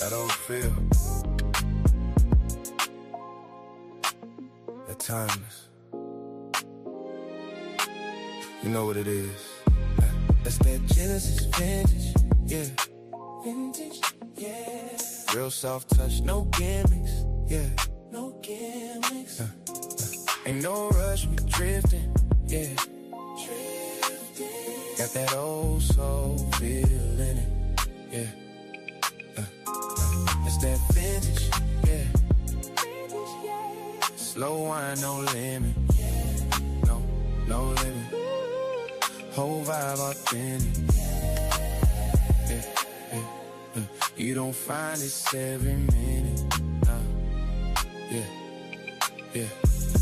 That old feel. That timeless. You know what it is. That's that Genesis vintage, yeah. Vintage, yeah. Real soft touch, no gimmicks, yeah. No gimmicks. Ain't no rush, we drifting, yeah. Drifting. Got that old soul feel in it, yeah. It's that vintage, yeah. Vintage, yeah. Slow wine, no limit, yeah. No limit. Whole vibe authentic, yeah. You don't find this every minute, yeah.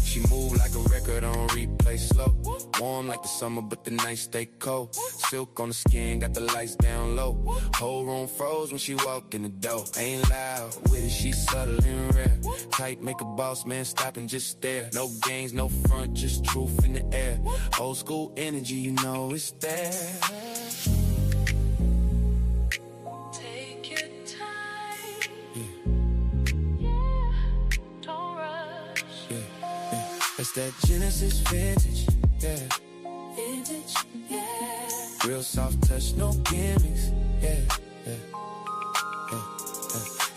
She move like a record on replay, slow. Warm like the summer, but the nights stay cold. Silk on the skin, got the lights down low. Whole room froze when she walked in the door. Ain't loud with it, she subtle and rare. Tight, make a boss man stop and just stare. No games, no front, just truth in the air. Old school energy, you know it's there. It's that Genesis vintage, yeah. Vintage, yeah. Real soft touch, no gimmicks, yeah.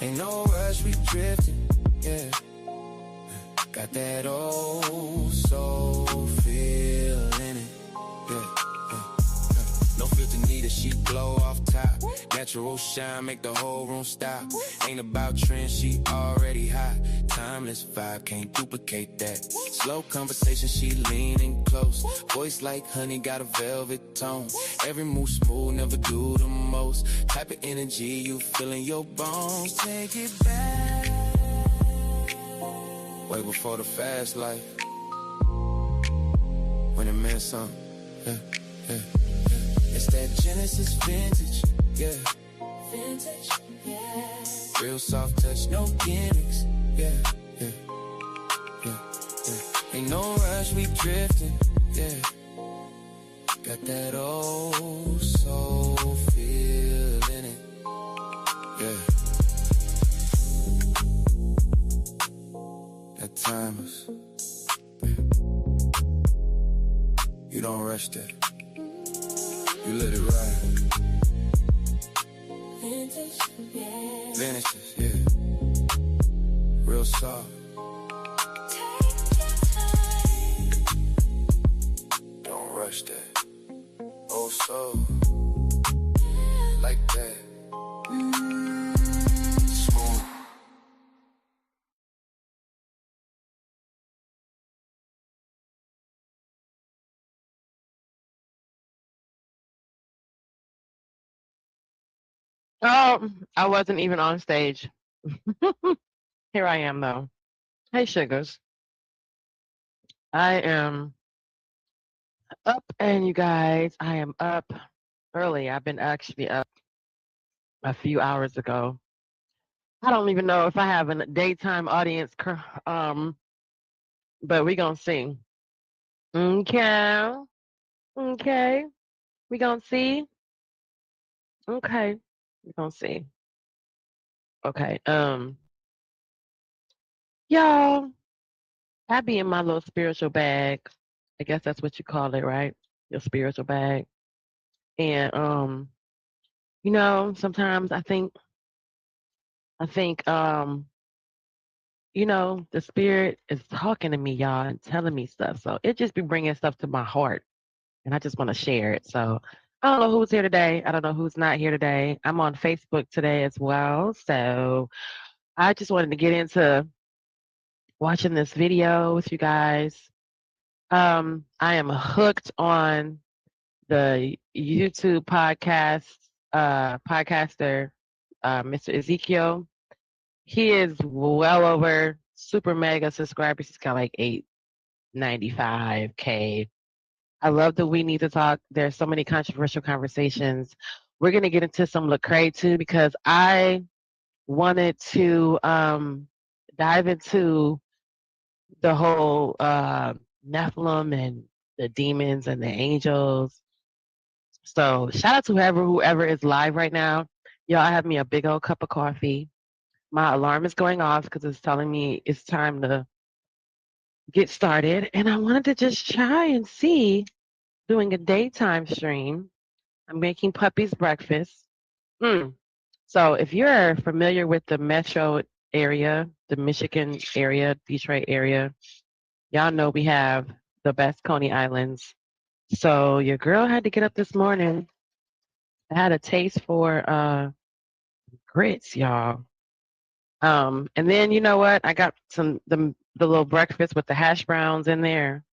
Ain't no rush, we drifting, yeah. Got that old soul feel in it, yeah. No filter needed, she glow off top. Natural shine, make the whole room stop. Ain't about trends, she already hot. Timeless vibe, can't duplicate that. Slow conversation, she leaning close. Voice like honey, got a velvet tone. Every move smooth, never do the most. Type of energy you feel in your bones. Take it back. Way before the fast life, when it meant something, yeah. It's that Genesis vintage, yeah. Vintage, yeah. Real soft touch, no gimmicks, yeah. Ain't no rush, we drifting, yeah. Got that old soul feel in it, yeah. That timeless, yeah. You don't rush that. You let it ride. Vintage, yeah. Vintage, yeah. Real soft. Don't rush that. Oh, so like that. Smooth. Oh, I wasn't even on stage. Here I am, though. Hey, sugars. I am up, and you guys, I am up early. I've been actually up a few hours ago. I don't even know if I have a daytime audience, but we gonna see. Okay, okay, we gonna see. Okay, we gonna see. Okay, y'all, I be in my little spiritual bag. I guess that's what you call it, right? Your spiritual bag. And sometimes I think the spirit is talking to me, y'all, and telling me stuff. So it just be bringing stuff to my heart, and I just want to share it. So I don't know who's here today. I don't know who's not here today. I'm on Facebook today as well. So I just wanted to get into watching this video with you guys. I am hooked on the YouTube podcaster, Mr. Ezekiel. He is well over super mega subscribers. He's got like 895K. I love that we need to talk. There's so many controversial conversations. We're gonna get into some Lecrae too because I wanted to dive into the whole Nephilim and the demons and the angels. So shout out to whoever is live right now. Y'all, I have me a big old cup of coffee. My alarm is going off because it's telling me it's time to get started. And I wanted to just try and see doing a daytime stream. I'm making puppies breakfast. Mm. So if you're familiar with the metro area, the Michigan area, Detroit area, y'all know we have the best Coney Islands. So your girl had to get up this morning. I had a taste for grits, y'all. And then you know what? I got the little breakfast with the hash browns in there,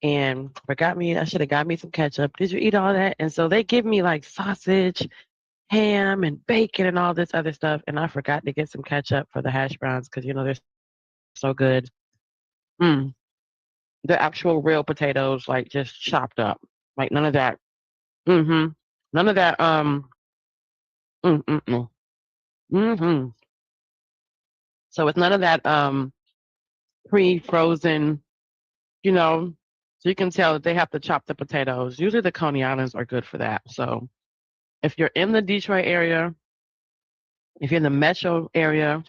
and forgot me. I should have got me some ketchup. Did you eat all that? And so they give me like sausage, ham, and bacon, and all this other stuff. And I forgot to get some ketchup for the hash browns because you know they're so good. Mm. The actual real potatoes, like just chopped up, like none of that. Mm-hmm. None of that. Mm-mm-mm. Mm-hmm. So it's none of that. Pre-frozen, you know, so you can tell that they have to chop the potatoes. Usually the Coney Islands are good for that. So if you're in the Detroit area, if you're in the metro area,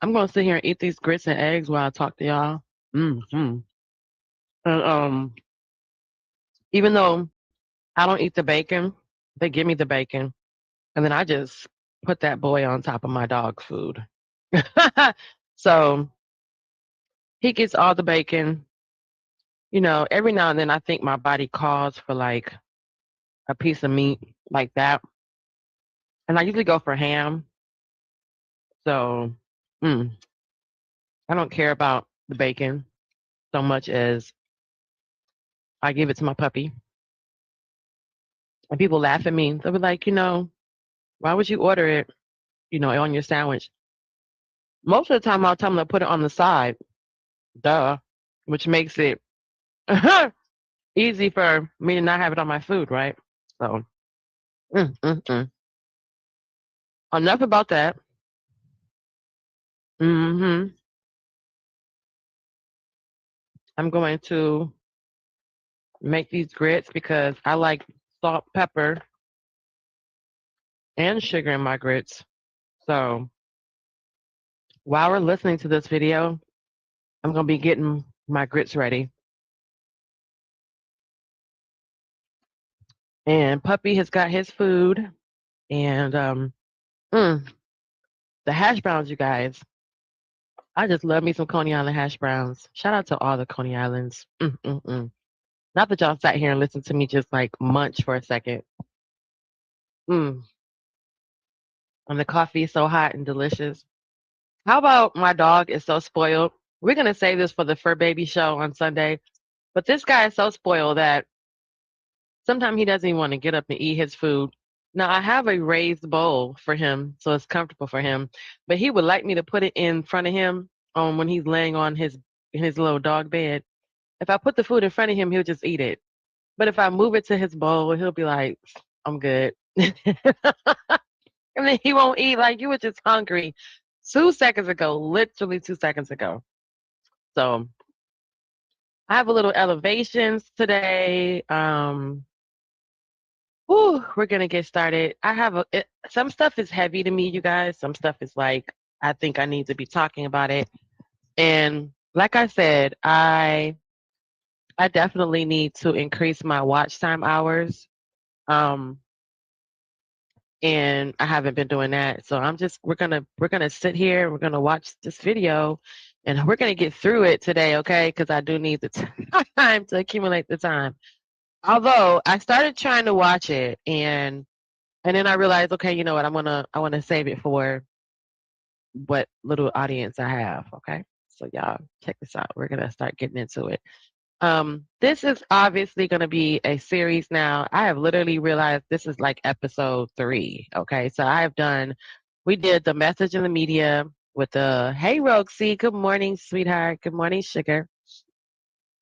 I'm going to sit here and eat these grits and eggs while I talk to y'all. Mm-hmm. And even though I don't eat the bacon, they give me the bacon, and then I just put that boy on top of my dog's food. So he gets all the bacon. You know, every now and then I think my body calls for like a piece of meat like that. And I usually go for ham. So mm, I don't care about the bacon so much as I give it to my puppy. And people laugh at me. They'll be like, you know, why would you order it, you know, on your sandwich? Most of the time I'll tell them to put it on the side. Duh. Which makes it easy for me to not have it on my food, right? So mm, mm, mm. Enough about that. Hmm. I'm going to make these grits because I like salt, pepper, and sugar in my grits. So while we're listening to this video, I'm going to be getting my grits ready. And Puppy has got his food. And mm, the hash browns, you guys. I just love me some Coney Island hash browns. Shout out to all the Coney Islands. Mm, mm, mm. Not that y'all sat here and listened to me just like munch for a second. Mm. And the coffee is so hot and delicious. How about my dog is so spoiled? We're going to save this for the Fur Baby show on Sunday. But this guy is so spoiled that sometimes he doesn't even want to get up and eat his food. Now, I have a raised bowl for him, so it's comfortable for him. But he would like me to put it in front of him when he's laying on his little dog bed. If I put the food in front of him, he'll just eat it. But if I move it to his bowl, he'll be like, I'm good. And then he won't eat like you were just hungry 2 seconds ago, literally 2 seconds ago. So I have a little elevations today. We're gonna get started. I have some stuff is heavy to me, you guys. Some stuff is like I think I need to be talking about it. And like I said, I definitely need to increase my watch time hours. Um, and I haven't been doing that. So we're gonna sit here, we're gonna watch this video, and we're gonna get through it today, okay? Because I do need the time to accumulate the time. Although I started trying to watch it, and then I realized, okay, you know what? I wanna save it for what little audience I have. Okay, so y'all check this out. We're gonna start getting into it. This is obviously going to be a series now. I have literally realized this is like episode 3. Okay, so we did the message in the media with the hey Roxy, good morning, sweetheart, good morning, sugar.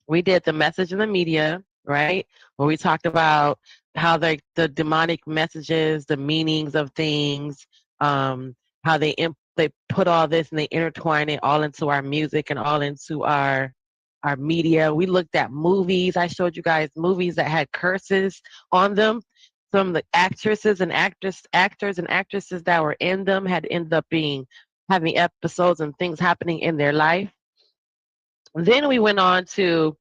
We did the message in the media, right? Where we talked about how the demonic messages, the meanings of things, how they put all this and they intertwine it all into our music and all into our media. We looked at movies. I showed you guys movies that had curses on them. some of the actors and actresses that were in them had ended up having episodes and things happening in their life. Then we went on to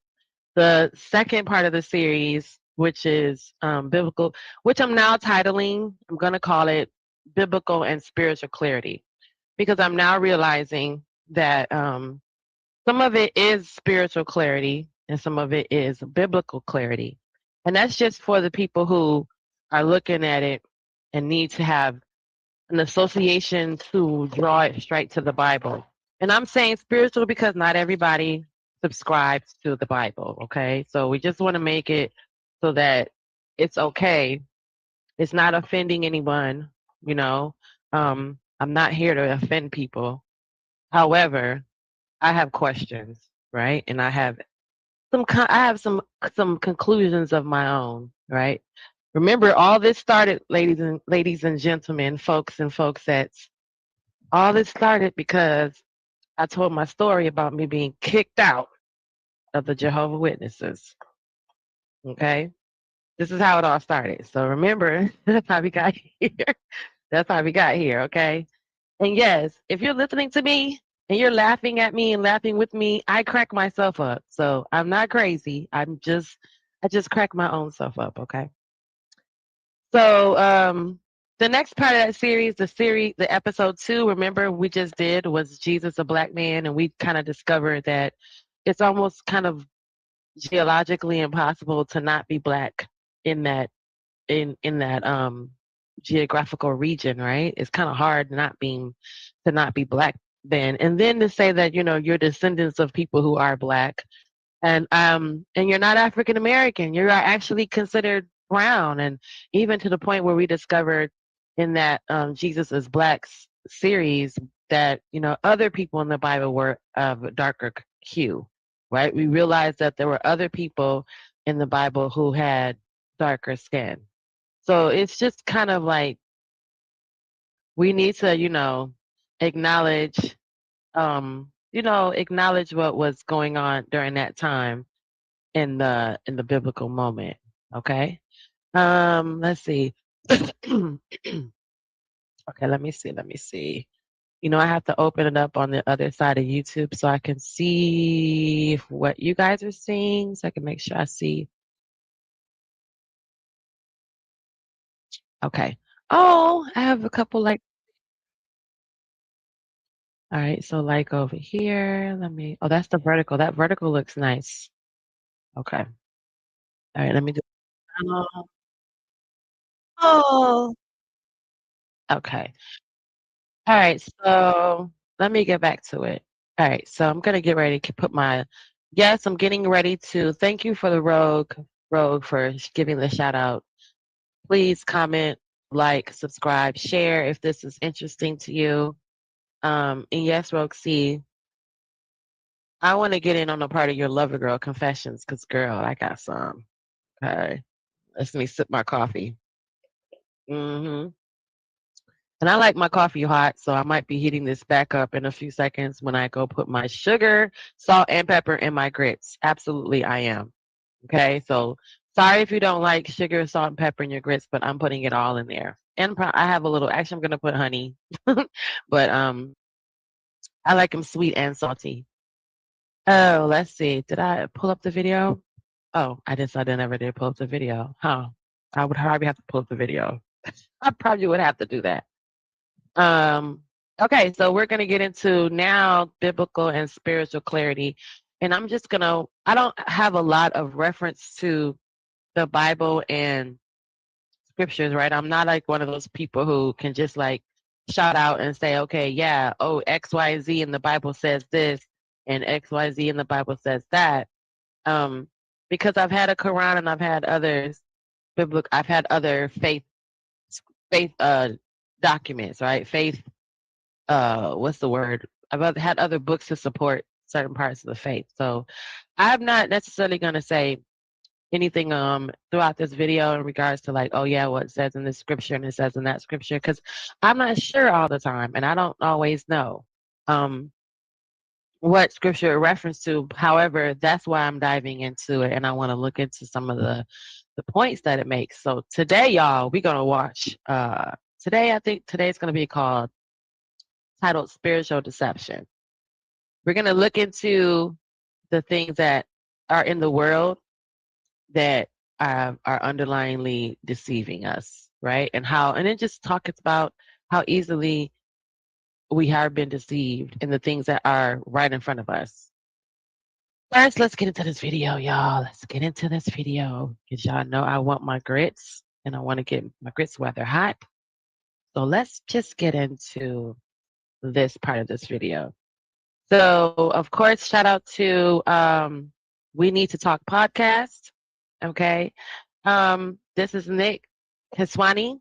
the second part of the series, which is biblical, which I'm now titling, I'm going to call it Biblical and Spiritual Clarity, because I'm now realizing that some of it is spiritual clarity and some of it is biblical clarity. And that's just for the people who are looking at it and need to have an association to draw it straight to the Bible. And I'm saying spiritual because not everybody subscribes to the Bible, okay? So we just want to make it so that it's okay. It's not offending anyone, you know. I'm not here to offend people. However, I have questions, right? And I have some conclusions of my own, right? Remember, all this started, ladies and gentlemen, folks and folksettes. All this started because I told my story about me being kicked out of the Jehovah Witnesses. Okay, this is how it all started. So remember, that's how we got here. That's how we got here. Okay, and yes, if you're listening to me and you're laughing at me and laughing with me, I crack myself up. So I'm not crazy. I just crack my own self up. Okay. So the next part of that series, the episode 2, remember we just did was Jesus a Black Man, and we kind of discovered that it's almost kind of geologically impossible to not be Black in that geographical region, right? It's kind of hard to not be Black then, and then to say that you're descendants of people who are Black, and you're not African American. You are actually considered brown, and even to the point where we discovered in that Jesus is Black series that other people in the Bible were of a darker hue, right? We realized that there were other people in the Bible who had darker skin. So it's just kind of like we need to, acknowledge, acknowledge what was going on during that time in the biblical moment. Okay. Let's see. Okay, let me see. I have to open it up on the other side of YouTube so I can see what you guys are seeing, so I can make sure I see. Okay. Oh, I have a couple like. All right, so like over here, oh, that's the vertical. That vertical looks nice. Okay. All right, let me do. Oh, okay. All right, so let me get back to it. All right, so I'm gonna get ready to put my. Yes, I'm getting ready to. Thank you for the Rogue for giving the shout out. Please comment, like, subscribe, share if this is interesting to you. And yes, Rogue C, I want to get in on a part of your lover girl confessions, cause girl, I got some. Okay, let me sip my coffee. hmm And I like my coffee hot, so I might be heating this back up in a few seconds when I go put my sugar, salt, and pepper in my grits. Absolutely, I am. Okay, so sorry if you don't like sugar, salt, and pepper in your grits, but I'm putting it all in there. And I have a little. Actually, I'm gonna put honey, but I like them sweet and salty. Oh, let's see. Did I pull up the video? Oh, I just I never did pull up the video. Huh? I would probably have to pull up the video. I probably would have to do that. Um, okay, so we're going to get into now biblical and spiritual clarity. And I don't have a lot of reference to the Bible and scriptures, right? I'm not like one of those people who can just like shout out and say, okay, yeah, oh, XYZ in the Bible says this and XYZ in the Bible says that. Um, because I've had a Quran and I've had other faith documents, right? Faith what's the word? Had other books to support certain parts of the faith. So I'm not necessarily going to say anything throughout this video in regards to like, oh yeah, what it says in this scripture and it says in that scripture, because I'm not sure all the time and I don't always know what scripture it reference to. However, that's why I'm diving into it and I want to look into some of the the points that it makes. So today, y'all, we're gonna watch. Today, I think today's gonna be titled "Spiritual Deception." We're gonna look into the things that are in the world that are underlyingly deceiving us, right? And then just talk about how easily we have been deceived in the things that are right in front of us. First, let's get into this video, y'all. Let's get into this video. Because y'all know I want my grits, and I want to get my grits while they're hot. So let's just get into this part of this video. So, of course, shout out to We Need to Talk podcast. Okay. This is Nick Hiswani.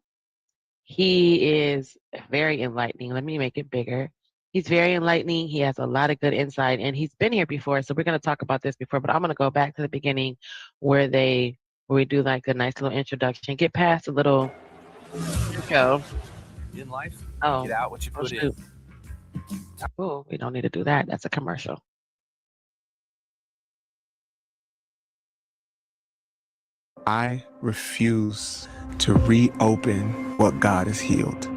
He is very enlightening. Let me make it bigger. He's very enlightening. He has a lot of good insight, and he's been here before. So we're going to talk about this before, but I'm going to go back to the beginning where we do like a nice little introduction, get past a little intro. In life, Oh, get out what you put in. Oh, we don't need to do that. That's a commercial. I refuse to reopen what God has healed.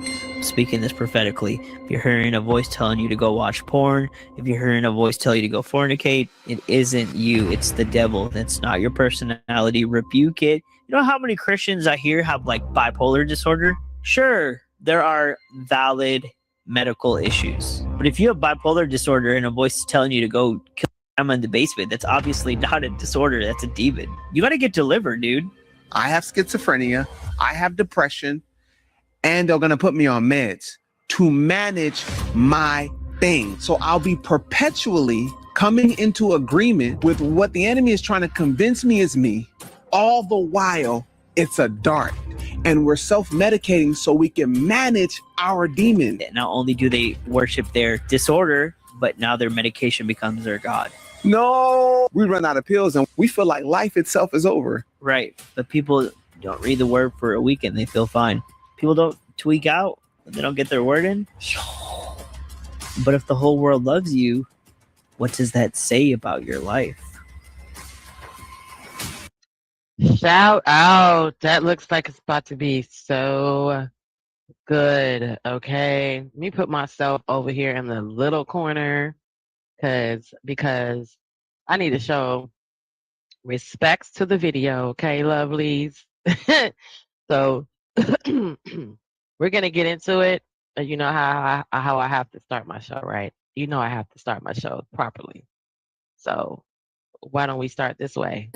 Speaking this prophetically, if you're hearing a voice telling you to go watch porn, if you're hearing a voice tell you to go fornicate, it isn't you, it's the devil. That's not your personality. Rebuke it. You know how many Christians I hear have like bipolar disorder? Sure, there are valid medical issues. But if you have bipolar disorder and a voice is telling you to go kill grandma in the basement, that's obviously not a disorder, that's a demon. You gotta get delivered, dude. I have schizophrenia, I have depression, and they're going to put me on meds to manage my thing. So I'll be perpetually coming into agreement with what the enemy is trying to convince me is me. All the while, it's a dart. And we're self-medicating so we can manage our demon. Not only do they worship their disorder, but now their medication becomes their God. No, we run out of pills and we feel like life itself is over. Right. But people don't read the word for a week and they feel fine. People don't tweak out when they don't get their word in. But if the whole world loves you, what does that say about your life? Shout out. That looks like it's about to be so good. Okay. Let me put myself over here in the little corner because I need to show respects to the video. Okay, lovelies. So we're going to get into it. You know how I have to start my show, right? You know I have to start my show properly. So why don't we start this way?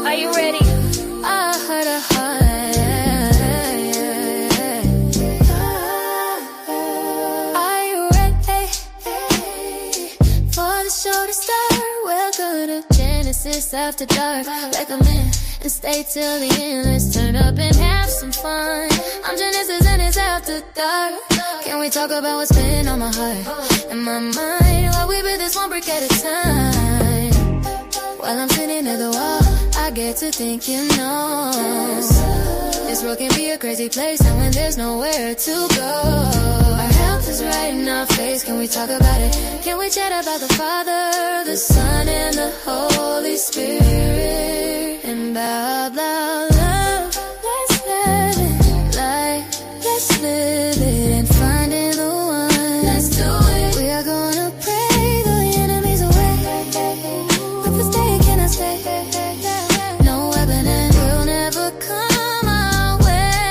Are you ready? I heard a heart. Are you ready for the show to start? Welcome to Genesis After Dark. Like a man and stay till the end. Let's turn up and have some fun. I'm Genesis and it's After Dark. Can we talk about what's been on my heart and my mind? While we build this one brick at a time. While I'm sitting at the wall, I get to think, you know, this world can be a crazy place, and when there's nowhere to go, our health is right in our face. Can we talk about it? Can we chat about the Father, the Son, and the Holy Spirit? And about the love, let's live it. Like, let's live it and finding the one. Let's do it. We are gonna pray the enemies away. With this day cannot stay. No weapon and will never come our way.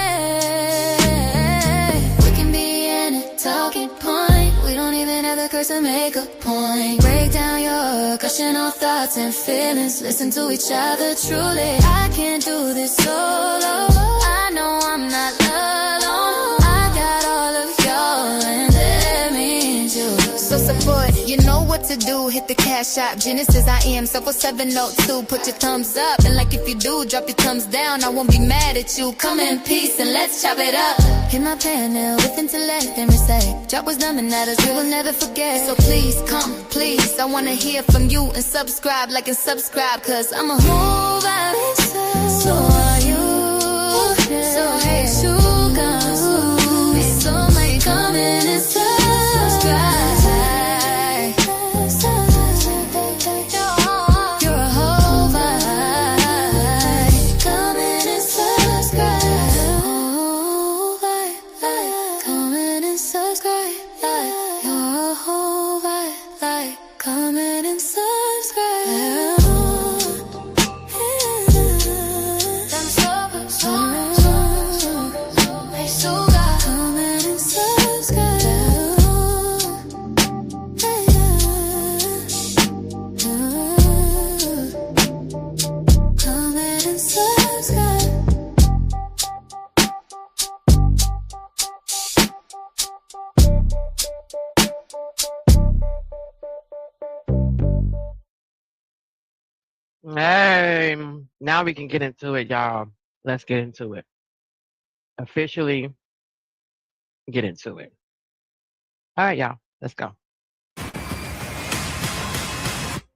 We can be in a talking point. We don't even have the curse to make a point. Break down your questionable thoughts and feelings. Listen to each other truly. I can't do this solo. I know I'm not alone. I got all of y'all and that means you. So support, you know what to do. Hit the cash app, Genesis I am 702. Put your thumbs up, and like if you do, drop your thumbs down. I won't be mad at you. Come in peace and let's chop it up. Hit my panel with intellect and respect. Drop wisdom and that we will never forget. So please come, please. I wanna hear from you and subscribe, like and subscribe, cause I'ma move out. So are you? So hey, SHUUUUGGAHHZ. Hey, now we can get into it, y'all. Let's get into it. Officially get into it. All right, y'all. Let's go.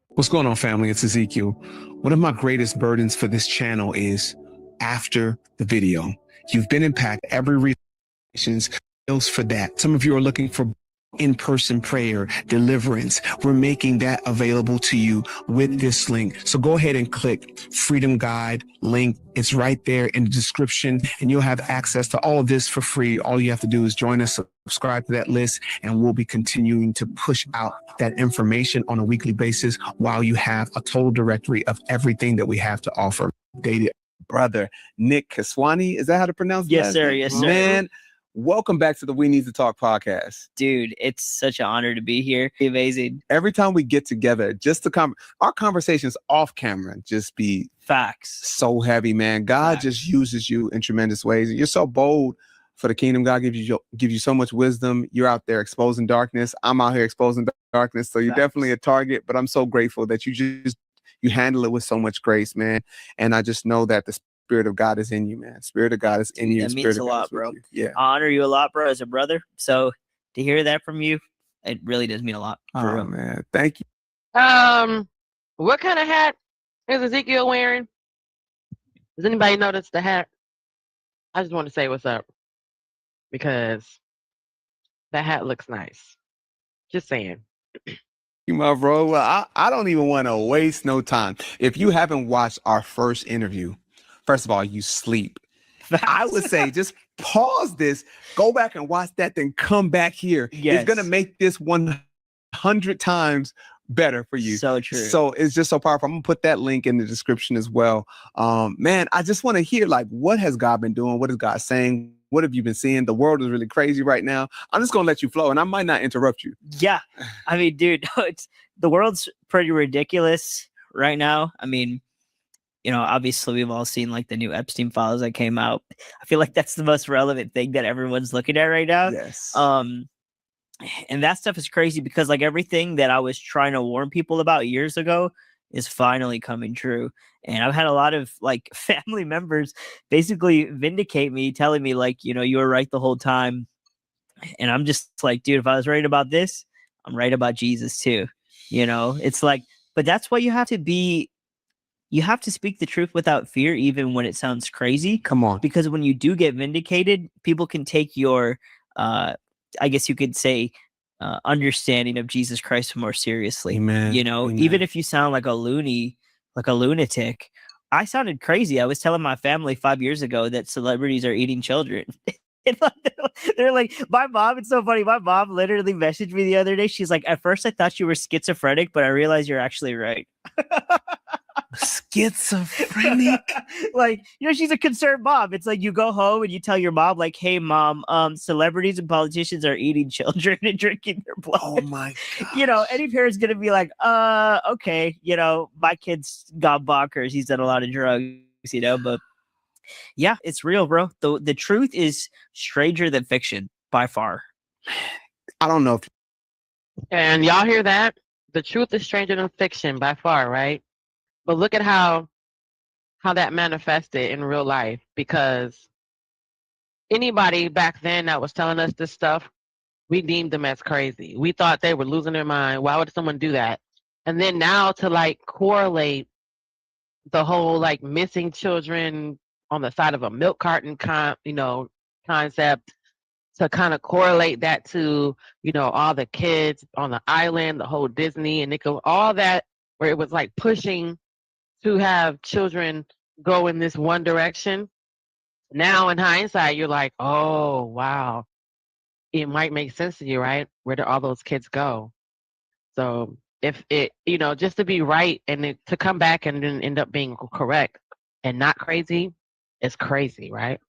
What's going on, family? It's Ezekiel. One of my greatest burdens for this channel is after the video. You've been impacted every reasons for that. Some of you are looking for in-person prayer, deliverance. We're making that available to you with this link. So go ahead and click Freedom Guide link. It's right there in the description, and you'll have access to all of this for free. All you have to do is join us, subscribe to that list, and we'll be continuing to push out that information on a weekly basis while you have a total directory of everything that we have to offer. Dated brother Nick Kaswani, is that how to pronounce Yes, that? sir. Yes, sir. Man, welcome back to the We Need to Talk podcast. Dude, it's such an honor to be here. Amazing. Every time we get together, just to our conversations off camera just be Facts. so heavy, man. God Facts. just uses you in tremendous ways. You're so bold for the kingdom. God gives you so much wisdom. You're out there exposing darkness. I'm out here exposing darkness. So you're Facts. definitely a target, but I'm so grateful that you handle it with so much grace, man. And I just know that the Spirit of God is in you, man. Spirit of God is in you. That Spirit means of a God lot, is with bro. you. Yeah. I honor you a lot, bro, as a brother. So to hear that from you, it really does mean a lot. For Oh, real. man. Thank you. What kind of hat is Ezekiel wearing? Does anybody notice the hat? I just want to say what's up because that hat looks nice. Just saying. You, my bro. Well, I don't even want to waste no time. If you haven't watched our first interview, first of all, you sleep. I would say just pause this, go back and watch that, then come back here. Yes. It's going to make this 100 times better for you. So true. So it's just so powerful. I'm going to put that link in the description as well. Man, I just want to hear, like, what has God been doing? What is God saying? What have you been seeing? The world is really crazy right now. I'm just going to let you flow, and I might not interrupt you. Yeah. I mean, dude, the world's pretty ridiculous right now. I mean, you know, obviously we've all seen like the new Epstein files that came out. I feel like that's the most relevant thing that everyone's looking at right now. Yes. And that stuff is crazy because like everything that I was trying to warn people about years ago is finally coming true. And I've had a lot of like family members basically vindicate me, telling me like, you know, you were right the whole time. And I'm just like, dude, if I was right about this, I'm right about Jesus too. You know, it's like, but that's why you have to be. You have to speak the truth without fear, even when it sounds crazy. Come on. Because when you do get vindicated, people can take your, I guess you could say, understanding of Jesus Christ more seriously. Amen. You know, Amen. even if you sound like a loony, like a lunatic. I sounded crazy. I was telling my family 5 years ago that celebrities are eating children. They're like, my mom, it's so funny. My mom literally messaged me the other day. She's like, at first I thought you were schizophrenic, but I realized you're actually right. Schizophrenic. Like, you know, she's a concerned mom. It's like you go home and you tell your mom, like, hey mom, celebrities and politicians are eating children and drinking their blood. Oh my God. You know, any parent's gonna be like, okay, you know, my kid's got bonkers, he's done a lot of drugs, you know, but yeah, it's real, bro. The truth is stranger than fiction by far. I don't know if And y'all hear that? The truth is stranger than fiction by far, right? But look at how that manifested in real life, because anybody back then that was telling us this stuff, we deemed them as crazy. We thought they were losing their mind. Why would someone do that? And then now to like correlate the whole like missing children on the side of a milk carton concept, to kind of correlate that to, you know, all the kids on the island, the whole Disney and Nickel, all that, where it was like pushing to have children go in this one direction. Now in hindsight, you're like, oh, wow. It might make sense to you, right? Where did all those kids go? So if it, you know, just to be right and to come back and then end up being correct and not crazy, it's crazy, right?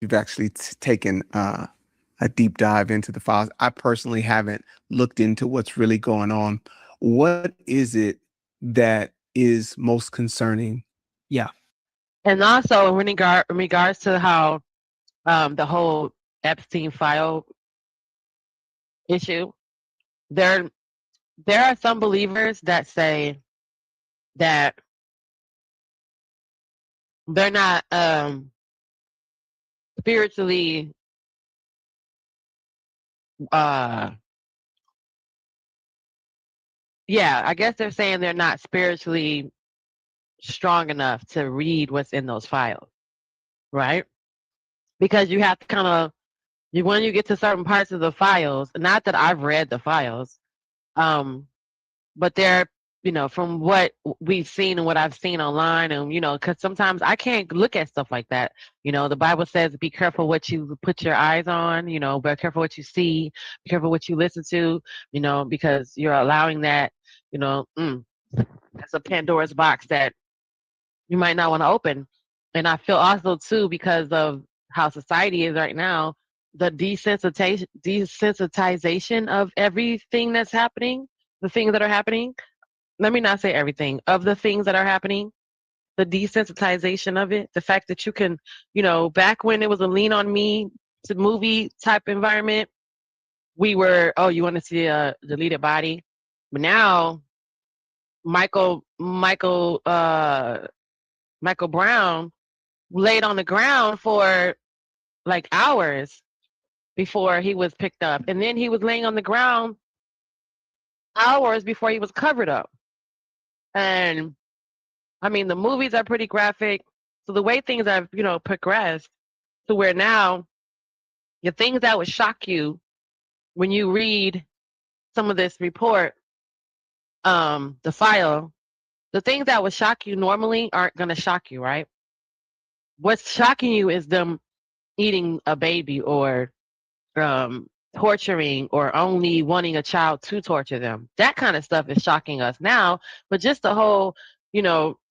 you've actually taken a deep dive into the files. I personally haven't looked into what's really going on. What is it that is most concerning? Yeah. And also in regards to how the whole Epstein file issue, there are some believers that say that they're not spiritually yeah, I guess they're saying they're not spiritually strong enough to read what's in those files, right? Because you have to kind of when you get to certain parts of the files, not that I've read the files, but they're from what we've seen and what I've seen online, and because sometimes I can't look at stuff like that. The Bible says be careful what you put your eyes on, be careful what you see, be careful what you listen to, because you're allowing that, that's a Pandora's box that you might not want to open. And I feel also too, because of how society is right now, the desensitization of everything that's happening, the things that are happening. Let me not say everything of the things that are happening. The desensitization of it, the fact that you can, back when it was a lean on me to movie type environment, we were, oh, you want to see a deleted body, but now Michael Brown laid on the ground for like hours before he was picked up. And then he was laying on the ground hours before he was covered up. And I mean, the movies are pretty graphic. So the way things have, progressed to where now the things that would shock you when you read some of this report, the file, the things that would shock you normally aren't going to shock you, right? What's shocking you is them eating a baby or torturing or only wanting a child to torture them. That kind of stuff is shocking us now. But just the whole,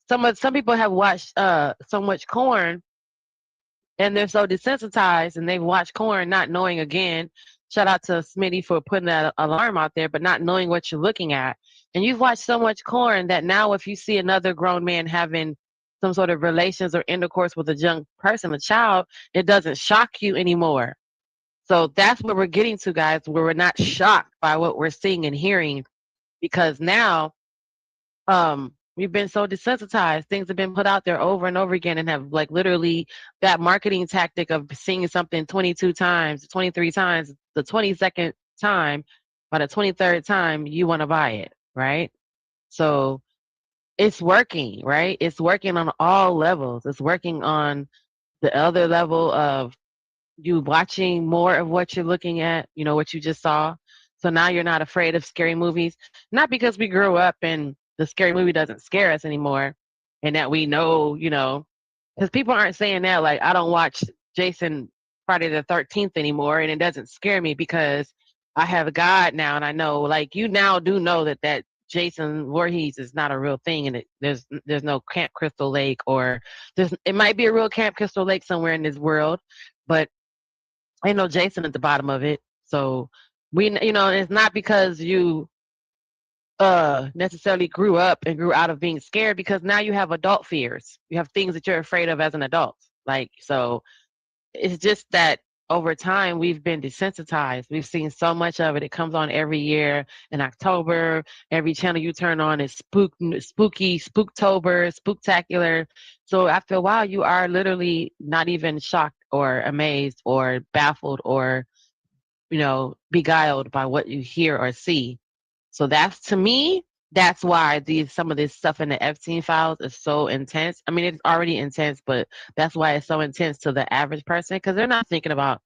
some people have watched so much corn and they're so desensitized and they've watched corn not knowing, again, shout out to Smitty for putting that alarm out there, but not knowing what you're looking at. And you've watched so much corn that now if you see another grown man having some sort of relations or intercourse with a young person, a child, it doesn't shock you anymore. So that's where we're getting to, guys, where we're not shocked by what we're seeing and hearing, because now we've been so desensitized. Things have been put out there over and over again and have like literally that marketing tactic of seeing something 22 times, 23 times, the 22nd time, by the 23rd time, you want to buy it, right? So it's working, right? It's working on all levels. It's working on the other level of you watching more of what you're looking at, what you just saw. So now you're not afraid of scary movies, not because we grew up and the scary movie doesn't scare us anymore and that we know, because people aren't saying that, like, I don't watch Jason Friday the 13th anymore and it doesn't scare me because I have a God now and I know, like, you now do know that Jason Voorhees is not a real thing, and there's no Camp Crystal Lake, or it might be a real Camp Crystal Lake somewhere in this world, but ain't no Jason at the bottom of it. So it's not because you necessarily grew up and grew out of being scared, because now you have adult fears. You have things that you're afraid of as an adult. Like, so it's just that over time we've been desensitized. We've seen so much of it. It comes on every year in October. Every channel you turn on is spooky, spooktober, spooktacular. So after a while you are literally not even shocked or amazed or baffled or beguiled by what you hear or see. So that's, to me, that's why some of this stuff in the Epstein files is so intense. I mean, it's already intense, but that's why it's so intense to the average person, because they're not thinking about,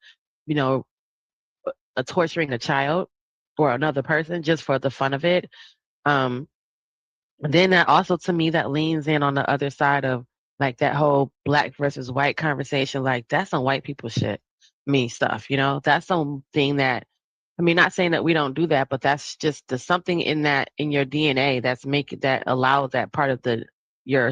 torturing a child or another person just for the fun of it. Then that also, to me, that leans in on the other side of like that whole black versus white conversation. Like, that's some white people shit, stuff, that's something that, I mean, not saying that we don't do that, but that's just something in your DNA that allows that part of your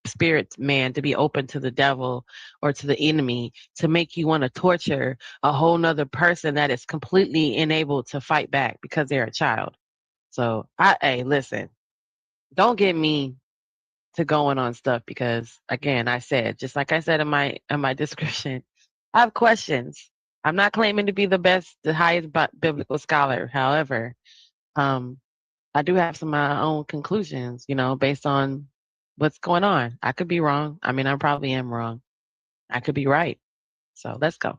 spirit man to be open to the devil or to the enemy, to make you want to torture a whole nother person that is completely unable to fight back because they're a child. So hey, listen, don't get me to going on stuff, because again, just like I said in my description, I have questions. I'm not claiming to be the highest biblical scholar. However, I do have some of my own conclusions, based on what's going on. I could be wrong. I mean, I probably am wrong. I could be right. So let's go.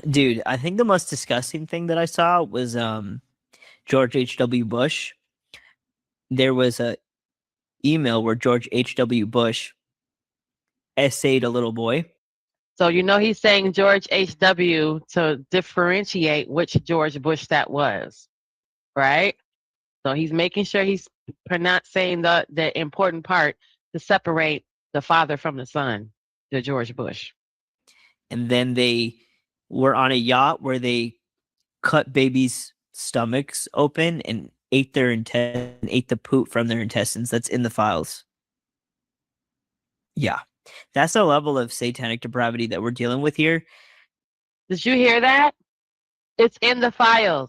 Dude, I think the most disgusting thing that I saw was George H.W. Bush. There was a email where George H.W. Bush essayed a little boy. So he's saying George H.W. to differentiate which George Bush that was, right? So he's making sure he's not saying the important part to separate the father from the son, the George Bush. And then they were on a yacht where they cut babies' stomachs open and ate ate the poop from their intestines. That's in the files. Yeah. That's the level of satanic depravity that we're dealing with here. Did you hear that? It's in the files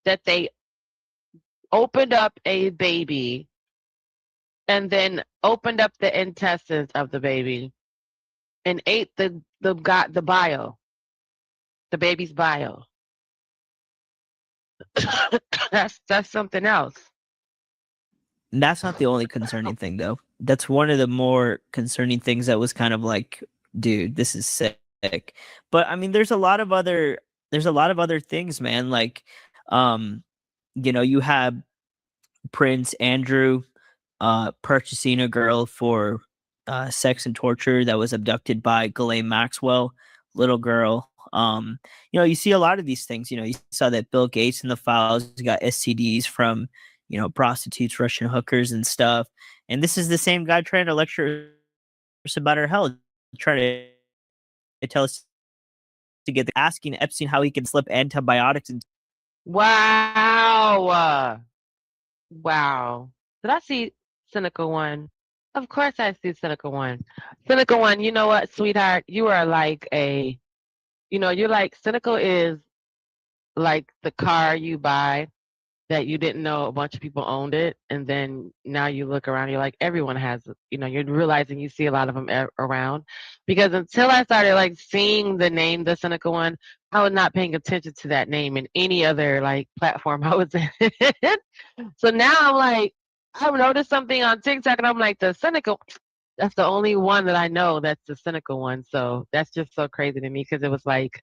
that they opened up a baby and then opened up the intestines of the baby and ate the bile, the baby's bile. that's something else. And that's not the only concerning thing, though. That's one of the more concerning things that was kind of like, dude, this is sick. But I mean, there's a lot of other things, man. Like, you have Prince Andrew purchasing a girl for sex and torture that was abducted by Ghislaine Maxwell, little girl. You see a lot of these things. You saw that Bill Gates in the files got STDs from prostitutes, Russian hookers, and stuff. And this is the same guy trying to lecture us about our health, trying to tell us to get asking Epstein how he can slip antibiotics. Wow. Wow. Did I see Cynical One? Of course I see Cynical One. Cynical One, you know what, sweetheart? You are like you're like, Cynical is like the car you buy that you didn't know a bunch of people owned it, and then now you look around, you're like, everyone has it. You're realizing you see a lot of them around, because until I started like seeing the name The Cynical One, I was not paying attention to that name in any other like platform I was in. So now I'm like, I've noticed something on TikTok and I'm like, The Cynical, that's the only one that I know that's The Cynical One. So that's just so crazy to me, because it was like,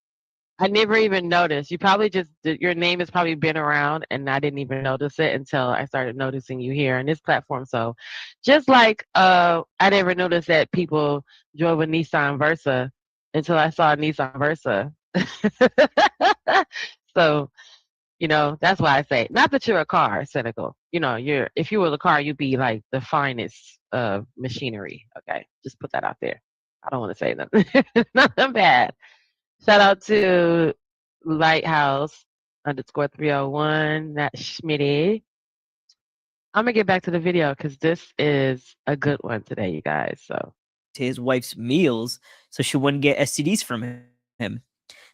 I never even noticed. You probably your name has probably been around and I didn't even notice it until I started noticing you here on this platform. So just like I never noticed that people drove a Nissan Versa until I saw a Nissan Versa. So, that's why I say, not that you're a car, Cynical. If you were a car, you'd be like the finest of machinery. Okay. Just put that out there. I don't want to say nothing. Nothing bad. Shout out to Lighthouse _301, that Schmitty. I'm gonna get back to the video because this is a good one today, you guys. So to his wife's meals so she wouldn't get STDs from him.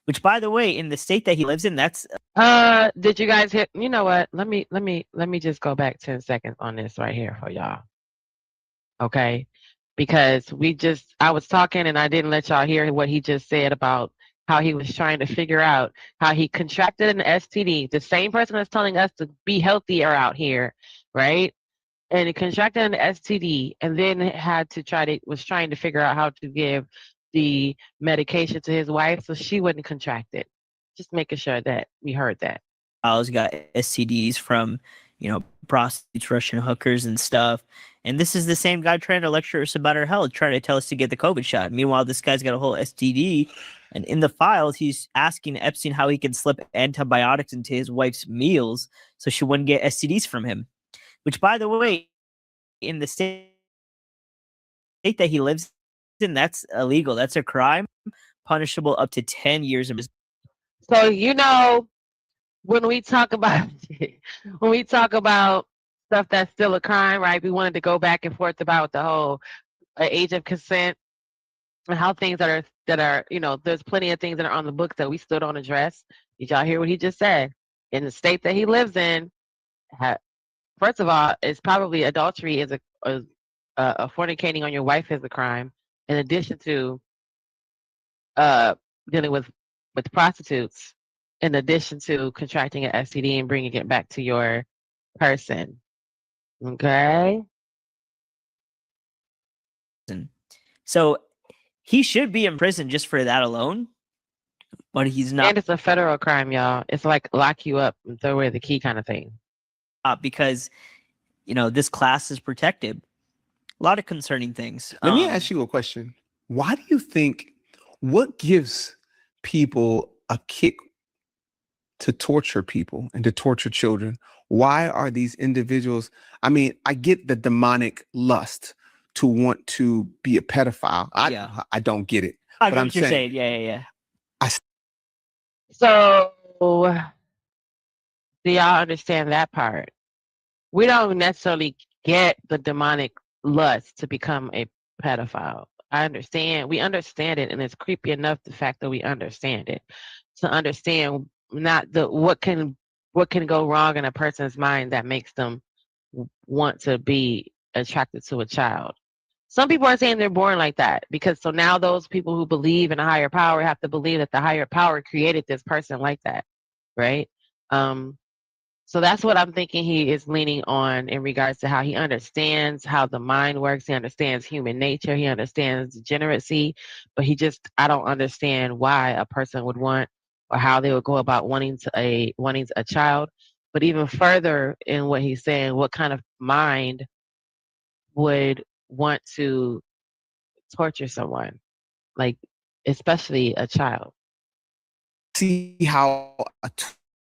Which, by the way, in the state that he lives in, that's did you guys hear? You know what? Let me just go back 10 seconds on this right here for y'all. Okay? Because I was talking and I didn't let y'all hear what he just said about how he was trying to figure out how he contracted an STD. The same person that's telling us to be healthier out here, right? And he contracted an STD and then was trying to figure out how to give the medication to his wife so she wouldn't contract it. Just making sure that we heard that. I got STDs from, prostitutes, Russian hookers, and stuff. And this is the same guy trying to lecture us about our health, trying to tell us to get the COVID shot. Meanwhile, this guy's got a whole STD. And in the files, he's asking Epstein how he can slip antibiotics into his wife's meals so she wouldn't get STDs from him. Which, by the way, in the state that he lives in, that's illegal. That's a crime, punishable up to 10 years of. So when we talk about stuff that's still a crime, right? We wanted to go back and forth about the whole age of consent and how things that are there's plenty of things that are on the books that we still don't address. Did y'all hear what he just said? In the state that he lives in, first of all, it's probably adultery is a fornicating on your wife is a crime, in addition to dealing with prostitutes. in addition to contracting an STD and bringing it back to your person. Okay. So he should be in prison just for that alone, but he's not. And it's a federal crime, y'all. It's like lock you up and throw away the key kind of thing. Because, this class is protected. A lot of concerning things. Let me ask you a question. Why do you think, what gives people a kick to torture people and to torture children? Why are these individuals? I mean, I get the demonic lust to want to be a pedophile. I don't get it. I know what you're saying. Yeah. So, do y'all understand that part? We don't necessarily get the demonic lust to become a pedophile. I understand. We understand it, and it's creepy enough the fact that we understand it. To understand not what can go wrong in a person's mind that makes them want to be attracted to a child. Some people are saying they're born like that because so now those people who believe in a higher power have to believe that the higher power created this person like that, right? So that's what I'm thinking he is leaning on in regards to how he understands how the mind works. He understands human nature. He understands degeneracy, but I don't understand why a person would want or how they would go about wanting a child. But even further in what he's saying, what kind of mind would want to torture someone, like especially a child? See how a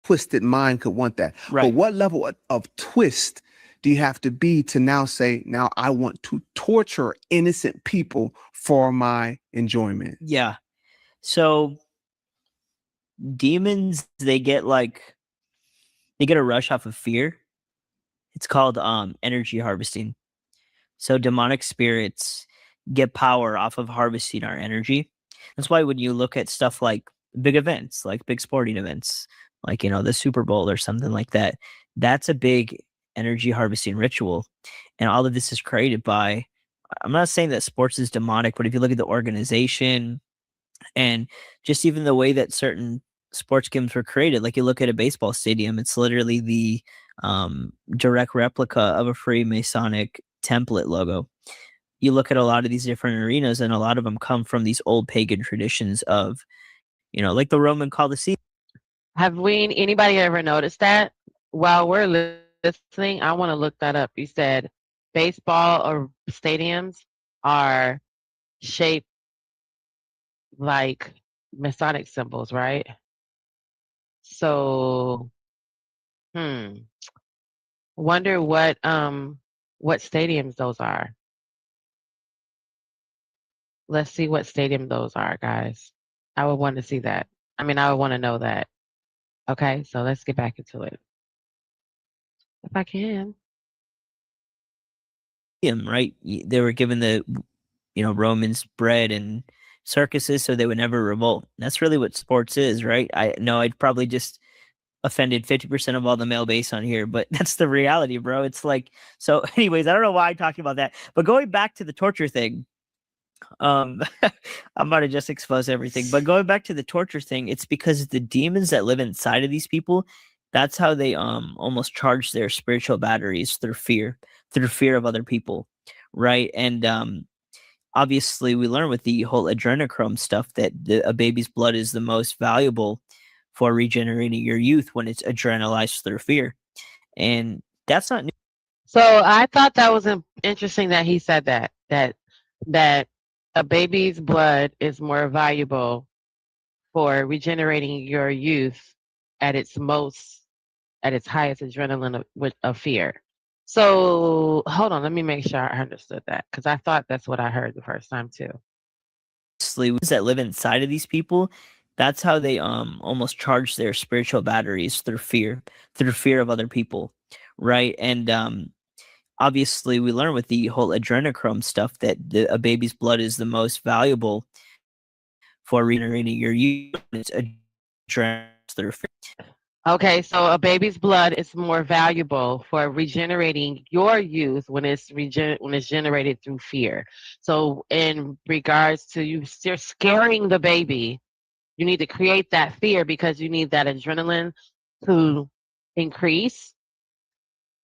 twisted mind could want that. Right. But what level of twist do you have to be to now say, now I want to torture innocent people for my enjoyment? Yeah. So demons, they get a rush off of fear. It's called energy harvesting. So demonic spirits get power off of harvesting our energy. That's why when you look at stuff like big events, like big sporting events, like, the Super Bowl or something like that, that's a big energy harvesting ritual. And all of this is created by, I'm not saying that sports is demonic, but if you look at the organization and just even the way that certain sports games were created, like you look at a baseball stadium, it's literally the direct replica of a Freemasonic template logo. You look at a lot of these different arenas, and a lot of them come from these old pagan traditions of, like the Roman Colosseum. Have anybody ever noticed that? While we're listening, I want to look that up. You said baseball or stadiums are shaped like Masonic symbols, right? So, wonder what stadiums those are. Let's see what stadium those are, guys. I would want to see that. I mean, I would want to know that. Okay, so let's get back into it. If I can. Right? They were given the, Romans bread and circuses so they would never revolt. That's really what sports is, right? I know I'd probably just offended 50% of all the male base on here, but that's the reality, bro. It's like, so anyways, I don't know why I'm talking about that, but going back to the torture thing, I'm about to just expose everything, but going back to the torture thing, it's because the demons that live inside of these people, that's how they almost charge their spiritual batteries through fear of other people, right? And obviously we learn with the whole adrenochrome stuff that a baby's blood is the most valuable for regenerating your youth when it's adrenalized through fear. And that's not new. So I thought that was interesting that he said that a baby's blood is more valuable for regenerating your youth at its highest adrenaline of fear. So hold on, let me make sure I understood that, because I thought that's what I heard the first time too. That live inside of these people, that's how they almost charge their spiritual batteries through fear of other people, right? And obviously we learn with the whole adrenochrome stuff that a baby's blood is the most valuable for regenerating your youth. It's adrenaline through fear. Okay, so a baby's blood is more valuable for regenerating your youth when it's generated through fear. So in regards to you're scaring the baby, You need to create that fear because you need that adrenaline to increase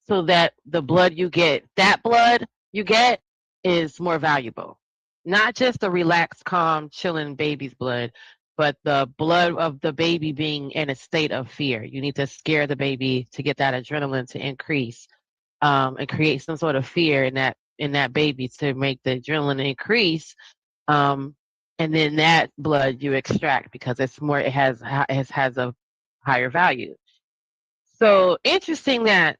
so that the blood you get, that blood you get is more valuable. Not just the relaxed, calm, chilling baby's blood, but the blood of the baby being in a state of fear. You need to scare the baby to get that adrenaline to increase, and create some sort of fear in that baby to make the adrenaline increase. Um, and then that blood you extract because it's more, it has a higher value. So interesting that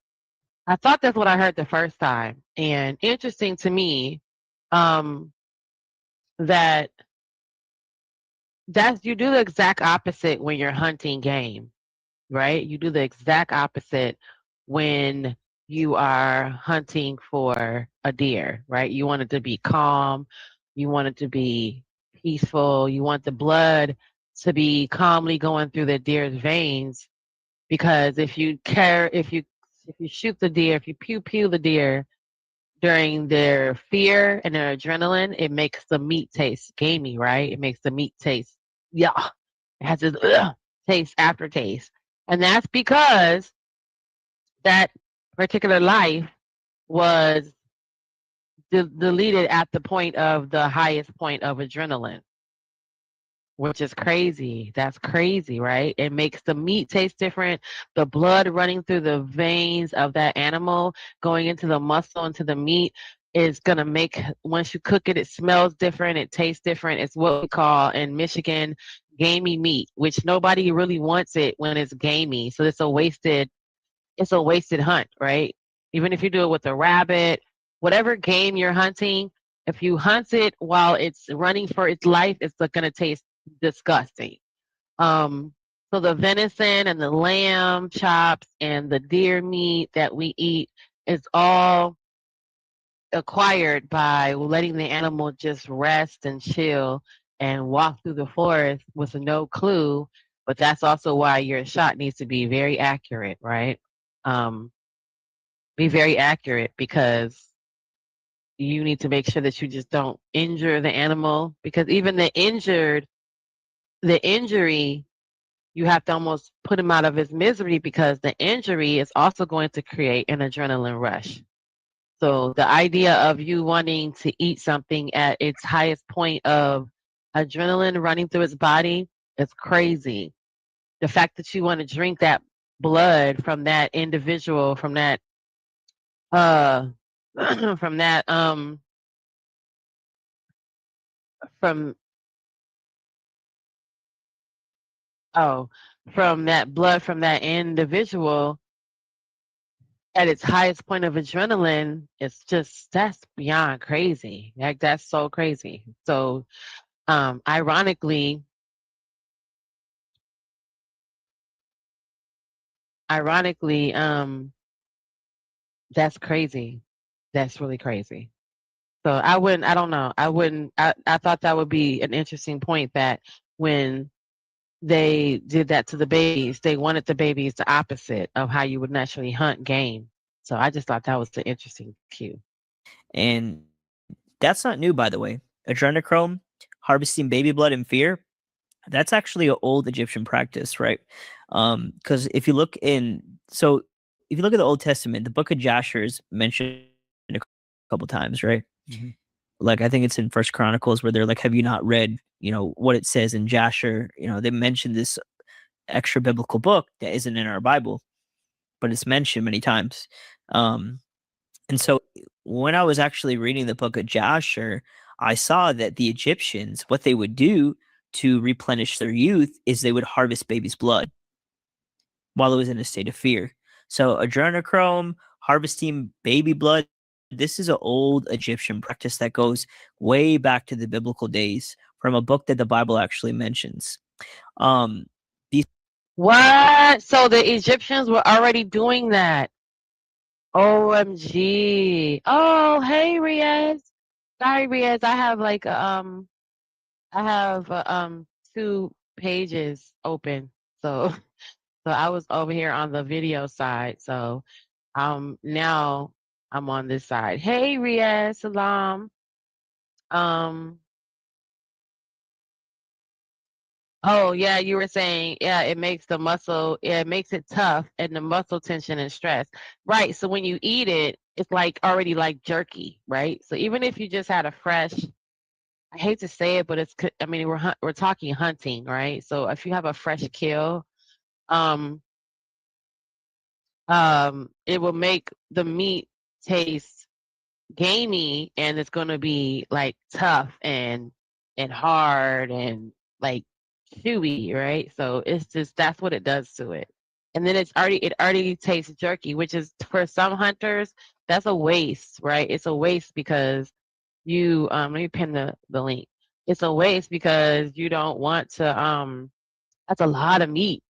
I thought that's what I heard the first time, and interesting to me, um, that you do the exact opposite when you're hunting game, right? You do the exact opposite when you are hunting for a deer, right? You want it to be calm, you want it to be peaceful, you want the blood to be calmly going through the deer's veins because if you shoot the deer, if you pew pew the deer during their fear and their adrenaline, it makes the meat taste gamey, right? It makes the meat taste, yeah, it has this taste, aftertaste. And that's because that particular life was deleted at the point of the highest point of adrenaline, which is crazy. That's crazy, right? It makes the meat taste different. The blood running through the veins of that animal, going into the muscle, into the meat, is going to make, once you cook it, it smells different. It tastes different. It's what we call in Michigan gamey meat, which nobody really wants it when it's gamey. So it's a wasted hunt, right? Even if you do it with a rabbit, whatever game you're hunting, if you hunt it while it's running for its life, it's going to taste disgusting. Um, so the venison and the lamb chops and the deer meat that we eat is all acquired by letting the animal just rest and chill and walk through the forest with no clue. But that's also why your shot needs to be very accurate, right? Um, be very accurate because you need to make sure that you just don't injure the animal because even the injury, you have to almost put him out of his misery because the injury is also going to create an adrenaline rush. So the idea of you wanting to eat something at its highest point of adrenaline running through its body is crazy. The fact that you want to drink that blood from that individual, from that uh from that from oh from that blood from that individual at its highest point of adrenaline, it's just that's beyond crazy. Like that's so crazy. So ironically, ironically, that's crazy. That's really crazy. So I don't know. I thought that would be an interesting point that when they did that to the babies, they wanted the babies the opposite of how you would naturally hunt game. So I just thought that was an interesting cue. And that's not new, by the way. Adrenochrome, harvesting baby blood in fear, that's actually an old Egyptian practice, right? Because if you look if you look at the Old Testament, the book of Jasher is mentioned a couple times, right? Mhm. Like I think it's in First Chronicles where they're like, "Have you not read, what it says in Jasher?" They mentioned this extra biblical book that isn't in our Bible, but it's mentioned many times. Um, and so when I was actually reading the book of Jasher, I saw that the Egyptians, what they would do to replenish their youth is they would harvest baby's blood while it was in a state of fear. So adrenochrome, harvesting baby blood, this is an old Egyptian practice that goes way back to the biblical days from a book that the Bible actually mentions. These What? So the Egyptians were already doing that. OMG. Oh, hey Riaz. Sorry, Riaz. I have two pages open. So so I was over here on the video side. So now I'm on this side. Hey Riaz, salam. Um Oh yeah, you were saying, yeah, it makes the muscle, yeah, it makes it tough and the muscle tension and stress. Right. So when you eat it, it's like already like jerky, right? So even if you just had a fresh, I hate to say it, but I mean, we're talking hunting, right? So if you have a fresh kill, um, it will make the meat taste gamey, and it's going to be like tough and hard and like chewy, right? So it's just that's what it does to it. And then it already tastes jerky, which is for some hunters that's a waste, right? It's a waste because you let me pin the link. It's a waste because you don't want to that's a lot of meat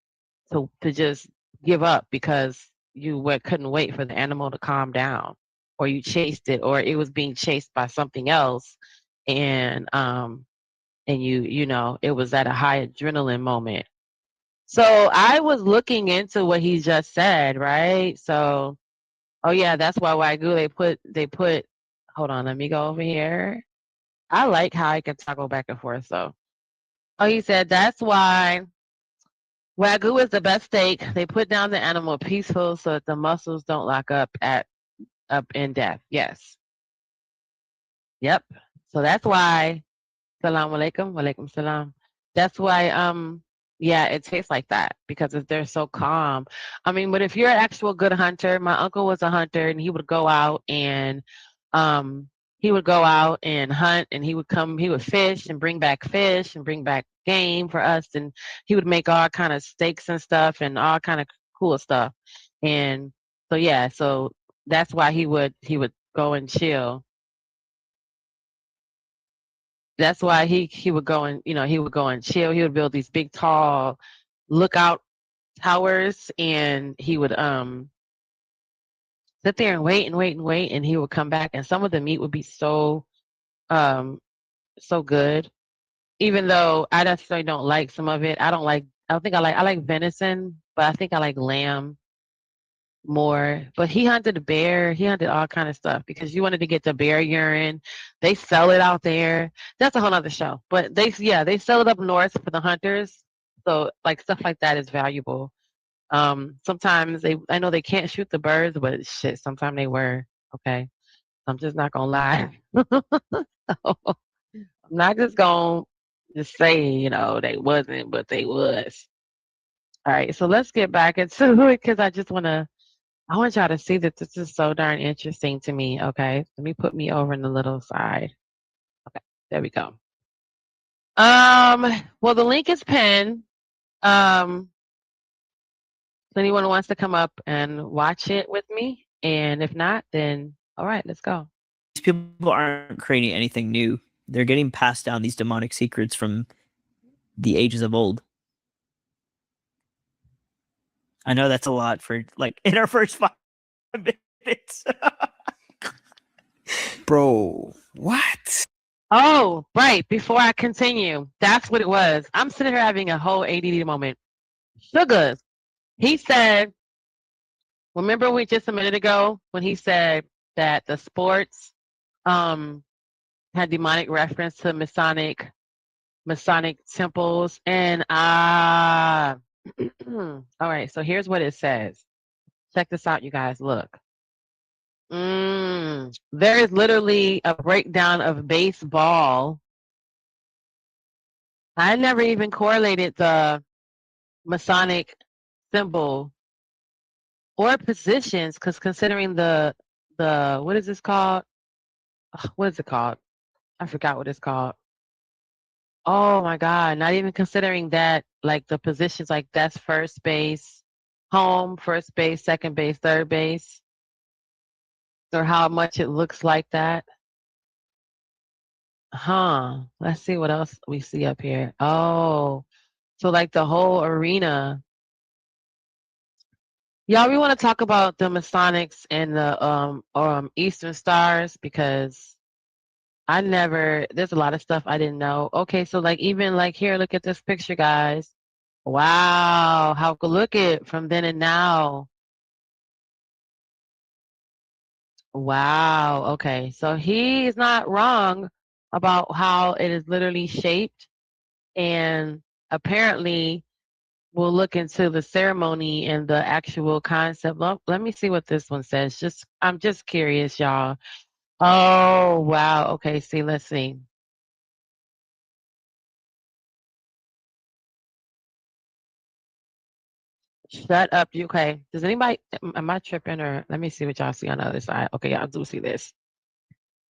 to just give up because couldn't wait for the animal to calm down, or you chased it, or it was being chased by something else, and you know it was at a high adrenaline moment. So I was looking into what he just said, right? So, oh yeah, that's why Wagyu they put. Hold on, let me go over here. I like how I can toggle back and forth. So, oh, he said that's why Wagyu is the best steak. They put down the animal peaceful so that the muscles don't lock up in death. Yes. Yep. So that's why. Salam alaikum. Walaikum salam. That's why. Yeah, it tastes like that because they're so calm. I mean, but if you're an actual good hunter, my uncle was a hunter, and um, he would go out and hunt, and he would fish and bring back fish and bring back game for us, and he would make all kind of steaks and stuff and all kind of cool stuff. And so yeah, so that's why he would go and chill. That's why he would go and he would go and chill. He would build these big tall lookout towers, and he would sit there and wait and wait and wait, and he would come back, and some of the meat would be um so good. Even though I necessarily don't like some of it. I don't think I like venison, but I think I like lamb more. But he hunted a bear, he hunted all kind of stuff because you wanted to get the bear urine. They sell it out there. That's a whole nother show. But they sell it up north for the hunters. So like stuff like that is valuable. Sometimes I know they can't shoot the birds, but shit, sometimes they were. Okay. I'm just not gonna lie. So, I'm not just gonna just say, they wasn't, but they was. All right, so let's get back into it because I want y'all to see that this is so darn interesting to me. Okay, let me put me over in the little side. Okay, there we go. Well, the link is pinned. If anyone wants to come up and watch it with me, and if not, then all right, let's go. These people aren't creating anything new. They're getting passed down these demonic secrets from the ages of old. I know that's a lot for like in our first 5 minutes. Bro, what? Oh, right. Before I continue, that's what it was. I'm sitting here having a whole ADD moment. Sugars. He said, remember just a minute ago when he said that the sports had demonic reference to Masonic temples, and all right, so here's what it says. Check this out, you guys. Look. There is literally a breakdown of baseball. I never even correlated the Masonic symbol or positions, because considering the what is this called? What is it called? I forgot what it's called. Oh my God! Not even considering that, like the positions, like that's first base, home, first base, second base, third base, or how much it looks like that. Huh. Let's see what else we see up here. Oh, so like the whole arena. Y'all, we want to talk about the Masonics and the Eastern Stars because there's a lot of stuff I didn't know. Okay, so like even like here, look at this picture, guys. Wow, how could look it from then and now. Wow, okay. So he is not wrong about how it is literally shaped and apparently we'll look into the ceremony and the actual concept. Let me see what this one says. I'm just curious, y'all. Oh wow. Okay, see, let's see. Shut up. You okay? Does anybody am I tripping or let me see what y'all see on the other side? Okay, y'all do see this.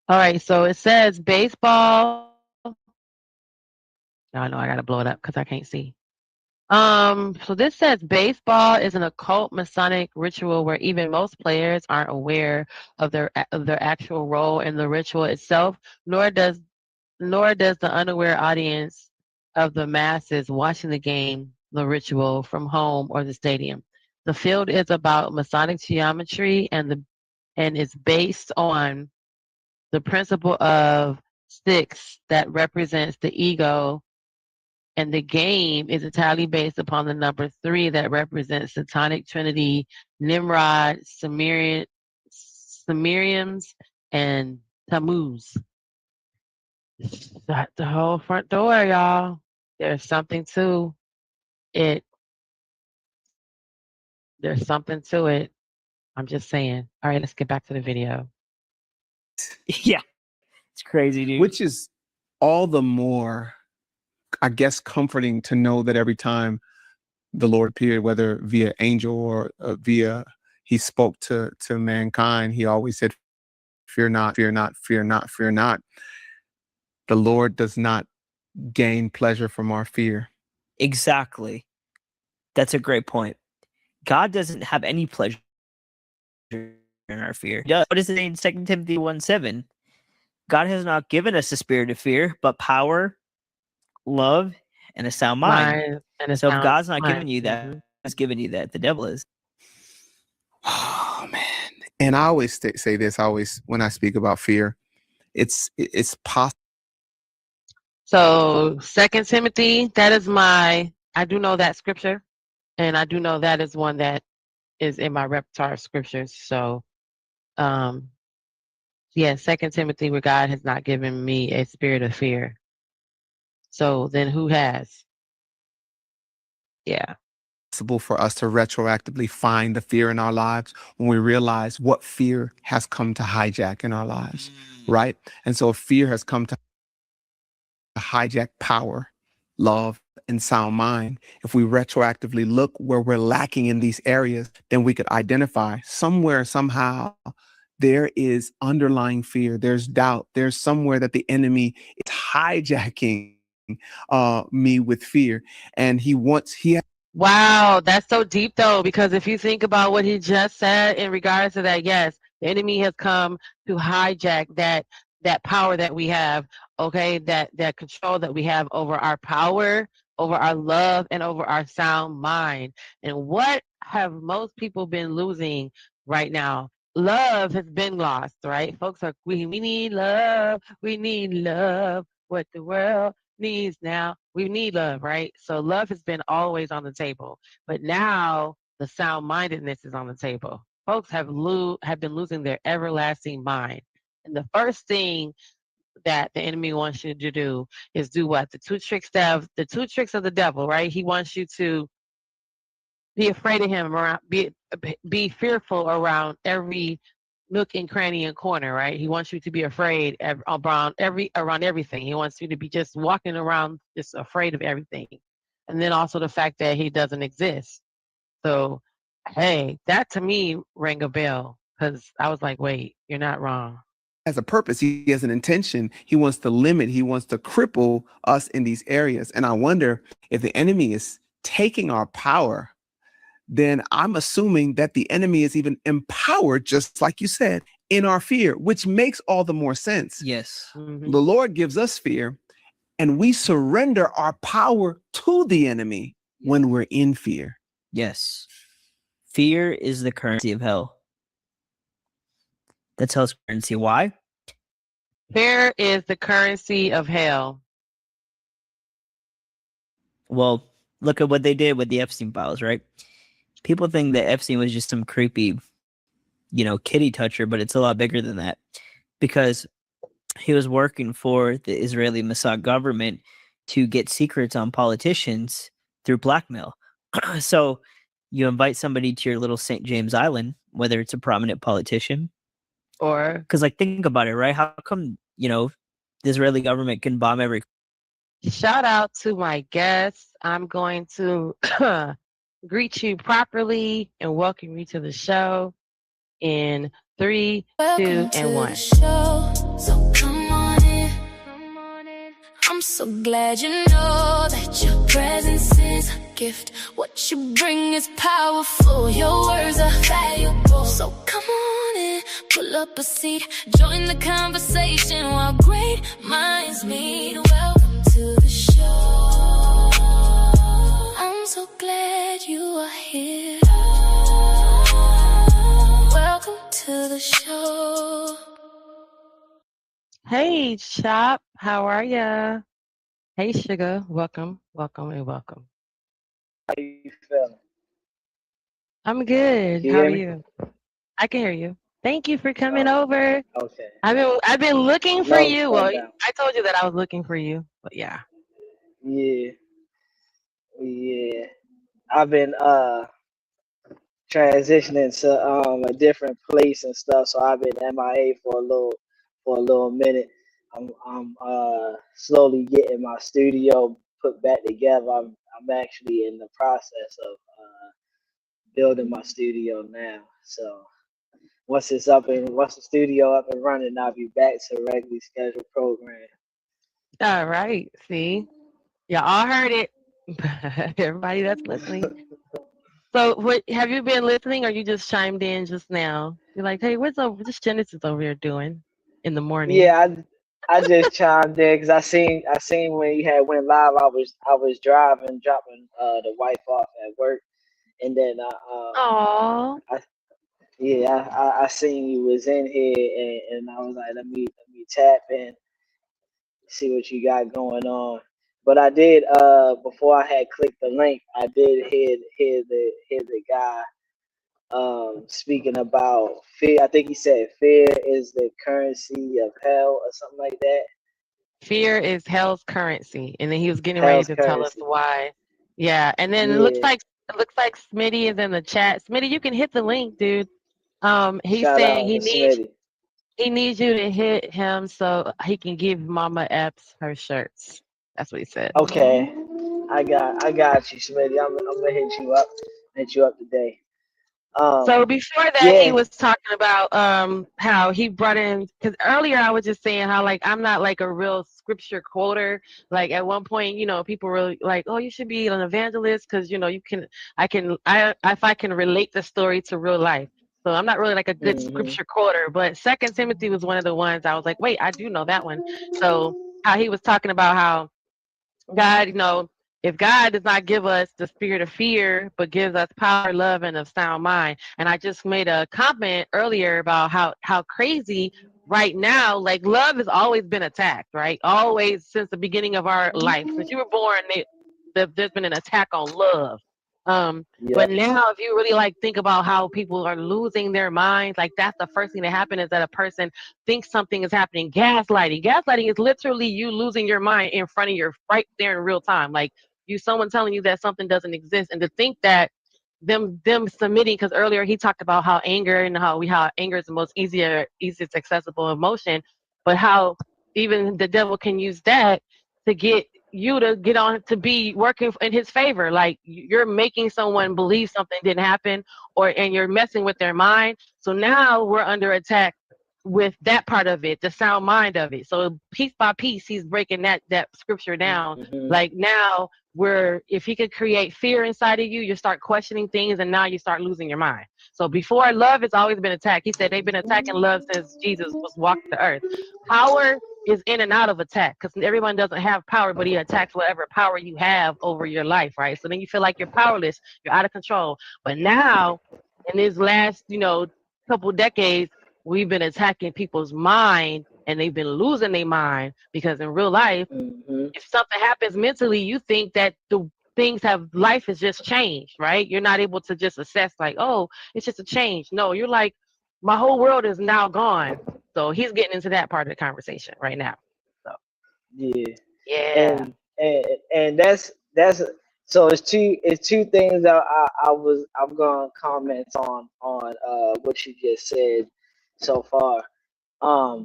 All right, so it says baseball. Y'all know I gotta blow it up because I can't see. So this says baseball is an occult Masonic ritual where even most players aren't aware of their actual role in the ritual itself, nor does the unaware audience of the masses watching the ritual from home or the stadium. The field is about Masonic geometry and is based on the principle of six that represents the ego, and the game is entirely based upon the number 3 that represents the tonic trinity, Nimrod, Sumerians, and Tammuz. Shut the whole front door, y'all. There's something to it. There's something to it. I'm just saying. All right, let's get back to the video. Yeah, it's crazy, dude. Which is all the more, I guess, comforting to know that every time the Lord appeared, whether via angel or via he spoke to mankind, he always said, fear not, fear not, fear not, fear not. The Lord does not gain pleasure from our fear. Exactly. That's a great point. God doesn't have any pleasure in our fear. What does it say in 2 Timothy 1:7? God has not given us a spirit of fear, but power, love, and a sound mind. So if God's not giving you that, He's giving you that. The devil is. Oh man! And I always say this. When I speak about fear, it's possible. So 2 Timothy, I do know that scripture, and I do know that is one that is in my repertoire of scriptures. So, yeah, 2 Timothy, where God has not given me a spirit of fear. So then who has? Yeah. Possible for us to retroactively find the fear in our lives when we realize what fear has come to hijack in our lives, right? And so if fear has come to hijack power, love, and sound mind, if we retroactively look where we're lacking in these areas, then we could identify somewhere, somehow, there is underlying fear. There's doubt. There's somewhere that the enemy is hijacking me with fear. And Wow, that's so deep though, because if you think about what he just said in regards to that, yes, the enemy has come to hijack that power that we have, okay, that control that we have over our power, over our love, and over our sound mind. And what have most people been losing right now? Love has been lost, right? Folks are we need love, we need love. What the world needs now. We need love, right? So love has been always on the table, but now the sound-mindedness is on the table. Folks have been losing their everlasting mind, and the first thing that the enemy wants you to do is do what? The two tricks of the devil, right? He wants you to be afraid of him, around be fearful around every nook and cranny and corner, right? He wants you to be afraid around everything. He wants you to be just walking around just afraid of everything. And then also the fact that he doesn't exist. So, hey, that to me rang a bell because I was like, wait, you're not wrong. has a purpose. He has an intention. He wants to limit. He wants to cripple us in these areas. And I wonder if the enemy is taking our power, then I'm assuming that the enemy is even empowered, just like you said, in our fear, which makes all the more sense. Yes. Mhm. The Lord gives us fear, and we surrender our power to the enemy when we're in fear. Yes. Fear is the currency of hell. That's hell's currency. Why? Fear is the currency of hell. Well, look at what they did with the Epstein files, right? People think that Epstein was just some creepy, kitty toucher, but it's a lot bigger than that because he was working for the Israeli Mossad government to get secrets on politicians through blackmail. So you invite somebody to your little St. James Island, whether it's a prominent politician, Or because like think about it, right? How come the Israeli government can bomb every? shout out to my guests. I'm going to greet you properly and welcome you to the show in 3, 2, Welcome and to 1. the show, so come on in. I'm so glad you know that your presence is a gift. What you bring is powerful, your words are valuable. So come on in, pull up a seat, join the conversation while great minds meet. Welcome to the show. I'm so glad you are here. Welcome to the show. Hey, Chop, how are ya? Hey, Sugar, welcome, welcome, and welcome. How you feeling? I'm good. Can you How are hear me? you? I can hear you. Thank you for coming Oh, over. okay. I've been looking for Love you. come Well, down. I told you that I was looking for you, but yeah. Yeah, yeah. I've been transitioning to a different place and stuff, so I've been MIA for a little minute. I'm slowly getting my studio put back together. I'm actually in the process of building my studio now. So once the studio up and running, I'll be back to regularly scheduled program. All right. See, y'all all heard it. Everybody that's listening. So, what have you been listening, or you just chimed in just now? You're like, hey, what's over this Genesis over here doing in the morning? Yeah, I just chimed in because I seen when you had went live. I was driving, dropping the wife off at work, and then Oh, I yeah I seen you was in here, and I was like, let me tap in, see what you got going on. But I did before I had clicked the link, I did hear the guy speaking about fear. I think he said fear is the currency of hell or something like that. fear is hell's currency, and then he was getting ready Hell's to tell us currency. why. Yeah, and then Yeah. it looks like Smitty is in the chat. Smitty, you can hit the link, dude. He's Shout saying out to Smitty. he needs you to hit him so he can give Mama Epps her shirts. That's what he said. Okay. I got you, Smitty. I'm gonna hit you up today. So before that, he Yeah. was talking about how he brought in, because earlier I was just saying how like I'm not like a real scripture quoter. Like at one point, people were like, oh, you should be an evangelist because you can if I can relate the story to real life. So I'm not really like a good Mhm. scripture quoter, but Second Timothy was one of the ones I was like, wait, I do know that one. So how he was talking about how God, if God does not give us the spirit of fear, but gives us power, love, and a sound mind. And I just made a comment earlier about how crazy right now, like love has always been attacked, right? Always since the beginning of our life. Since you were born, there's been an attack on love. But Yep. now if you really like think about how people are losing their minds, like that's the first thing that happens is that a person thinks something is happening. Gaslighting is literally you losing your mind in front of your right there in real time. Like someone telling you that something doesn't exist, and to think that them submitting, because earlier he talked about how anger and how anger is the most easiest accessible emotion, but how even the devil can use that to get you to get on to be working in his favor. Like you're making someone believe something didn't happen, and you're messing with their mind. So now we're under attack with that part of it, the sound mind of it. So piece by piece, he's breaking that scripture down. Mhm. Like now, where if he could create fear inside of you, you start questioning things, and now you start losing your mind. So before, love has always been attacked. He said they've been attacking love since Jesus was walking the earth. Power is in and out of attack because everyone doesn't have power, but he attacks whatever power you have over your life, right? So then you feel like you're powerless, you're out of control. But now, in these last, couple decades, we've been attacking people's mind, and they've been losing their mind because in real life, Mhm. if something happens mentally, you think that the life has just changed, right? You're not able to just assess like, oh, it's just a change. No, you're like, my whole world is now gone. So he's getting into that part of the conversation right now. So Yeah. yeah. And and that's so it's two things that I'm gonna comment on what you just said so far. Um,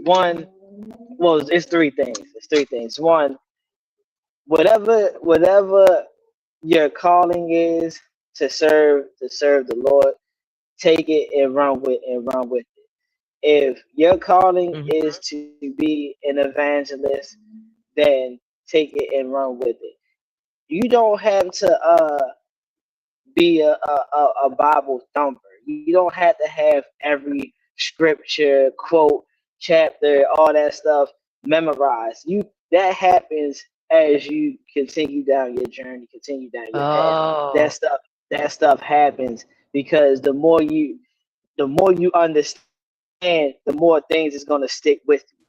one, well, it's three things. It's three things. One, whatever your calling is to serve the Lord, take it and run with it. If your calling Mhm. is to be an evangelist, then take it and run with it. You don't have to be a Bible thumper. You don't have to have every scripture, quote, chapter, all that stuff memorized. That happens as you continue down your journey, continue down your path. Oh, That stuff happens because the more you understand, the more things is gonna stick with you.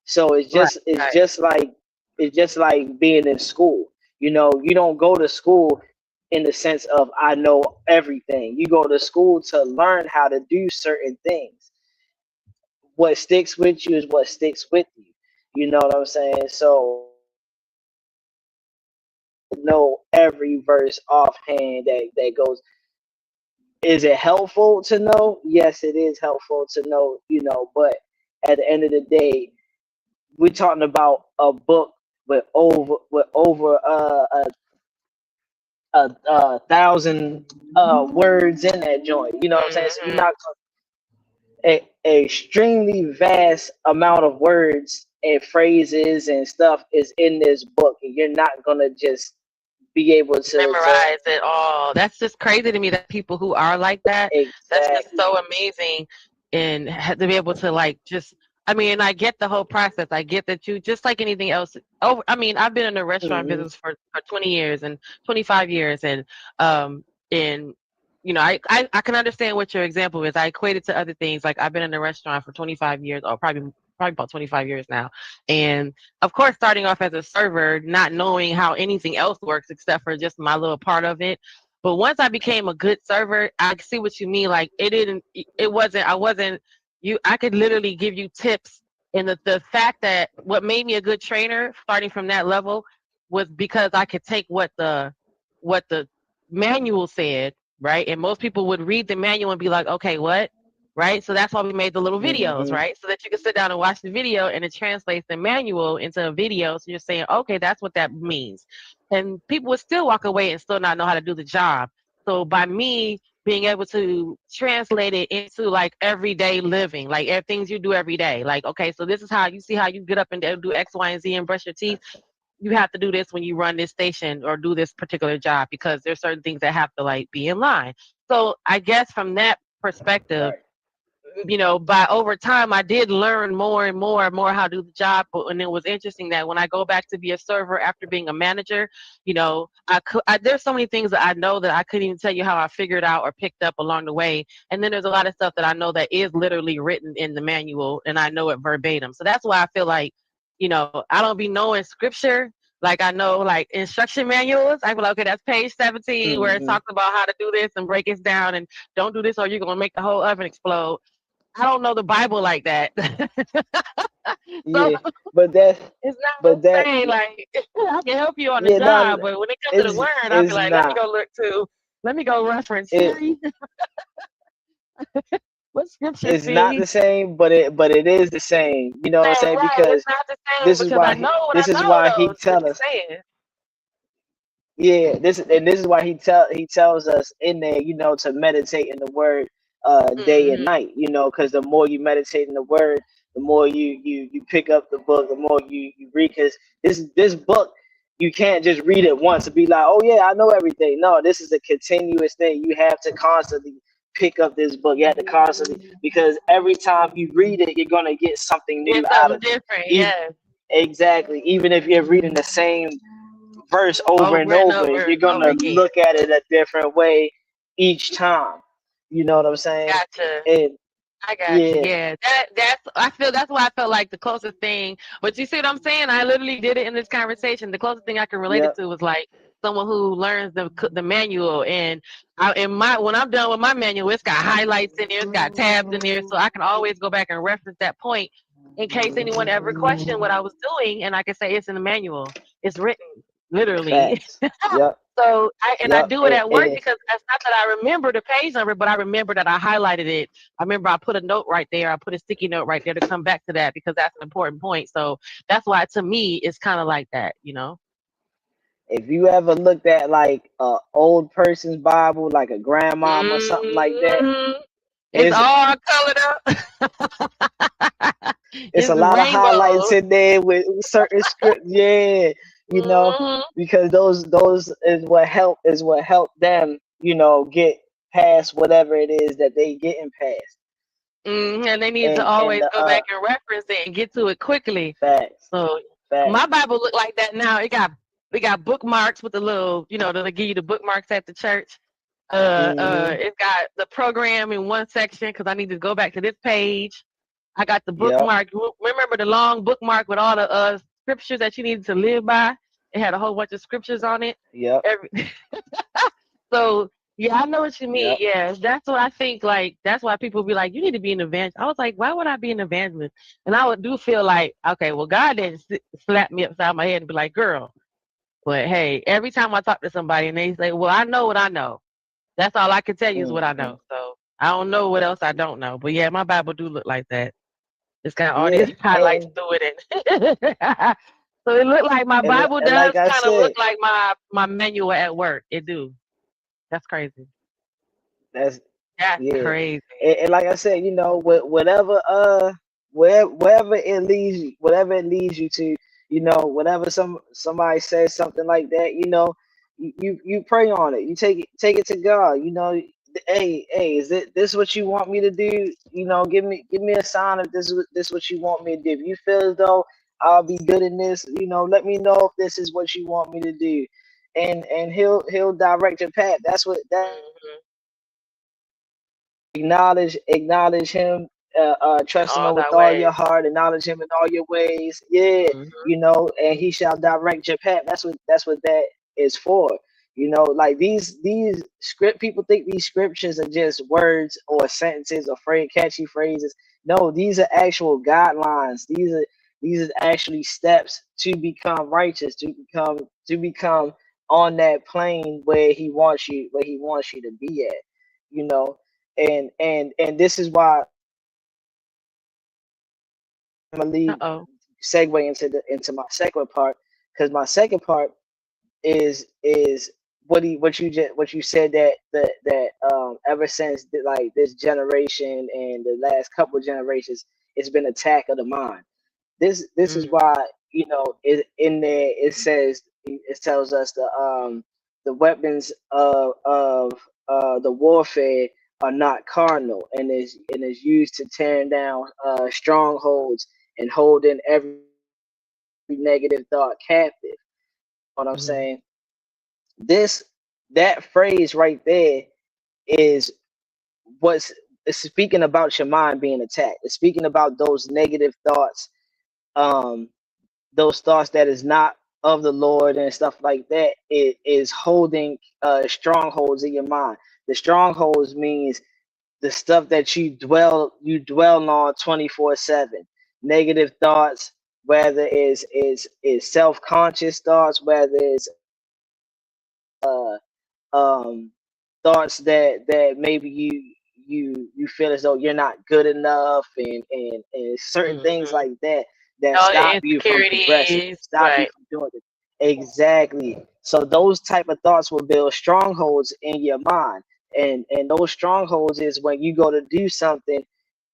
So it's right, just it's right. just like it's just like being in school. You don't go to school in the sense of I know everything. You go to school to learn how to do certain things. What sticks with you is what sticks with you. You know what I'm saying? So know every verse offhand that goes. Is it helpful to know? Yes, it is helpful to know, but at the end of the day, we're talking about a book with over 1,000 words in that joint. You know what I'm saying? So you're Mhm. not a extremely vast amount of words and phrases and stuff is in this book, and you're not gonna just be able to Memorize it all. That's just crazy to me that people who are like that, that's just exactly. so amazing and to be able to like just I mean, I get the whole process. I get that you just like anything else. Oh, I mean, I've been in the restaurant Hmm. business for 20 years and 25 years um and I can understand what your example is. I equate it to other things. Like I've been in the restaurant for 25 years or probably about 25 years now. And of course, starting off as a server, not knowing how anything else works except for just my little part of it. But once I became a good server, I see what you mean. Like I wasn't, I could literally give you tips. And the fact that what made me a good trainer, starting from that level, was because I could take what the manual said, right? And most people would read the manual and be like, okay, what? Right? So that's why we made the little videos, Hmm. right? So that you can sit down and watch the video and it translates the manual into a video. So you're saying, okay, that's what that means. And people would still walk away and still not know how to do the job. So by me being able to translate it into like everyday living, like things you do every day, like, okay, so this is how you see how you get up and do X, Y, and Z and brush your teeth. You have to do this when you run this station or do this particular job because there's certain things that have to like be in line. So I guess from that perspective, Right. by over time, I did learn more and more and more how to do the job. And it was interesting that when I go back to be a server after being a manager, there's so many things that I know that I couldn't even tell you how I figured out or picked up along the way. And then there's a lot of stuff that I know that is literally written in the manual and I know it verbatim. So that's why I feel like, I don't be knowing scripture. Like I know like instruction manuals. I feel like, okay, that's page 17 where it Hmm. talks about how to do this and break it down and don't do this or you're going to make the whole oven explode. I don't know the Bible like that. So Yeah, but that, it's not the but that, same. Like I can help you on the yeah, no, job, but when it comes to the it's word, I'll be it's like, not. let me go reference It Siri. What scripture it's not Siri? the same, but it is the same. You know what I'm Saying saying? right, it's Because not the same this is because I why he, know what I this is know why he though. So what tell you us. saying? Yeah, this is why he tells us in there, to meditate in the word day and Mm-hmm. night, because the more you meditate in the word, the more you pick up the book, the more you read. Because this book, you can't just read it once and be like, oh yeah, I know everything. No, this is a continuous thing. You have to constantly pick up this book. You have to constantly, because every time you read it, you're gonna get something new Get out something of it. different, Even, yes. exactly. Even if you're reading the same verse over and Over and over, over you're and over gonna again. look at it a different way each time. You know what I'm saying? Gotcha. And I got you. yeah, Yeah, that's why I felt like the closest thing. But you see what I'm saying? I literally did it in this conversation. The closest thing I can relate it yep. to was like someone who learns the manual. And when I'm done with my manual, it's got highlights in there, it's got tabs in there, so I can always go back and reference that point in case anyone ever questioned what I was doing, and I can say it's in the manual. It's written literally. Facts. Yep. I Yep. do it at work because that's not that I remember the page number, but I remember that I highlighted it. I remember I put a note right there. I put a sticky note right there to come back to that because that's an important point. So that's why to me it's kind of like that, you know. If you ever looked at like a old person's Bible, like a grandmom or something like that, hmm It's it's all colored up. it's a It's lot of highlights rainbows. in there with certain script. Yeah, you know, hmm because those is what help them, get past whatever it is that they getting past. And they need to And always the go back and reference it and get to it quickly. facts, So my facts. Bible look like that now. We got bookmarks with the little, they give you the bookmarks at the church. Mhm. It's got the program in one section because I need to go back to this page. I got the Yep. bookmark. Remember the long bookmark with all the scriptures that you needed to live by? It had a whole bunch of scriptures on it. Yep. Every, so yeah, I know what you mean. Yep. Yeah, that's what I think. Like that's why people be like, "You need to be an evangelist." I was like, "Why would I be an evangelist?" And I would do feel like, okay, well, God didn't slap me upside my head and be like, "Girl." But hey, every time I talk to somebody and they say, "Well, I know what I know," that's all I can tell you is what I Mhm. know. So I don't know what else I don't know. But yeah, my Bible do look like that. It's got all Yeah. these highlights And through it, and so it looked like my and Bible and does like I kind of look said, like my manual at work. It do. That's crazy. that's That's yeah. crazy. And like I said, whatever wherever it leads you, whatever it leads you to, whatever somebody says something like that, you pray on it. You take it to God. Hey, is this what you want me to do? Give me a sign if this what you want me to do. If you feel as though I'll be good in this, let me know if this is what you want me to do. And he'll direct your path. That Hmm. acknowledge him, In trust him all with thy all your ways. heart, acknowledge him in all your ways. Yeah, Hmm. and he shall direct your path. That's what that is for. Like these script people think these scriptures are just words or sentences or catchy phrases. No, these are actual guidelines. These are actually steps to become righteous, to become on that plane where he wants you to be at. You know, and this is why I'm gonna Uh leave oh. segue into my second part, because my second part is what you said, that ever since like this generation and the last couple of generations, it's been attack of the mind. This is Mm-hmm. why, in there it tells us the weapons of the warfare are not carnal, and is used to tear down strongholds and holding every negative thought captive. What I'm Mm-hmm. saying, this that phrase right there is what's is speaking about your mind being attacked. It's speaking about those negative thoughts, um, those thoughts that is not of the Lord and stuff like that. It is holding strongholds in your mind. The strongholds means the stuff that you dwell on 24/7. Negative thoughts, whether is self-conscious thoughts, whether it's um thoughts that maybe you feel as though you're not good enough, and certain things Mm-hmm. like that All the stop you from progressing, insecurities. stop you Right. from doing it. Exactly. So those type of thoughts will build strongholds in your mind, and those strongholds is when you go to do something,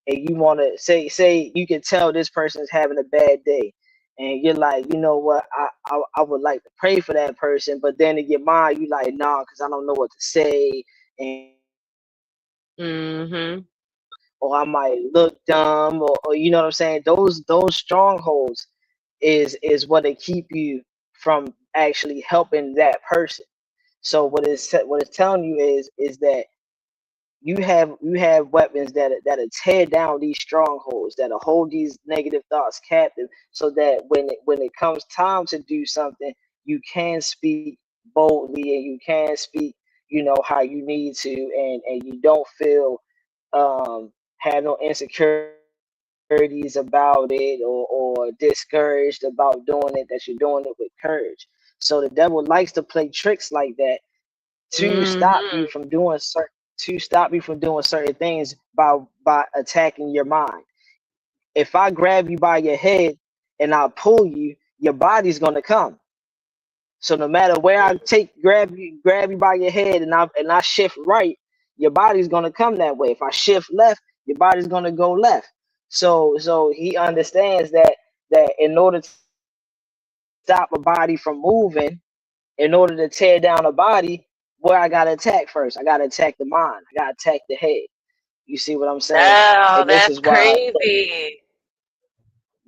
and you want to say you can tell this person is having a bad day, and you're like, you know what, I would like to pray for that person, but then in your mind you like, nah, because I don't know what to say, and Mm-hmm. or I might look dumb, or you know what I'm saying. Those strongholds is what they keep you from actually helping that person. So what it's telling you is that you have weapons that'll tear down these strongholds, that'll hold these negative thoughts captive, so that when it comes time to do something, you can speak boldly, and you can speak, how you need to, and you don't feel, have no insecurity about it or discouraged about doing it, that you're doing it with courage. So the devil likes to play tricks like that to stop Mm-hmm. you from doing certain things by attacking your mind. If I grab you by your head and I pull you, your body's gonna come. So no matter where I grab you by your head and I shift right, your body's gonna come that way. If I shift left, your body's gonna go left. So he understands that in order to stop a body from moving, in order to tear down a body, where I gotta attack first. I gotta attack the mind. I gotta attack the head. You see what I'm saying? Oh, And this that's is why, crazy.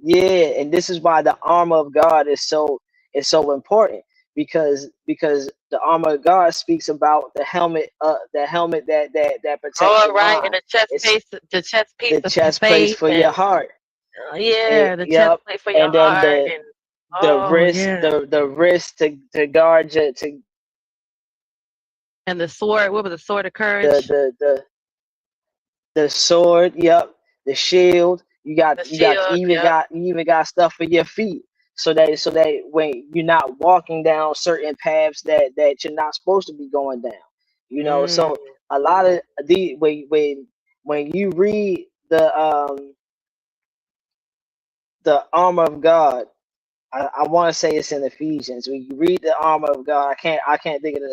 yeah, and this is why the armor of God is so important because the armor of God speaks about the helmet that protects All your right, and mind. It's the chest piece the of chest plate faith, for and your heart. yeah, the chest Yep, plate for your and then heart, and oh yeah, the wrist to guard your to and the sword. What was the sword of the courage? the the the sword, yep, the shield. The shield. Yep. You even got stuff for your feet, so that when you're not walking down certain paths that you're not supposed to be going down. Mm, So a lot of the when you read the armor of God, I want to say it's in Ephesians. When you read the armor of God, I can't think of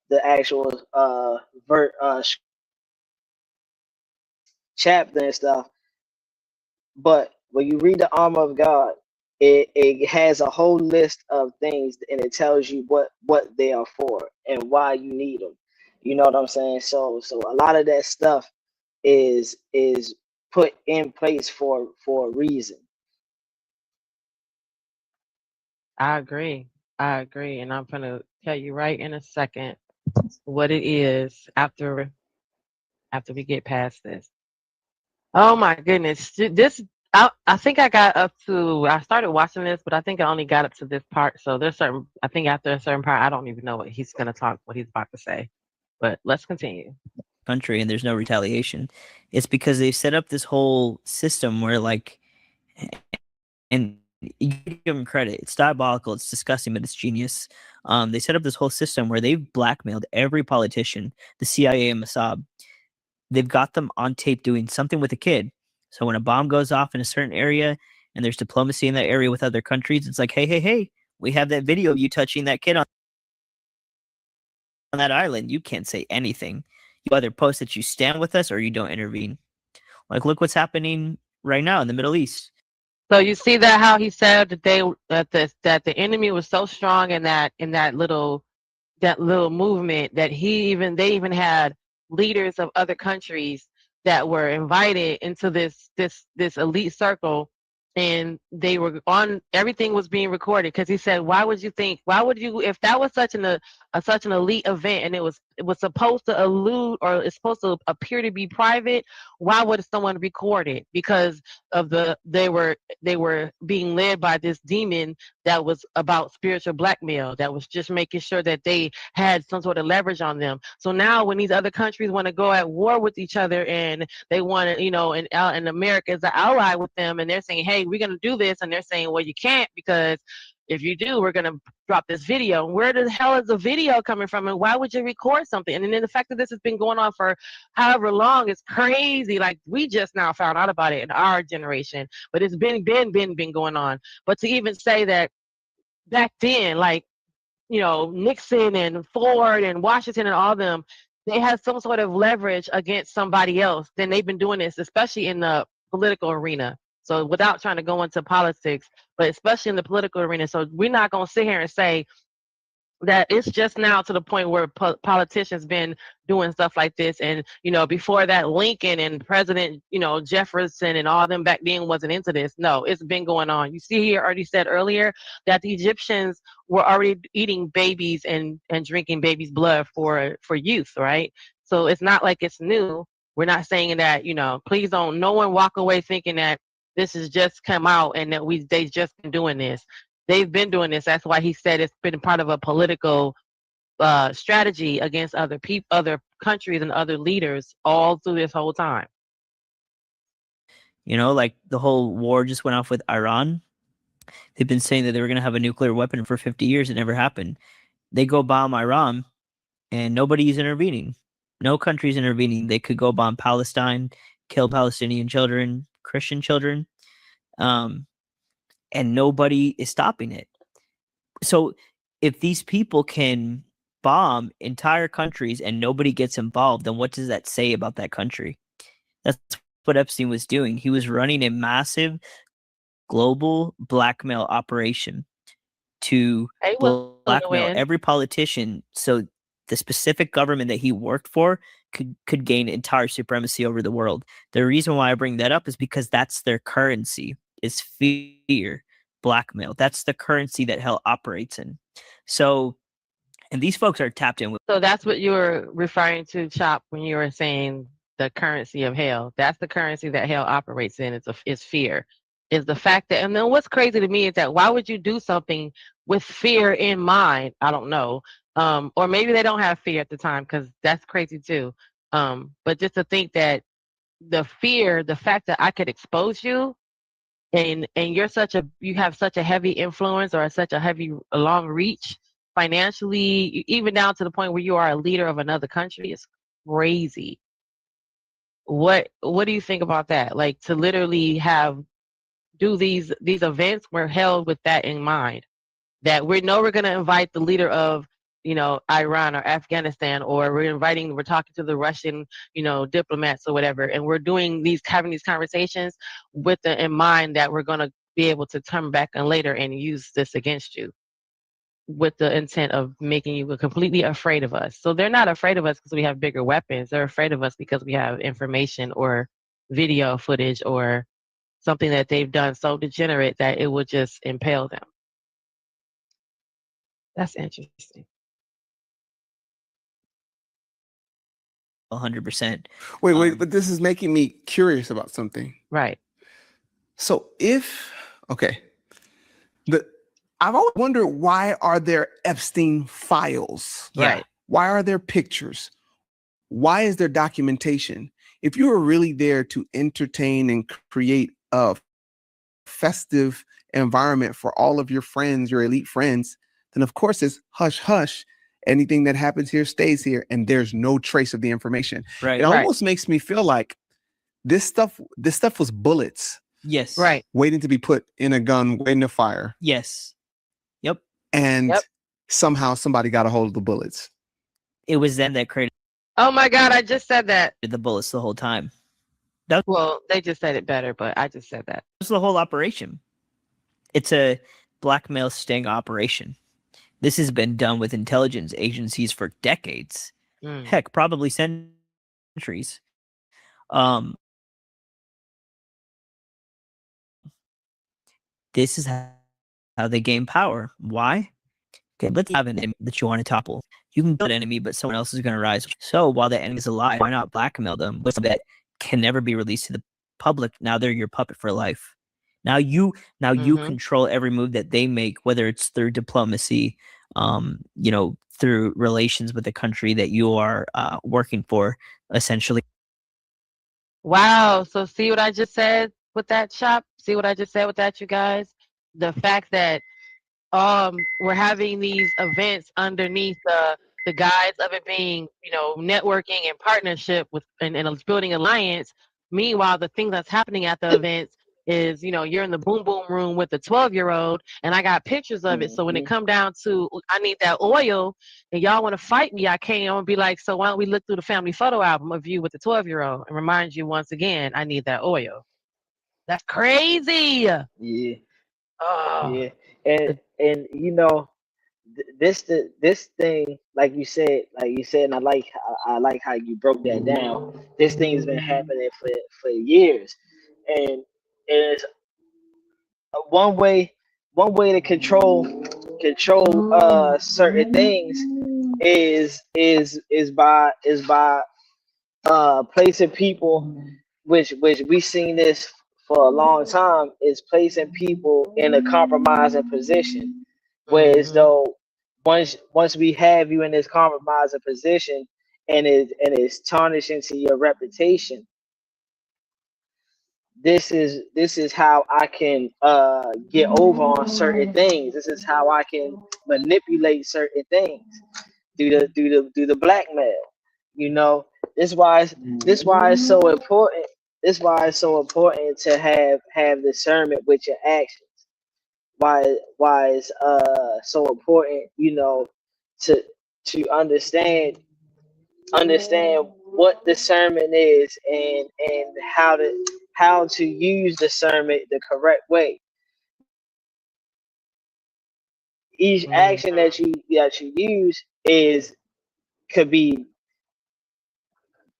the actual chapter and stuff. But when you read the armor of God, it has a whole list of things and it tells you what they are for and why you need them. You know what I'm saying? So a lot of that stuff is put in place for a reason. I agree. I agree, and I'm gonna tell you right in a second what it is after we get past this. Oh my goodness. This I think I got up to I started watching this, but I think I only got up to this part. So there's certain I think after a certain part I don't even know what he's about to say. But let's continue. country and there's no retaliation. It's because they set up this whole system where like, and you give them credit. It's diabolical. It's disgusting, but it's genius. They set up this whole system where they've blackmailed every politician, the CIA and Mossad. They've got them on tape doing something with a kid. So when a bomb goes off in a certain area and there's diplomacy in that area with other countries, it's like, hey, hey, hey, we have that video of you touching that kid on that island. You can't say anything. You either post that you stand with us or you don't intervene. Like, look what's happening right now in the Middle East. So you see that how he said that the enemy was so strong in that little movement that they even had leaders of other countries that were invited into this elite circle, and they were on everything was being recorded because he said why would you if that was such an elite event and it was supposed to allude or it's supposed to appear to be private, why would someone record it? Because of they were being led by this demon that was about spiritual blackmail, that was just making sure that they had some sort of leverage on them. So now when these other countries want to go at war with each other and they want to, and America is an ally with them and they're saying, hey, we're going to do this. And they're saying, well, you can't because if you do, we're going to drop this video. Where the hell is the video coming from? And why would you record something? And then the fact that this has been going on for however long is crazy. Like we just now found out about it in our generation, but it's been going on. But to even say that back then, like, Nixon and Ford and Washington and all them, they had some sort of leverage against somebody else. Then they've been doing this, especially in the political arena. So without trying to go into politics, but especially in the political arena. So we're not going to sit here and say that it's just now to the point where politicians been doing stuff like this. And before that, Lincoln and President Jefferson and all them back then wasn't into this. No, it's been going on. You see here, already said earlier that the Egyptians were already eating babies and drinking babies' blood for youth, right? So it's not like it's new. We're not saying that, please don't no one walk away thinking that this has just come out and that they just been doing this. They've been doing this. That's why he said it's been part of a political strategy against other countries and other leaders all through this whole time. You know, like the whole war just went off with Iran. They've been saying that they were going to have a nuclear weapon for 50 years. It never happened. They go bomb Iran and nobody's intervening. No country's intervening. They could go bomb Palestine, kill Palestinian children, Christian children, and nobody is stopping it. So if these people can bomb entire countries and nobody gets involved, then what does that say about that country? That's what Epstein was doing. He was running a massive global blackmail operation to They was gonna blackmail win. every politician so the specific government that he worked for could gain entire supremacy over the world. The reason why I bring that up is because that's their currency, is fear, blackmail. That's the currency that hell operates in. So, and these folks are tapped in with. So that's what you were referring to, Chop, when you were saying the currency of hell. That's the currency that hell operates in. It's fear. Is the fact that, and then what's crazy to me is that why would you do something with fear in mind? I don't know. Or maybe they don't have fear at the time, because that's crazy too. But just to think that the fear, the fact that I could expose you, and you have such a heavy influence or such a heavy long reach financially, even down to the point where you are a leader of another country, is crazy. What do you think about that? Like, to literally do these events were held with that in mind, that we're going to invite the leader of, Iran or Afghanistan, or we're talking to the Russian, diplomats or whatever, and we're having these conversations with in mind that we're going to be able to come back and later and use this against you, with the intent of making you completely afraid of us. So they're not afraid of us because we have bigger weapons. They're afraid of us because we have information or video footage or something that they've done so degenerate that it would just impale them. That's interesting. 100%. Wait, but this is making me curious about something. Right. So I've always wondered, why are there Epstein files? Yeah. Right. Why are there pictures? Why is there documentation? If you were really there to entertain and create a festive environment for all of your friends, your elite friends, then of course it's hush hush. Anything that happens here stays here, and there's no trace of the information. Right. It almost makes me feel like this stuff was bullets. Yes. Right. Waiting to be put in a gun, waiting to fire. Yes. Yep. And somehow somebody got a hold of the bullets. It was them that created Oh my God, I just said that. the bullets the whole time. Well, they just said it better, but I just said that. That's the whole operation. It's a blackmail sting operation. This has been done with intelligence agencies for decades. Heck, probably centuries. This is how they gain power. Why? Okay, let's have an enemy that you want to topple. You can kill an enemy, but someone else is going to rise. So while the enemy is alive, why not blackmail them with something that can never be released to the public? Now they're your puppet for life. Now you control every move that they make, whether it's through diplomacy, through relations with the country that you are working for, essentially. Wow. So see what I just said with that, Shop? See what I just said with that, you guys? The fact that we're having these events underneath the guise of it being, networking and partnership with and building alliance. Meanwhile, the thing that's happening at the events is, you're in the boom boom room with the 12-year-old, and I got pictures of it. So when it come down to I need that oil, and y'all want to fight me, I can't. I'm gonna be like, so why don't we look through the family photo album of you with the 12-year-old and remind you once again, I need that oil. That's crazy. Yeah. Oh. Yeah. And this thing, like you said, and I like how you broke that down. This thing has been happening for years, and it's one way to control certain things is by placing people, which we've seen this for a long time, is placing people in a compromising position. Whereas though once we have you in this compromising position and it's tarnishing to your reputation, this is how I can get over on certain things. This is how I can manipulate certain things through the blackmail. You know, this why it's so important. This why it's so important to have discernment with your actions. Why it's so important, you know, to understand what discernment is, and how to use discernment the correct way. Each Mm, action that you use is could be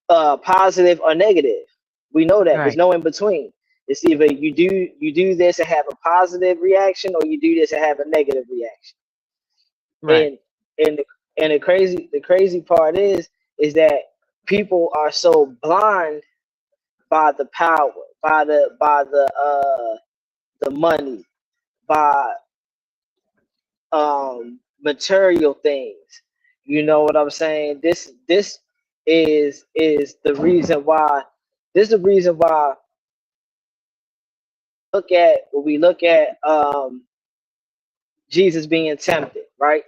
positive or negative. We know that there's right, no in between. It's either you do this and have a positive reaction, or you do this and have a negative reaction. right. And the crazy part is that people are so blind by the power, by the money, by material things. You know what I'm saying? This is the reason why. This is the reason why. When we look at Jesus being tempted, right?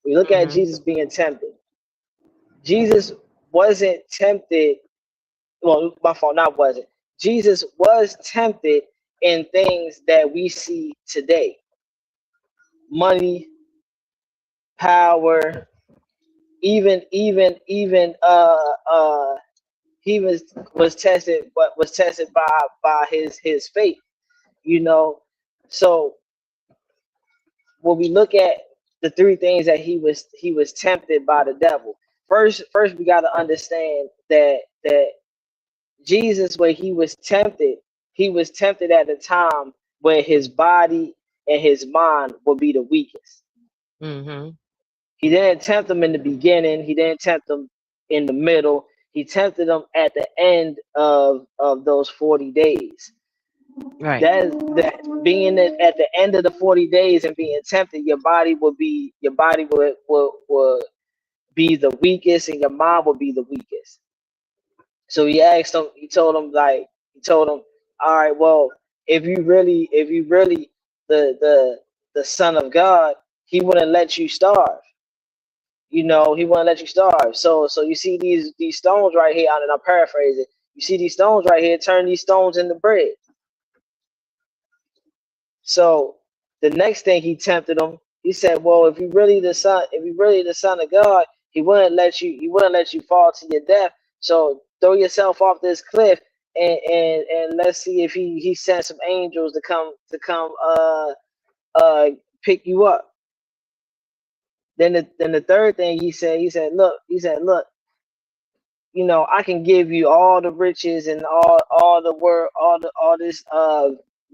We look at Hmm. Jesus being tempted. Jesus wasn't tempted. Well, my fault, not wasn't. Jesus was tempted in things that we see today: money, power, even he was tested, but was tested by his faith. You know, so when we look at the three things that he was tempted by the devil. First we got to understand that Jesus, where he was tempted at a time where his body and his mind will be the weakest. Hmm. He didn't tempt them in the beginning. He didn't tempt them in the middle. He tempted them at the end of those 40 days. Right. That being at the end of the 40 days and being tempted, your body will be the weakest, and your mind will be the weakest. So he told him, all right, well, if you really the son of God, he wouldn't let you starve. He wouldn't let you starve. So you see these stones right here, and I'm paraphrasing. You see these stones right here, turn these stones into bread. So the next thing he tempted him, he said, well, if you really the son of God, he wouldn't let you fall to your death. So throw yourself off this cliff, and let's see if he sent some angels to come uh pick you up. Then the third thing he said, look, I can give you all the riches and all the world, all this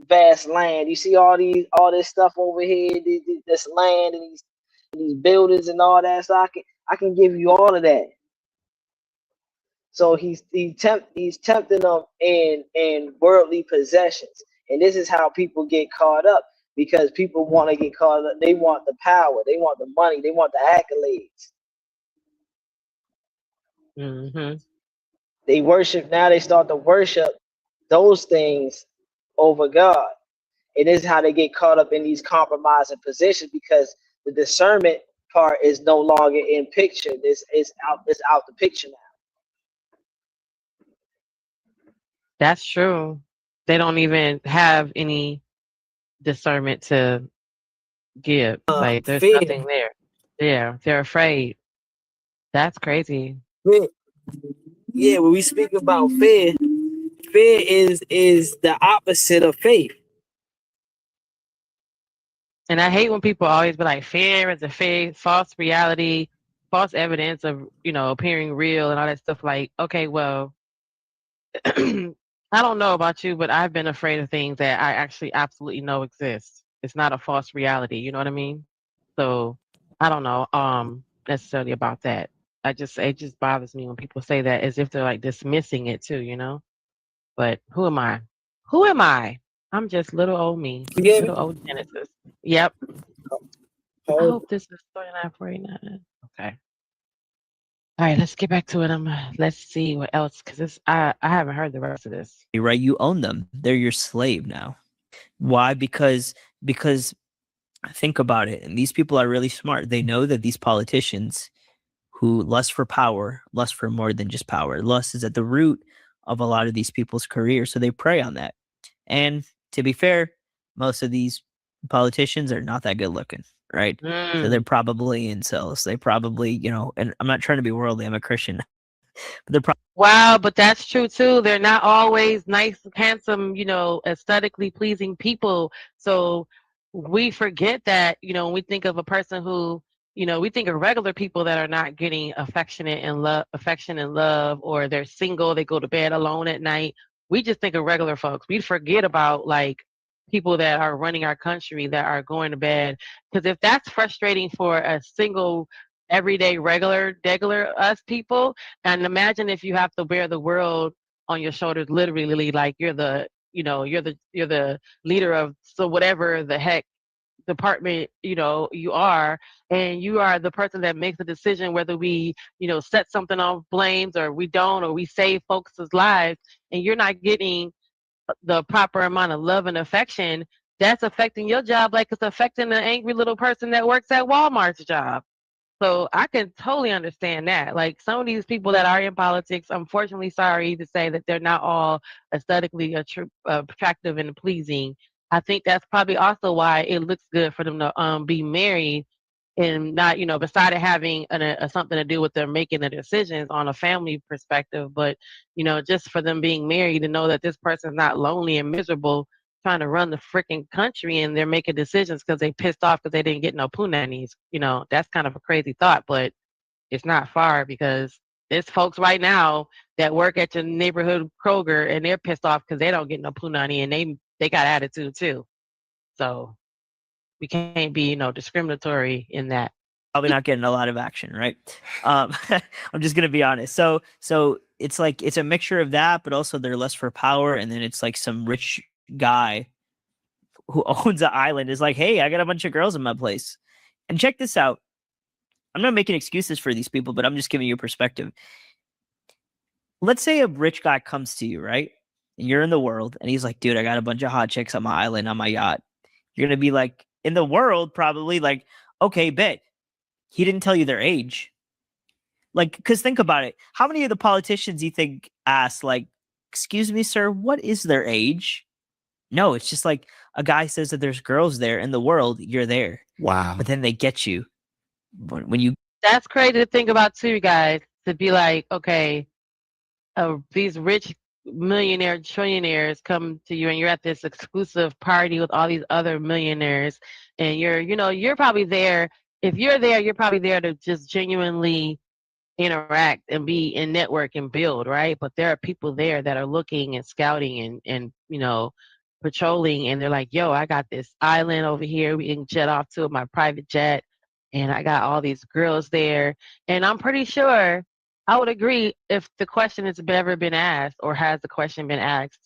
vast land. You see all this stuff over here, this land and these buildings and all that. So I can give you all of that. So he's tempting them in worldly possessions, and this is how people get caught up, because people want to get caught up. They want the power, they want the money, they want the accolades. Hmm. They start to worship those things over God. And this is how they get caught up in these compromising positions, because the discernment part is no longer in picture. This is out. It's out the picture now. That's true. They don't even have any discernment to give. Like there's Fear. nothing there. Yeah, they're afraid. That's crazy. Fear. Yeah, when we speak about fear, fear is the opposite of faith. And I hate when people always be like, fear is a fake, false reality, false evidence of, appearing real and all that stuff. Like, okay, well, I don't know about you, but I've been afraid of things that I actually absolutely know exist. It's not a false reality. You know what I mean? So I don't know necessarily about that. It just bothers me when people say that as if they're like dismissing it too. But who am I? Who am I? I'm just little old me, You get little me? old Genesis. Yep. I Oh, hope this is 39:49. Okay. All right, let's get back to it. Let's see what else, because I haven't heard the rest of this. Right? You own them. They're your slave now. Why? Because think about it. And these people are really smart. They know that these politicians who lust for power, lust for more than just power. Lust is at the root of a lot of these people's careers. So they prey on that. And to be fair, most of these politicians are not that good looking, right? So they're probably incels. They probably, and I'm not trying to be worldly, I'm a Christian. But they're probably Wow, but that's true too. They're not always nice, handsome, aesthetically pleasing people. So we forget that, when we think of a person who, we think of regular people that are not getting affection and love, or they're single, they go to bed alone at night. We just think of regular folks. We forget about like people that are running our country that are going to bed. Because if that's frustrating for a single, everyday, regular us people, and imagine if you have to bear the world on your shoulders, literally, like you're the leader of whatever the heck department you are, and you are the person that makes the decision whether we set something off flames or we don't, or we save folks' lives, and you're not getting the proper amount of love and affection. That's affecting your job like it's affecting the angry little person that works at Walmart's job. So I can totally understand that. Like some of these people that are in politics, unfortunately, sorry to say that they're not all aesthetically attractive and pleasing. I think that's probably also why it looks good for them to be married and not, beside it having something to do with them making the decisions on a family perspective, but, just for them being married and know that this person's not lonely and miserable trying to run the freaking country, and they're making decisions because they pissed off because they didn't get no punani's. That's kind of a crazy thought, but it's not far, because there's folks right now that work at your neighborhood Kroger and they're pissed off because they don't get no punani, and they got attitude too. So we can't be, discriminatory in that. probably not getting a lot of action, right? I'm just gonna be honest. So it's like it's a mixture of that, but also they're less for power, and then it's like some rich guy who owns an island is like, hey, I got a bunch of girls in my place. And check this out. I'm not making excuses for these people, but I'm just giving you a perspective. Let's say a rich guy comes to you, right? And you're in the world, and he's like, dude, I got a bunch of hot chicks on my island, on my yacht. You're going to be like, in the world, probably like, okay, bet. He didn't tell you their age. Like, because think about it. How many of the politicians you think ask, like, excuse me, sir, what is their age? No, it's just like a guy says that there's girls there in the world, you're there. Wow. But then they get you. When you That's crazy to think about too, guys, to be like, okay, these rich millionaire trillionaires come to you and you're at this exclusive party with all these other millionaires, and you're probably there. If you're there, you're probably there to just genuinely interact and be in network and build, right? But there are people there that are looking and scouting and patrolling, and they're like, yo, I got this island over here we can jet off to, my private jet, and I got all these girls there. And I'm pretty sure I would agree if the question has ever been asked, or has the question been asked,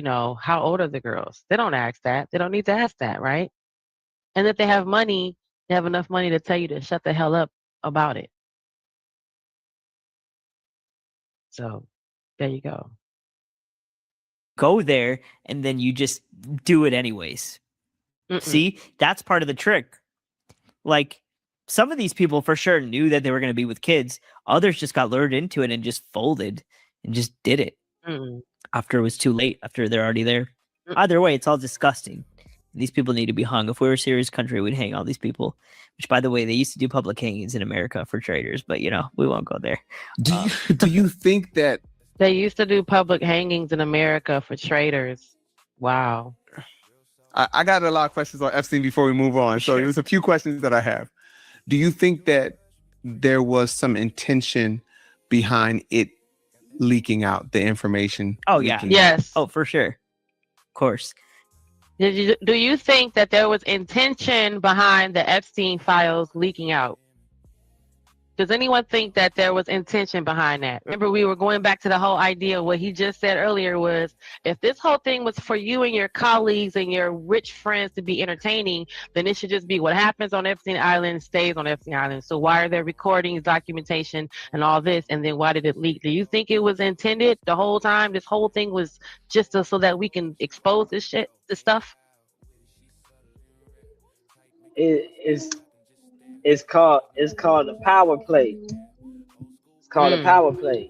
how old are the girls? They don't ask that. They don't need to ask that, right? And if they have money, they have enough money to tell you to shut the hell up about it. So there you go. go there and then you just do it anyways. See, that's part of the trick. Like, some of these people for sure knew that they were going to be with kids. Others just got lured into it and just folded and just did it after it was too late, after they're already there. Either way, it's all disgusting. These people need to be hung. If we were a serious country, we'd hang all these people. Which, by the way, they used to do public hangings in America for traitors, but we won't go there. Do you think that They used to do public hangings in America for traitors? Wow. I got a lot of questions on Epstein before we move on. So there's a few questions that I have. Do you think that there was some intention behind it leaking out, the information? Oh, yeah. leaking out? Yes. Oh, for sure. Of course. Do you think that there was intention behind the Epstein files leaking out? Does anyone think that there was intention behind that? Remember, we were going back to the whole idea. What he just said earlier was, if this whole thing was for you and your colleagues and your rich friends to be entertaining, then it should just be what happens on Epstein Island stays on Epstein Island. So why are there recordings, documentation, and all this? And then why did it leak? Do you think it was intended the whole time? This whole thing was just so that we can expose this shit, this stuff? It's called a power play. It's called a power play.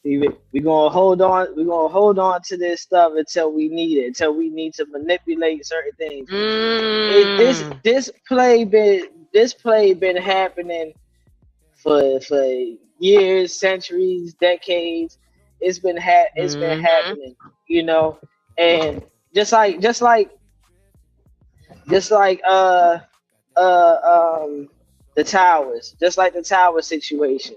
we gonna hold on. We're gonna hold on to this stuff until we need it. Until we need to manipulate certain things. This play been happening for years, centuries, decades. It's been happening. You know, and just like the towers, just like the tower situation.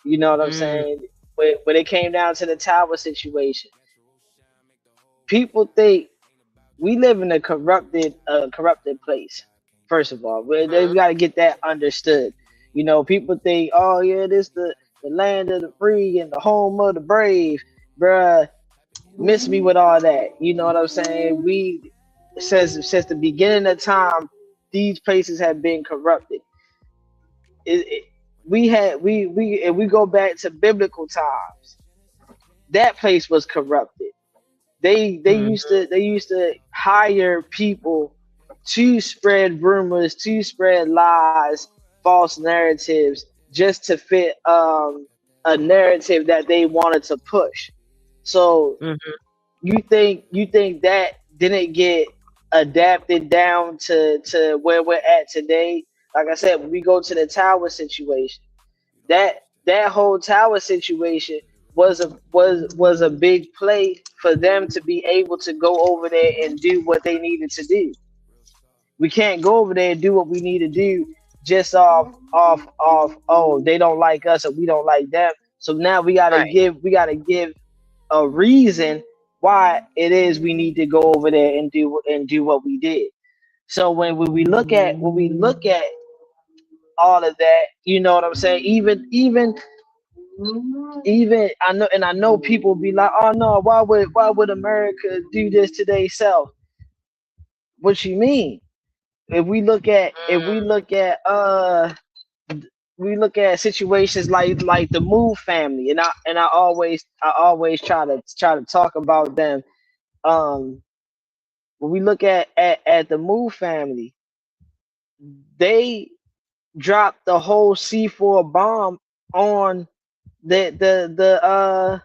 You know what I'm saying? When it came down to the tower situation, people think we live in a corrupted place. First of all, we got to get that understood. You know, people think, oh yeah, this the land of the free and the home of the brave, bruh. Miss me with all that. You know what I'm saying? Since the beginning of time, these places have been corrupted. If we go back to biblical times, that place was corrupted. They used to hire people to spread rumors, to spread lies, false narratives, just to fit a narrative that they wanted to push. So you think that didn't get adapted down to where we're at today? Like I said, when we go to the tower situation, that whole tower situation was a big play for them to be able to go over there and do what they needed to do. We can't go over there and do what we need to do just off oh, they don't like us or we don't like them. So now we gotta give a reason why it is we need to go over there and do what we did. So when we look at all of that, you know what I'm saying? Even I know people be like, oh no, why would America do this to themselves? What you mean? If we look at situations like the Move family, and I always try to talk about them. When we look at the Move family, they dropped the whole C4 bomb on the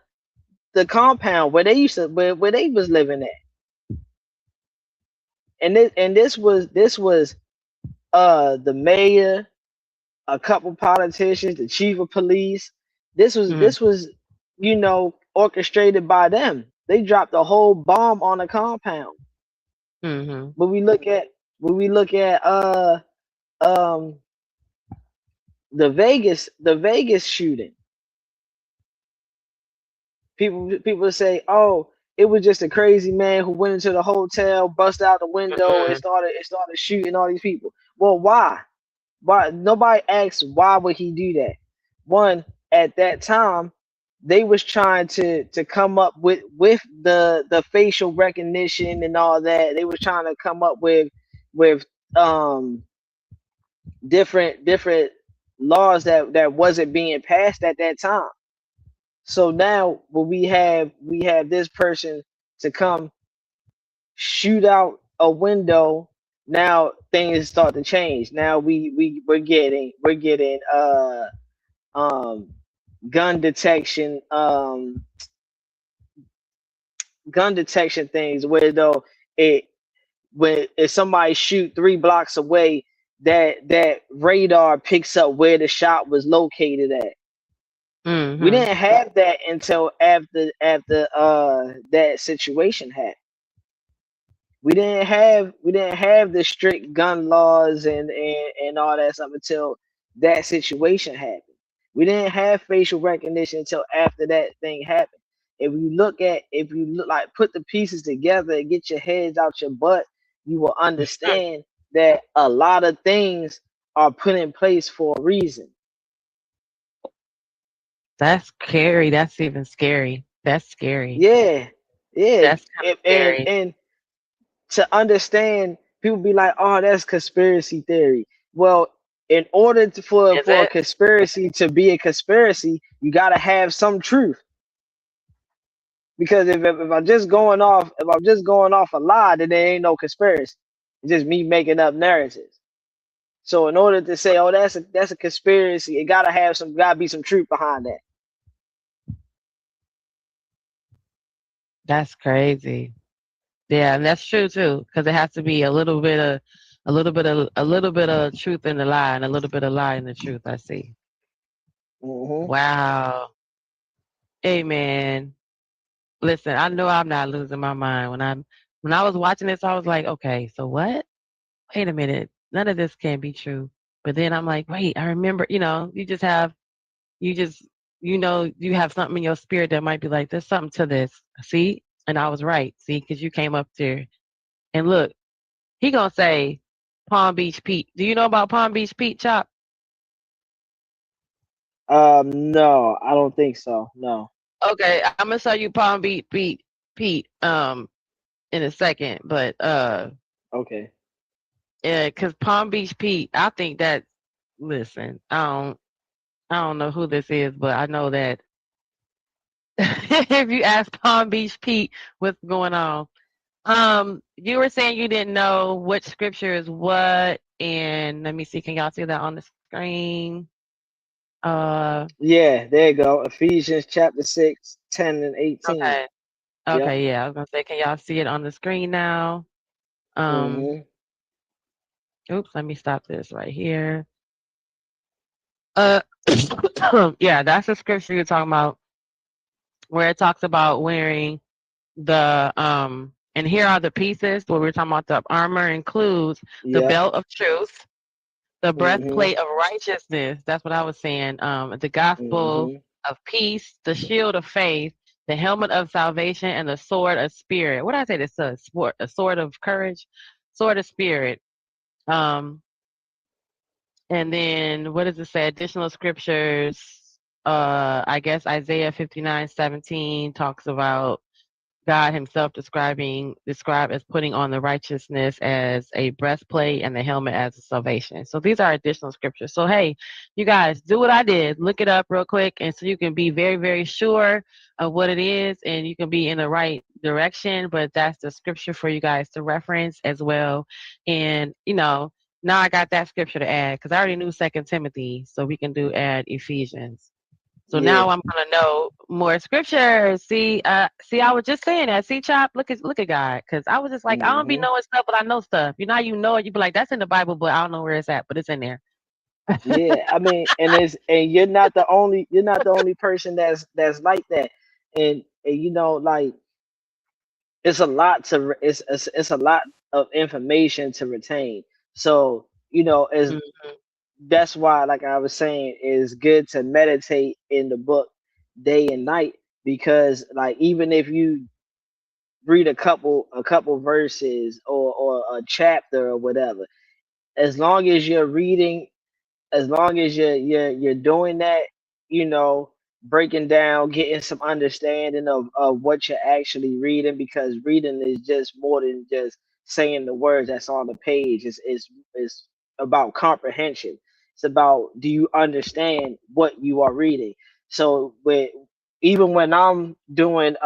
compound where they was living at. And this was the mayor, a couple politicians, the chief of police. This was orchestrated by them. They dropped the whole bomb on the compound. When we look at the Vegas shooting, people say, oh, it was just a crazy man who went into the hotel, busted out the window, and started shooting all these people. Well, why? Why? Nobody asks why would he do that. One, at that time, they was trying to come up with the facial recognition and all that. They was trying to come up with different laws that wasn't being passed at that time. So now when we have this person to come shoot out a window, now things start to change. Now we're getting gun detection things where if somebody shoot 3 blocks away, that radar picks up where the shot was located at. We didn't have that until after that situation happened. We didn't have the strict gun laws and all that stuff until that situation happened. We didn't have facial recognition until after that thing happened. If you look like put the pieces together and get your heads out your butt, you will understand that a lot of things are put in place for a reason. That's scary. That's even scary. That's scary. Yeah, yeah, That's kind of and scary. to understand, people be like, "Oh, that's conspiracy theory." Well, in order Is for a it? conspiracy to be a conspiracy, you gotta have some truth. Because if I'm just going off, if I'm just going off a lie, then there ain't no conspiracy. It's just me making up narratives. So in order to say, "Oh, that's a conspiracy," it gotta be some truth behind that. That's crazy. Yeah, and that's true too, because it has to be a little bit of truth in the lie, and a little bit of lie in the truth. I see. Hmm. Wow. Hey, man. Listen, I know I'm not losing my mind when I was watching this. I was like, okay, so what? Wait a minute, none of this can be true. But then I'm like, wait, I remember. You just, you have something in your spirit that might be like, there's something to this. See, and I was right. See, because you came up there and look. He gonna say Palm Beach Pete. Do you know about Palm Beach Pete, Chop? No, I don't think so. No. Okay, I'm gonna show you Palm Beach Pete in a second, but Okay. yeah, cause Palm Beach Pete, I think that. Listen, I don't know who this is, but I know that if you ask Palm Beach Pete what's going on, you were saying you didn't know which scripture is what, and let me see, can y'all see that on the screen? Uh, Yeah, there you go. Ephesians chapter 6, 10 and 18. okay. Yep. Okay, yeah, I was gonna say, can y'all see it on the screen now? Um, Hmm. oops, let me stop this right here. Uh, yeah, that's the scripture you're talking about, where it talks about wearing and here are the pieces where we're talking about. The armor includes the Yep. belt of truth, the Hmm. breastplate of righteousness. That's what I was saying. The gospel Hmm. of peace, the shield of faith, the helmet of salvation, and the sword of spirit. What did I say? This a sword of courage, sword of spirit. Um, and then what does it say? Additional scriptures. I guess Isaiah 59:17 talks about God himself described as putting on the righteousness as a breastplate and the helmet as a salvation. So these are additional scriptures. So hey, you guys, do what I did. Look it up real quick, and so you can be very, very sure of what it is, and you can be in the right direction. But that's the scripture for you guys to reference as well. And now I got that scripture to add because I already knew Second Timothy, so we can add Ephesians. So Yeah. now I'm gonna know more scriptures. See, I was just saying that. See, Chop, look at God, because I was just like, I don't be Hmm. knowing stuff, but I know stuff. You know, how you know it. You be like, that's in the Bible, but I don't know where it's at, but it's in there. Yeah. I mean, and you're not the only person that's like that. And like it's a lot to it's a lot of information to retain. So as Mm-hmm. that's why, like I was saying, it's good to meditate in the book day and night, because like even if you read a couple verses or a chapter or whatever, as long as you're reading, as long as you're doing that, you know, breaking down, getting some understanding of what you're actually reading, because reading is just more than just saying the words that's on the page. It's about comprehension. It's about, do you understand what you are reading? So even when I'm doing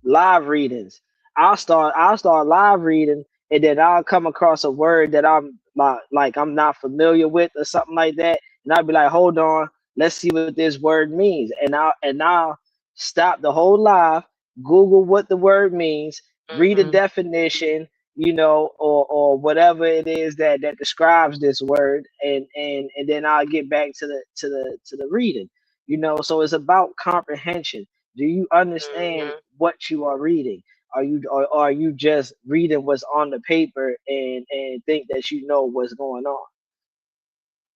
live readings. I'll start live reading, and then I'll come across a word that I'm not familiar with or something like that, and I'll be like, hold on, let's see what this word means, and I'll stop the whole live, Google what the word means, read a Mm-hmm. definition, or whatever it is that describes this word, and then I'll get back to the reading. So it's about comprehension. Do you understand Mm-hmm. what you are reading? Are you just reading what's on the paper and think that you know what's going on?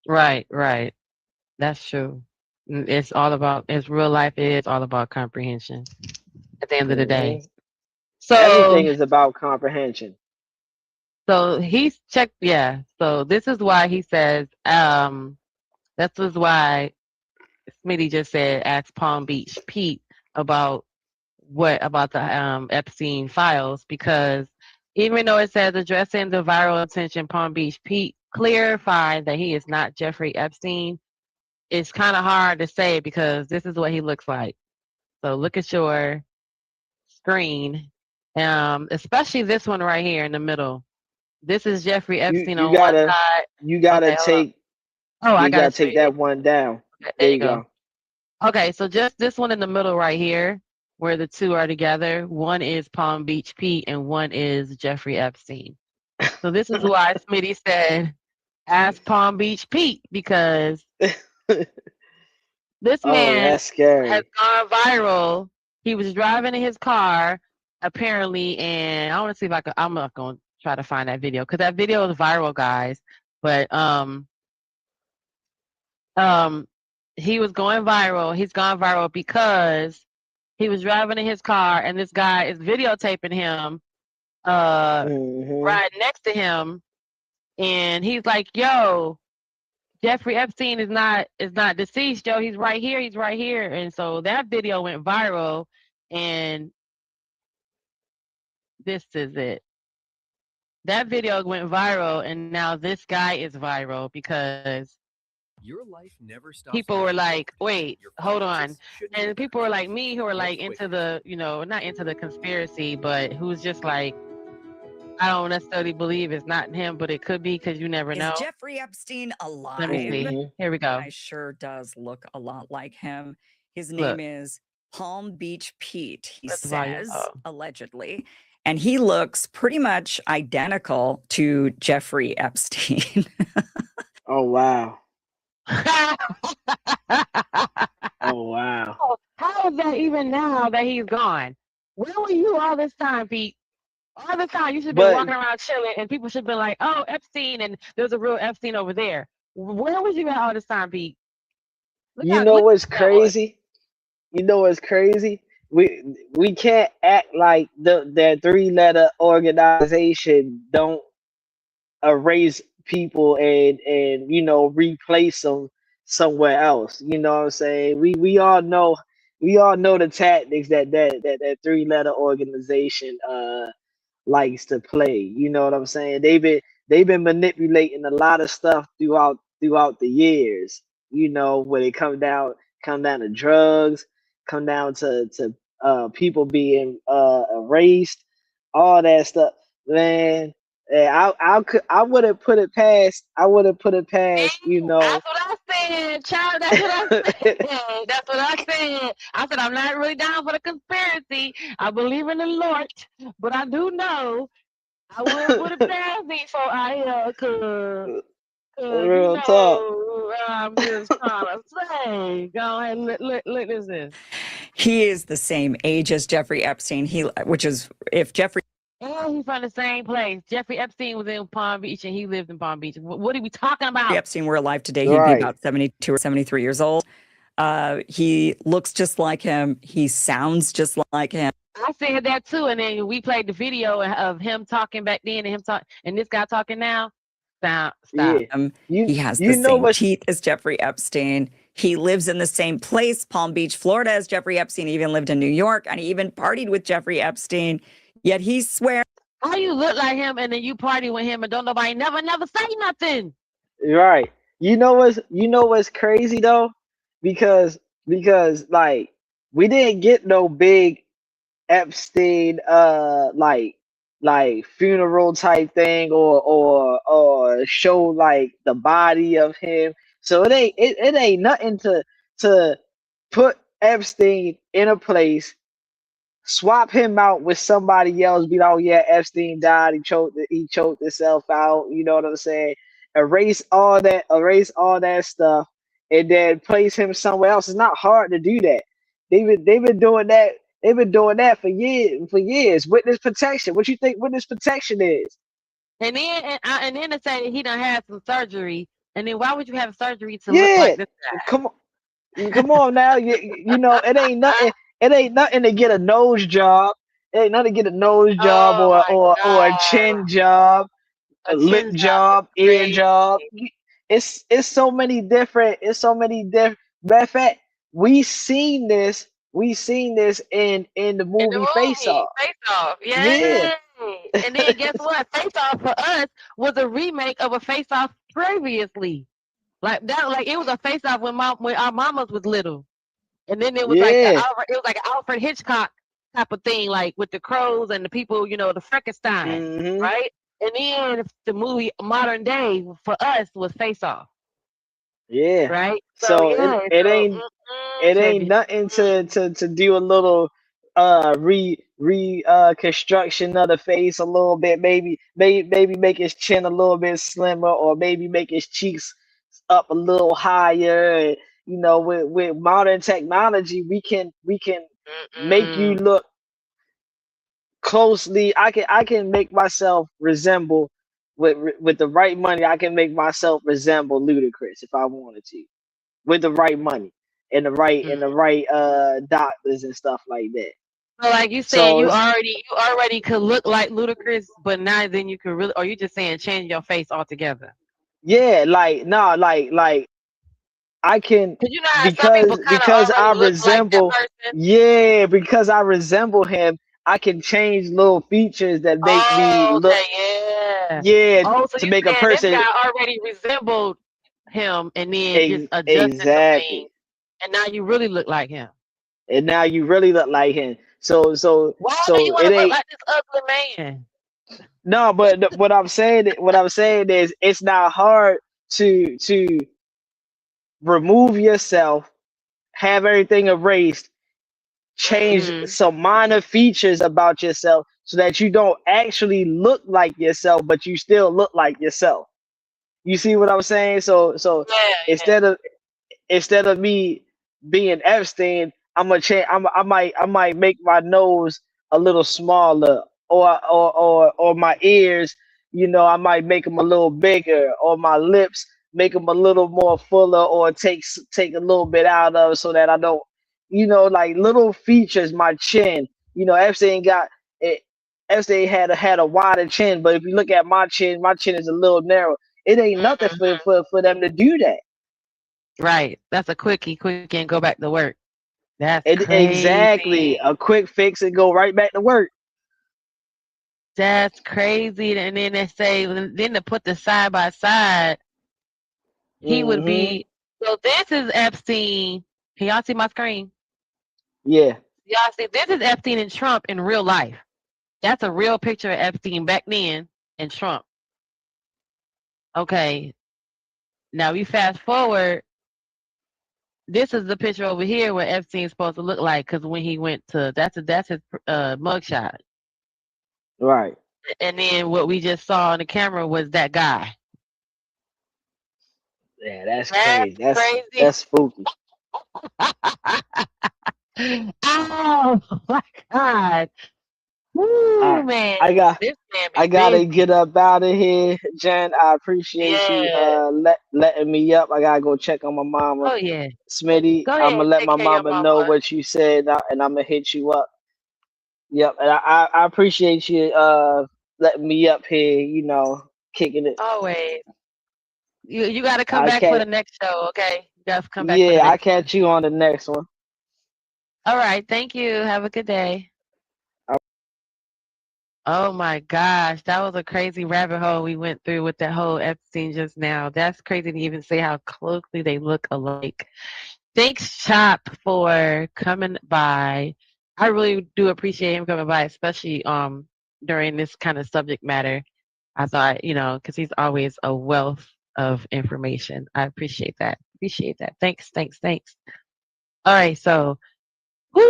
Right, right. That's true. It's all about. It's real life. It is all about comprehension. At the end of the day. Hmm. So, Everything is about comprehension. he's checked. Yeah. So this is why he says. This is why Smitty just said, ask Palm Beach Pete about the Epstein files, because even though it says addressing the viral attention, Palm Beach Pete clarified that he is not Jeffrey Epstein. It's kind of hard to say because this is what he looks like. So look at your screen, especially this one right here in the middle. This is Jeffrey Epstein You on one gotta side. you gotta Okay, hold on. take Oh, I you gotta gotta take that one down. Okay, There you go. Okay, so just this one in the middle right here, where the two are together. One is Palm Beach Pete and one is Jeffrey Epstein. So this is why Smitty said, ask Palm Beach Pete, because this Oh, man that's scary. has gone viral. He was driving in his car, apparently, and I want to see if I'm not going to try to find that video, because that video is viral, guys. But he was going viral. He's gone viral because he was driving in his car, and this guy is videotaping him, right next to him, and he's like, "Yo, Jeffrey Epstein is not deceased, yo. He's right here. He's right here." And so that video went viral, and this is it. That video went viral, and now this guy is viral because Your life never stops. people were like, wait, hold on. And people were like me, who are like into the, not into the conspiracy, but who's just like, I don't necessarily believe it's not him, but it could be, because you never know. Is Jeffrey Epstein alive? Let me see. Here we go. I sure does look a lot like him. His Look. name is Palm Beach Pete, he That's the volume. says, Oh. allegedly. And he looks pretty much identical to Jeffrey Epstein. Oh wow. Oh wow. How is that even now that he's gone? Where were you all this time, Pete? All the time. You should have been walking around chilling, and people should have been like, oh, Epstein, and there's a real Epstein over there. Where was you at all this time, Pete? You know what's crazy? You know what's crazy? We can't act like that 3-letter organization don't erase people and replace them somewhere else. You know what I'm saying? We all know the tactics that 3-letter organization likes to play. You know what I'm saying? They've been manipulating a lot of stuff throughout the years. When it come down to drugs, come down to people being erased, all that stuff, man. Yeah, I wouldn't put it past. That's what I said, child. That's what I said. That's what I said. I said I'm not really down for the conspiracy. I believe in the Lord, but I do know I wouldn't put it past me. So I real talk. I'm just trying to say. Go ahead, look at this. He is the same age as Jeffrey Epstein. If Jeffrey. And he's from the same place. Jeffrey Epstein was in Palm Beach, and he lived in Palm Beach. What are we talking about? If Epstein were alive today, he'd be about 72 or 73 years old. He looks just like him. He sounds just like him. I said that too, and then we played the video of him talking back then, and this guy talking now. Stop. Yeah. He has the same teeth as Jeffrey Epstein. He lives in the same place, Palm Beach, Florida, as Jeffrey Epstein. He even lived in New York, and he even partied with Jeffrey Epstein. Yet he swears. How you look like him, and then you party with him, and don't nobody never say nothing. Right. You know what's crazy though, because like we didn't get no big Epstein like funeral type thing or show like the body of him. So it ain't nothing to put Epstein in a place, swap him out with somebody else, be like, oh yeah, Epstein died, he choked himself out, you know what I'm saying? Erase all that stuff and then place him somewhere else. It's not hard to do that. They've been doing that. They've been doing that for years. Witness protection. What you think witness protection is? And then to say that he done had some surgery, and then why would you have surgery to look like this guy? Come on now. You know it ain't nothing. It ain't nothing to get a nose job. It ain't nothing to get a nose job or a chin job, a lip job, ear job. It's so many different Matter of fact, we seen this in the In the movie Face movie, Off. Face Off. Yeah. Yay! And then guess what? Face Off for us was a remake of a Face Off previously. Like that, like it was a Face Off when our mamas was little. And then it was like Yeah. it was like an Alfred Hitchcock type of thing, like with the crows and the people, the Frankenstein, Mm-hmm. right? And then the movie modern day for us was Face Off, Yeah. right? So yeah, it ain't Chevy. nothing to do a little construction of the face a little bit, maybe make his chin a little bit slimmer, or maybe make his cheeks up a little higher. And, with modern technology, we can make you look closely. I can make myself resemble with the right money. I can make myself resemble Ludacris if I wanted to, with the right money and the right doctors and stuff like that. So like you saying, So you already could look like Ludacris, but now then you could really, or you just saying change your face altogether? yeah, like no, like I can, Cause you know how some people kind of because I already look like that resemble, person. yeah, because I resemble him. I can change little features that make me Oh, look, okay, yeah. yeah, Oh, so to you make a saying this person guy already resembled him and then just adjusted some exactly. things, and now you really look like him. And now you really look like him. So Why do you want it to look ain't like this ugly man? no, but what I'm saying is it's not hard to remove yourself, have everything erased, change Mm-hmm. some minor features about yourself so that you don't actually look like yourself, but you still look like yourself. You see what I'm saying? So Yeah. instead of me being Epstein, I'm gonna change. I might make my nose a little smaller, or my ears. I might make them a little bigger, or my lips make them a little more fuller, or take a little bit out of, so that I don't, like little features. My chin. Epstein got it. Epstein had a wider chin, but if you look at my chin is a little narrow. It ain't nothing for them to do that. Right. That's a quickie and go back to work. That's Exactly. crazy. A quick fix and go right back to work. That's crazy. And then they say, then to put the side by side, he would Mm-hmm. be. So this is Epstein. Can y'all see my screen? Yeah. Y'all see, this is Epstein and Trump in real life. That's a real picture of Epstein back then and Trump. Okay. Now we fast forward. This is the picture over here where Epstein's supposed to look like, because when he went to that's his mugshot. Right. And then what we just saw on the camera was that guy. Yeah, that's That's crazy. crazy. That's spooky. Oh my God. Woo, man. This man be I gotta busy. get up out of here, Jen. I appreciate you Yeah. letting me up. I gotta go check on my mama. Oh yeah. Smitty, Go I'm ahead gonna and let take my care of your mama know mama. what you said, and I'm gonna hit you up. Yep, and I appreciate you letting me up here, kicking it. Always. You got to come I back for the can't. next show, okay? You got to come back for the Yeah, I next one. catch you on the next one. All right. Thank you. Have a good day. Oh my gosh, that was a crazy rabbit hole we went through with that whole Epstein just now. That's crazy to even say how closely they look alike. Thanks, Chop, for coming by. I really do appreciate him coming by, especially during this kind of subject matter. I thought, because he's always a wealth of information. I appreciate that. Thanks. All right, so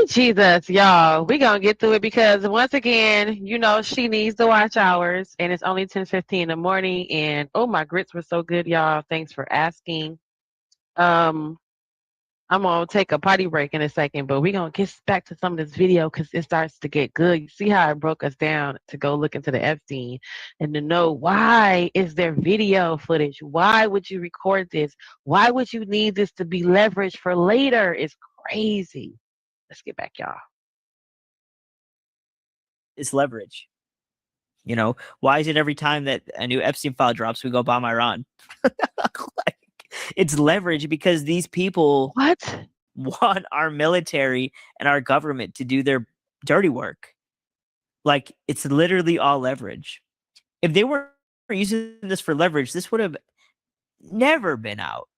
Jesus, y'all, we gonna get through it because once again, she needs the watch hours, and it's only 10:15 in the morning. And oh, my grits were so good, y'all. Thanks for asking. I'm gonna take a potty break in a second, but we're gonna get back to some of this video because it starts to get good. You see how it broke us down to go look into the Epstein and to know why is there video footage? Why would you record this? Why would you need this to be leveraged for later? It's crazy. Let's get back, y'all. It's leverage. Why is it every time that a new Epstein file drops, we go bomb Iran? It's leverage because these people What? want our military and our government to do their dirty work. Like, it's literally all leverage. If they were using this for leverage, this would have never been out.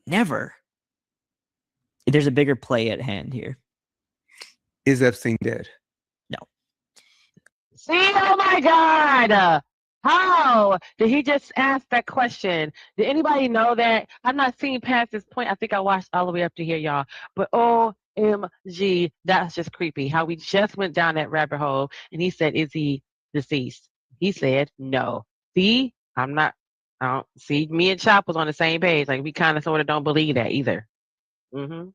Never. There's a bigger play at hand here. Is Epstein dead? No. See, oh my God. How did he just ask that question? Did anybody know that? I'm not seeing past this point. I think I watched all the way up to here, y'all. But OMG, that's just creepy. How we just went down that rabbit hole and he said, is he deceased? He said, no. See, I don't see, me and Chop was on the same page. Like, we kind of sort of don't believe that either. And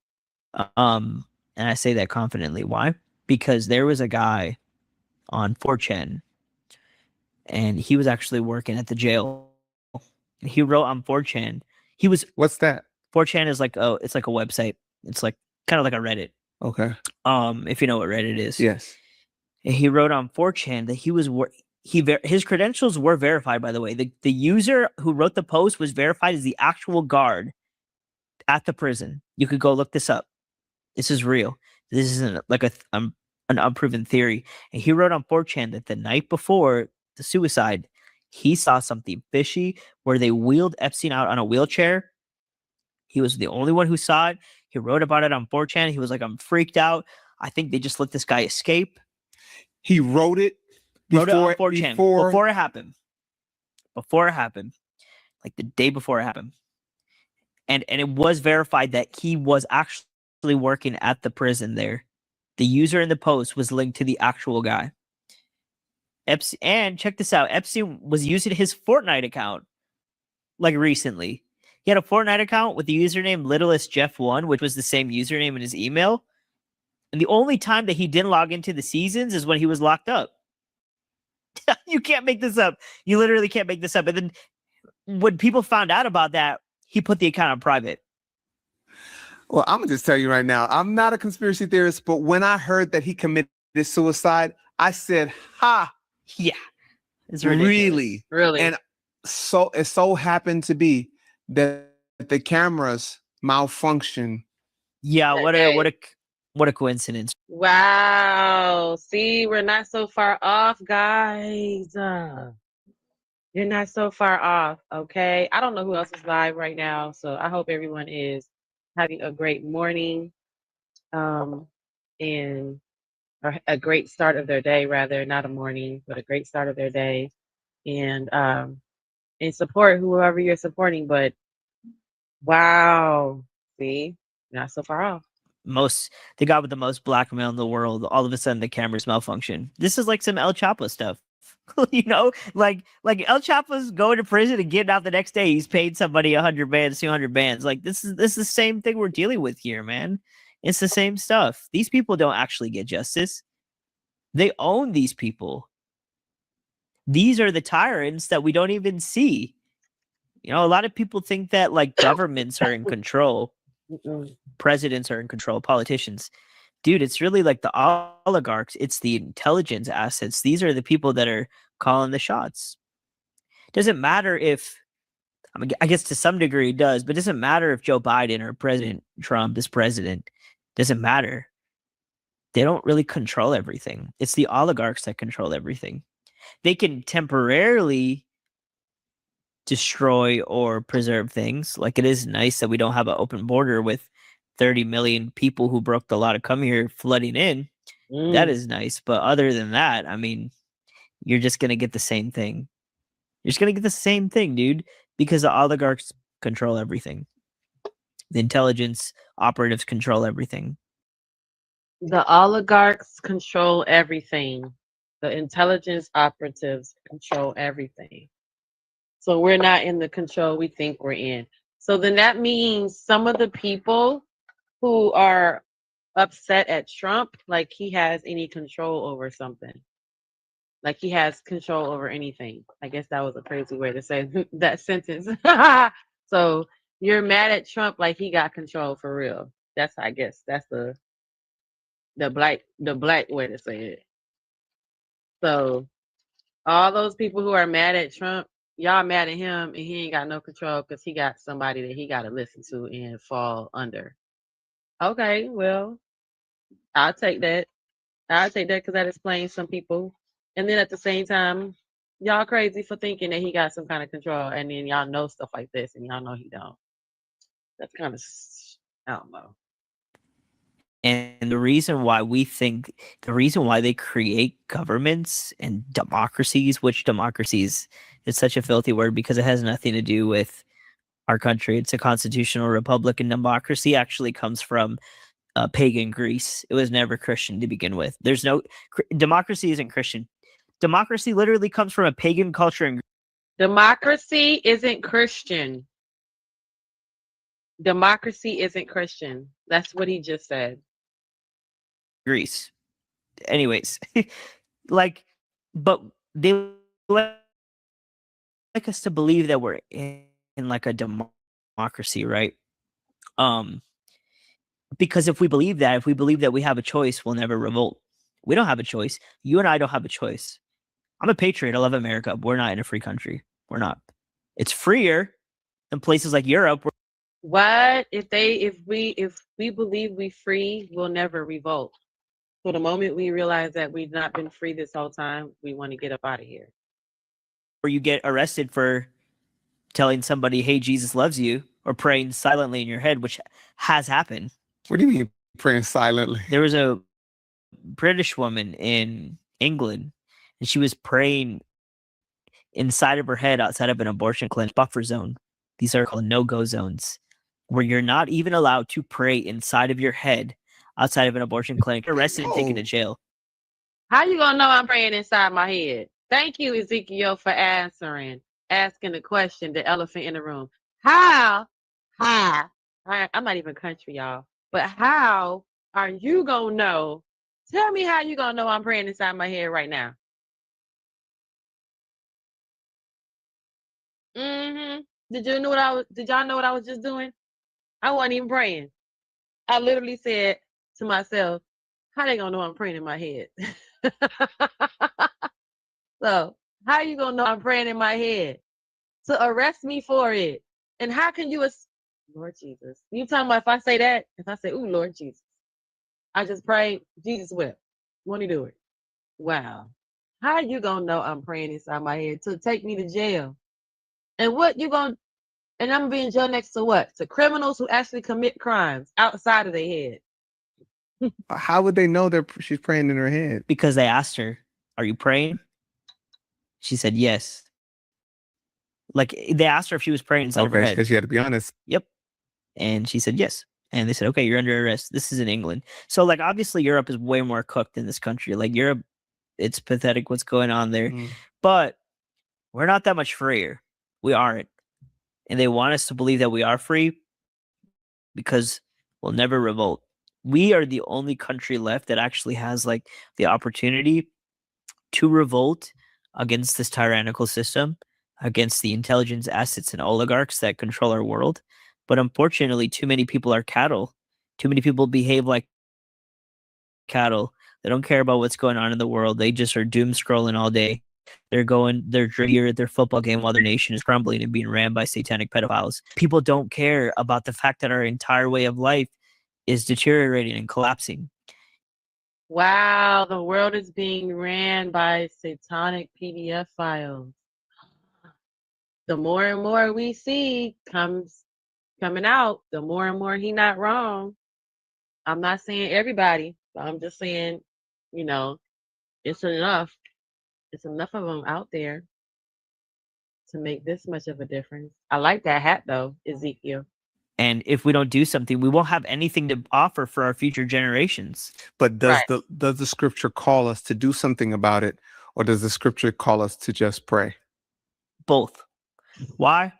I say that confidently. Why? Because there was a guy on 4chan, and he was actually working at the jail. He wrote on 4chan. What's that? 4chan is it's like a website. It's like kind of like a Reddit. Okay. If you know what Reddit is. Yes. And he wrote on 4chan that his credentials were verified, by the way. The user who wrote the post was verified as the actual guard at the prison. You could go look this up. This is real. This isn't like an unproven theory. And he wrote on 4chan that the night before the suicide, he saw something fishy where they wheeled Epstein out on a wheelchair. He was the only one who saw it. He wrote about it on 4chan. He was like, I'm freaked out. I think they just let this guy escape. He wrote it on 4chan before it happened. Before it happened. Like the day before it happened. And it was verified that he was actually working at the prison there. The user in the post was linked to the actual guy. And check this out. Epstein was using his Fortnite account like recently. He had a Fortnite account with the username LittlestJeff1, which was the same username in his email. And the only time that he didn't log into the seasons is when he was locked up. You can't make this up. You literally can't make this up. And then when people found out about that, he put the account on private. Well, I'm going to just tell you right now, I'm not a conspiracy theorist, but when I heard that he committed suicide, I said, ha. Yeah. It's ridiculous. Really? And so it so happened to be that the cameras malfunction. Yeah, what a coincidence. Wow. See, we're not so far off, guys. You're not so far off, okay? I don't know who else is live right now, so I hope everyone is having a great morning and or a great start of their day, rather, not a morning, but a great start of their day. And support whoever you're supporting. But wow, see, not so far off. The guy with the most blackmail in the world, all of a sudden the cameras malfunction. This is like some El Chapo stuff. You know, like El Chapo's going to prison and getting out the next day. He's paid somebody 100 bands, 200 bands. Like this is the same thing we're dealing with here, man. It's the same stuff. These people don't actually get justice. They own these people. These are the tyrants that we don't even see. You know, a lot of people think that like governments are in control. Presidents are in control, politicians. Dude, it's really like the oligarchs. It's the intelligence assets. These are the people that are calling the shots. Doesn't matter if, I guess to some degree it does, but it doesn't matter if Joe Biden or President Trump is president. Doesn't matter. They don't really control everything. It's the oligarchs that control everything. They can temporarily destroy or preserve things. Like it is nice that we don't have an open border with 30 million people who broke the law to come here flooding in. That is nice. But other than that, I mean, you're just going to get the same thing. You're just going to get the same thing, dude, because the oligarchs control everything. The intelligence operatives control everything. The oligarchs control everything. The intelligence operatives control everything. So we're not in the control we think we're in. So then that means some of the people who are upset at Trump, like he has any control over something. Like he has control over anything. I guess that was a crazy way to say that sentence. So you're mad at Trump like he got control for real. That's, I guess, that's the black way to say it. So all those people who are mad at Trump, y'all mad at him and he ain't got no control because he got somebody that he got to listen to and fall under. Okay, well, I'll take that. I'll take that because that explains some people. And then at the same time, y'all crazy for thinking that he got some kind of control, and then y'all know stuff like this, and y'all know he don't. That's kind of, I don't know. And the reason why they create governments and democracies, which democracies is such a filthy word because it has nothing to do with our country. It's a constitutional republic, and democracy actually comes from pagan Greece. It was never Christian to begin with. Democracy isn't Christian. Democracy literally comes from a pagan culture. Democracy isn't Christian. Democracy isn't Christian. That's what he just said. Greece. Anyways, but they like us to believe that we're in like a democracy, right? Because if we believe that we have a choice, we'll never revolt. We don't have a choice. You and I don't have a choice. I'm a patriot. I love America. But we're not in a free country. We're not. It's freer than places like Europe. What if we believe we free, we'll never revolt. So the moment we realize that we've not been free this whole time, we want to get up out of here. Or you get arrested for telling somebody, "Hey, Jesus loves you," or praying silently in your head, which has happened. What do you mean praying silently? There was a British woman in England, and she was praying inside of her head outside of an abortion clinic buffer zone. These are called no-go zones, where you're not even allowed to pray inside of your head outside of an abortion clinic. You're arrested and taken to jail. How you gonna know I'm praying inside my head? Thank you, Ezekiel, for asking the question, the elephant in the room. How? I'm not even country, y'all. But how are you gonna know? Tell me how you gonna know I'm praying inside my head right now. Did y'all know what I was just doing? I wasn't even praying. I literally said to myself, how they gonna know I'm praying in my head? So how you gonna know I'm praying in my head? To arrest me for it. And how can you Lord Jesus. You talking about if I say that, if I say, ooh, Lord Jesus, I just prayed, Jesus wept. Won't he do it? Wow. How you gonna know I'm praying inside my head? To take me to jail. And what you gonna, and I'm gonna be in jail next to what? To criminals who actually commit crimes outside of their head. How would they know that she's praying in her head? Because they asked her, "Are you praying?" She said yes. Like they asked her if she was praying inside of her head. Because she had to be honest. Yep. And she said yes. And they said, "Okay, you're under arrest." This is in England. So like obviously Europe is way more cooked than this country. Like Europe, it's pathetic what's going on there. But we're not that much freer. We aren't. And they want us to believe that we are free because we'll never revolt. We are the only country left that actually has like the opportunity to revolt against this tyrannical system, against the intelligence assets and oligarchs that control our world. But unfortunately, too many people are cattle. Too many people behave like cattle. They don't care about what's going on in the world. They just are doom scrolling all day. They're drinking at their football game while their nation is crumbling and being ran by satanic pedophiles. People don't care about the fact that our entire way of life is deteriorating and collapsing. Wow, the world is being ran by satanic PDF files. The more and more we see coming out, the more and more he not wrong. I'm not saying everybody, but I'm just saying, it's enough. It's enough of them out there to make this much of a difference. I like that hat though, Ezekiel. And if we don't do something, we won't have anything to offer for our future generations. But does the scripture call us to do something about it, or does the scripture call us to just pray? Both. Why?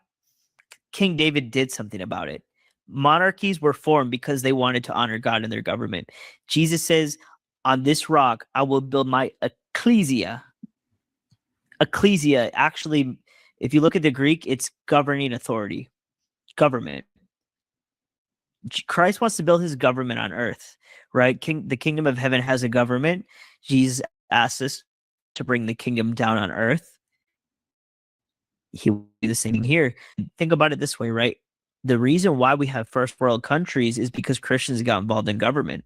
King David did something about it. Monarchies were formed because they wanted to honor God in their government. Jesus says, "On this rock, I will build my ecclesia." Ecclesia, actually, if you look at the Greek, it's governing authority, government. Christ wants to build his government on earth, right? The kingdom of heaven has a government. Jesus asks us to bring the kingdom down on earth. he will do the same thing here. Think about it this way, right? The reason why we have first world countries is because Christians got involved in government.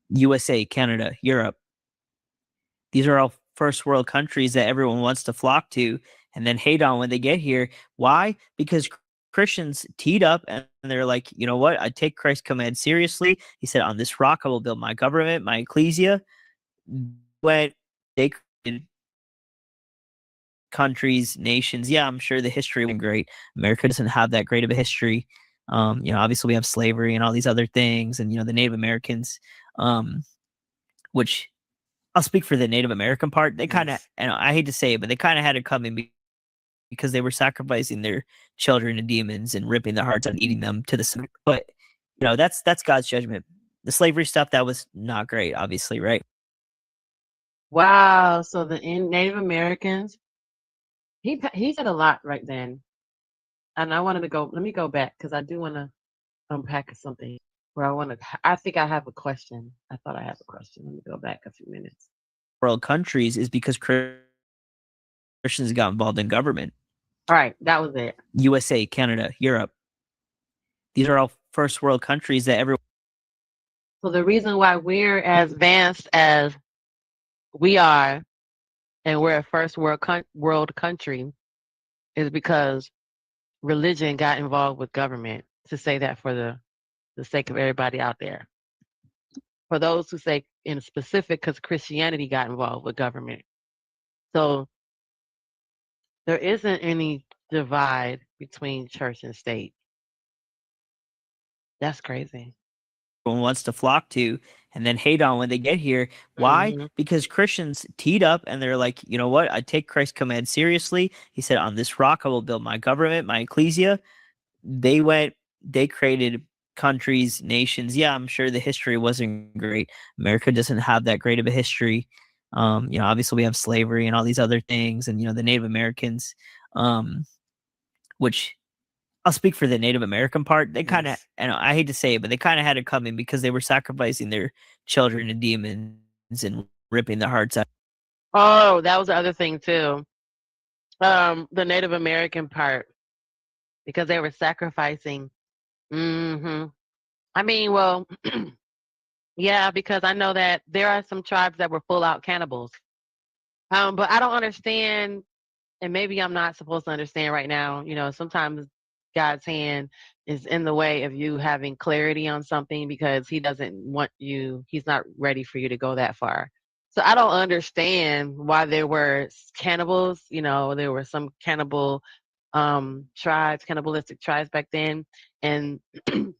USA, Canada, Europe. These are all first world countries that everyone wants to flock to and then hate on when they get here. Why? Because Christians teed up and they're like, you know what? I take Christ's command seriously. He said, on this rock I will build my government, my ecclesia. When they created countries, nations, yeah, I'm sure the history was great. America doesn't have that great of a history. Obviously we have slavery and all these other things, and the Native Americans, which I'll speak for the Native American part. They kind of, and I hate to say it, but they kind of had it coming because they were sacrificing their children to demons and ripping their hearts out and eating them to the sun. But that's God's judgment. The slavery stuff, that was not great, obviously, right? Wow. So the Native Americans, he said a lot right then, and I wanted to go. Let me go back because I do want to unpack something where I think I have a question. I thought I have a question. Let me go back a few minutes. World countries is because Christians got involved in government. All right, that was it. USA, Canada, Europe. These are all first world countries that everyone. So the reason why we're as advanced as we are, and we're a first world country, is because religion got involved with government. To say that for the sake of everybody out there. For those who say in specific, because Christianity got involved with government. So there isn't any divide between church and state. That's crazy. Everyone wants to flock to and then hate on when they get here. Why? Mm-hmm. Because Christians teed up and they're like, you know what? I take Christ's command seriously. He said, on this rock I will build my government, my ecclesia. They created countries, nations. Yeah, I'm sure the history wasn't great. America doesn't have that great of a history. Obviously we have slavery and all these other things, and the Native Americans, which I'll speak for the Native American part. They kind of, and I hate to say it, but they kind of had it coming because they were sacrificing their children to demons and ripping their hearts out. Oh, that was the other thing too. The Native American part, because they were sacrificing. Mm-hmm. I mean, well, yeah, because I know that there are some tribes that were full out cannibals. But I don't understand, and maybe I'm not supposed to understand right now. Sometimes God's hand is in the way of you having clarity on something because he doesn't want you, he's not ready for you to go that far. So I don't understand why there were cannibals. There were some cannibalistic tribes back then. And and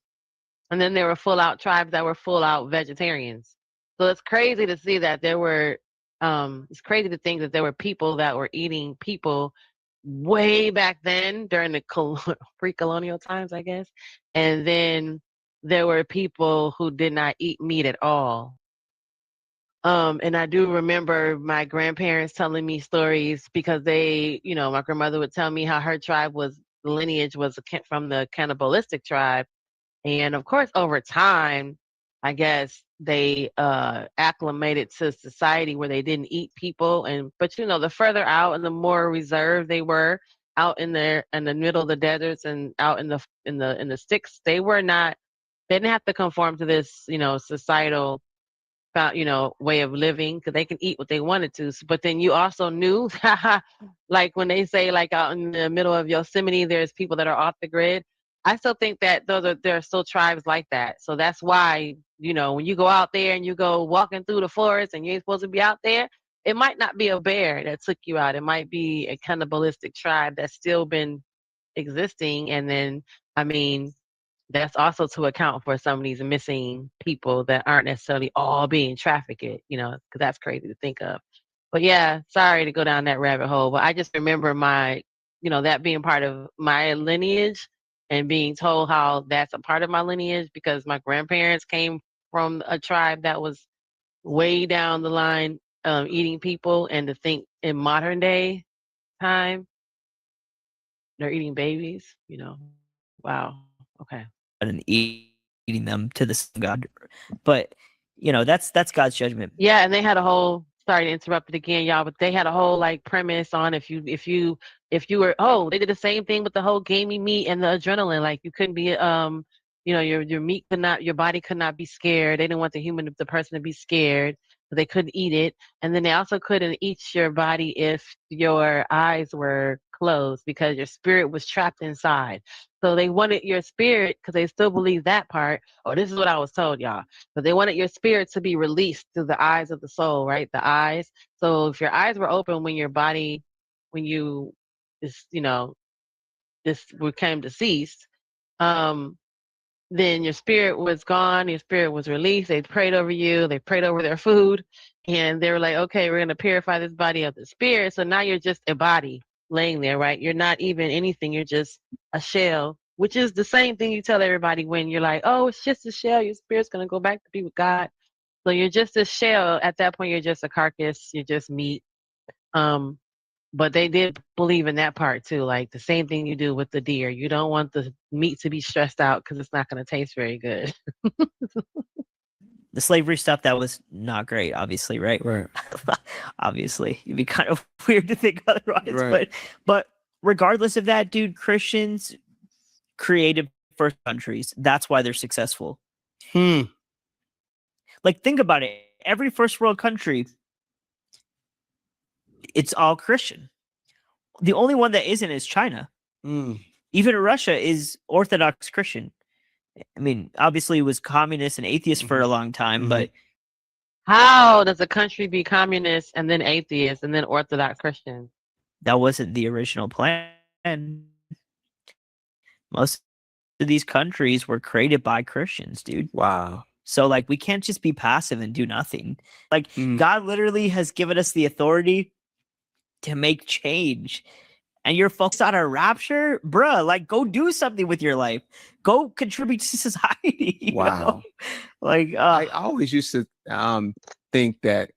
then there were full out tribes that were full out vegetarians. So it's crazy to see that it's crazy to think that there were people that were eating people way back then during the pre-colonial times, I guess. And then there were people who did not eat meat at all. And I do remember my grandparents telling me stories because my grandmother would tell me how her lineage was from the cannibalistic tribe. And of course, over time, I guess they acclimated to society where they didn't eat people. But the further out and the more reserved they were out in the middle of the deserts and out in the sticks, they didn't have to conform to this, societal way of living because they can eat what they wanted to. But then you also knew, like when they say like out in the middle of Yosemite, there's people that are off the grid. I still think that there are still tribes like that. So that's why, when you go out there and you go walking through the forest and you ain't supposed to be out there, it might not be a bear that took you out. It might be a cannibalistic tribe that's still been existing. And then, I mean, that's also to account for some of these missing people that aren't necessarily all being trafficked, because that's crazy to think of. But yeah, sorry to go down that rabbit hole, but I just remember that being part of my lineage and being told how that's a part of my lineage because my grandparents came from a tribe that was way down the line eating people, and to think in modern day time, they're eating babies, Wow. Okay. And eating them to the sun god. But that's God's judgment. Yeah, and they had a whole sorry to interrupt it again, y'all, but they had a whole like premise on if you were they did the same thing with the whole gamey meat and the adrenaline. Like you couldn't be your meat could not your body could not be scared. They didn't want the person to be scared, so they couldn't eat it. And then they also couldn't eat your body if your eyes were closed because your spirit was trapped inside. So they wanted your spirit, because they still believe that part. Oh, this is what I was told, y'all. But they wanted your spirit to be released through the eyes of the soul, right? The eyes. So if your eyes were open when you this became deceased, then your spirit was gone, your spirit was released. They prayed over you, they prayed over their food, and they were like, okay, we're going to purify this body of the spirit. So now you're just a body laying there, right? You're not even anything, you're just a shell, which is the same thing you tell everybody when you're like, oh, it's just a shell, your spirit's going to go back to be with God. So you're just a shell. At that point, you're just a carcass, you're just meat. But they did believe in that part too, like the same thing you do with the deer. You don't want the meat to be stressed out because it's not going to taste very good. The slavery stuff, that was not great, obviously, right? Right. Obviously, it'd be kind of weird to think otherwise. Right. But regardless of that, dude, Christians created first countries. That's why they're successful. Like, think about it. Every first world country, it's all Christian. The only one that isn't is China. Even Russia is Orthodox Christian. I mean, obviously it was communist and atheist for a long time, but how does a country be communist and then atheist and then Orthodox Christian? That wasn't the original plan. Most of these countries were created by Christians, dude. Wow. So, like, we can't just be passive and do nothing. Like, God literally has given us the authority to make change. And you're focused on a rapture? Bruh, like, go do something with your life. Go contribute to society. Wow. Know? Like, I always used to think that,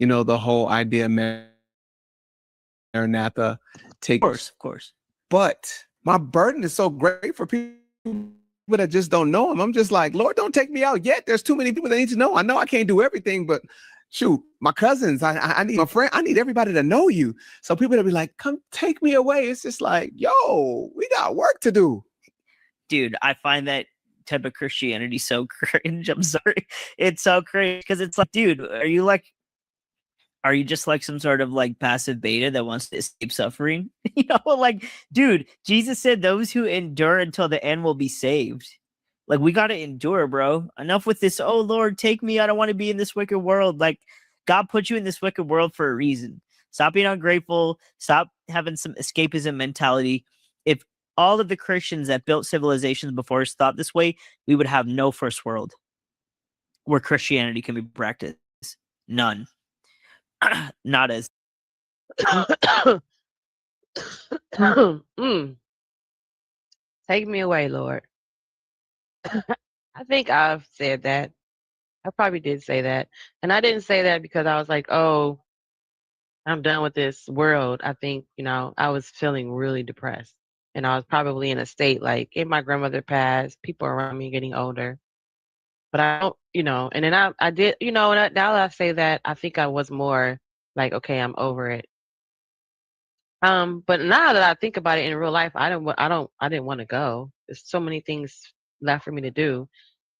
the whole idea of Maranatha takes. Of course. But my burden is so great for people that just don't know him. I'm just like, Lord, don't take me out yet. There's too many people that need to know. I know I can't do everything, but shoot, my cousins, I need my friend, I need everybody to know you. So people will be like, come take me away. It's just like, yo, we got work to do. Dude, I find that type of Christianity so cringe. I'm sorry. It's so cringe because it's like, dude, are you just like some sort of like passive beta that wants to escape suffering? Like, dude, Jesus said those who endure until the end will be saved. Like, we got to endure, bro. Enough with this, oh, Lord, take me. I don't want to be in this wicked world. Like, God put you in this wicked world for a reason. Stop being ungrateful. Stop having some escapism mentality. If all of the Christians that built civilizations before us thought this way, we would have no first world where Christianity can be practiced. None. Not as. Take me away, Lord. I think I've said that. I probably did say that. And I didn't say that because I was like, oh, I'm done with this world. I think, I was feeling really depressed. And I was probably in a state like, if my grandmother passed, people around me getting older. But I don't, and then I did, now that I say that, I think I was more like, okay, I'm over it. But now that I think about it in real life, I didn't want to go. There's so many things left for me to do.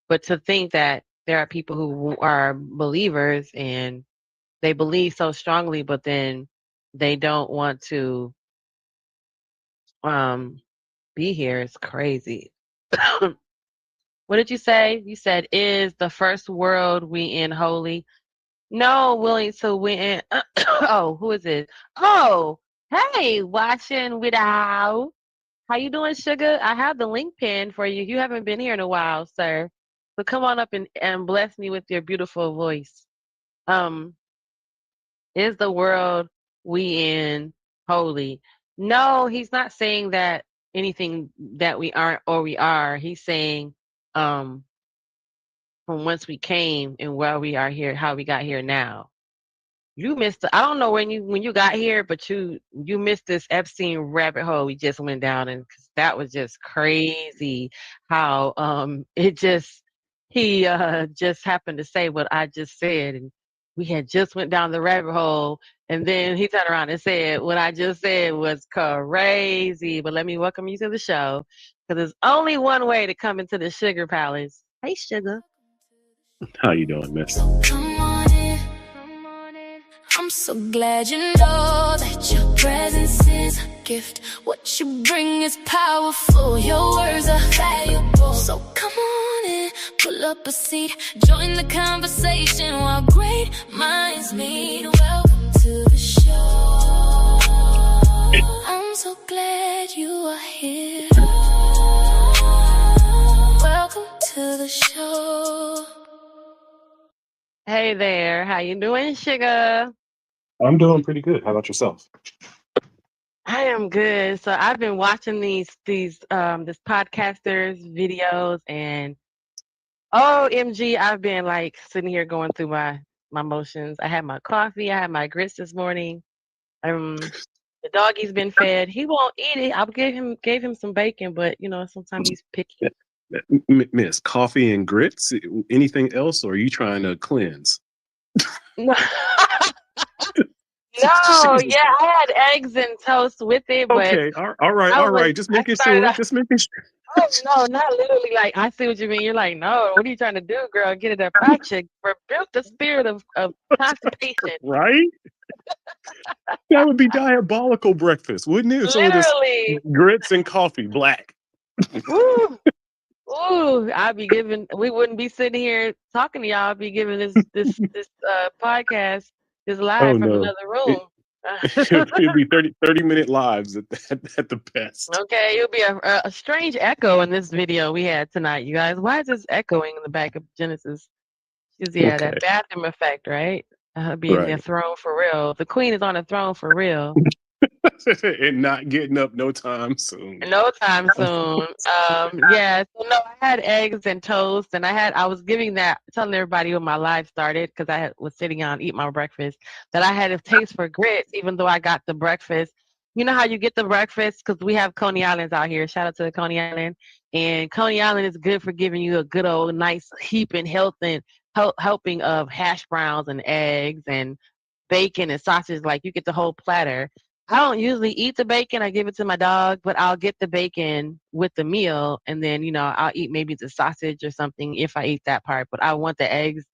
But to think that there are people who are believers and they believe so strongly, but then they don't want to be here is crazy. What did you say? You said, is the first world we in holy? No, willing to win. Oh, who is it? Oh, hey, watching without. How you doing, sugar? I have the link pinned for you. You haven't been here in a while, sir. So come on up and bless me with your beautiful voice. Is the world we in holy? No, he's not saying that anything that we aren't or we are. He's saying from whence we came and where we are here, how we got here now. You missed I don't know when you got here, but you missed this Epstein rabbit hole we just went down, and that was just crazy how it just he just happened to say what I just said, and we had just went down the rabbit hole, and then he turned around and said what I just said was crazy. But let me welcome you to the show, because there's only one way to come into the Sugar Palace. Hey, Sugar. How you doing, miss? Come on in. I'm so glad you know that your presence is a gift. What you bring is powerful. Your words are valuable. So come on in, pull up a seat, join the conversation while great minds meet. Welcome to the show. I'm so glad you are here. Welcome to the show. Hey there, how you doing, Sugar? I'm doing pretty good. How about yourself? I am good. So I've been watching this podcasters videos, and OMG, I've been like sitting here going through my motions. I had my coffee, I had my grits this morning. The doggy's been fed. He won't eat it. I gave him some bacon, but you know, sometimes he's picky. Miss, coffee and grits? Anything else, or are you trying to cleanse? No, no, yeah, I had eggs and toast with it, but Okay, all right. Just making sure. Just making sure. oh no, not literally. Like, I see what you mean. You're like, no, what are you trying to do, girl? Get it up out you. Rebuke the spirit of constipation. Right? That would be diabolical breakfast, wouldn't it? So Literally. grits and coffee, black. Woo. Ooh, we wouldn't be sitting here talking to y'all. I'd be giving this podcast this live from another room. It'd be 30-minute lives at the best. Okay, it'll be a strange echo in this video we had tonight, you guys. Why is this echoing in the back of Genesis? Yeah, that bathroom effect, right? Being the throne for real. The queen is on the throne for real. And not getting up no time soon. No time soon. Yeah. So no, I had eggs and toast, and I was telling everybody when my live started, because I was sitting down eating my breakfast, that I had a taste for grits, even though I got the breakfast. You know how you get the breakfast, because we have Coney Islands out here. Shout out to the Coney Island, and Coney Island is good for giving you a good old nice heaping helping of hash browns and eggs and bacon and sausage. Like, you get the whole platter. I don't usually eat the bacon. I give it to my dog, but I'll get the bacon with the meal, and then, you know, I'll eat maybe the sausage or something if I eat that part. But I want the eggs.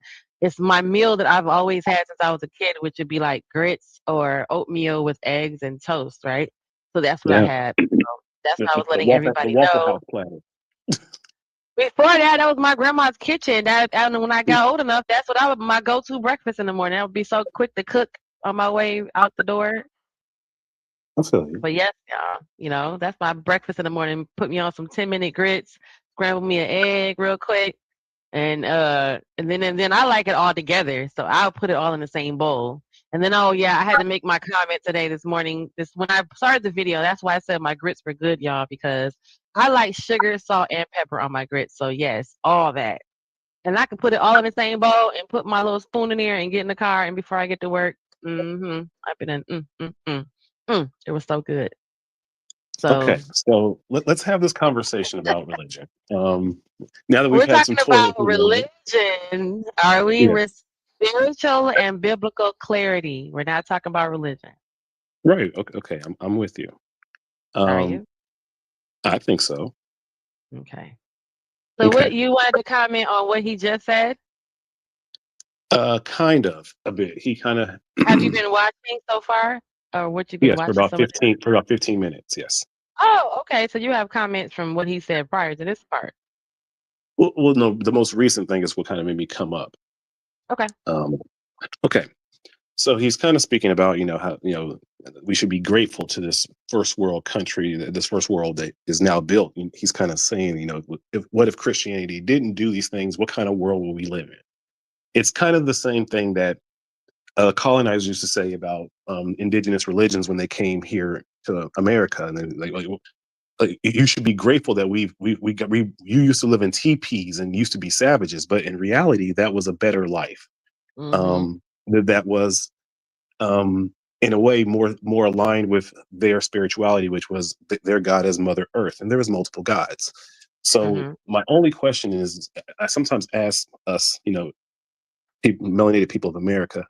It's my meal that I've always had since I was a kid, which would be like grits or oatmeal with eggs and toast, right? So that's what I had. So that's what I was letting everybody know. Before that was my grandma's kitchen. And when I got old enough, that's what my go-to breakfast in the morning. I would be so quick to cook on my way out the door. But yes, y'all, you know, that's my breakfast in the morning. Put me on some 10-minute grits, scramble me an egg real quick, and then I like it all together. So I'll put it all in the same bowl. And then, oh yeah, I had to make my comment this morning. When I started the video, that's why I said my grits were good, y'all, because I like sugar, salt, and pepper on my grits. So yes, all that. And I can put it all in the same bowl and put my little spoon in there and get in the car, and before I get to work, I've been in it was so good. So let's have this conversation about religion. Now that we've we're had some talking about religion. Are we with spiritual and biblical clarity? We're not talking about religion. Right. Okay. I'm with you. Are you? I think so. Okay. So what you wanted to comment on what he just said? Kind of a bit. He kind of. Have you been watching so far? Or what you've been watching? For about 15 minutes, yes. Oh, okay. So you have comments from what he said prior to this part. Well, no, the most recent thing is what kind of made me come up. Okay. Okay. So he's kind of speaking about, you know, how, you know, we should be grateful to this first world country, this first world that is now built. He's kind of saying, you know, what if Christianity didn't do these things? What kind of world will we live in? It's kind of the same thing that colonizers used to say about indigenous religions when they came here to America, and they're like, you should be grateful that you used to live in teepees and used to be savages, but in reality, that was a better life. That was, in a way, more aligned with their spirituality, which was their God as Mother Earth, and there was multiple gods. So Mhm. my only question is, I sometimes ask us, melanated people of America,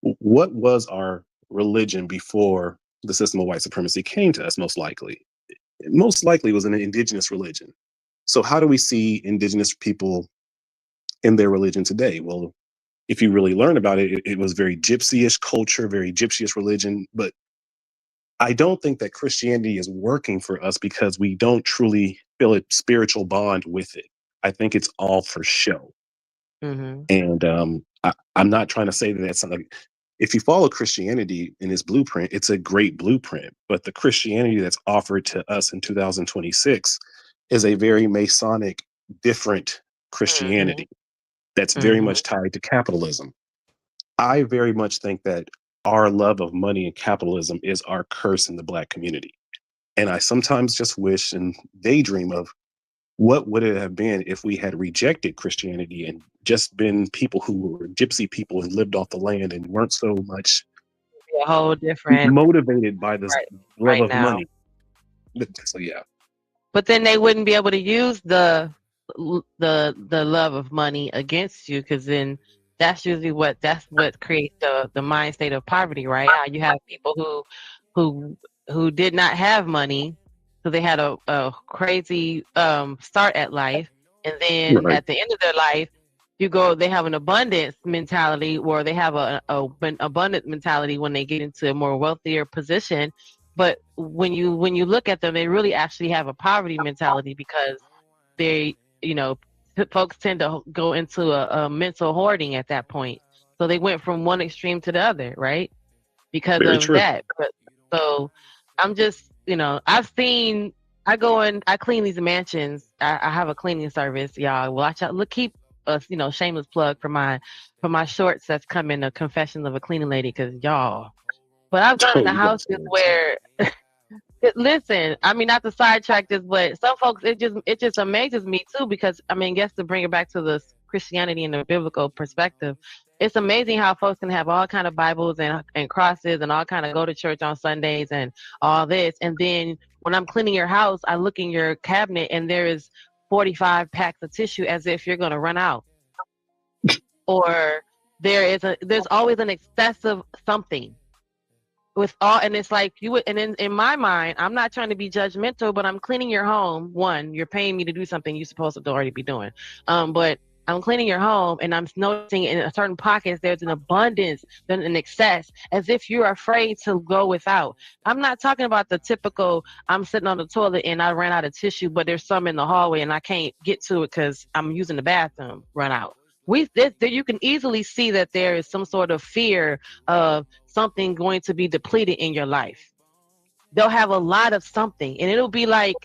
what was our religion before the system of white supremacy came to us? Most likely was an indigenous religion. So how do we see indigenous people in their religion today? Well, if you really learn about it, it was very gypsy-ish culture, very gypsy-ish religion. But I don't think that Christianity is working for us because we don't truly feel a spiritual bond with it. I think it's all for show. Mhm. And I'm not trying to say that that's something. If you follow Christianity in its blueprint, it's a great blueprint. But the Christianity that's offered to us in 2026 is a very Masonic, different Mhm. Christianity that's very Mhm. much tied to capitalism. I very much think that our love of money and capitalism is our curse in the Black community. And I sometimes just wish and daydream of what would it have been if we had rejected Christianity and just been people who were gypsy people and lived off the land and weren't so much Be a whole different motivated by this right love right of now. money. So yeah, But then they wouldn't be able to use the love of money against you, because then that's what creates the mind state of poverty, right? How you have people who did not have money, so they had a crazy start at life, and then right. at the end of their life, they have an abundance mentality, or they have an abundant mentality when they get into a more wealthier position. But when you look at them, they really actually have a poverty mentality, because they, folks tend to go into a mental hoarding at that point. So they went from one extreme to the other, right? Because Very of true. that. But so I'm just, I go and I clean these mansions. I have a cleaning service, y'all. Watch out. Look, keep us, shameless plug for my shorts that's coming, the Confessions of a Cleaning Lady, because y'all. But I've gone Oh, into you got houses stories. where listen, I mean, not to sidetrack this, but some folks, it just amazes me too, because I mean, guess to bring it back to the Christianity and the biblical perspective, it's amazing how folks can have all kind of Bibles and crosses and all kind of go to church on Sundays and all this, and then when I'm cleaning your house, I look in your cabinet and there is 45 packs of tissue, as if you're gonna run out, or there's always an excessive something with all, and it's like you would, and in my mind, I'm not trying to be judgmental, but I'm cleaning your home. One, you're paying me to do something you're supposed to already be doing, but I'm cleaning your home, and I'm noticing in certain pockets there's an abundance, then an excess, as if you're afraid to go without. I'm not talking about the typical, I'm sitting on the toilet and I ran out of tissue, but there's some in the hallway and I can't get to it because I'm using the bathroom, run out. You can easily see that there is some sort of fear of something going to be depleted in your life. They'll have a lot of something, and it'll be like,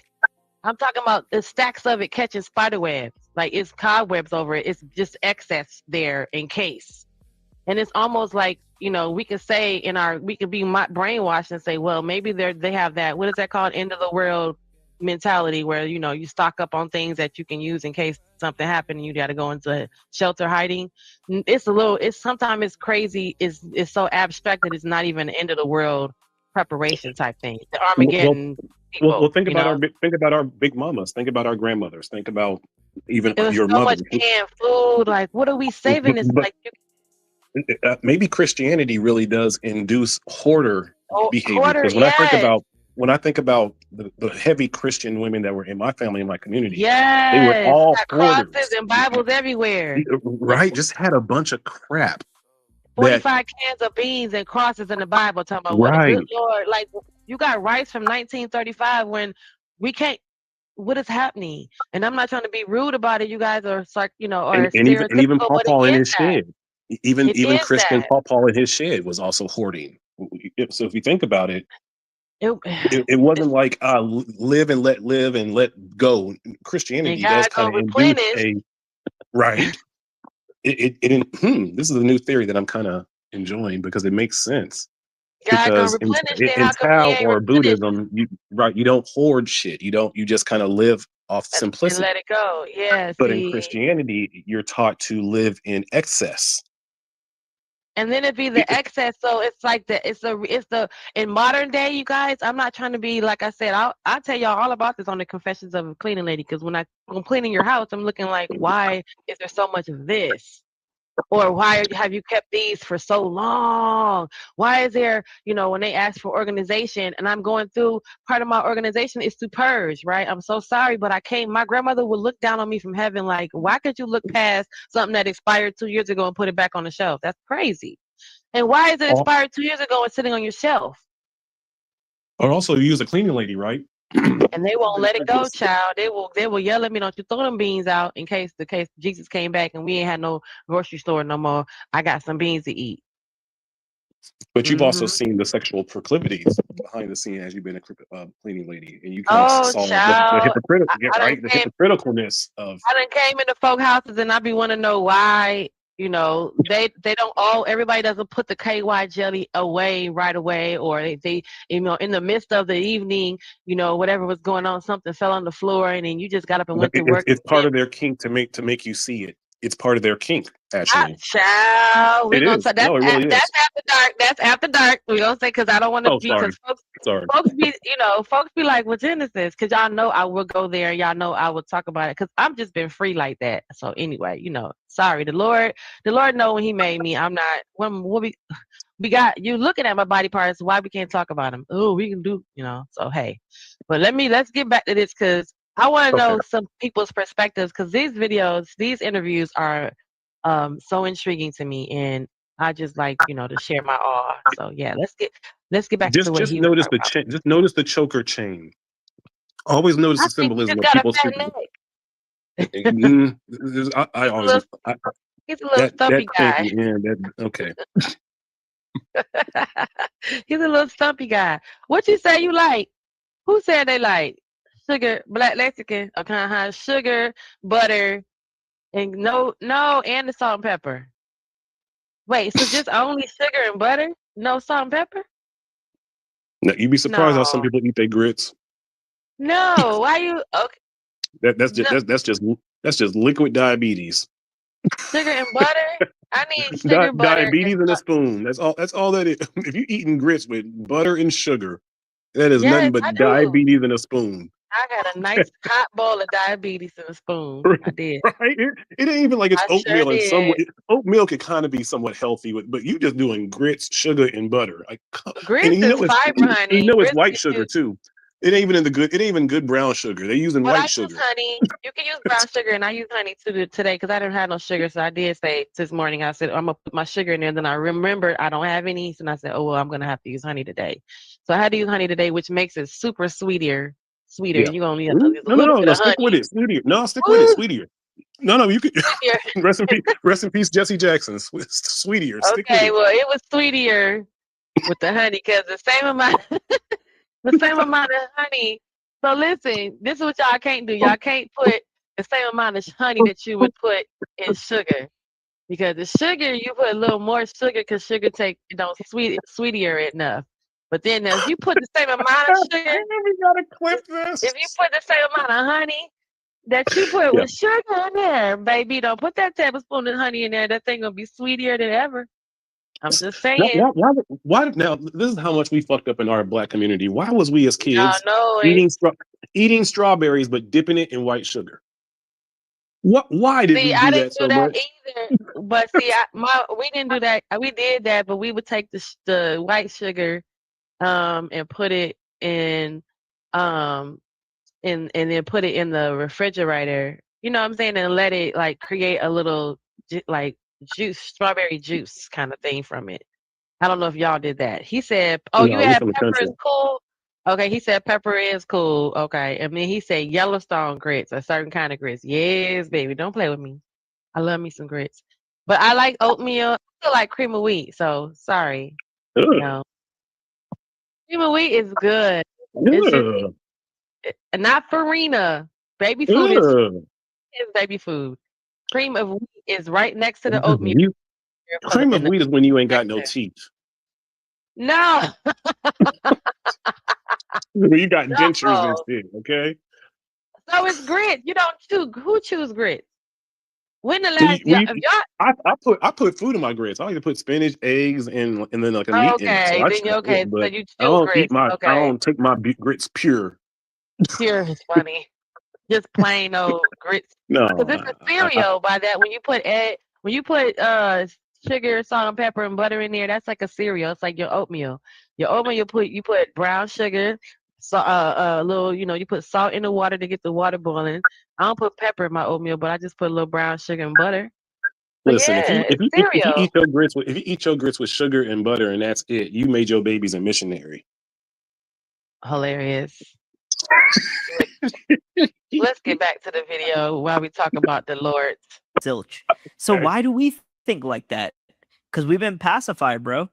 I'm talking about the stacks of it catching spider webs. Like, it's cobwebs over it. It's just excess there in case. And it's almost like, we could say we could be brainwashed and say, well, maybe they have that, what is that called? End of the world mentality, where, you stock up on things that you can use in case something happened and you got to go into shelter hiding. Sometimes it's crazy. It's so abstract that it's not even end of the world preparation type thing. The Well, Armageddon well, people, think about our big mamas. Think about our grandmothers. Think about even it was your so mother. much canned food. Like, what are we saving this? But Like, maybe Christianity really does induce hoarder behavior. quarter, Because yes. when I think about the heavy Christian women that were in my family, in my community, they were Yes, all got crosses hoarders, and Bibles everywhere. right? Just had a bunch of crap that, 45 cans of beans and crosses in the Bible, talking about what a good right. Lord. Like, you got rice from 1935 when we can't. What is happening? And I'm not trying to be rude about it. You guys are, or And even stereotypical, Paul but it Paul in is his that. shed, even It even is Christian that. Paul in his shed was also hoarding. So if you think about it, It, it wasn't it's, like live and let go. and Christianity does God kind go of induce replenish. a right. This is a new theory that I'm kind of enjoying because it makes sense. God gonna Because replenish. Then in how come we Tao ain't or replenished Buddhism, you don't hoard shit. You just kind of live off and let simplicity. it go? Yeah. But in See, Christianity, you're taught to live in excess. and then it'd be the excess. So it's like it's the in modern day, you guys. I'm not trying to be like I said. I'll tell y'all all about this on the Confessions of a Cleaning Lady, because when I'm cleaning your house, I'm looking like, why is there so much of this? Or why have you kept these for so long? Why is there, when they ask for organization and I'm going through, part of my organization is to purge, right? I'm so sorry, but I can't. My grandmother would look down on me from heaven like, why could you look past something that expired 2 years ago and put it back on the shelf? That's crazy. And why is it expired 2 years ago and sitting on your shelf? Or also, you use a cleaning lady, right? And they won't let it go, child. They will yell at me, don't you throw them beans out in case Jesus came back and we ain't had no grocery store no more. I got some beans to eat. But you've also seen the sexual proclivities behind the scene as you've been a cleaning lady, and you kind of saw the hypocriticalness of. I done came into folk houses and I be want to know why. They don't everybody doesn't put the KY jelly away right away, or they in the midst of the evening, whatever was going on, something fell on the floor and then you just got up and went to work. It's part of their kink to make you see it. It's part of their kink, actually. Child, we gonna say that's, really that's after dark. That's after dark. We gonna say, because I don't want to be, because folks be folks be like, "What's in this?" Because y'all know I will go there. Y'all know I will talk about it, because I'm just been free like that. So anyway, sorry. The Lord know when He made me. I'm not. When we got you looking at my body parts. Why we can't talk about them? Oh, we can do. So hey, but let's get back to this, because I want to know some people's perspectives, because these interviews are so intriguing to me, and I just like to share my awe. So yeah, let's get back to what just he notice was talking about. just notice the choker chain. Always notice the symbolism of people's I always he's a little stumpy guy. Okay. He's a little stumpy guy. What you say you like? Who said they like sugar, black Mexican? Okay, sugar, butter, and and the salt and pepper. Wait, so just only sugar and butter? No salt and pepper? No, you'd be surprised how some people eat their grits. No, why you? Okay. That's just liquid diabetes. Sugar and butter? I need sugar, butter, diabetes and a spoon. That's all that is. If you're eating grits with butter and sugar, that is nothing but diabetes and a spoon. I got a nice hot bowl of diabetes and a spoon. I did. Right? It ain't even like it's oatmeal. In some way, oatmeal could kind of be somewhat healthy, but you just doing grits, sugar, and butter. Like, grits is fiber, honey. It's white sugar too. It ain't even good brown sugar. They're using white sugar. Use honey. You can use brown sugar, and I use honey today because I didn't have no sugar. So I did say this morning, I said, I'm going to put my sugar in there. Then I remembered I don't have any. And I said, oh, well, I'm going to have to use honey today. So I had to use honey today, which makes it super sweeter. Yeah. You're going to need a little bit of honey. Stick with it. Sweeter. No, stick with it. Sweeter. No, you could. rest in peace, Jesse Jackson. Sweeter. Okay, well, it was sweeter with the honey because the same amount of honey. So listen, this is what y'all can't do. Y'all can't put the same amount of honey that you would put in sugar, because the sugar, you put a little more sugar because sugar sweeter enough. But then if you put the same amount of sugar, we gotta clip this. If you put the same amount of honey that you put with sugar in there, baby, don't put that tablespoon of honey in there. That thing gonna be sweeter than ever. I'm just saying. Why now? This is how much we fucked up in our black community. Why was we as kids eating strawberries but dipping it in white sugar? Why did we do that so much? Either. But see, we didn't do that. We did that, but we would take the white sugar, and put it in, and then put it in the refrigerator. You know what I'm saying? And let it create a little juice, strawberry juice kind of thing from it. I don't know if y'all did that. He said, you had pepper is cool. Okay, he said pepper is cool. Okay, and then he said Yellowstone grits, a certain kind of grits. Yes, baby, don't play with me. I love me some grits, but I like oatmeal. I feel like cream of wheat. So sorry, no. Cream of wheat is good. It's just, not farina. Baby food is baby food. Cream of wheat is right next to the oatmeal. Cream of wheat is when you ain't got no teeth. No. When you got dentures and shit, okay? So it's grits. You don't choose. Who choose grits? When the last y'all, I put food in my grits. I like to put spinach, eggs, and then like a meat in it. So okay, I then you yeah, okay. So but you I chew don't eat grits. my I Okay. don't take my grits pure. Pure is funny. Just plain old grits. No, Because it's a cereal by that. When you put sugar, salt, and pepper and butter in there, that's like a cereal. It's like your oatmeal. Your oatmeal you put brown sugar, so little, you put salt in the water to get the water boiling. I don't put pepper in my oatmeal, but I just put a little brown sugar and butter. But listen, yeah, it's if you cereal. eat your grits with sugar and butter and that's it, you made your babies a missionary. Hilarious. Let's get back to the video while we talk about the Lord's. Zilch. So why do we think like that? Because we've been pacified, bro.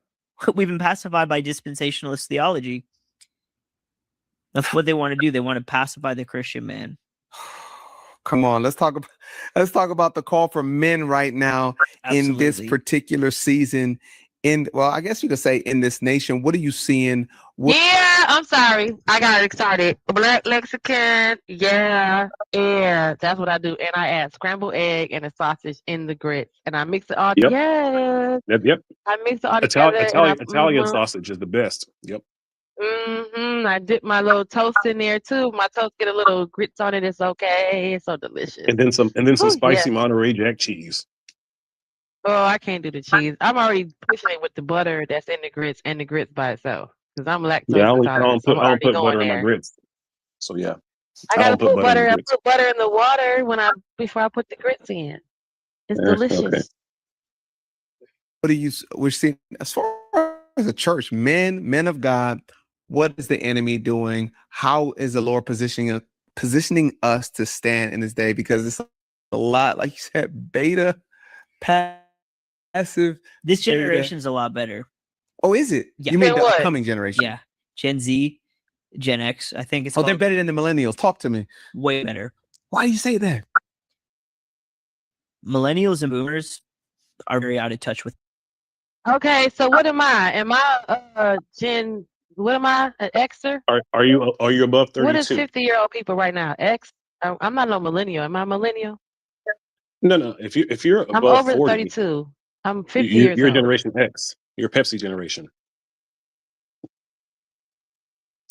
We've been pacified by dispensationalist theology. That's what they want to do. They want to pacify the Christian man. Come on, let's talk about the call for men right now in this Absolutely. particular season. Well, I guess you could say in this nation. What are you seeing? Yeah, I'm sorry. I got excited. Black lexicon. Yeah. That's what I do. And I add scrambled egg and a sausage in the grits. And I mix it all Yep. together. Yep. I mix it all together. Italian sausage is the best. Yep. I dip my little toast in there too. My toast get a little grits on it. It's okay. It's so delicious. And then some spicy yes. Monterey Jack cheese. Oh, I can't do the cheese. I'm already pushing it with the butter that's in the grits and the grits by itself. Because I'm lactose Yeah, I intolerant. don't I'm already put going butter in my there. grits. So yeah, I I gotta don't put put butter in butter. the I grits. put butter in the water before I put the grits in. It's delicious. Okay. What do we're seeing as far as a church, men of God? What is the enemy doing? How is the Lord positioning us to stand in this day? Because it's a lot, like you said, beta, passive. This generation's a lot better. Oh, is it? Yeah. You mean the upcoming generation? Yeah. Gen Z, Gen X, I think it's they're better than the millennials. Talk to me. Way better. Why do you say that? Millennials and boomers are very out of touch with. Okay, so what am I? Am I what am I? An Xer? Are you above 32? What is 50-year-old people right now? X? I'm not no millennial. Am I a millennial? No. If you're above I'm over 40, 32. I'm 50 years you're old. Generation X. You're Pepsi generation.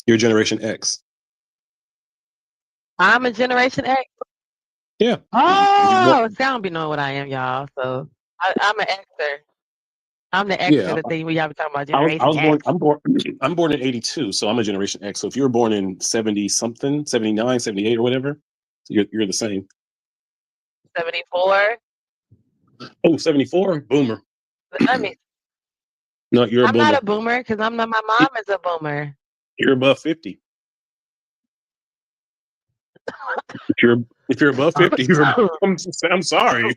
You're Generation X. I'm a Generation X? Yeah. Oh, see, I don't be knowing what I am, y'all. So I'm an Xer. I'm the X of the thing we y'all be talking about Generation X. I'm born in 82, so I'm a Generation X. So if you're born in 70 something, 79, 78 or whatever, you're the same. 74. Oh, 74? Boomer. Let me. No, you're a boomer. I'm not a boomer because my mom is a boomer. You're above 50. If you're above 50, I'm sorry.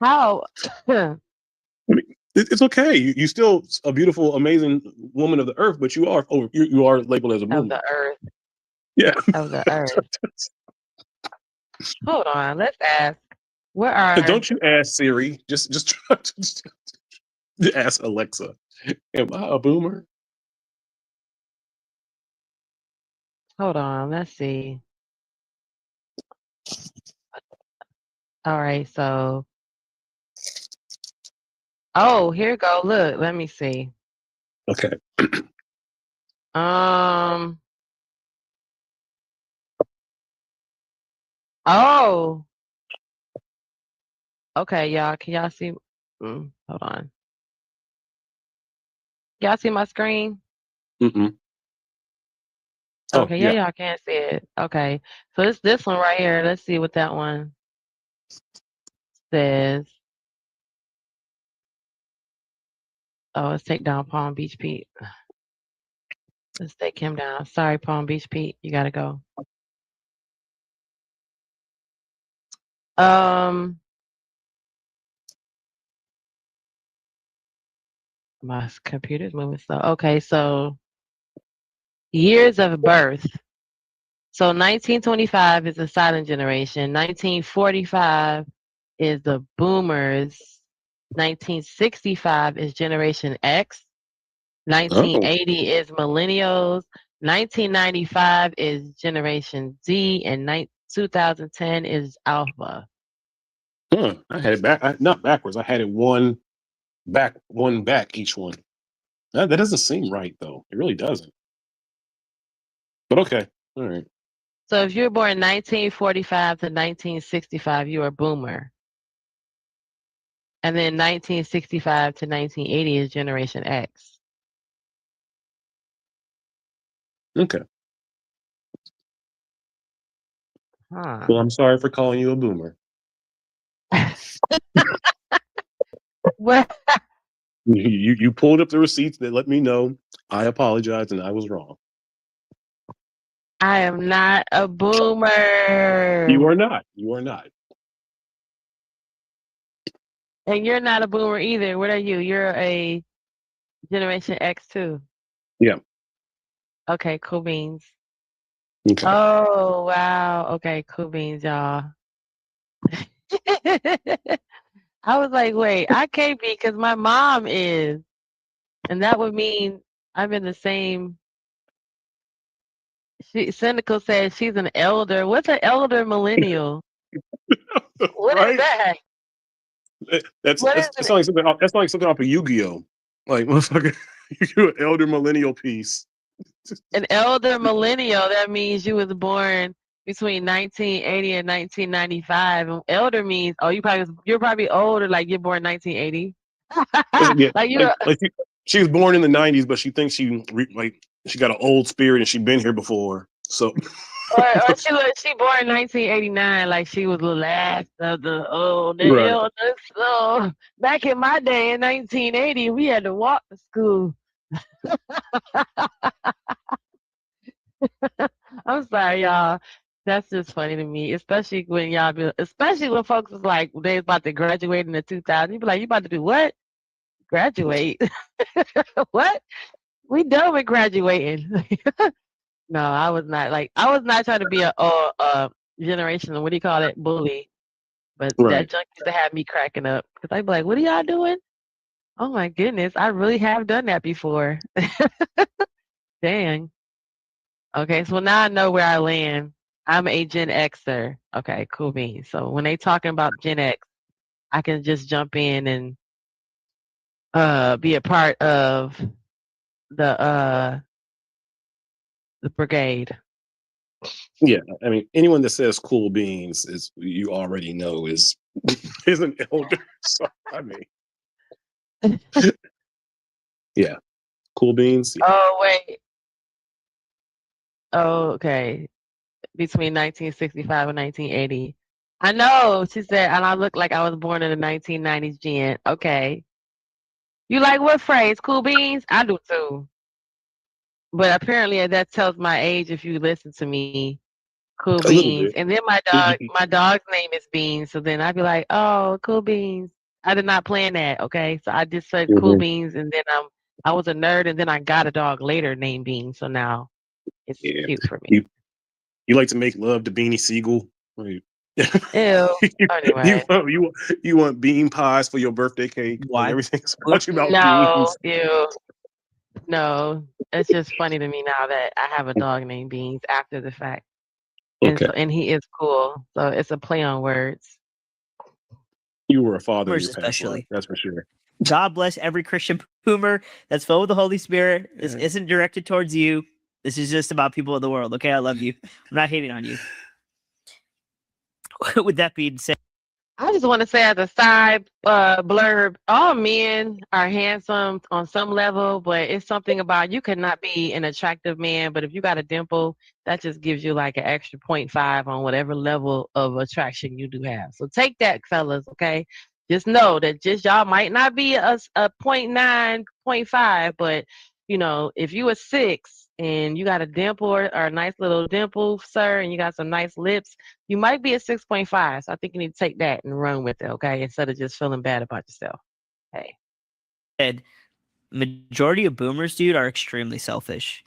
How? It's okay. You still a beautiful, amazing woman of the earth, but you are labeled as a boomer. Of the earth. Yeah. Of the earth. Hold on. Let's ask. Where are? Don't you ask Siri? Just ask Alexa. Am I a boomer? Hold on. Let's see. All right. So. Oh, here you go. Look. Let me see. Okay. Oh. Okay, y'all. Can y'all see? Hold on. Y'all see my screen? Mm-mm. Okay, yeah, y'all can't see it. Okay, so it's this one right here. Let's see what that one says. Oh, let's take down Palm Beach Pete. Let's take him down. Sorry, Palm Beach Pete. You gotta go. My computer's moving slow. Okay, so years of birth. So 1925 is the silent generation. 1945 is the boomers. 1965 is Generation X. 1980 is millennials. 1995 is Generation Z, and 2010 is alpha. I had it back, not backwards. I had it one back each one. That doesn't seem right though. It really doesn't. But okay, all right. So if you're born 1945 to 1965, you're a boomer. And then 1965 to 1980 is Generation X. Okay. Huh. Well, I'm sorry for calling you a boomer. What? You pulled up the receipts that let me know. I apologize and I was wrong. I am not a boomer. You are not. You are not. And you're not a boomer either. What are you? You're a Generation X too. Yeah. Okay, cool beans. Okay. Oh, wow. Okay, cool beans, y'all. I was like, wait, I can't be because my mom is. And that would mean I'm in the same. Cynical says she's an elder. What's an elder millennial? What is Right? that? That's What is that's like something. That's like something off of Yu-Gi-Oh. Like, motherfucker, you an elder millennial piece. An elder millennial? That means you was born between 1980 and 1995. And elder means you're probably older, like you're born 1980. Yeah, Like you're she was born in the '90s, but she thinks she got an old spirit and she been here before. So, or she born 1989, like she was the last of the right. elders. So back in my day in 1980, we had to walk to school. I'm sorry, y'all. That's just funny to me, especially when especially when folks was like they about to graduate in the 2000s. You be like, you about to do what? Graduate? What? We done with graduating. No, I was not trying to be a generational, what do you call it, bully. But Right. that junk used to have me cracking up because I'd be like, what are y'all doing? Oh my goodness, I really have done that before. Dang. Okay, so now I know where I land. I'm a Gen Xer. Okay, cool beans. So when they talking about Gen X, I can just jump in and be a part of the brigade. Yeah, I mean, anyone that says cool beans is you already know is an elder. So I mean, yeah, cool beans. Yeah. Oh wait. Oh, okay. Between 1965 and 1980. I know, she said, and I look like I was born in the 1990s, Jen. Okay. You like what phrase? Cool beans? I do too. But apparently that tells my age if you listen to me. Cool A little beans. bit. And then my dog's name is Beans. So then I'd be like, oh, cool beans. I did not plan that. Okay. So I just said cool Mhm. beans and then I was a nerd and then I got a dog later named Beans. So now it's Yeah. cute for me. You like to make love to Beanie Siegel? Right. Ew. Anyway. You want bean pies for your birthday cake? Like Why? everything's about No, beans. ew. No. It's just funny to me now that I have a dog named Beans after the fact. Okay. And he is cool. So it's a play on words. You were a father in Boomers your past life, especially. that's for sure. God bless every Christian boomer that's filled with the Holy Spirit. This isn't directed towards you. This is just about people of the world. Okay, I love you. I'm not hating on you. With that being said, I just want to say as a side blurb, all men are handsome on some level, but it's something about you could not be an attractive man, but if you got a dimple, that just gives you like an extra 0.5 on whatever level of attraction you do have. So take that, fellas, okay? Just know that just y'all might not be a 0.9, 0.5, but you know, if you a 6 and you got a dimple or a nice little dimple, sir, and you got some nice lips, you might be a 6.5. So I think you need to take that and run with it, okay? Instead of just feeling bad about yourself. Hey. majority of boomers, dude, are extremely selfish.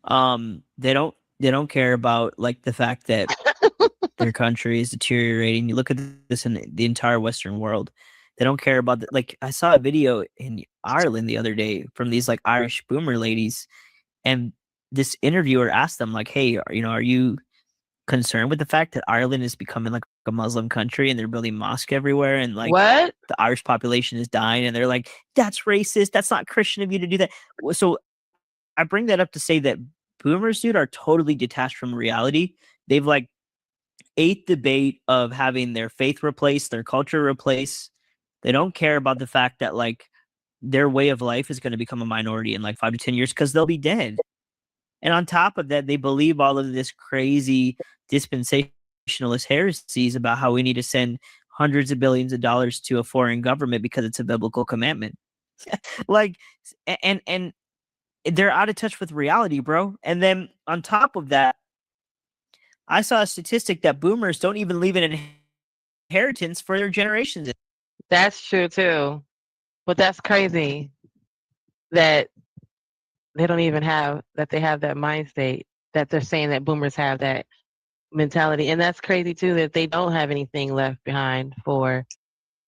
They don't care about like the fact that their country is deteriorating. You look at this in the entire Western world. They don't care about like I saw a video in Ireland the other day from these like Irish boomer ladies, and this interviewer asked them like, "Hey, are you concerned with the fact that Ireland is becoming like a Muslim country and they're building mosques everywhere and like What? the Irish population is dying and they're like, that's racist. That's not Christian of you to do that. So I bring that up to say that boomers, dude, are totally detached from reality. They've like ate the bait of having their faith replaced, their culture replaced. They don't care about the fact that like their way of life is going to become a minority in like 5 to 10 years because they'll be dead. And on top of that, they believe all of this crazy dispensationalist heresies about how we need to send hundreds of billions of dollars to a foreign government because it's a biblical commandment. Like, and they're out of touch with reality, bro. And then on top of that, I saw a statistic that boomers don't even leave an inheritance for their generations. That's true too. But that's crazy that they don't even have that they have that mind state that they're saying that boomers have that mentality. And that's crazy too that they don't have anything left behind for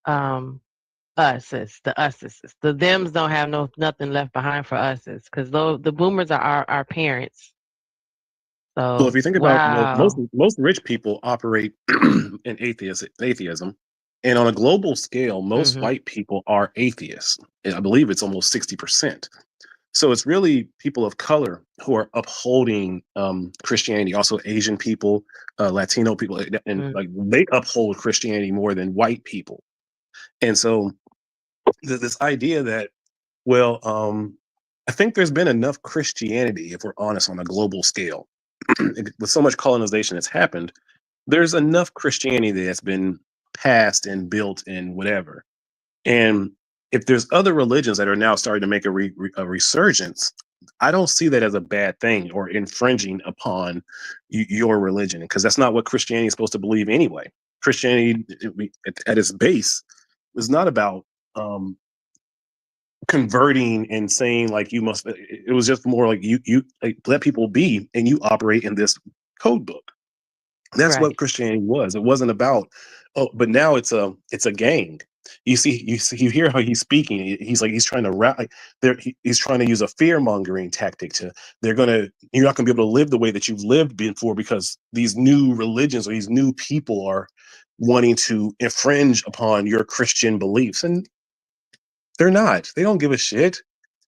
uses, the uses. The thems don't have nothing left behind for uses because the boomers are our parents. Well, if So you think about, most rich people operate in atheism, and on a global scale, most white people are atheists. And I believe it's almost 60%. So it's really people of color who are upholding Christianity. Also, Asian people, Latino people, and like they uphold Christianity more than white people. And so this idea that, well, I think there's been enough Christianity, if we're honest, on a global scale. With so much colonization that's happened, there's enough Christianity that's been passed and built and whatever. And if there's other religions that are now starting to make a resurgence, I don't see that as a bad thing or infringing upon your religion, because that's not what Christianity is supposed to believe anyway. Christianity, at its base, is not about converting and saying like you must. It was just more like you like, let people be, and you operate in this code book. That's right. what Christianity was. It wasn't about, oh, but now it's a gang. You hear how he's speaking. He's trying to like he's trying to use a fear mongering tactic to, you're not gonna be able to live the way that you've lived before because these new religions or these new people are wanting to infringe upon your Christian beliefs. And they're not. They don't give a shit.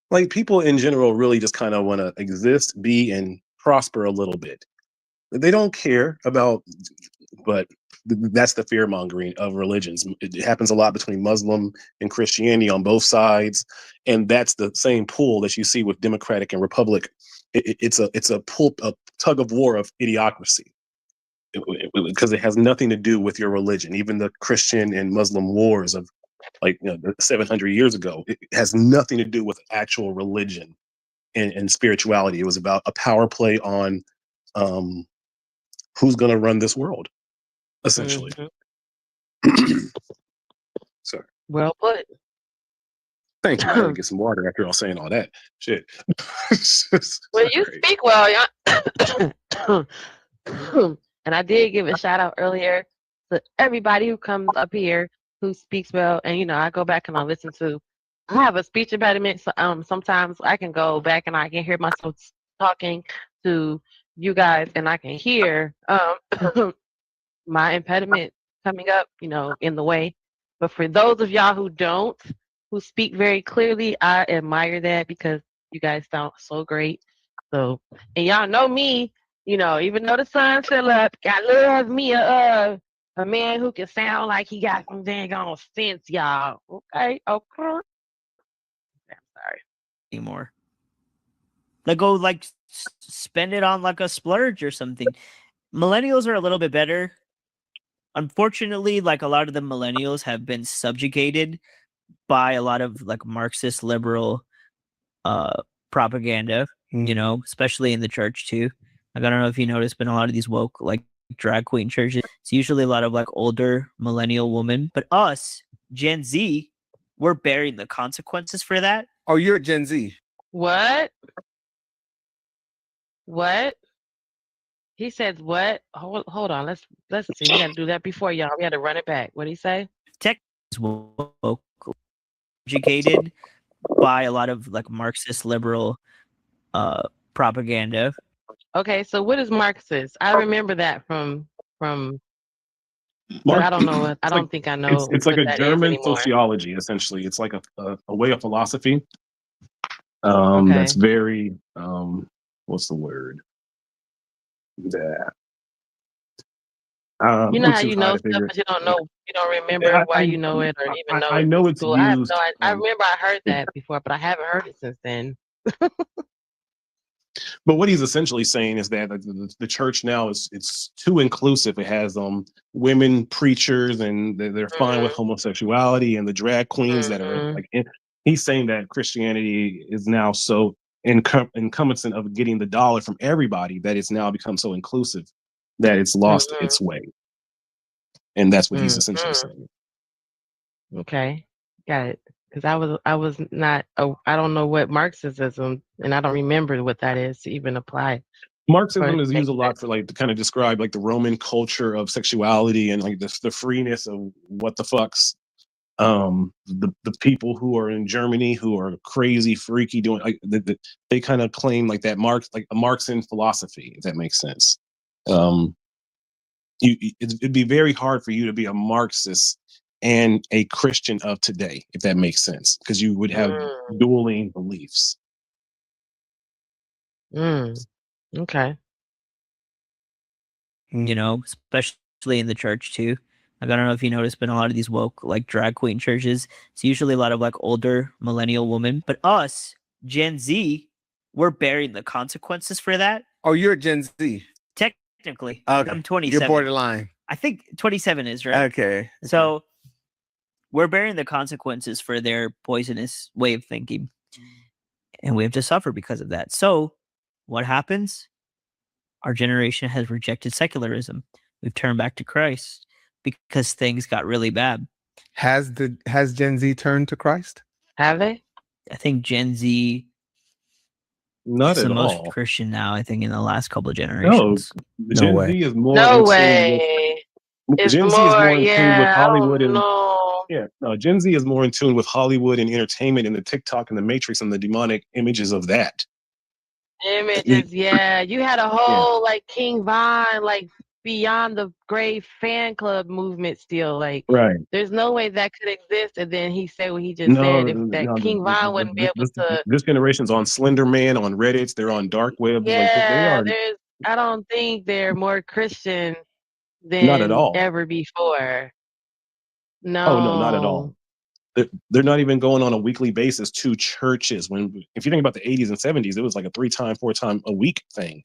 Like, people in general really just kind of want to exist, be, and prosper a little bit. They don't care about, but that's the fear mongering of religions. It happens a lot between Muslim and Christianity on both sides, and that's the same pull that you see with Democratic and Republic. It's a tug of war of idiocracy, because it has nothing to do with your religion. Even the Christian and Muslim wars of 700 years ago, it has nothing to do with actual religion and spirituality. It was about a power play on who's going to run this world, essentially. Sorry. Well put. Thank you. I gotta get some water after all saying all that shit. Well, you speak well, y'all. And I did give a shout out earlier to everybody who comes up here who speaks well. And I go back and I listen to. I have a speech impediment, so sometimes I can go back and I can hear myself talking to you guys, and I can hear my impediment coming up, in the way. But for those of y'all who speak very clearly, I admire that, because you guys sound so great. So, and y'all know me, even though the sun's still up, I love me a man who can sound like he got some dang on sense, y'all. Okay. I'm sorry. Anymore. Like, go spend it on like a splurge or something. Millennials are a little bit better. Unfortunately, like, a lot of the millennials have been subjugated by a lot of like Marxist liberal propaganda, especially in the church too. Like, I don't know if you noticed, but a lot of these woke like drag queen churches, it's usually a lot of like older millennial women. But us, Gen Z, we're bearing the consequences for that. Oh, you're Gen Z. What? He says what? Hold on. Let's see. We got to do that before y'all. We had to run it back. What did he say? Tech is woke, educated by a lot of like Marxist liberal propaganda, Okay, so what is Marxist? I remember that from, but Mark, I don't know what. I it's like don't think I know it's like what a that is German anymore. sociology. Essentially, it's like a way of philosophy. That's Okay. very what's the word? That You know I'm how too you high know to stuff, figure but you don't it. know, you don't remember why you know it or even know I it know in it's school. I have no. used. I remember I heard that before, but I haven't heard it since then. But what he's essentially saying is that the church now is it's too inclusive. It has women preachers, and they're fine with Mm-hmm. homosexuality, and the drag queens that are Mm-hmm. like. He's saying that Christianity is now so encompassing of getting the dollar from everybody that it's now become so inclusive that it's lost Mm-hmm. its way, and that's what he's essentially Mm-hmm. saying. Okay, got it. Because I was not. I don't know what Marxism, and I don't remember what that is to even apply for Marxism it to is make used a lot sense. for like to kind of describe like the Roman culture of sexuality and like the freeness of what the fucks. The people who are in Germany who are crazy, freaky, doing like they kind of claim like that like a Marxian philosophy, if that makes sense. Um, it'd be very hard for you to be a Marxist and a Christian of today, if that makes sense, because you would have Mm, dueling beliefs. mm, okay. You know, especially in the church too. Like, I don't know if you noticed, but in a lot of these woke like drag queen churches, it's usually a lot of like older millennial women. But us, Gen Z, we're bearing the consequences for that. Oh, you're Gen Z. Technically, Okay. I'm You're 27. borderline. I think 27 is right. Okay. So we're bearing the consequences for their poisonous way of thinking, and we have to suffer because of that. So what happens? Our generation has rejected secularism. We've turned back to Christ because things got really bad. Has Gen Z turned to Christ? Have they? I think Gen Z Not is the at most all. Christian now, I think, in the last couple of No, generations. No Gen way. Z is more No in tune with way. It's Gen Z is more. more in tune with Yeah, I Hollywood don't and know. yeah, no, Gen Z is more in tune with Hollywood and entertainment and the TikTok and the Matrix and the demonic images of that. Images. Yeah, you had a Yeah, whole like King Von, like Beyond the Grave fan club movement. Still, like, right. there's no way that could exist. And then he said what he just No, said. If that no, King Von wouldn't be able to. this generation's on Slender Man, on Reddit. They're on dark webs. Like they Yeah, are there's. I don't think they're more Christian not at than all. ever before. Oh no, not at all. No. They're not even going on a weekly basis to churches. When if you think about the 80s and 70s, it was like a 3-time, 4-time a week thing.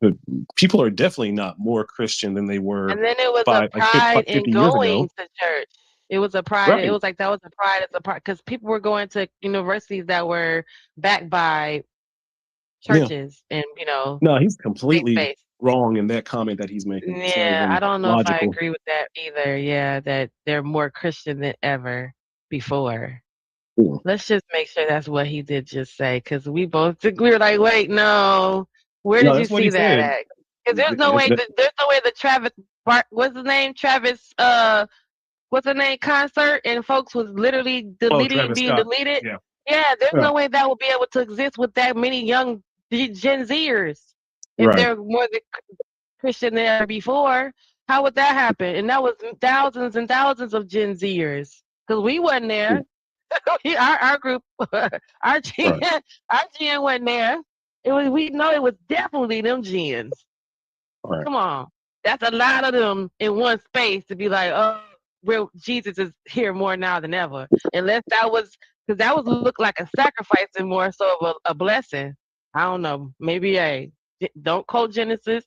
But people are definitely not more Christian than they were And then it was a pride in 50 years going ago. to church. It was a pride. It Right. was like that was a pride as a part because people were going to universities that were backed by Yeah. churches and No, he's faith completely based. wrong in that comment that he's making. It's not Yeah, I even don't know if I logical. agree with that either. Yeah, that they're more Christian than ever before. Yeah. Let's just make sure that's what he did just say, because we both we were like, wait, no, where No, did you that's what he see that said. at? Because there's no way the Travis what's his name, Travis what's the name concert and folks was literally Oh, being Travis Scott. deleted. Yeah. Yeah, there's Yeah. no way that would be able to exist with that many young Gen Zers if Right. they're more than Christian than ever before. How would that happen? And that was thousands and thousands of Gen Zers because we wasn't there. our group, our GN, Right. our GN wasn't there. We know it was definitely them GNs. Right. Come on, that's a lot of them in one space to be like, oh, real Jesus is here more now than ever. Unless that was because that would look like a sacrifice and more so of a blessing. I don't know. Maybe don't quote Genesis,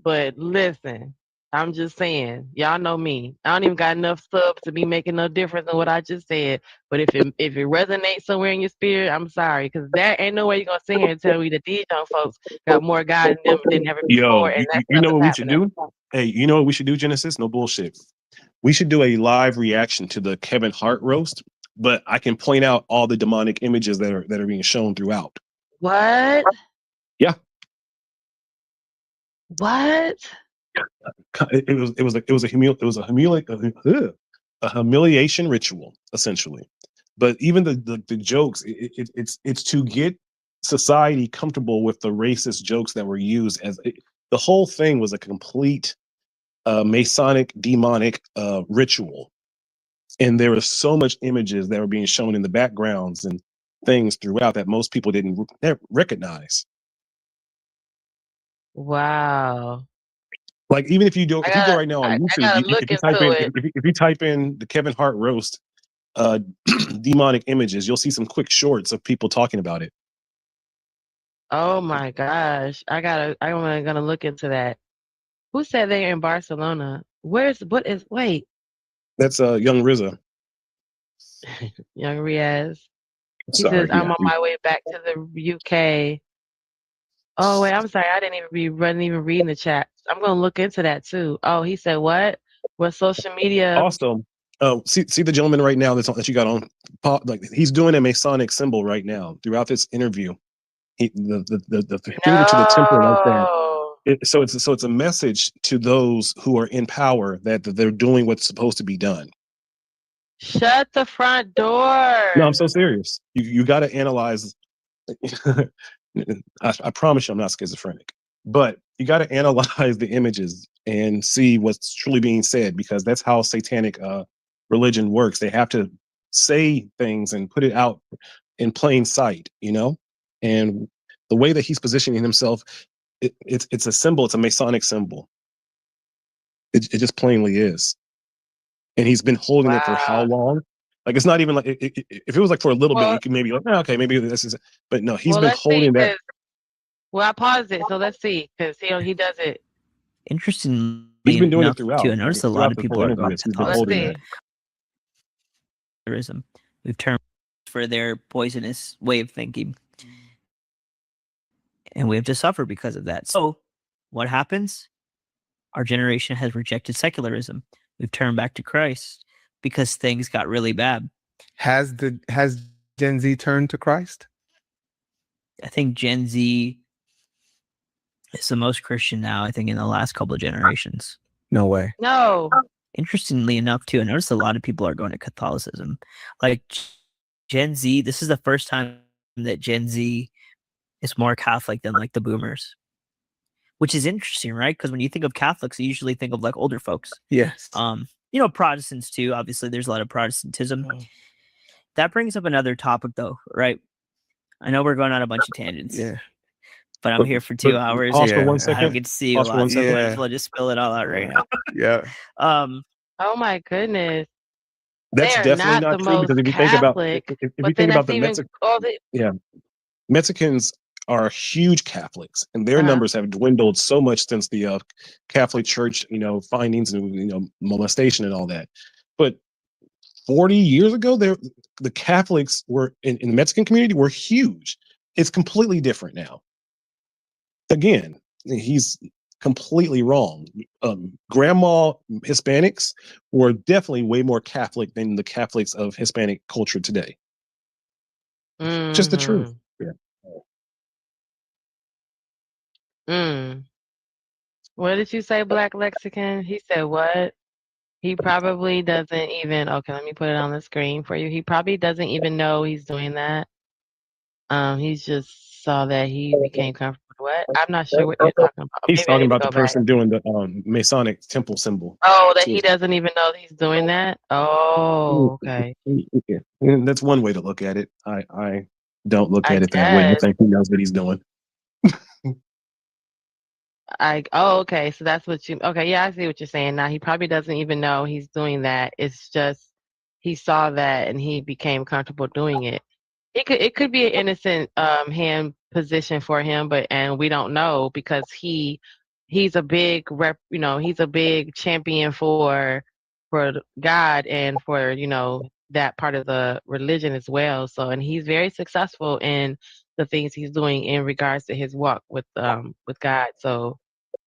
but listen, I'm just saying, y'all know me. I don't even got enough subs to be making no difference in what I just said. But if it resonates somewhere in your spirit, I'm sorry, because that ain't no way you're gonna sit here and tell me that these young folks got more God in them than ever before, Yo, and that's you know nothing's what we should happening. do? Hey, you know what we should do, Genesis? No bullshit. We should do a live reaction to the Kevin Hart roast, but I can point out all the demonic images that are being shown throughout. What? Yeah. What? It was a humiliation ritual essentially. But even the jokes, it's to get society comfortable with the racist jokes that were used the whole thing was a complete Masonic demonic ritual. And there was so much images that were being shown in the backgrounds and things throughout that most people didn't recognize. Wow. Like even if you go right now on YouTube, gotta look into it. if you type in the Kevin Hart roast demonic images, you'll see some quick shorts of people talking about it. Oh my gosh. I'm gonna look into that. Who said they're in Barcelona? Wait. That's Young RZA. Young Riaz. He Sorry, says, I'm on my way back to the UK. Oh wait, I'm sorry. I didn't even reading the chat. I'm gonna look into that too. Oh, he said what? What social media? Also, see the gentleman right now that you got on, like he's doing a Masonic symbol right now throughout this interview. The finger to the temple like that. So it's a message to those who are in power that they're doing what's supposed to be done. Shut the front door. No, I'm so serious. You got to analyze. I promise you, I'm not schizophrenic, but you got to analyze the images and see what's truly being said, because that's how satanic religion works. They have to say things and put it out in plain sight, and the way that he's positioning himself, it's a symbol. It's a Masonic symbol. It just plainly is. And he's been holding it for how long? Like, it's not even like, if it was like for a little bit, you could maybe like, okay, maybe this is, but no, he's been holding that. Well, I paused it, so let's see, because he does it. Interestingly, he's been doing it throughout. Too, I noticed a lot of people are going to holding that. We've termed for their poisonous way of thinking, and we have to suffer because of that. So, what happens? Our generation has rejected secularism. We've turned back to Christ because things got really bad. Has Gen Z turned to Christ? I think Gen Z is the most Christian now, I think, in the last couple of generations. No way. No. Interestingly enough, too, I noticed a lot of people are going to Catholicism. Like Gen Z, this is the first time that Gen Z is more Catholic than like the boomers. Which is interesting, right? Because when you think of Catholics, you usually think of like older folks. Yes. Protestants too. Obviously, there's a lot of Protestantism. That brings up another topic, though, right? I know we're going on a bunch of tangents. Yeah. But I'm here for 2 hours. Pause for 1 second. I get to see you a lot. So might as well just spill it all out right now. Yeah. Oh my goodness. That's definitely not true, because if you think about the Mexicans are huge Catholics, and their numbers have dwindled so much since the Catholic Church, findings and molestation and all that. But 40 years ago, the Catholics were in the Mexican community were huge. It's completely different now. Again, he's completely wrong. Grandma Hispanics were definitely way more Catholic than the Catholics of Hispanic culture today. Mm-hmm. Just the truth. Yeah. What did you say, Black Lexicon? He said what? He probably doesn't even. Okay, let me put it on the screen for you. He probably doesn't even know he's doing that. He's just saw that he became comfortable. What? I'm not sure what you're talking about. He's talking about the person doing the Masonic temple symbol. Oh, that he doesn't even know he's doing that? Oh, okay. Yeah. And that's one way to look at it. I don't look at it that way. I think he knows what he's doing. Okay. So that's what okay. Yeah, I see what you're saying now. He probably doesn't even know he's doing that. It's just, he saw that and he became comfortable doing it. It could be an innocent hand position for him, and we don't know, because he's a big he's a big champion for God and for that part of the religion as well. So, and he's very successful in the things he's doing in regards to his walk with God. So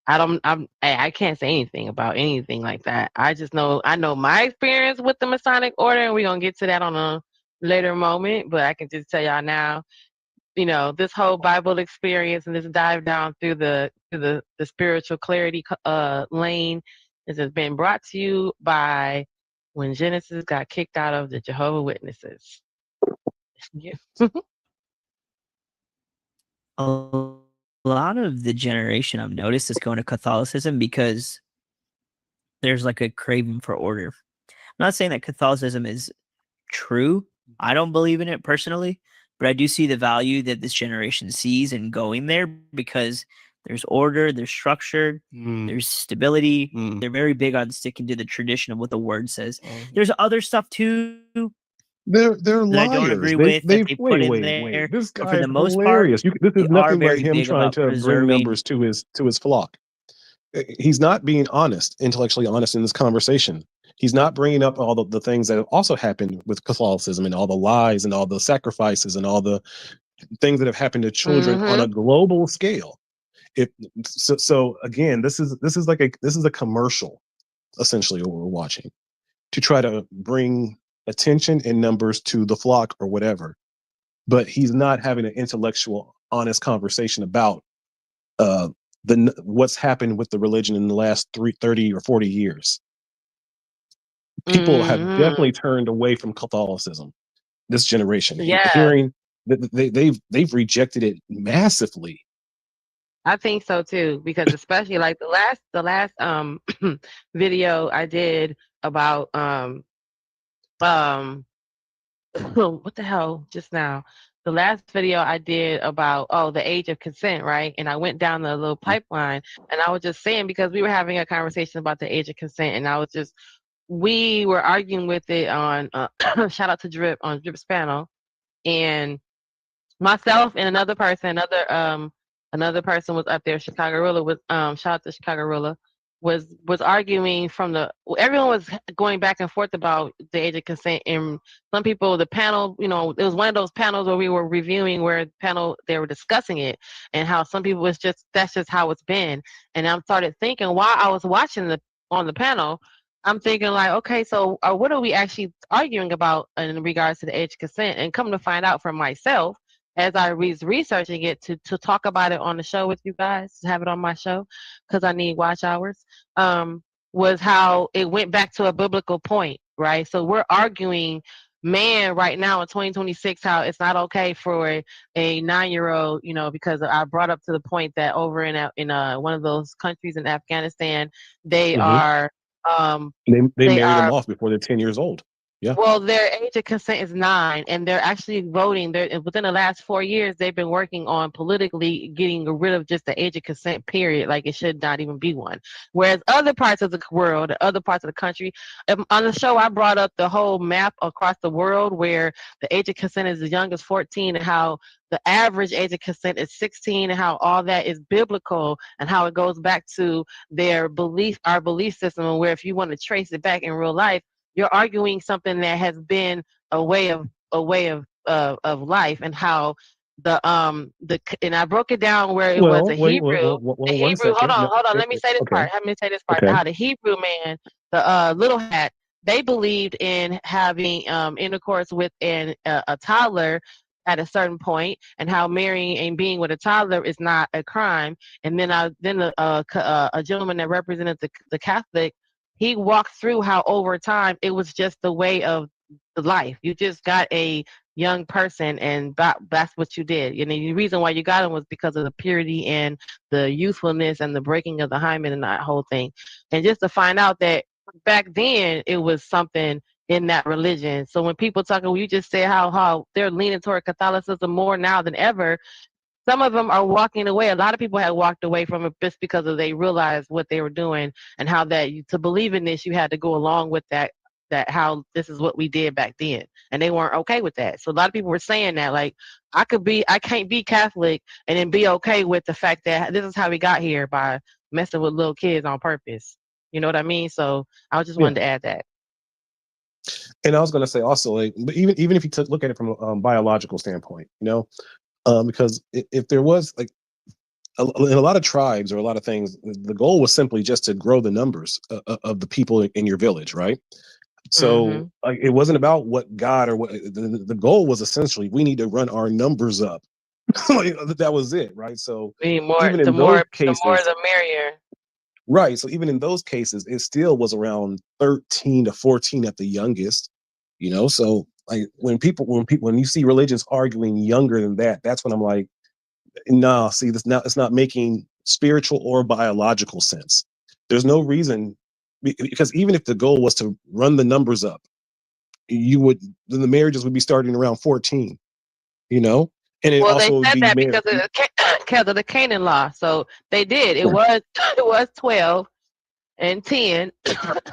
I can't say anything about anything like that. I know my experience with the Masonic order, and we're gonna get to that on a later moment, but I can just tell y'all now, this whole Bible experience and this dive down through the spiritual clarity lane has been brought to you by when Genesis got kicked out of the Jehovah's Witnesses. a lot of the generation I've noticed is going to Catholicism because there's like a craving for order. I'm not saying that Catholicism is true. I don't believe in it personally, but I do see the value that this generation sees in going there because there's order, there's structure, there's stability. They're very big on sticking to the tradition of what the word says. There's other stuff too. They're that I don't liars. agree with that they put in Wait. there. This But guy for is the most part, hilarious. This they is are nothing but very him big trying about to bring preserving. numbers to his flock. He's not being honest, intellectually honest in this conversation. He's not bringing up all the things that have also happened with Catholicism and all the lies and all the sacrifices and all the things that have happened to children on a global scale. So again, this is a commercial, essentially, what we're watching to try to bring attention and numbers to the flock or whatever. But he's not having an intellectual, honest conversation about what's happened with the religion in the last 30 or 40 years. People have definitely turned away from Catholicism. This generation, hearing that they've rejected it massively. I think so too, because especially like the last video I did about what the hell just now. The last video I did about the age of consent, right? And I went down the little pipeline and I was just saying, because we were having a conversation about the age of consent, and we were arguing with it on shout out to Drip on Drip's panel, and myself and another person was up there. Chicago Rilla was shout out to Chicago Rilla was arguing everyone was going back and forth about the age of consent, and some people, the panel, it was one of those panels where we were reviewing where they were discussing it, and how some people that's just how it's been. And I started thinking while I was watching on the panel, I'm thinking like, okay, so what are we actually arguing about in regards to the age of consent? And come to find out for myself, as I was researching it to talk about it on the show with you guys, to have it on my show, because I need watch hours, was how it went back to a biblical point, right? So we're arguing, man, right now in 2026, how it's not okay for a 9-year-old, because I brought up to the point that over in one of those countries in Afghanistan, they are they marry them off before they're 10 years old. Yeah. Well, their age of consent is 9, and they're actually voting. Within the last 4 years, they've been working on politically getting rid of just the age of consent, period. Like, it should not even be one. Whereas other parts of the world, other parts of the country, on the show, I brought up the whole map across the world where the age of consent is as young as 14, and how the average age of consent is 16, and how all that is biblical, and how it goes back to our belief system, and where if you want to trace it back in real life, you're arguing something that has been a way of life, and how and I broke it down where it was a Hebrew. Hold on. Let me say this part. Okay. How the Hebrew man, the little hat, they believed in having intercourse with a toddler at a certain point, and how marrying and being with a toddler is not a crime. And then a gentleman that represented the Catholic, he walked through how over time it was just the way of the life. You just got a young person, and that's what you did. And the reason why you got him was because of the purity and the youthfulness and the breaking of the hymen and that whole thing. And just to find out that back then it was something in that religion. So when people you just said how they're leaning toward Catholicism more now than ever. Some of them are walking away. A lot of people had walked away from it just because they realized what they were doing, and how that to believe in this, you had to go along with that how this is what we did back then, and they weren't okay with that. So a lot of people were saying that, like, I can't be Catholic and then be okay with the fact that this is how we got here, by messing with little kids on purpose. You know what I mean? So I just wanted to add that. And I was going to say also, like, but even if you look at it from a biological standpoint, because if there was like in a lot of tribes or a lot of things, the goal was simply just to grow the numbers of the people in your village, right? So like, it wasn't about what God or what the goal was. Essentially, we need to run our numbers up. Like, that was it, right? So even in those cases, the more the merrier. Right. So even in those cases, it still was around 13 to 14 at the youngest. So like when you see religions arguing younger than that, that's when I'm like, No, see, this now it's not making spiritual or biological sense. There's no reason, because even if the goal was to run the numbers up, then the marriages would be starting around 14, you know, and it Well, they also would said be that married. because of the Canaan law. So they did. It was 12 and 10,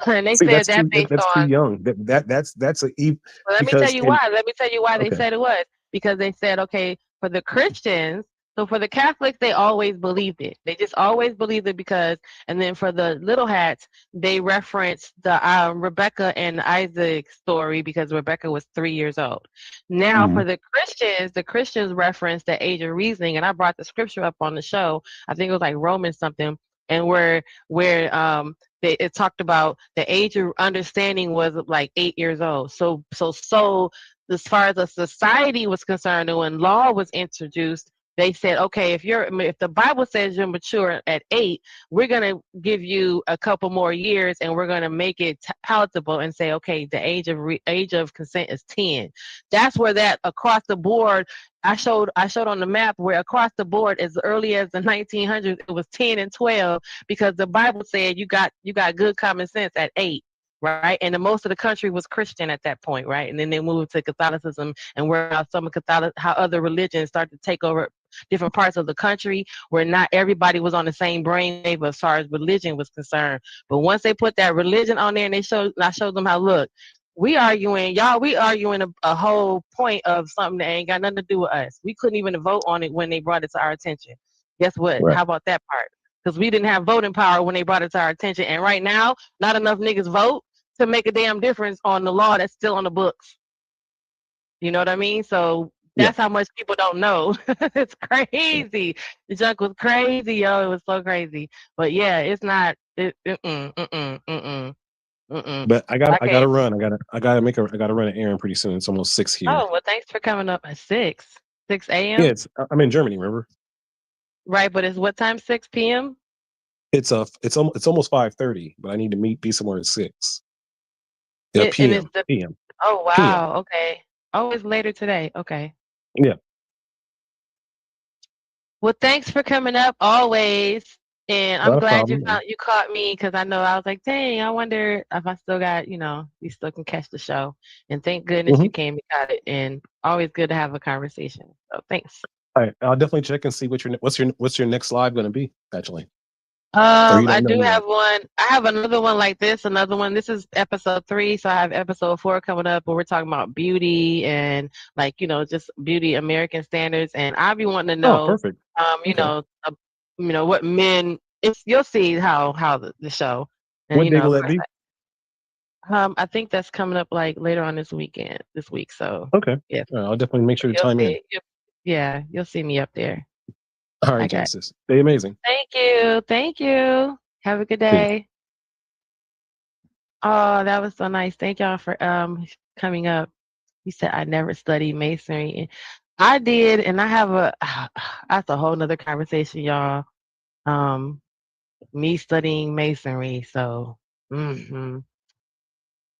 and they See, said that based that's too on. young. That's Well, let me tell because you in why. Let me tell you why they okay. said it was. Because they said, okay, for the Christians, so for the Catholics, they always believed it. They just always believed it because, and then for the little hats, they referenced the Rebecca and Isaac story because Rebecca was 3 years old. Now, for the Christians referenced the age of reasoning, and I brought the scripture up on the show. I think it was like Romans something, and where it talked about the age of understanding was like 8 years old. So as far as the society was concerned, and when law was introduced, they said, okay, if the Bible says you're mature at 8, we're gonna give you a couple more years, and we're gonna make it palatable and say, okay, the age of consent is 10. That's where that across the board. I showed on the map where across the board, as early as the 1900s, it was 10 and 12 because the Bible said you got good common sense at 8. Right, and most of the country was Christian at that point, right? And then they moved to Catholicism, and where how other religions started to take over different parts of the country, where not everybody was on the same brainwave as far as religion was concerned. But once they put that religion on there, and I showed them how, look, we arguing a whole point of something that ain't got nothing to do with us. We couldn't even vote on it when they brought it to our attention. Guess what? Right. How about that part? Because we didn't have voting power when they brought it to our attention. And right now, not enough niggas vote to make a damn difference on the law that's still on the books. You know what I mean? So that's how much people don't know. It's crazy. The junk was crazy, yo. It was so crazy. But yeah, it's not. But I gotta can't. run. I gotta run an errand pretty soon. It's almost 6 here. Oh, well, thanks for coming up at 6 a.m. Yeah, I'm in Germany. Remember? Right, but it's what time? 6 p.m. It's almost 5:30, but I need to be somewhere at 6. And PM. it's the. PM. Oh wow. PM. Okay. Oh, it's later today. Okay. Yeah. Well, thanks for coming up always. And I'm Not a glad you problem. caught me, because I know I was like, dang, I wonder if I still got, you still can catch the show. And thank goodness you came and got it. And always good to have a conversation. So thanks. All right, I'll definitely check and see what's your next live going to be actually. Or you I don't know do yet? have one. I have another one like this. Another one. This is episode 3, so I have episode 4 coming up, where we're talking about beauty and just beauty American standards. And I be wanting to Oh, know, perfect. Okay. what men. You'll see how the show. And What day will of that course, be? I think that's coming up like later on this week. So Okay. yeah, All right, I'll definitely make sure to you'll time in. see. Yeah, you'll see me up there. All right, I got it. Genesis. Stay amazing. Thank you. Have a good Peace. day. Oh, that was so nice. Thank y'all for coming up. You said I never studied masonry. I did, and I have that's a whole nother conversation, y'all. Me studying masonry. So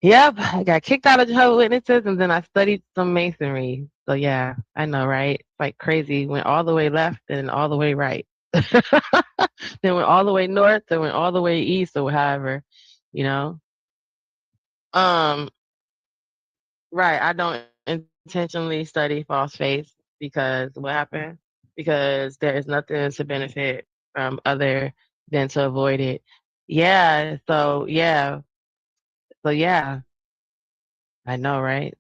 yep, I got kicked out of Jehovah's Witnesses, and then I studied some masonry. So yeah, I know, right? It's like crazy. Went all the way left and all the way right. Then went all the way north, then went all the way east, or however, you know. Right. I don't intentionally study false faith, because what happened? Because there is nothing to benefit from other than to avoid it. Yeah. So yeah. I know, right?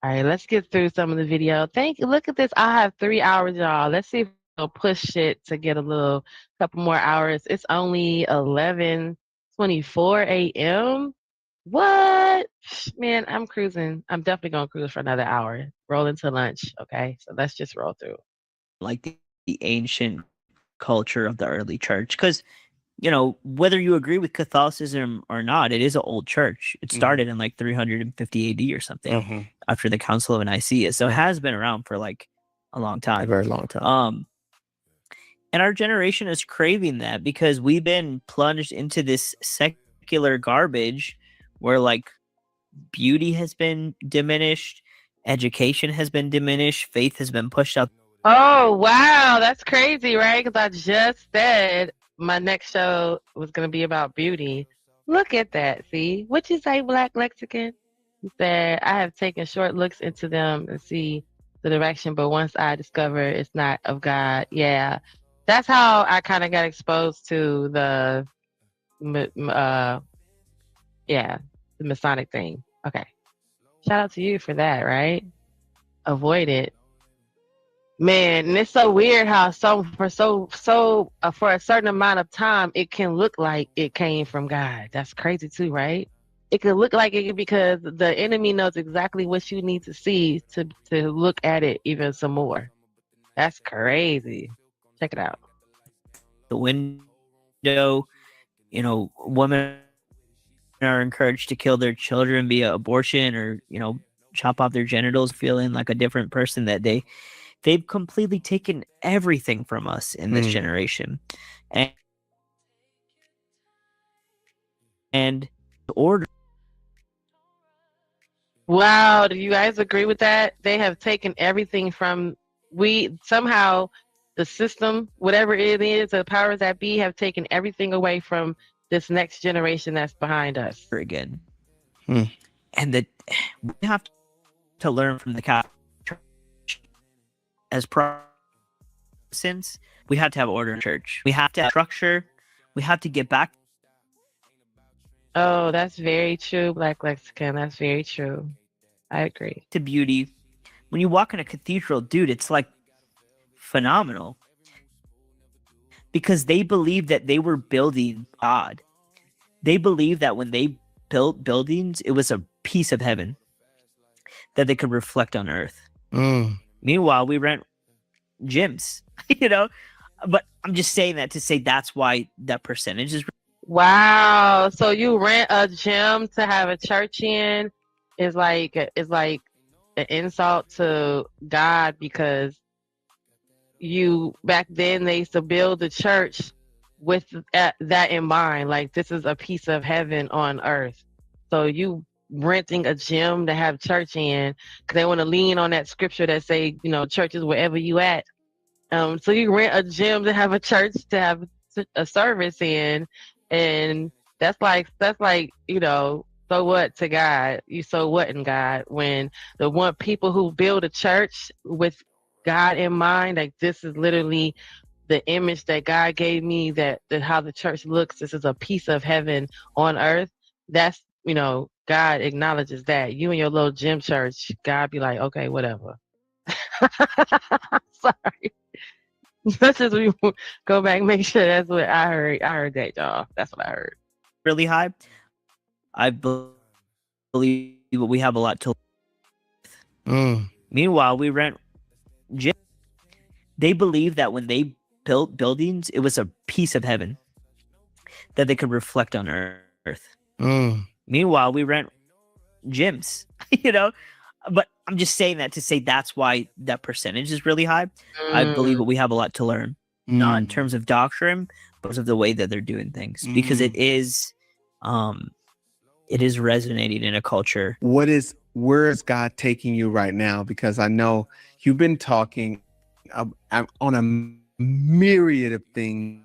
All right. Let's get through some of the video. Look at this. I have 3 hours, y'all. Let's see if we'll push it to get a couple more hours. It's only 11:24 a.m. What? Man, I'm cruising. I'm definitely going to cruise for another hour. Roll into lunch. Okay. So let's just roll through. Like the ancient culture of the early church, because whether you agree with Catholicism or not, it is an old church. It started in like 350 AD or something after the Council of Nicaea, so it has been around for like a long time, A very long time. And our generation is craving that, because we've been plunged into this secular garbage where like beauty has been diminished, education has been diminished, faith has been pushed out Oh, wow. That's crazy, right? Because I just said my next show was going to be about beauty. Look at that. See? What you say, Black Lexicon? You said, I have taken short looks into them and see the direction, but once I discover it's not of God, yeah. That's how I kind of got exposed to the, yeah, the Masonic thing. Okay. Shout out to you for that, right? Avoid it. Man, and it's so weird how for for a certain amount of time it can look like it came from God. That's crazy too, right? It could look like it because the enemy knows exactly what you need to see to look at it even some more. That's crazy. Check it out. The window, women are encouraged to kill their children via abortion or, chop off their genitals, feeling like a different person that they've completely taken everything from us in this generation. And order. Wow, do you guys agree with that? They have taken everything from somehow the system, whatever it is, the powers that be have taken everything away from this next generation that's behind us. Again. And that we have to learn from the Catholic Church. As Protestants, we have to have order in church. We have to have structure. We have to get back. Oh, that's very true, Black Lexicon. That's very true. I agree. To beauty. When you walk in a cathedral, dude, it's like phenomenal. Because they believe that they were building God. They believe that when they built buildings, it was a piece of heaven that they could reflect on earth. Meanwhile, we rent gyms, but I'm just saying that to say that's why that percentage is. Wow. So you rent a gym to have a church in is like an insult to God because back then they used to build the church with that in mind. Like this is a piece of heaven on earth. So you renting a gym to have church in because they want to lean on that scripture that say, churches wherever you at. So you rent a gym to have a church to have a service in, and that's like so what to God? You so what in God when the one people who build a church with God in mind, like this is literally the image that God gave me, that how the church looks. This is a piece of heaven on earth. That's God acknowledges that. You and your little gym church, God be like, okay, whatever. Sorry. Let's just go back and make sure that's what I heard. I heard that, y'all. That's what I heard. Really high. I believe we have a lot to. Meanwhile, we rent gym. They believe that when they built buildings, it was a piece of heaven that they could reflect on earth. Meanwhile, we rent gyms, but I'm just saying that to say that's why that percentage is really high. I believe that we have a lot to learn, not in terms of doctrine, but because of the way that they're doing things, because it is resonating in a culture. Where is God taking you right now? Because I know you've been talking on a myriad of things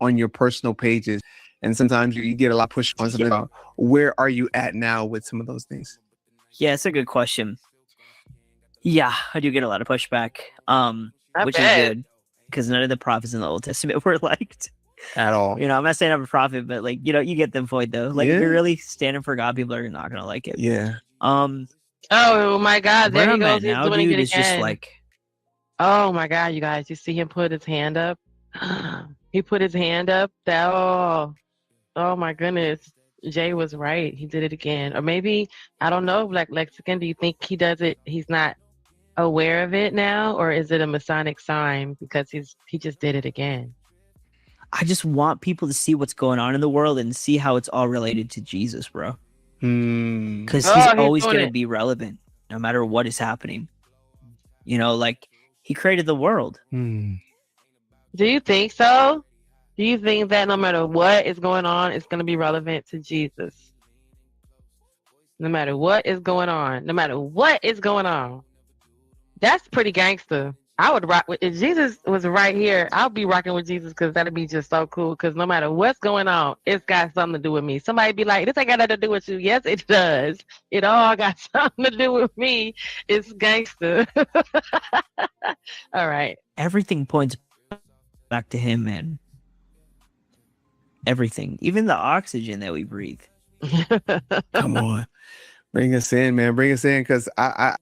on your personal pages. And sometimes you get a lot of push on something about where are you at now with some of those things? Yeah, it's a good question. Yeah, I do get a lot of pushback, which is good because none of the prophets in the Old Testament were liked at all. I'm not saying I'm a prophet, but you get the point though. Like if you're really standing for God, people are not gonna like it. Yeah. Oh my God, there he goes. He's now, doing dude, it is again. just like. Oh my God, you guys! You see him put his hand up. He put his hand up. Oh my goodness. Jay was right. He did it again. Or maybe, I don't know, Black Lexicon, do you think he does it, he's not aware of it now? Or is it a Masonic sign because he just did it again? I just want people to see what's going on in the world and see how it's all related to Jesus, bro. Because he's always going to be relevant no matter what is happening. Like he created the world. Do you think so? Do you think that no matter what is going on, it's going to be relevant to Jesus? No matter what is going on. No matter what is going on. That's pretty gangster. I would rock with if Jesus was right here. I'll be rocking with Jesus because that'd be just so cool. Because no matter what's going on, it's got something to do with me. Somebody be like, "This ain't got nothing to do with you." Yes, it does. It all got something to do with me. It's gangster. All right. Everything points back to him, man. Everything, even the oxygen that we breathe. Come on, bring us in, man. Bring us in, because I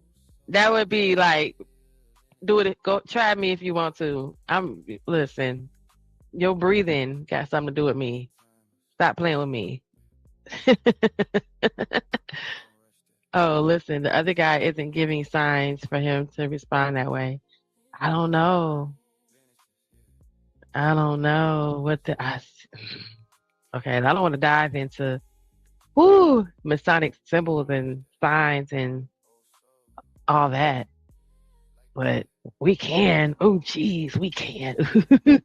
That would be like, do it. Go try me if you want to. Listen. Your breathing got something to do with me. Stop playing with me. Oh, listen. The other guy isn't giving signs for him to respond that way. I don't know. What the. Okay, I don't want to dive into Masonic symbols and signs and all that. But we can. Oh, geez, we can.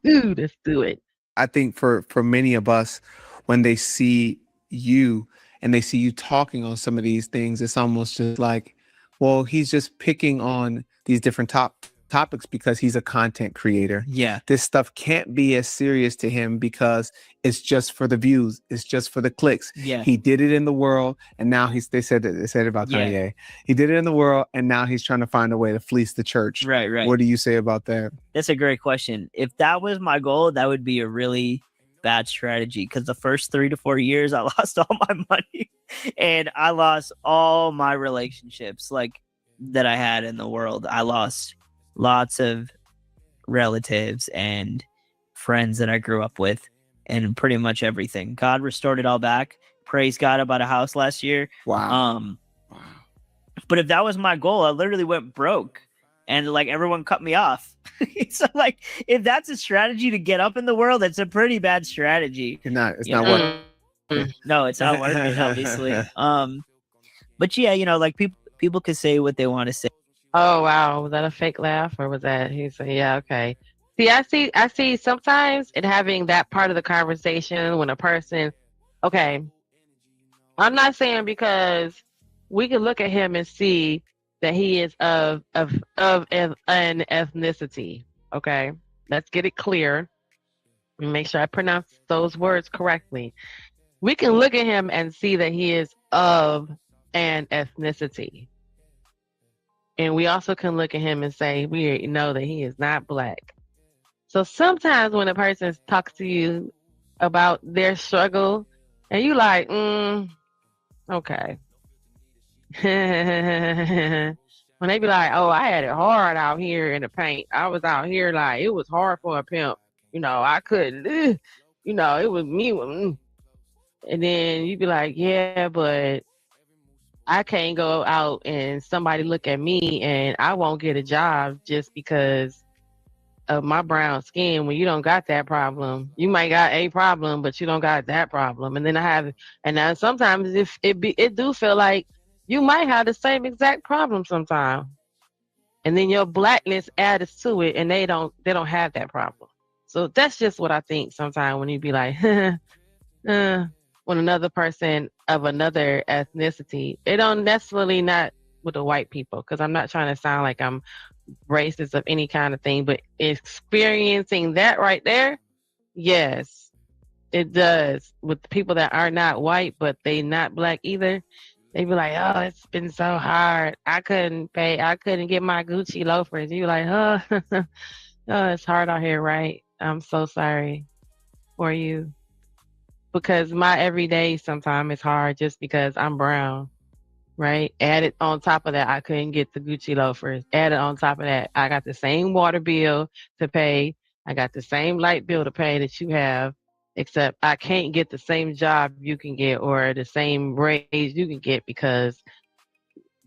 Let's do it. I think for many of us, when they see you and they see you talking on some of these things, it's almost just like, well, he's just picking on these different topics because he's a content creator. Yeah. This stuff can't be as serious to him because it's just for the views. It's just for the clicks. Yeah. He did it in the world, and now they said it about Kanye. Yeah. He did it in the world, and now he's trying to find a way to fleece the church. Right. What do you say about that? That's a great question. If that was my goal, that would be a really bad strategy, because the first 3 to 4 years I lost all my money and I lost all my relationships like that I had in the world. I lost lots of relatives and friends that I grew up with and pretty much everything. God restored it all back. Praise God about a house last year. Wow. But if that was my goal, I literally went broke and like everyone cut me off. So like if that's a strategy to get up in the world, it's a pretty bad strategy. It's not working. No, it's not working, obviously. But yeah, like people can say what they want to say. Oh wow, was that a fake laugh or was that he said? Yeah, okay. See, I see sometimes in having that part of the conversation when a person, okay, I'm not saying because we can look at him and see that he is of an ethnicity. Okay, let's get it clear and make sure I pronounce those words correctly. We can look at him and see that he is of an ethnicity. And we also can look at him and say, we know that he is not black. So sometimes when a person talks to you about their struggle and you like, okay. When they be like, oh, I had it hard out here in the paint. I was out here like, it was hard for a pimp. I couldn't, it was me. And then you be like, yeah, but I can't go out and somebody look at me and I won't get a job just because of my brown skin. When you don't got that problem, you might got a problem, but you don't got that problem. And then now sometimes if it do feel like you might have the same exact problem sometimes. And then your blackness adds to it and they don't have that problem. So that's just what I think sometimes when you be like, when another person of another ethnicity, it don't necessarily not with the white people, because I'm not trying to sound like I'm racist of any kind of thing, but experiencing that right there, yes, it does. With people that are not white, but they not black either, they be like, oh, it's been so hard. I couldn't get my Gucci loafers. You like, oh, it's hard out here, right? I'm so sorry for you. Because my everyday sometimes is hard just because I'm brown, right? Added on top of that, I couldn't get the Gucci loafers. Added on top of that, I got the same water bill to pay. I got the same light bill to pay that you have, except I can't get the same job you can get or the same raise you can get because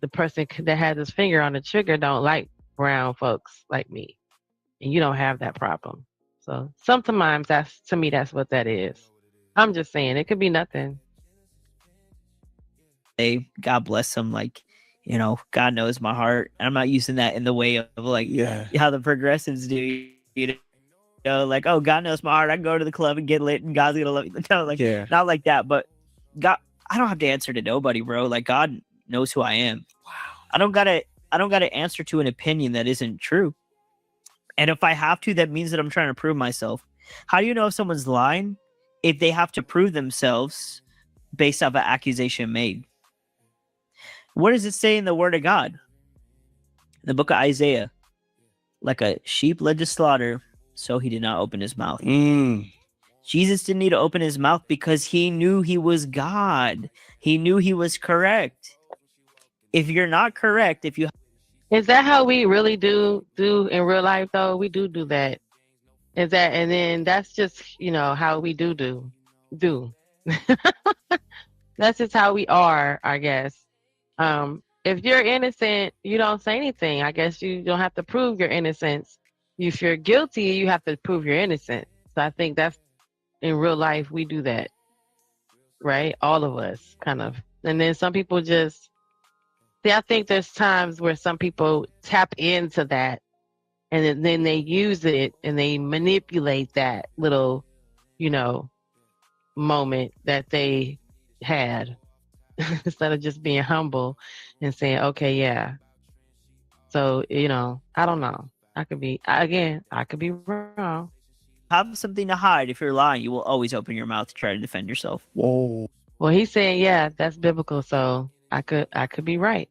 the person that has his finger on the trigger don't like brown folks like me. And you don't have that problem. So sometimes that's what that is. I'm just saying, it could be nothing. God bless them. Like, God knows my heart. I'm not using that in the way of like how the progressives do. Like, oh, God knows my heart. I can go to the club and get lit, and God's gonna love me. Not like that. But God, I don't have to answer to nobody, bro. Like, God knows who I am. Wow. I don't gotta I don't got to answer to an opinion that isn't true. And if I have to, that means that I'm trying to prove myself. How do you know if someone's lying? If they have to prove themselves based off an accusation made. What does it say in the Word of God? In the book of Isaiah, like a sheep led to slaughter, so he did not open his mouth. Jesus didn't need to open his mouth because he knew he was God. He knew he was correct. If you're not correct, if you... Is that how we really do in real life, though? We do that. Is that, and then that's just, how we do. That's just how we are, I guess. If you're innocent, you don't say anything. I guess you don't have to prove your innocence. If you're guilty, you have to prove you're innocent. So I think that's, in real life, we do that, right? All of us, kind of. And then some people just, I think there's times where some people tap into that, and then they use it and they manipulate that little, moment that they had instead of just being humble and saying, okay, yeah. So, I don't know. I could be wrong. Have something to hide. If you're lying, you will always open your mouth to try to defend yourself. Whoa. Well, he's saying, yeah, that's biblical. So I could be right.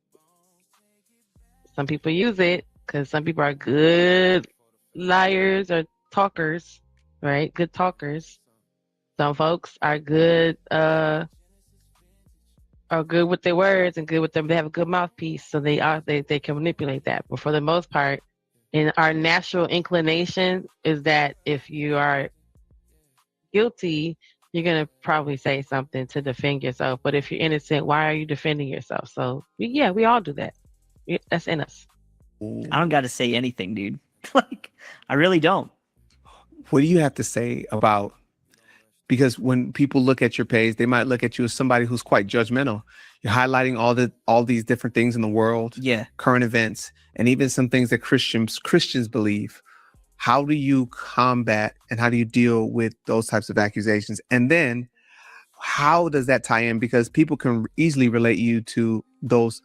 Some people use it because some people are good liars or talkers, right? Good talkers. Some folks are good with their words and good with them. They have a good mouthpiece, so they can manipulate that. But for the most part, in our natural inclination is that if you are guilty, you're gonna probably say something to defend yourself. But if you're innocent, why are you defending yourself? So yeah, we all do that. That's in us. I don't got to say anything, dude. Like, I really don't. What do you have to say about, because when people look at your page, they might look at you as somebody who's quite judgmental. You're highlighting all these different things in the world, current events, and even some things that Christians believe. How do you combat and how do you deal with those types of accusations? And then how does that tie in? Because people can easily relate you to those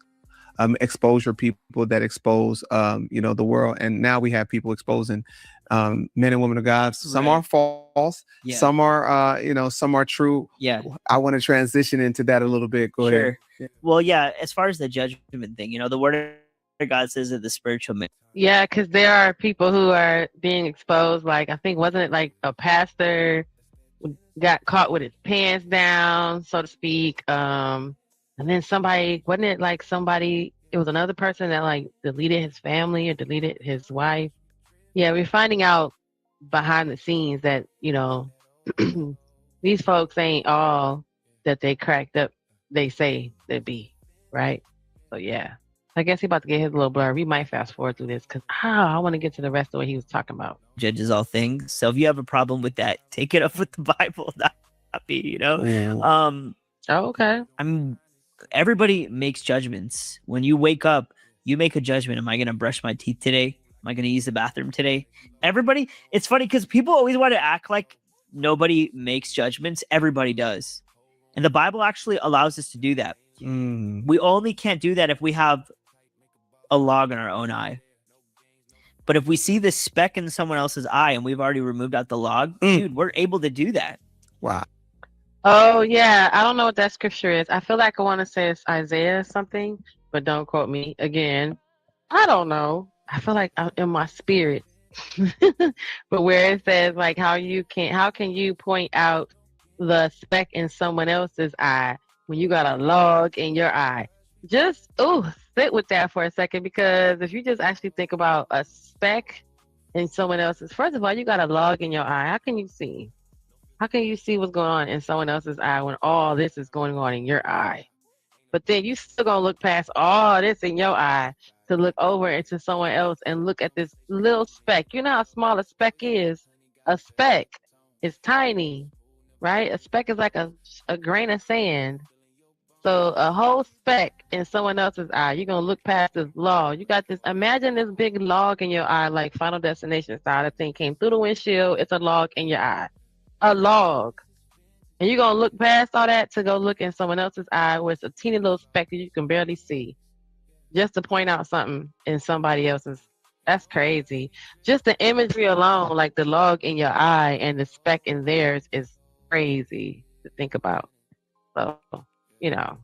exposure people that expose, the world. And now we have people exposing men and women of God. Some are false. Yeah. Some are, some are true. Yeah. I want to transition into that a little bit. Go ahead. Yeah. Well, yeah, as far as the judgment thing, the Word of God says that the spiritual man. Yeah, because there are people who are being exposed. Like, I think, wasn't it like a pastor got caught with his pants down, so to speak. And then somebody, wasn't it like somebody, it was another person that like deleted his family or deleted his wife. Yeah, we're finding out behind the scenes that, these folks ain't all that they cracked up, they say they be, right? So yeah, I guess he's about to get his little blurb. We might fast forward through this because I want to get to the rest of what he was talking about. Judges all things. So if you have a problem with that, take it up with the Bible, not me, Yeah. Oh, okay. Everybody makes judgments. When you wake up, you make a judgment. Am I going to brush my teeth today? Am I going to use the bathroom today? Everybody, it's funny because people always want to act like nobody makes judgments. Everybody does. And the Bible actually allows us to do that. We only can't do that if we have a log in our own eye. But if we see the speck in someone else's eye and we've already removed out the log, dude, we're able to do that. Wow. Oh, yeah. I don't know what that scripture is. I feel like I want to say it's Isaiah something, but don't quote me again. I don't know. I feel like I'm in my spirit. But where it says like how can you point out the speck in someone else's eye when you got a log in your eye? Just sit with that for a second, because if you just actually think about a speck in someone else's, first of all, you got a log in your eye. How can you see? How can you see what's going on in someone else's eye when all this is going on in your eye? But then you still gonna look past all this in your eye to look over into someone else and look at this little speck. You know how small a speck is? A speck is tiny, right? A speck is like a grain of sand. So a whole speck in someone else's eye, you're going to look past this log. You got this, imagine this big log in your eye, like Final Destination style. The thing came through the windshield. It's a log in your eye. A log. And you're going to look past all that to go look in someone else's eye where it's a teeny little speck that you can barely see. just to point out something in somebody else's. That's crazy. Just the imagery alone, like the log in your eye and the speck in theirs, is crazy to think about. So, you know.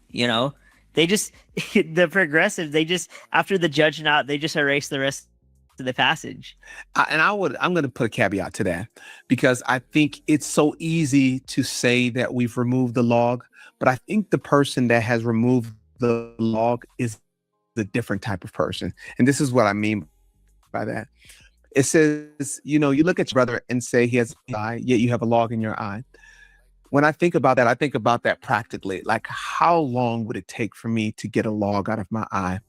You know, they just the progressive. They just after the judge not, they just erase the rest of the passage. I'm going to put a caveat to that because I think it's so easy to say that we've removed the log, but I think the person that has removed the log is the different type of person. And this is what I mean by that. It says, you know, you look at your brother and say he has an eye, yet you have a log in your eye. When I think about that, I think about that practically. Like, how long would it take for me to get a log out of my eye?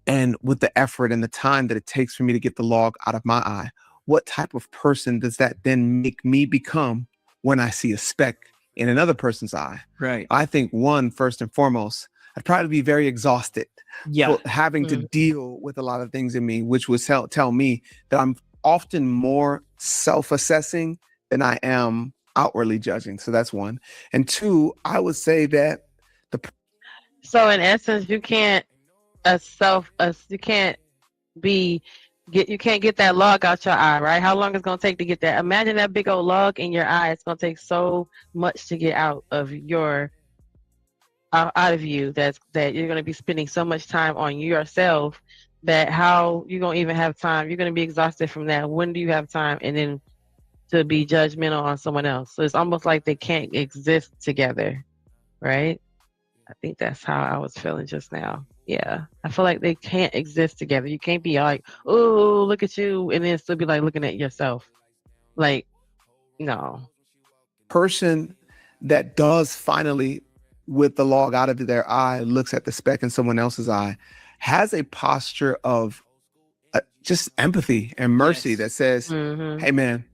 And with the effort and the time that it takes for me to get the log out of my eye, what type of person does that then make me become when I see a speck in another person's eye? Right. I think first and foremost, I'd probably be very exhausted for having to deal with a lot of things in me, which would tell me that I'm often more self-assessing than I am outwardly judging. So that's one. And two, I would say that so in essence, you can't you can't get that log out your eye, right? How long it's gonna take to get that? Imagine that big old log in your eye. It's gonna take so much to get out of your out of you that you're gonna be spending so much time on yourself that how you gonna even have time? You're gonna be exhausted from that. When do you have time? And then to be judgmental on someone else. So it's almost like they can't exist together, right? I think that's how I was feeling just now. Yeah, I feel like they can't exist together. You can't be like, oh, look at you, and then still be like looking at yourself. Like, no. Person that does finally, with the log out of their eye, looks at the speck in someone else's eye, has a posture of just empathy and mercy that says, hey, man,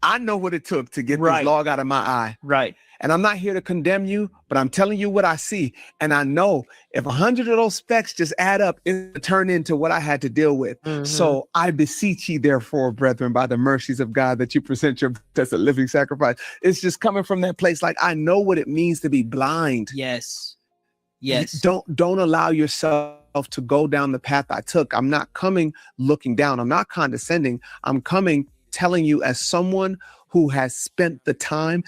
I know what it took to get this log out of my eye. Right. And I'm not here to condemn you, but I'm telling you what I see. And I know if 100 of those specks just add up, it'll turn into what I had to deal with. So I beseech ye, therefore, brethren, by the mercies of God, that you present your as a living sacrifice. It's just coming from that place. Like, I know what it means to be blind. Yes. Don't allow yourself to go down the path I took. I'm not coming looking down. I'm not condescending. I'm coming telling you as someone who has spent the time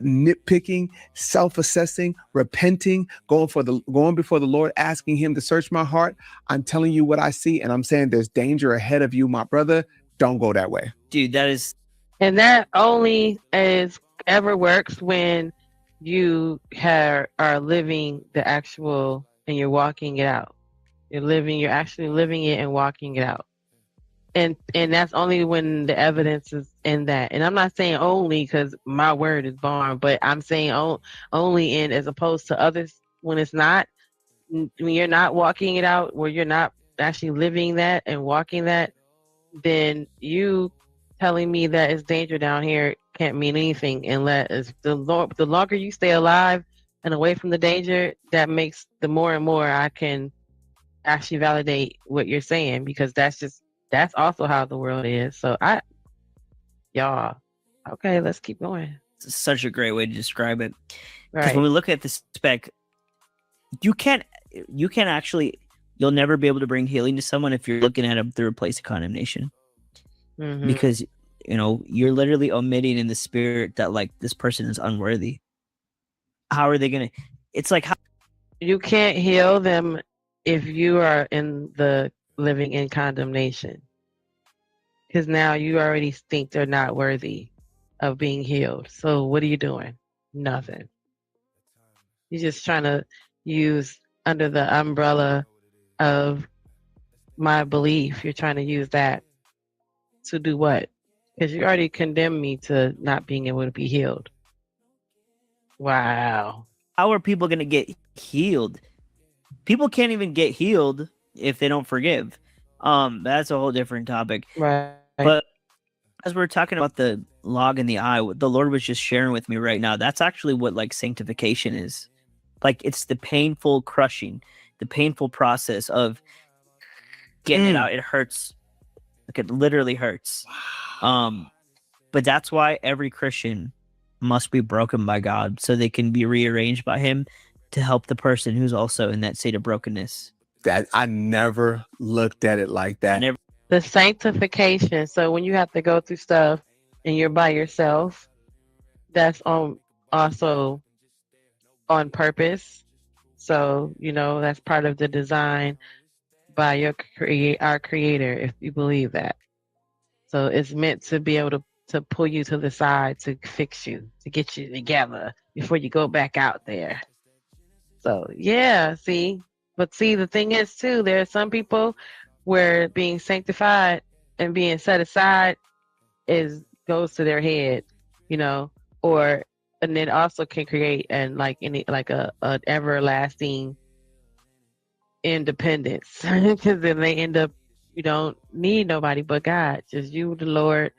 nitpicking, self-assessing, repenting, going before the Lord, asking him to search my heart. I'm telling you what I see, and I'm saying there's danger ahead of you, my brother. Don't go that way. Dude, that is... And that only ever works when you are living the actual, and you're walking it out. You're actually living it and walking it out. And that's only when the evidence is in that. And I'm not saying only because my word is bond, but I'm saying only in as opposed to others when it's not. When you're not walking it out, where you're not actually living that and walking that, then you telling me that it's danger down here can't mean anything unless the longer you stay alive and away from the danger, that makes the more and more I can actually validate what you're saying, because that's also how the world is. So y'all, okay, let's keep going. It's such a great way to describe it. Because Right. when we look at the spec, you'll never be able to bring healing to someone if you're looking at them through a place of condemnation. Because, you're literally omitting in the spirit that, like, this person is unworthy. How are they going to, it's like, you can't heal them if you are living in condemnation, because now you already think they're not worthy of being healed. So what are you doing? Nothing. You're just trying to use under the umbrella of my belief. You're trying to use that to do what? Because you already condemned me to not being able to be healed. Wow. How are people going to get healed? People can't even get healed if they don't forgive. That's a whole different topic. Right. But as we're talking about the log in the eye, what the Lord was just sharing with me right now, that's actually what, like, sanctification is. Like, it's the painful crushing, the painful process of getting it out. It hurts. Like, it literally hurts. But that's why every Christian must be broken by God so they can be rearranged by him to help the person who's also in that state of brokenness. That I never looked at it like that. The sanctification. So when you have to go through stuff and you're by yourself, that's also on purpose. So, that's part of the design by our creator, if you believe that. So it's meant to be able to pull you to the side, to fix you, to get you together before you go back out there. So yeah, but the thing is too, there are some people where being sanctified and being set aside goes to their head, and it also can create an everlasting independence, because then they end up, you don't need nobody but God, just you, the Lord,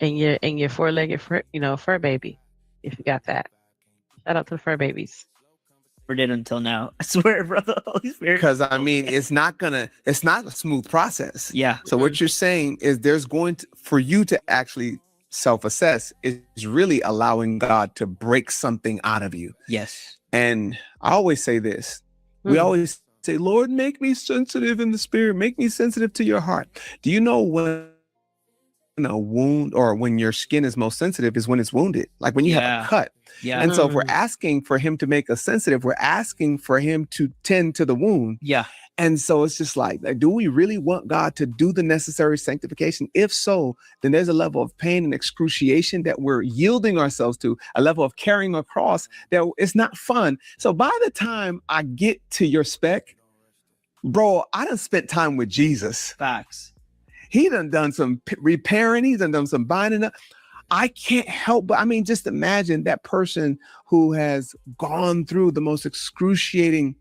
and your four-legged fur baby, if you got that. Shout out to the fur babies. Never did until now. I swear, brother. Holy Spirit. Because it's not a smooth process. Yeah. So what you're saying is there's for you to actually self-assess is really allowing God to break something out of you. Yes. And I always say this. We always say, Lord, make me sensitive in the spirit. Make me sensitive to your heart. Do you know when a wound, or when your skin is most sensitive, is when it's wounded, like when you have a cut. Yeah. And so if we're asking for him to make us sensitive, we're asking for him to tend to the wound. Yeah. And so it's just like, do we really want God to do the necessary sanctification? If so, then there's a level of pain and excruciation that we're yielding ourselves to, a level of carrying a cross that it's not fun. So by the time I get to your spec, bro, I done spent time with Jesus. Facts. He done some repairing. He's done some binding up. I can't help but, just imagine that person who has gone through the most excruciating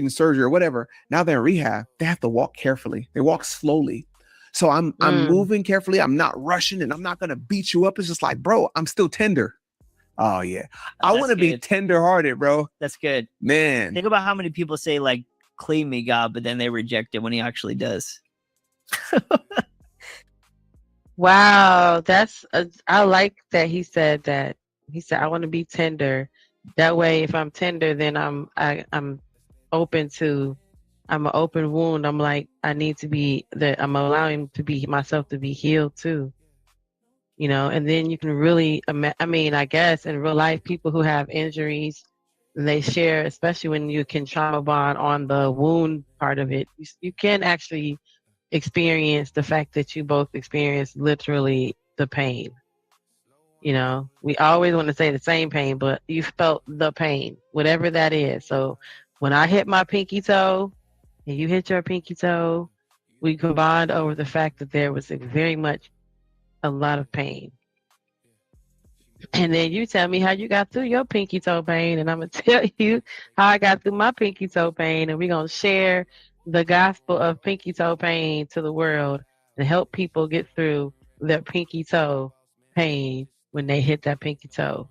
surgery or whatever. Now they're in rehab. They have to walk carefully. They walk slowly. So I'm moving carefully. I'm not rushing, and I'm not going to beat you up. It's just like, bro, I'm still tender. Oh yeah. I want to be tender hearted, bro. That's good. Man. Think about how many people say, like, clean me, God, but then they reject it when he actually does. Wow, I like that he said that. He said, I want to be tender. That way, if I'm tender, then I'm open to, I'm an open wound. I'm like, I need to be that. I'm allowing myself to be healed too. And then you can really, I guess in real life, people who have injuries, and they share, especially when you can trauma bond on the wound part of it, you can actually experience the fact that you both experience literally the pain. We always want to say the same pain, but you felt the pain, whatever that is. So when I hit my pinky toe and you hit your pinky toe, we can bond over the fact that there was very much a lot of pain. And then you tell me how you got through your pinky toe pain, and I'm going to tell you how I got through my pinky toe pain, and we're going to share the gospel of pinky toe pain to the world and help people get through their pinky toe pain when they hit that pinky toe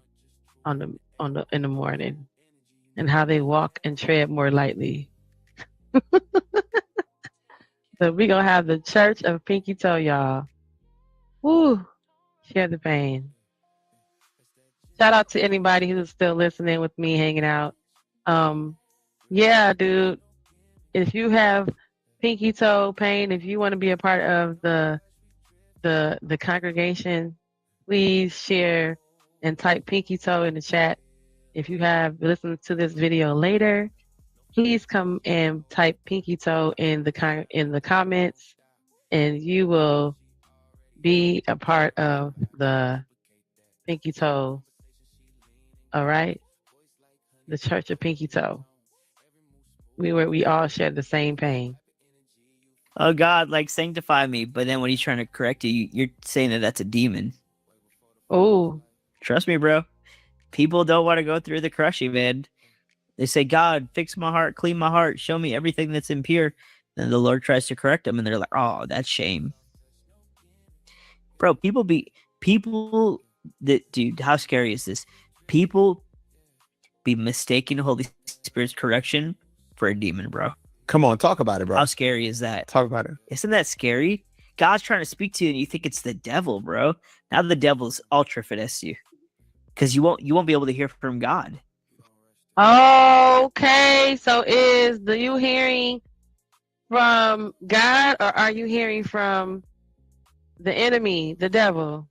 in the morning, and how they walk and tread more lightly. So we're going to have the church of pinky toe, y'all. Woo! Share the pain. Shout out to anybody who's still listening with me, hanging out. Yeah, dude. If you have pinky toe pain, if you want to be a part of the congregation, please share and type pinky toe in the chat. If you have listened to this video later, please come and type pinky toe in the comments, and you will be a part of the pinky toe. All right, the Church of Pinky Toe. We all share the same pain. Oh God, like, sanctify me, but then when he's trying to correct you, you're saying that that's a demon. Oh, trust me, bro. People don't want to go through the crushing, man. They say, God, fix my heart, clean my heart, show me everything that's impure. Then the Lord tries to correct them, and they're like, oh, that's shame. Bro, dude, how scary is this? People be mistaking the Holy Spirit's correction for a demon, bro. Come on, talk about it, bro. How scary is that? Talk about it. Isn't that scary? God's trying to speak to you, and you think it's the devil, bro. Now the devil's ultra finesse you, because you won't be able to hear from God. Okay, so do you hearing from God or are you hearing from the enemy, the devil?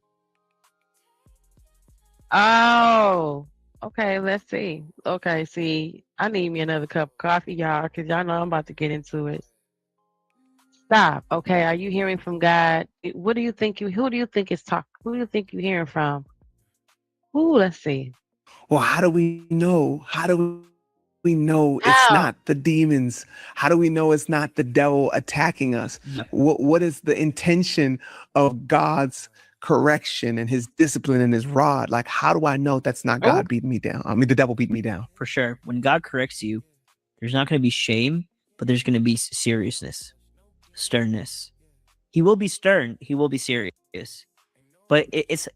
Oh, okay, let's see. Okay, see, I need me another cup of coffee, y'all, because y'all know I'm about to get into it. Stop. Okay, are you hearing from God? What do you think who do you think is talking? Who do you think you're hearing from? Ooh, let's see. Well, how do we know? How do we know it's How? not the demons? How do we know it's not the devil attacking us? Yeah. What is the intention of God's correction and his discipline and his rod? Like, how do I know that's not God beating me down? I mean, the devil beating me down. For sure. When God corrects you, there's not going to be shame, but there's going to be seriousness, sternness. He will be stern. He will be serious, but it's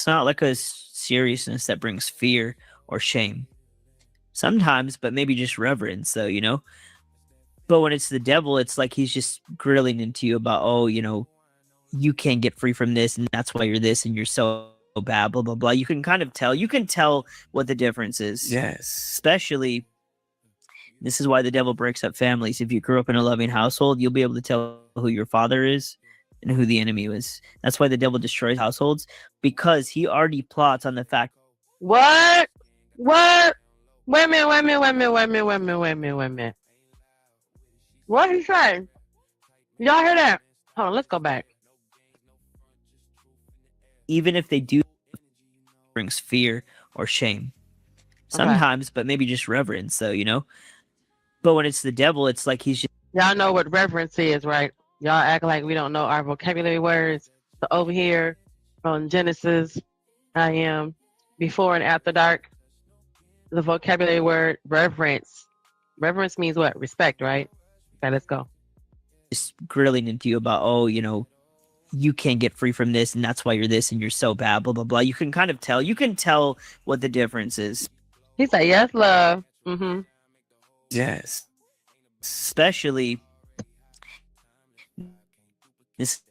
not like a seriousness that brings fear or shame. Sometimes, but maybe just reverence, though, you know. But when it's the devil, it's like he's just grilling into you about, oh, you know, you can't get free from this, and that's why you're this, and you're so bad, blah blah blah. You can kind of tell. You can tell what the difference is. Yes. Especially, this is why the devil breaks up families. If you grew up in a loving household, you'll be able to tell who your father is and who the enemy is. That's why the devil destroys households, because he already plots on the fact. What? What? Wait a minute, wait a minute, wait a minute, wait a minute, wait a minute, wait a minute, wait a minute. What he say? Y'all hear that? Hold on, let's go back. Even if they do, brings fear or shame. Sometimes, but maybe just reverence, though, you know. But when it's the devil, it's like he's just. Y'all know what reverence is, right? Y'all act like we don't know our vocabulary words. So over here on Genesis, I am before and after dark. The vocabulary word reverence. Reverence means what? Respect, right? Okay, let's go. Just grilling into you about, oh, you know, you can't get free from this, and that's why you're this, and you're so bad, blah blah blah. You can kind of tell. You can tell what the difference is. He said, "Yes, love." Mm-hmm. Yes. Especially, this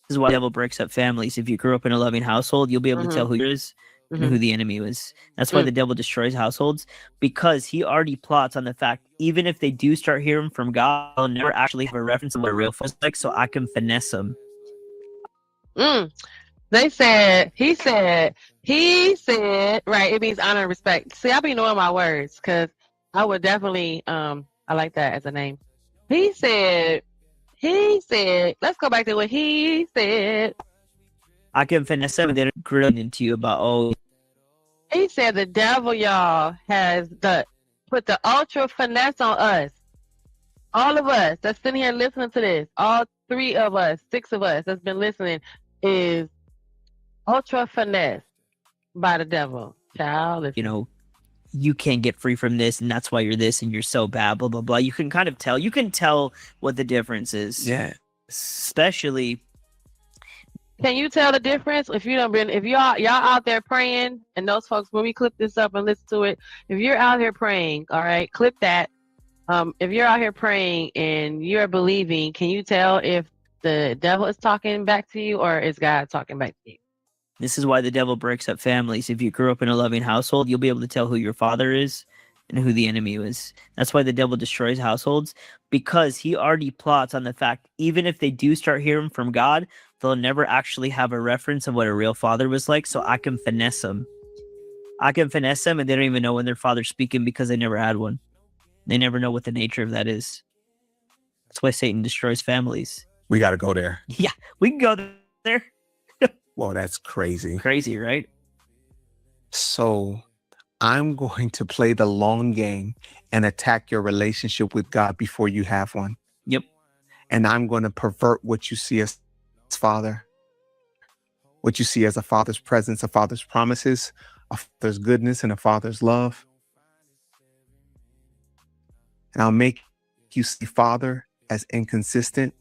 is why the devil breaks up families. If you grew up in a loving household, you'll be able to tell who is and who the enemy is. That's why the devil destroys households, because he already plots on the fact, even if they do start hearing from God, they'll never actually have a reference of what a real father is like, so I can finesse them. They said, he said, right, it means honor and respect. See, I be knowing my words because I would definitely, I like that as a name. He said, let's go back to what he said. I can finesse them and then grilling into you about, oh. He said the devil, y'all, has put the ultra finesse on us. All of us that's sitting here listening to this, all 3 of us, 6 of us that's been listening, is ultra finesse by the devil. Child, you know, you can't get free from this, and that's why you're this, and you're so bad, blah blah blah. You can kind of tell. You can tell what the difference is. Yeah. Especially. Can you tell the difference if you don't been, if y'all out there praying, and those folks, when we clip this up and listen to it, if you're out here praying, all right, clip that. If you're out here praying and you're believing, can you tell if the devil is talking back to you or is God talking back to you? This is why the devil breaks up families. If you grew up in a loving household, you'll be able to tell who your father is and who the enemy is. That's why the devil destroys households, because he already plots on the fact, even if they do start hearing from God, they'll never actually have a reference of what a real father was like, so I can finesse them. I can finesse them, and they don't even know when their father's speaking because they never had one. They never know what the nature of that is. That's why Satan destroys families. We got to go there. Yeah, we can go there. Whoa, that's crazy. Crazy, right? So I'm going to play the long game and attack your relationship with God before you have one. Yep. And I'm going to pervert what you see as father, what you see as a father's presence, a father's promises, a father's goodness, and a father's love. And I'll make you see father as inconsistent,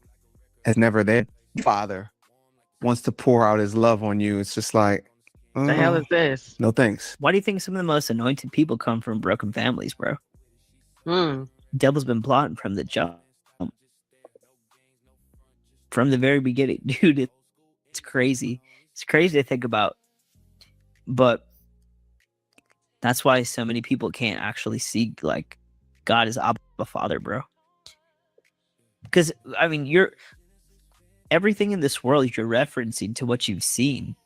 as never there. Father wants to pour out his love on you. It's just like, the hell is this? No thanks. Why do you think some of the most anointed people come from broken families, bro? Devil's been plotting from the jump. From the very beginning. Dude, it's crazy. It's crazy to think about. But That's why so many people can't actually see like God as Abba Father, bro. Because I mean, everything in this world you're referencing to what you've seen.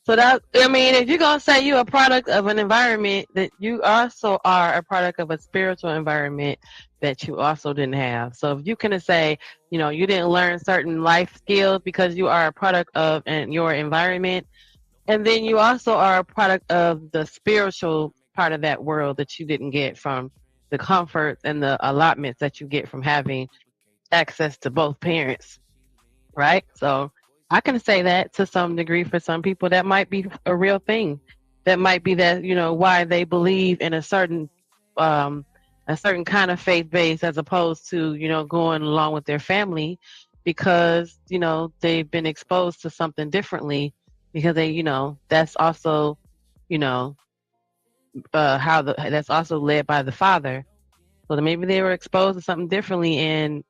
So that, I mean, if you're gonna say you're a product of an environment, that you also are a product of a spiritual environment that you also didn't have. So if you can say, you know, you didn't learn certain life skills because you are a product of your environment, and then you also are a product of the spiritual part of that world that you didn't get from the comforts and the allotments that you get from having access to both parents, right? So I can say that to some degree for some people that might be a real thing. That might be that, you know, why they believe in a certain kind of faith base as opposed to, you know, going along with their family, because, you know, they've been exposed to something differently, because they, you know, that's also, you know, that's also led by the father. So that maybe they were exposed to something differently, and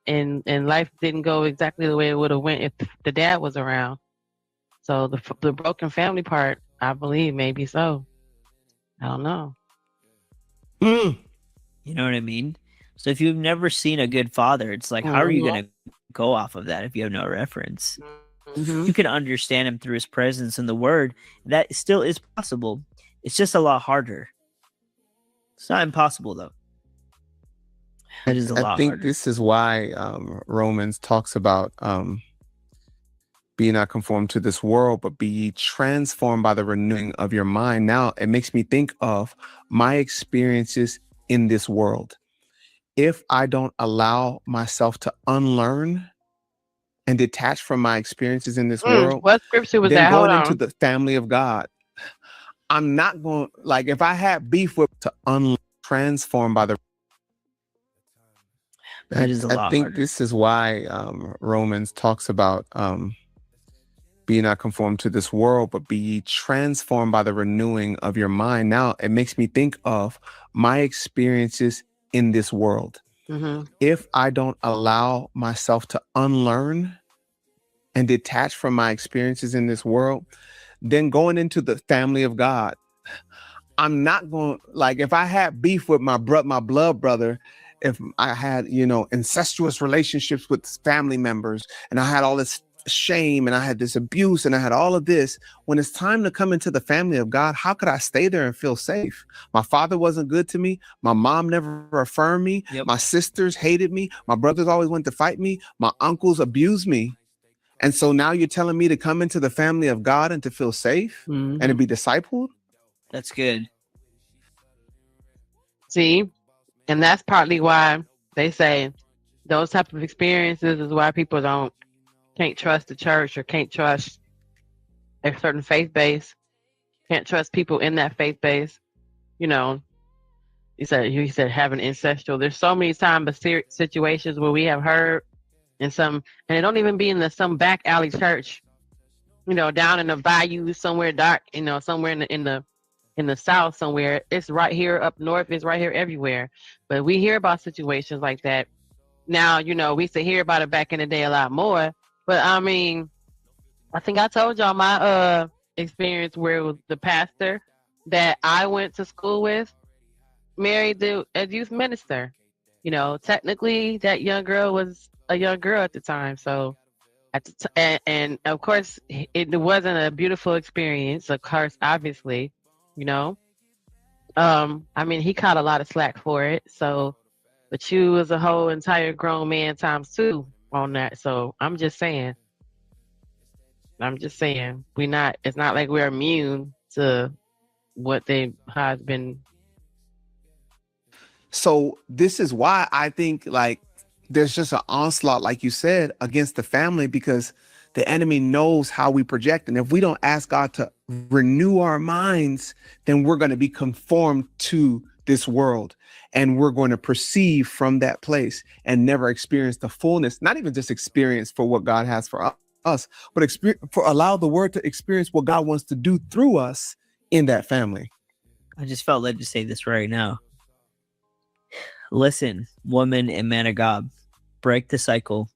life didn't go exactly the way it would have went if the dad was around. So the broken family part, I believe, maybe so. I don't know. You know what I mean? So if you've never seen a good father, it's like, how are you going to go off of that if you have no reference? You can understand him through his presence in the word. That still is possible. It's just a lot harder. It's not impossible, though. It is a lot think harder. This is why Romans talks about be not conformed to this world, but be ye transformed by the renewing of your mind. Now it makes me think of my experiences in this world. If I don't allow myself to unlearn and detach from my experiences in this world, what scripture was then that? Hold going on. into the family of God, I'm not going, like, if I had beef with to transform by the That is a lot I think harder. this is why Romans talks about be not conformed to this world, but be ye transformed by the renewing of your mind. Now it makes me think of my experiences in this world. If I don't allow myself to unlearn and detach from my experiences in this world, then going into the family of God, I'm not going, like, if I had beef with my blood brother, if I had, you know, incestuous relationships with family members, and I had all this shame, and I had this abuse, and I had all of this, when it's time to come into the family of God, how could I stay there and feel safe? My father wasn't good to me. My mom never affirmed me. My sisters hated me. My brothers always went to fight me. My uncles abused me. And so now you're telling me to come into the family of God and to feel safe and to be discipled? That's good. See, and that's partly why they say those type of experiences is why people can't trust the church or can't trust a certain faith base, can't trust people in that faith base. You know, he said having incestual. There's so many times situations where we have heard and it don't even be in some back alley church, you know, down in the bayou somewhere dark, you know, somewhere in the South somewhere. It's right here up north. It's right here everywhere. But we hear about situations like that now. You know, we used to hear about it back in the day a lot more. But I mean, I think I told y'all my experience where it was the pastor that I went to school with married a youth minister. You know, technically that young girl was a young girl at the time. So and of course it wasn't a beautiful experience, of course, obviously, you know. I mean, he caught a lot of slack for it. So, but you was a whole entire grown man times two on that. So I'm just saying, it's not like we're immune to what they has been. So this is why I think, like, there's just an onslaught, like you said, against the family, because the enemy knows how we project. And if we don't ask God to renew our minds, then we're going to be conformed to this world, and we're going to perceive from that place and never experience the fullness, not even just experience for what God has for us, but allow the word to experience what God wants to do through us in that family. I just felt led to say this right now. Listen, woman and man of God, break the cycle.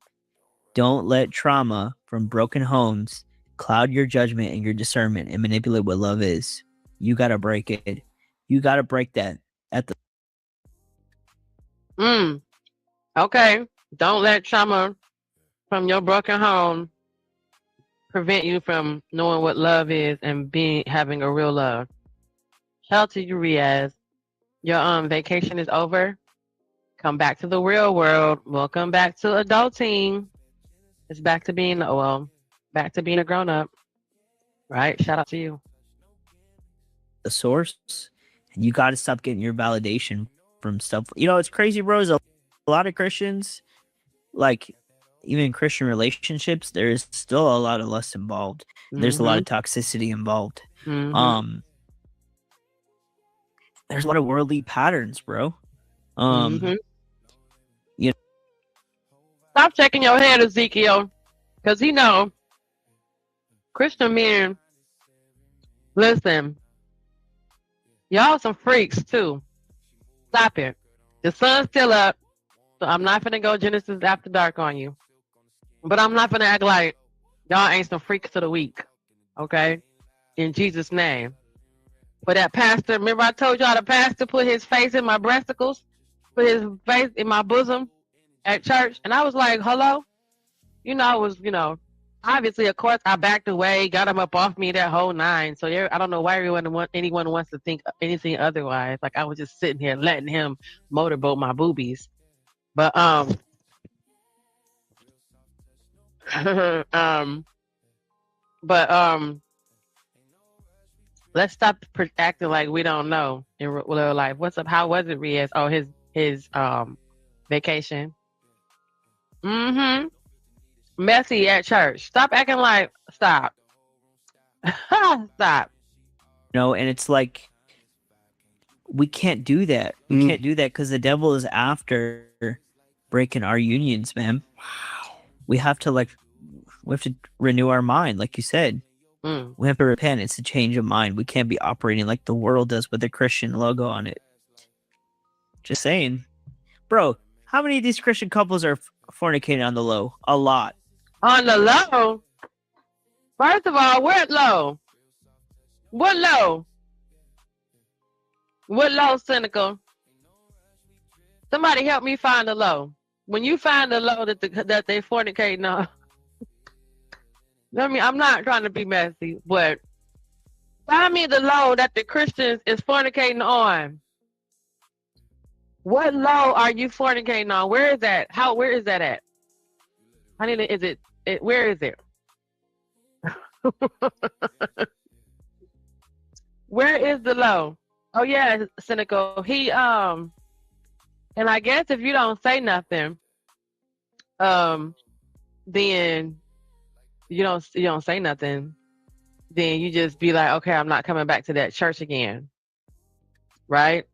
Don't let trauma from broken homes cloud your judgment and your discernment and manipulate what love is. You got to break it. You got to break that at the. Okay. Don't let trauma from your broken home prevent you from knowing what love is and having a real love. Shout out to you, Riaz. Your vacation is over. Come back to the real world. Welcome back to adulting. It's back to being back to being a grown up. Right? Shout out to you. The source, and you got to stop getting your validation from stuff. You know, it's crazy, bro. A lot of Christians, like even Christian relationships, there's still a lot of lust involved. There's a lot of toxicity involved. There's a lot of worldly patterns, bro. You know, stop checking your head, Ezekiel, because Christian men. Listen, y'all some freaks too. Stop it. The sun's still up, so I'm not gonna go Genesis after dark on you. But I'm not gonna act like y'all ain't some freaks of the week. Okay? In Jesus' name. For that pastor, remember I told y'all the pastor put his face in my breasticles, put his face in my bosom at church, and I was like, hello? I was, obviously, of course, I backed away, got him up off me, that whole nine. So I don't know why anyone wants to think anything otherwise. Like I was just sitting here letting him motorboat my boobies. But let's stop acting like we don't know in real life. What's up? How was it, Riaz? Oh, his vacation. Messy at church. Stop acting like. Stop. Stop. And it's like we can't do that. We can't do that because the devil is after breaking our unions, man. Wow. We have to renew our mind, like you said. We have to repent. It's a change of mind. We can't be operating like the world does with a Christian logo on it. Just saying. Bro, how many of these Christian couples are fornicating on the low? A lot. On the low? First of all, we're at low. What low? What low, cynical? Somebody help me find the low. When you find the low that they fornicating on, I'm not trying to be messy, but find me the low that the Christians is fornicating on. What low are you fornicating on? Where is that? Where is that at? Where is it? Where is the low? Oh yeah, cynical. He and I guess if you don't say nothing, then you don't say nothing, then you just be like, okay, I'm not coming back to that church again. Right?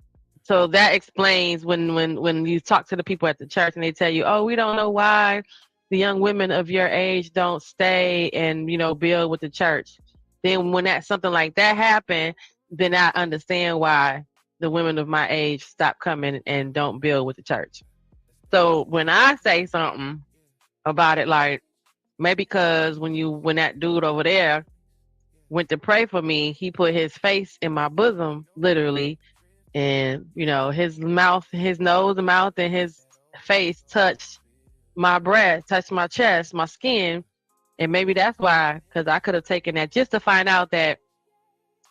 So that explains when you talk to the people at the church and they tell you, oh, we don't know why the young women of your age don't stay and, build with the church. Then when something like that happened, then I understand why the women of my age stop coming and don't build with the church. So when I say something about it, like, maybe because when that dude over there went to pray for me, he put his face in my bosom, literally, and his nose, mouth, and his face touched my breast, touched my chest, my skin, and maybe that's why. Because I could have taken that just to find out that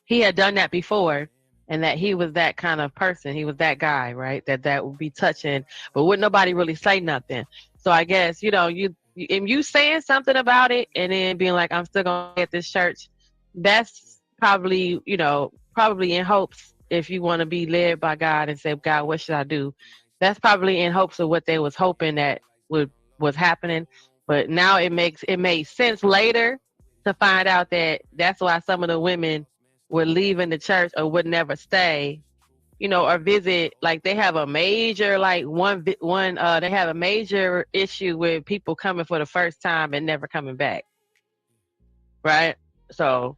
he had done that before, and that he was that kind of person. He was that guy, right? That would be touching, but wouldn't nobody really say nothing. So I guess you saying something about it and then being like, I'm still gonna get this church, that's probably in hopes, if you want to be led by God and say, God, what should I do? That's probably in hopes of what they was hoping that was happening. But now it made sense later to find out that that's why some of the women were leaving the church or would never stay, or visit. Like they have a major, they have a major issue with people coming for the first time and never coming back. Right? So,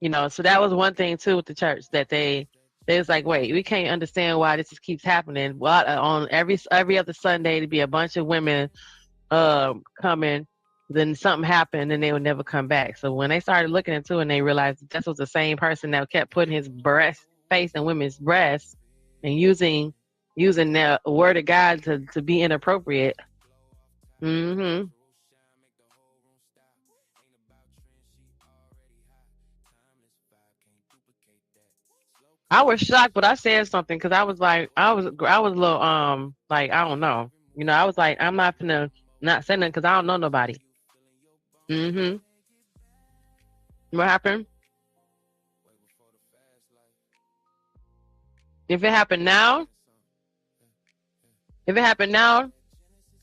so that was one thing too with the church, that they was like, wait, we can't understand why this just keeps happening. Well, on every other Sunday to be a bunch of women coming, then something happened and they would never come back. So when they started looking into it and they realized that this was the same person that kept putting his breast face and women's breasts and using the word of God to be inappropriate. Mm-hmm. I was shocked, but I said something because I was like, I was a little, like, I don't know. You know, I was like, I'm not gonna not say nothing because I don't know nobody. Mm-hmm. What happened? If it happened now,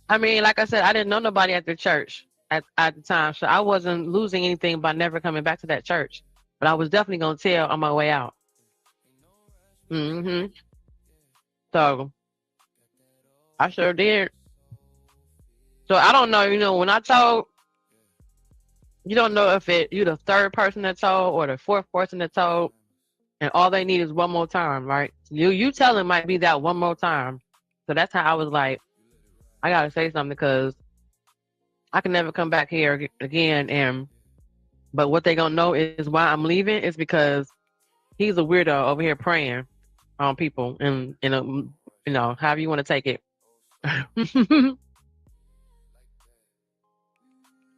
I mean, like I said, I didn't know nobody at the church at the time, so I wasn't losing anything by never coming back to that church. But I was definitely gonna tell on my way out. Mm-hmm. So I sure did. So I don't know, you know, when I told, you don't know if you the third person that told or the fourth person that told, and all they need is one more time, right? You telling might be that one more time. So that's how I was like, I gotta say something because I can never come back here again. But what they gonna know is why I'm leaving is because he's a weirdo over here praying on people and you know, however you want to take it.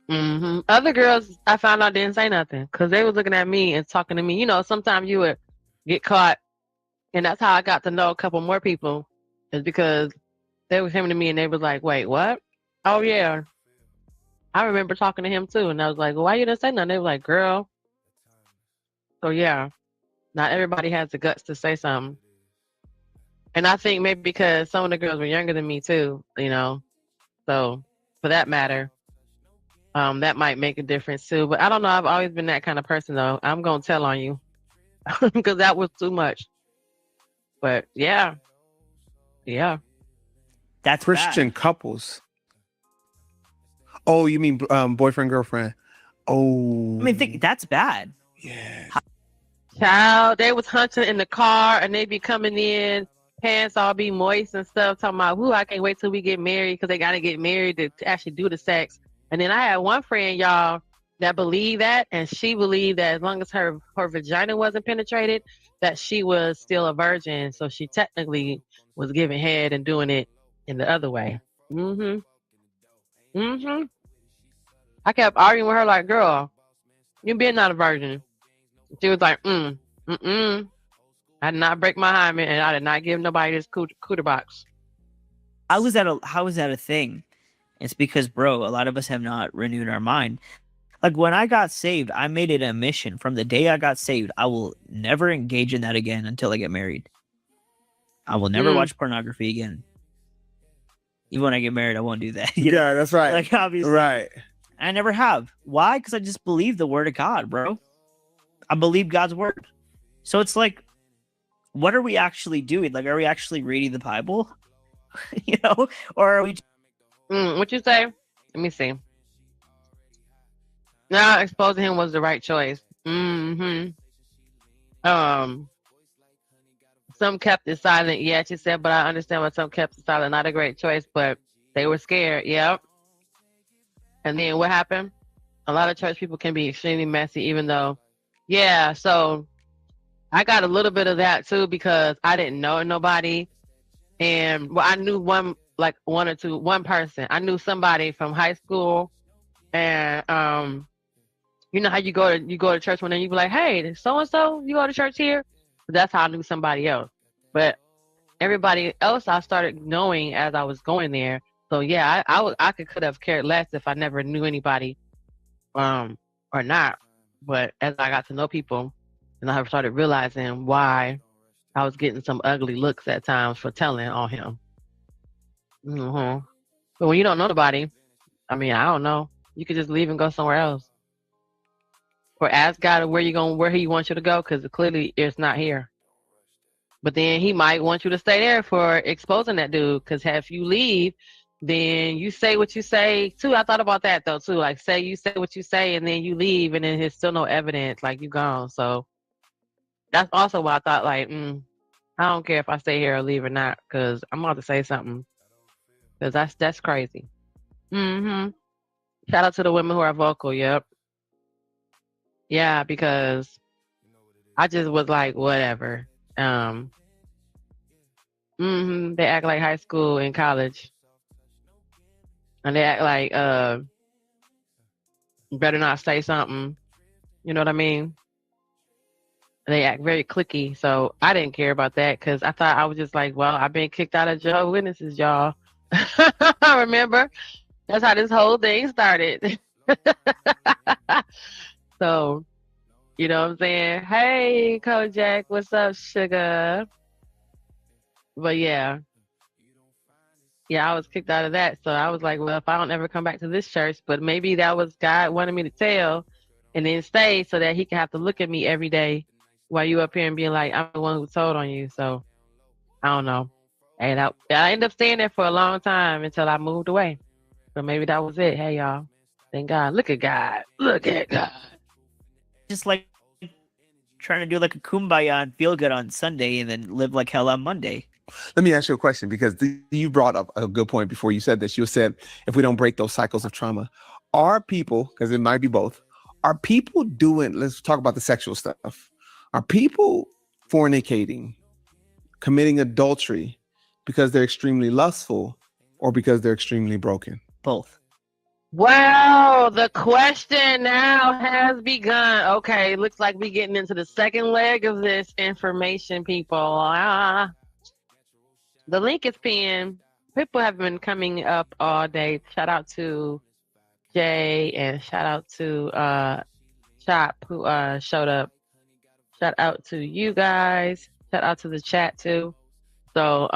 Hmm. Other girls, I found out didn't say nothing because they was looking at me and talking to me. You know, sometimes you would get caught, and that's how I got to know a couple more people, is because they were coming to me and they was like, "Wait, what? Oh yeah, I remember talking to him too." And I was like, "Well, why you didn't say nothing?" They were like, "Girl." So yeah, not everybody has the guts to say something, and I think maybe because some of the girls were younger than me too, you know. So for that matter. That might make a difference too, but I don't know. I've always been that kind of person though. I'm gonna tell on you because that was too much. But yeah, That's Christian bad. couples. Oh, you mean boyfriend, girlfriend? Oh, I mean, that's bad. yeah. child. They was hunting in the car and they be coming in, pants all be moist and stuff. Talking about, "Whoo, I can't wait till we get married because they gotta get married to actually do the sex." And then I had one friend, y'all, that believed that, and she believed that as long as her vagina wasn't penetrated, that she was still a virgin. So she technically was giving head and doing it in the other way. Mm-hmm. Mm-hmm. I kept arguing with her like, "Girl, you been not a virgin." She was like, "Mm. I did not break my hymen, and I did not give nobody this cooter box." How is that a thing? It's because, bro, a lot of us have not renewed our mind. Like when I got saved, I made it a mission from the day I got saved. I will never engage in that again until I get married. I will never watch pornography again. Even when I get married, I won't do that. Yeah, that's right. Like obviously, right. I never have. Why? Because I just believe the word of God, bro. I believe God's word. So it's like, what are we actually doing? Like, are we actually reading the Bible? You know, or are we? What you say? Let me see. Now exposing him was the right choice. Mm-hmm. Some kept it silent. Yeah, she said, but I understand why some kept it silent. Not a great choice, but they were scared. Yep. And then what happened? A lot of church people can be extremely messy, even though, yeah. So I got a little bit of that too because I didn't know nobody, and well, I knew one person. I knew somebody from high school, and you know how you go to church one day, you be like, "Hey, so and so, you go to church here?" That's how I knew somebody else. But everybody else I started knowing as I was going there. So yeah, I could have cared less if I never knew anybody, or not. But as I got to know people, and I started realizing why I was getting some ugly looks at times for telling on him. Hmm. But when you don't know nobody, I mean, I don't know. You could just leave and go somewhere else, or ask God where He wants you to go, because clearly it's not here. But then He might want you to stay there for exposing that dude, because if you leave, then you say what you say too. I thought about that though too. Like, say you say what you say, and then you leave, and then there's still no evidence. Like, you gone. So that's also why I thought, like, I don't care if I stay here or leave or not, because I'm about to say something. Because that's crazy. Mm-hmm. Shout out to the women who are vocal. Yep. Yeah, because I just was like, whatever. They act like high school and college. And they act like better not say something. You know what I mean? They act very cliquey. So I didn't care about that because I thought I was just like, well, I've been kicked out of Jehovah's Witnesses, y'all. Remember? That's how this whole thing started. So, you know what I'm saying? Hey, Kojak, what's up, sugar? But yeah. Yeah, I was kicked out of that. So I was like, well, if I don't ever come back to this church, but maybe that was God wanted me to tell and then stay so that he can have to look at me every day while you up here and being like, I'm the one who told on you. So I don't know. And I ended up staying there for a long time until I moved away. So maybe that was it. Hey, y'all. Thank God. Look at God. Look at God. Just like trying to do like a kumbaya and feel good on Sunday and then live like hell on Monday. Let me ask you a question, because you brought up a good point before you said this. You said, if we don't break those cycles of trauma, are people, because it might be both, are people doing, let's talk about the sexual stuff. Are people fornicating, committing adultery because they're extremely lustful or because they're extremely broken? Both. Wow, the question now has begun. Okay, looks like we're getting into the second leg of this information, people. The link is pinned. People have been coming up all day. Shout out to Jay and shout out to Chop who showed up. Shout out to you guys. Shout out to the chat too. So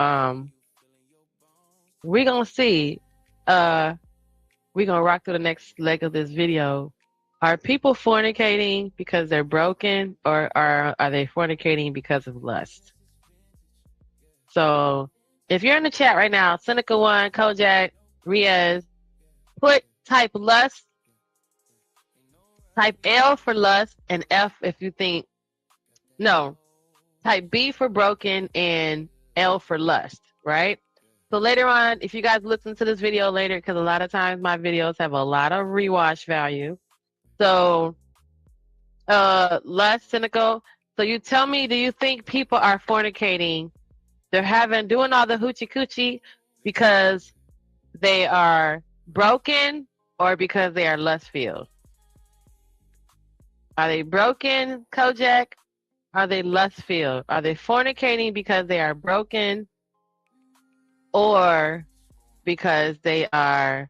we're gonna see. We're gonna rock through the next leg of this video. Are people fornicating because they're broken, or are they fornicating because of lust? So if you're in the chat right now, Seneca1, Kojak, Riaz, type lust, type L for lust, and F if you think, no, type B for broken and L for lust, right? So later on, if you guys listen to this video later, because a lot of times my videos have a lot of rewatch value. So lust, cynical. So you tell me, do you think people are fornicating? They're doing all the hoochie coochie because they are broken or because they are lust filled? Are they broken, Kojak? Are they lust filled? Are they fornicating because they are broken or because they are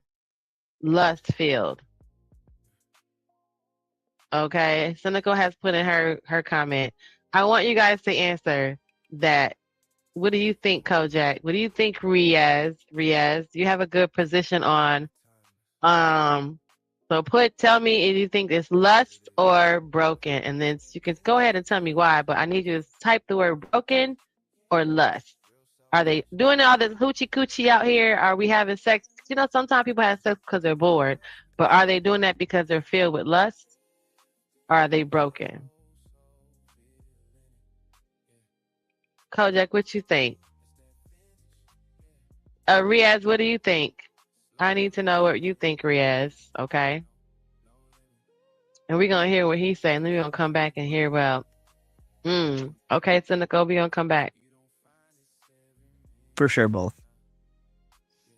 lust filled? Okay, Cynical has put in her comment. I want you guys to answer that. What do you think, Kojak? What do you think, Riaz? Riaz, you have a good position on. So tell me if you think it's lust or broken, and then you can go ahead and tell me why. But I need you to type the word broken or lust. Are they doing all this hoochie coochie out here? Are we having sex? You know, sometimes people have sex because they're bored, but are they doing that because they're filled with lust? Or are they broken? Kojak, what you think? Riaz, what do you think? I need to know what you think, Riaz, okay? And we're going to hear what he's saying. Then we're going to come back and hear about, okay, Cynical, we're going to come back. For sure, both.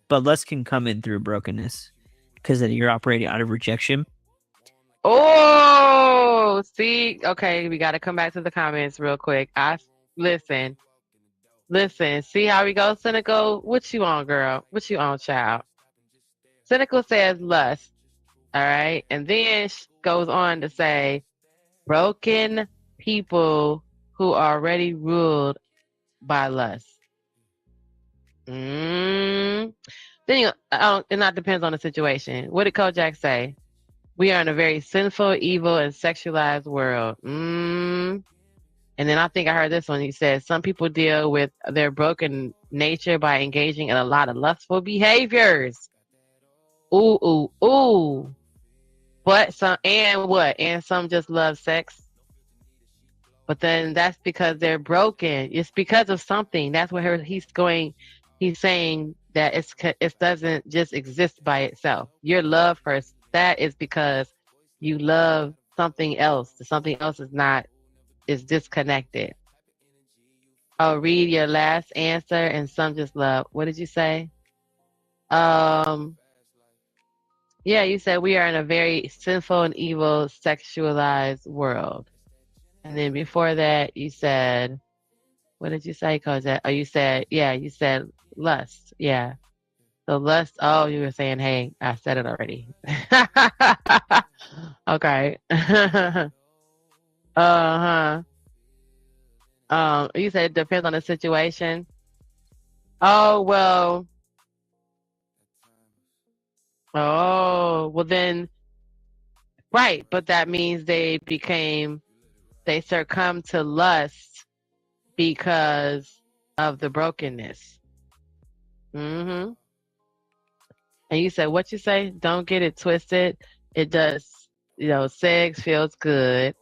But lust can come in through brokenness because you're operating out of rejection. Oh, see, okay, we got to come back to the comments real quick. Listen, see how we go, Cynical? What you on, girl? What you on, child? Cynical says lust, all right? And then goes on to say, broken people who are already ruled by lust. Then it not depends on the situation. What did Kojak say? We are in a very sinful, evil, and sexualized world. And then I think I heard this one. He said, some people deal with their broken nature by engaging in a lot of lustful behaviors. Ooh. But some just love sex. But then that's because they're broken. It's because of something. That's where he's going. He's saying that it doesn't just exist by itself. Your love for that is because you love something else. Something else is disconnected. read your last answer, and some just love. What did you say? Um, yeah, you said we are in a very sinful and evil, sexualized world. And then before that, you said, what did you say, Cosette? Oh, you said lust. Yeah. So lust, oh, you were saying, hey, I said it already. Okay. Uh-huh. You said it depends on the situation. Oh, well. Oh, well then, right. But that means they succumbed to lust because of the brokenness. Mm-hmm. And you said, what you say? Don't get it twisted. It does, sex feels good.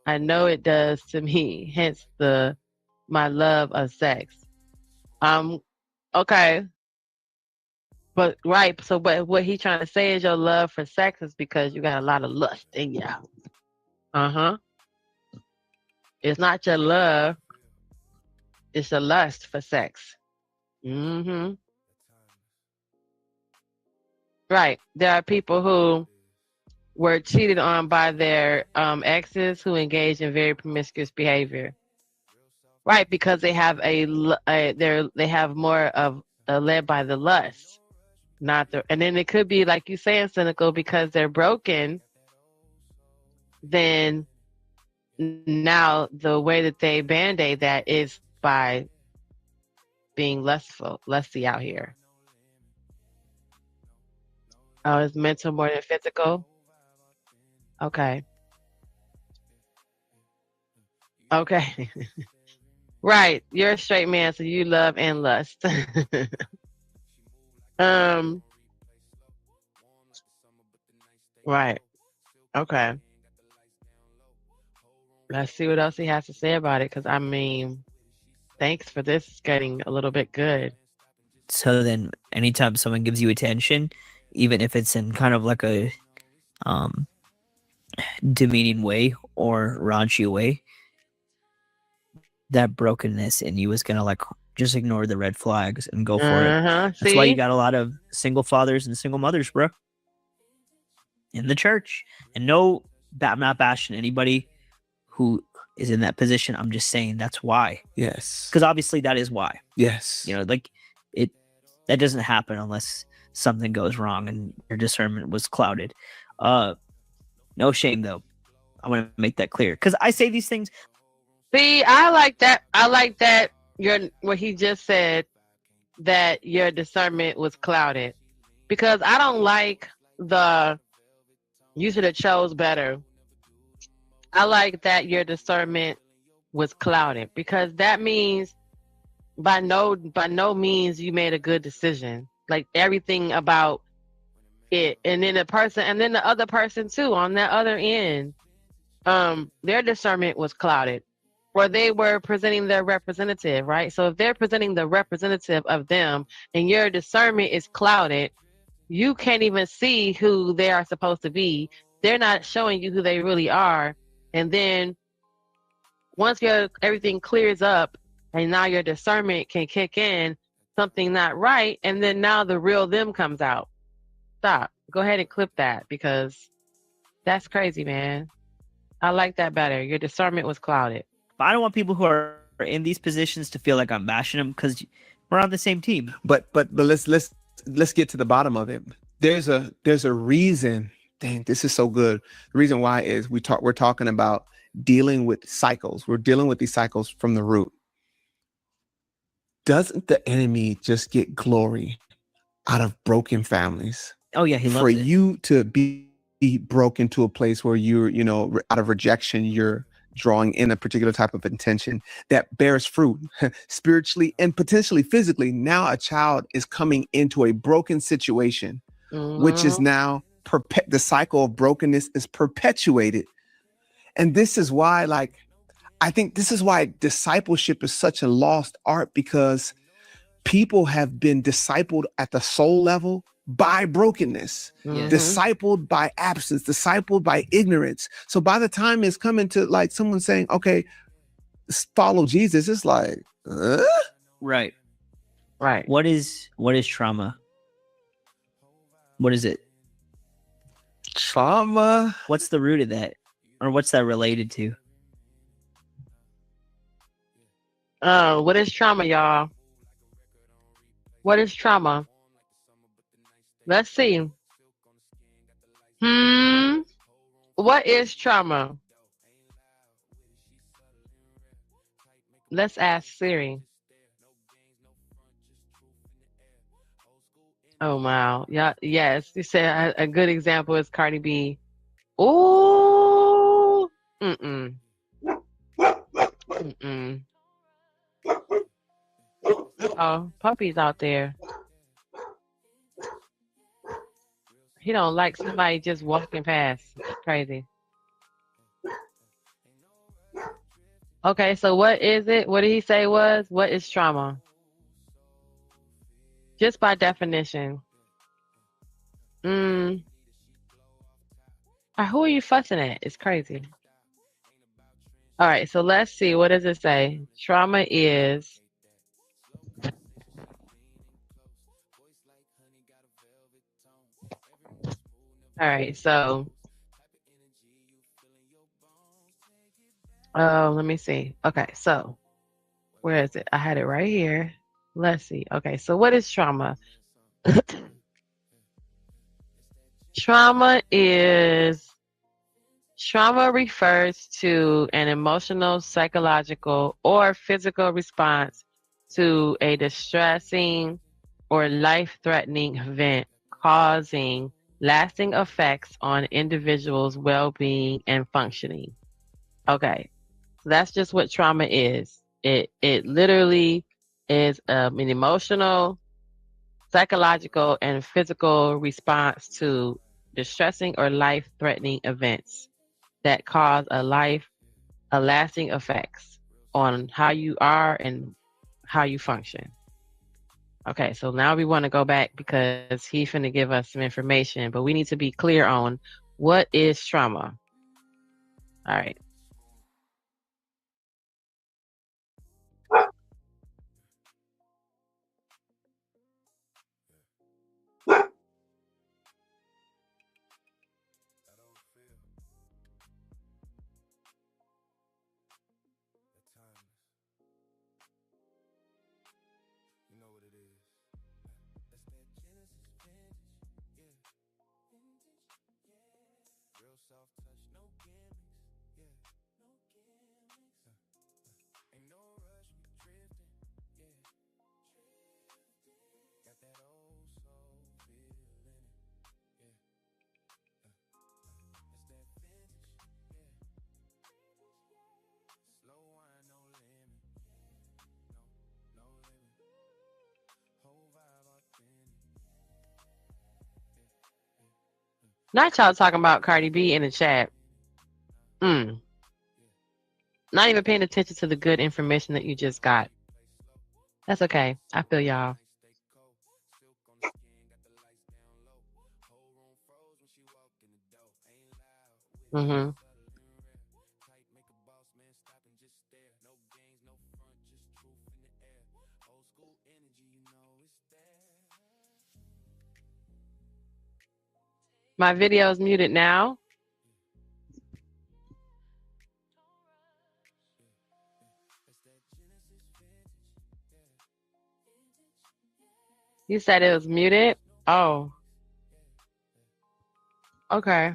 I know it does to me, hence my love of sex. Okay. But right, so what he trying to say is your love for sex is because you got a lot of lust in you. Uh-huh. It's not your love, it's a lust for sex. Mm-hmm. Right. There are people who were cheated on by their exes who engage in very promiscuous behavior. Right, because they have they have more of led by the lust, not the. And then it could be like you saying cynical because they're broken. Then now the way that they band-aid that is by being lusty out here. Oh, it's mental more than physical. Okay. Okay. Right. You're a straight man, so you love and lust. Right. Okay. Let's see what else he has to say about it, because I mean, thanks for this. It's getting a little bit good. So then anytime someone gives you attention, even if it's in kind of like a demeaning way or raunchy way, that brokenness in you is gonna like just ignore the red flags and go for it. That's why you got a lot of single fathers and single mothers, bro, in the church. And no, I'm not bashing anybody who is in that position. I'm just saying that's why. Yes. Because obviously that is why. Yes. Like that doesn't happen unless something goes wrong and your discernment was clouded. No shame though. I want to make that clear because I say these things. See, I like that. I like that. What he just said, that your discernment was clouded, because I don't like you should have chose better. I like that your discernment was clouded, because that means by no means you made a good decision. Like everything about it, and then the other person too on that other end, their discernment was clouded, or they were presenting their representative, right? So if they're presenting the representative of them and your discernment is clouded, you can't even see who they are supposed to be. They're not showing you who they really are. And then once everything clears up and now your discernment can kick in, something not right, and then now the real them comes out. Stop. Go ahead and clip that, because that's crazy, man. I like that better. Your discernment was clouded. But I don't want people who are in these positions to feel like I'm bashing them, because we're on the same team. But let's get to the bottom of it. There's a reason. Dang, this is so good. The reason why is we're talking about dealing with cycles. We're dealing with these cycles from the root. Doesn't the enemy just get glory out of broken families? Oh yeah, he loves for it. you to be broken to a place where you're, out of rejection, you're drawing in a particular type of intention that bears fruit spiritually and potentially physically. Now a child is coming into a broken situation, which is now the cycle of brokenness is perpetuated. And this is why, I think this is why discipleship is such a lost art, because people have been discipled at the soul level by brokenness, discipled by absence, discipled by ignorance. So by the time it's coming to someone saying, okay, follow Jesus, it's like, Right. Right. What is trauma? What is it? Trauma. What's the root of that? Or what's that related to? What is trauma, y'all? What is trauma? Let's see. What is trauma? Let's ask Siri. Oh wow. Yeah, yes. You said a good example is Cardi B. Ooh. Mm-mm. Mm-mm. Oh, puppy's out there. He don't like somebody just walking past. It's crazy. Okay, so what is it? What did he say was? What is trauma? Just by definition. Who are you fussing at? It's crazy. All right, so let's see. What does it say? Trauma is all right, so let me see. Okay, so where is it? I had it right here. Let's see. Okay, so what is trauma? Trauma refers to an emotional, psychological, or physical response to a distressing or life-threatening event causing lasting effects on individuals' well-being and functioning. Okay, so that's just what trauma is. It literally is an emotional, psychological, and physical response to distressing or life-threatening events that cause a lasting effects on how you are and how you function. Okay, so now we want to go back because he's finna give us some information, but we need to be clear on what is trauma. All right. Not y'all talking about Cardi B in the chat. Not even paying attention to the good information that you just got. That's okay. I feel y'all. Mm-hmm. My video is muted now. You said it was muted? Oh. Okay.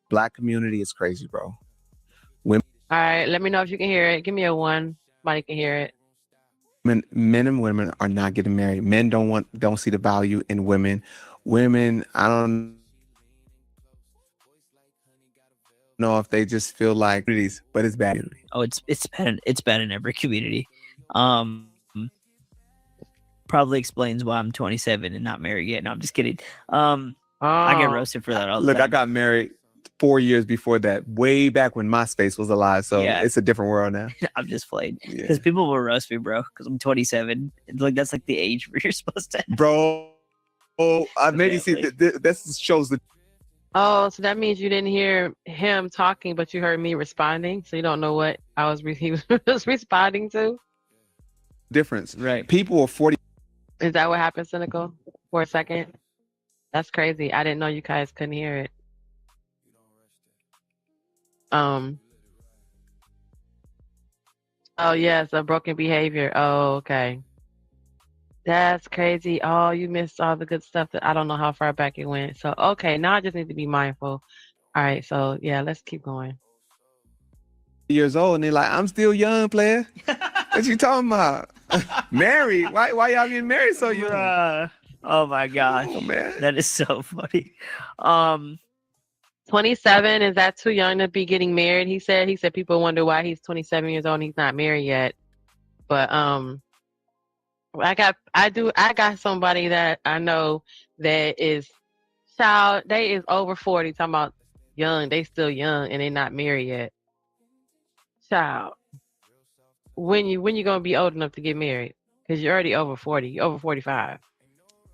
Black community is crazy, bro. Women. All right, let me know if you can hear it. Give me a 1. Somebody can hear it. Men and women are not getting married. Men don't see the value in women. Women, I don't know if they just feel like these, but it's bad. Oh, it's bad in every community. Probably explains why I'm 27 and not married yet. No, I'm just kidding. I get roasted for that all the time. I got married 4 years before that, way back when MySpace was alive. So Yeah. It's a different world now. I'm just playing because people will roast me, bro. Because I'm 27. It's like that's like the age where you're supposed to. Bro, I made you see that. This shows the Oh, so that means you didn't hear him talking, but you heard me responding. So you don't know what he was responding to. Difference. Right. People are 40. Is that what happened, Cynical? For a second? That's crazy. I didn't know you guys couldn't hear it. Oh yes, a broken behavior. Oh, okay. That's crazy. Oh, you missed all the good stuff that I don't know how far back it went. So okay, now I just need to be mindful. All right, so yeah, let's keep going. Years old and they're like, I'm still young, player. What you talking about? Married? Why y'all getting married so young? Oh my gosh. Oh, man. That is so funny. 27, is that too young to be getting married? He said people wonder why he's 27 years old and he's not married yet. But I got somebody that I know that is they is over 40, talking about young, they still young and they not married yet. Child. When you gonna be old enough to get married? Because you're already over 40, you're over 45.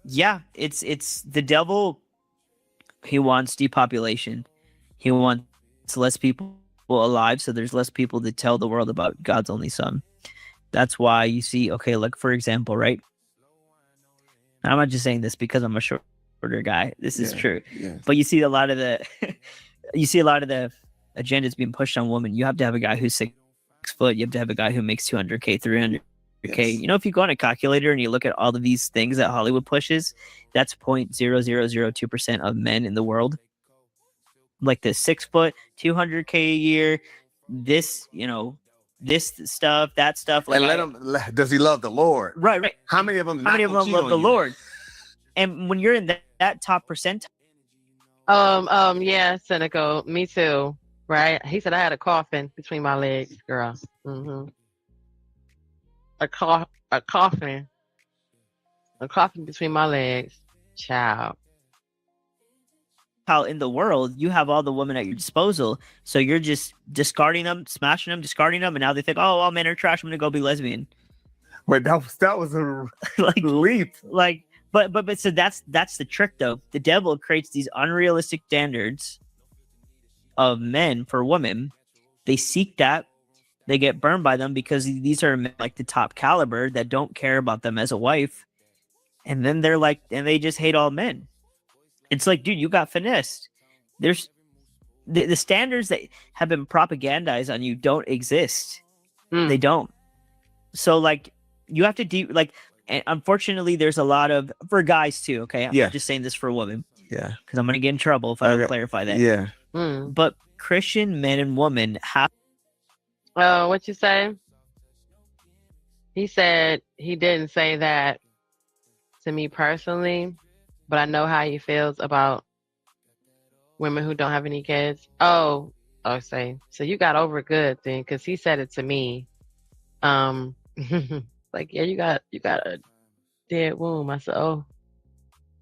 Yeah, it's the devil. He wants depopulation. He wants less people alive, so there's less people to tell the world about God's only son. That's why you see, okay, like for example, right? I'm not just saying this because I'm a shorter guy. This is true. Yeah. But you see a lot of the agendas being pushed on women. You have to have a guy who's 6 foot. You have to have a guy who makes 200K, 300K. Yes. You know, if you go on a calculator and you look at all of these things that Hollywood pushes, that's 0.0002% of men in the world. Like the 6 foot, 200K a year, this stuff, that stuff. Like, and does he love the Lord? Right. How many of them love the Lord? And when you're in that top percentile. Yeah, Cynical. Me too. Right? He said I had a coffin between my legs, girl. Mm-hmm. A coffin between my legs, child. How in the world you have all the women at your disposal, so you're just discarding them, smashing them, discarding them, and now they think, oh, all men are trash, I'm gonna go be lesbian. Wait, that was a like leap. Like, but so that's the trick though. The devil creates these unrealistic standards of men for women. They seek that. They get burned by them because these are men like the top caliber that don't care about them as a wife. And then they're like, and they just hate all men. It's like, dude, you got finessed. There's the standards that have been propagandized on you don't exist. They don't. So like, you have to and unfortunately, there's a lot of, for guys too. Okay. I'm just saying this for women. Yeah. Because I'm going to get in trouble if I don't clarify that. Yeah. But Christian men and women have. What you say? He said he didn't say that to me personally, but I know how he feels about women who don't have any kids. Oh, say so you got over it good then, because he said it to me. Like, yeah, you got a dead womb. I said, oh,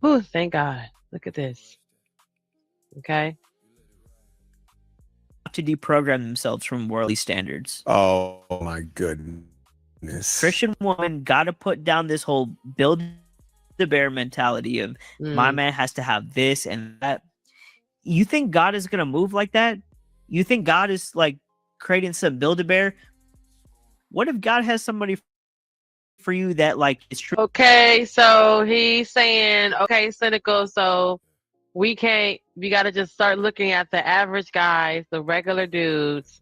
whew, thank God. Look at this. Okay. To deprogram themselves from worldly standards. Oh my goodness. Christian woman got to put down this whole build the bear mentality of my man has to have this and that. You think God is going to move like that? You think God is like creating some build a bear? What if God has somebody for you that like is true? Okay, so he's saying, okay, Cynical, so we got to just start looking at the average guys, the regular dudes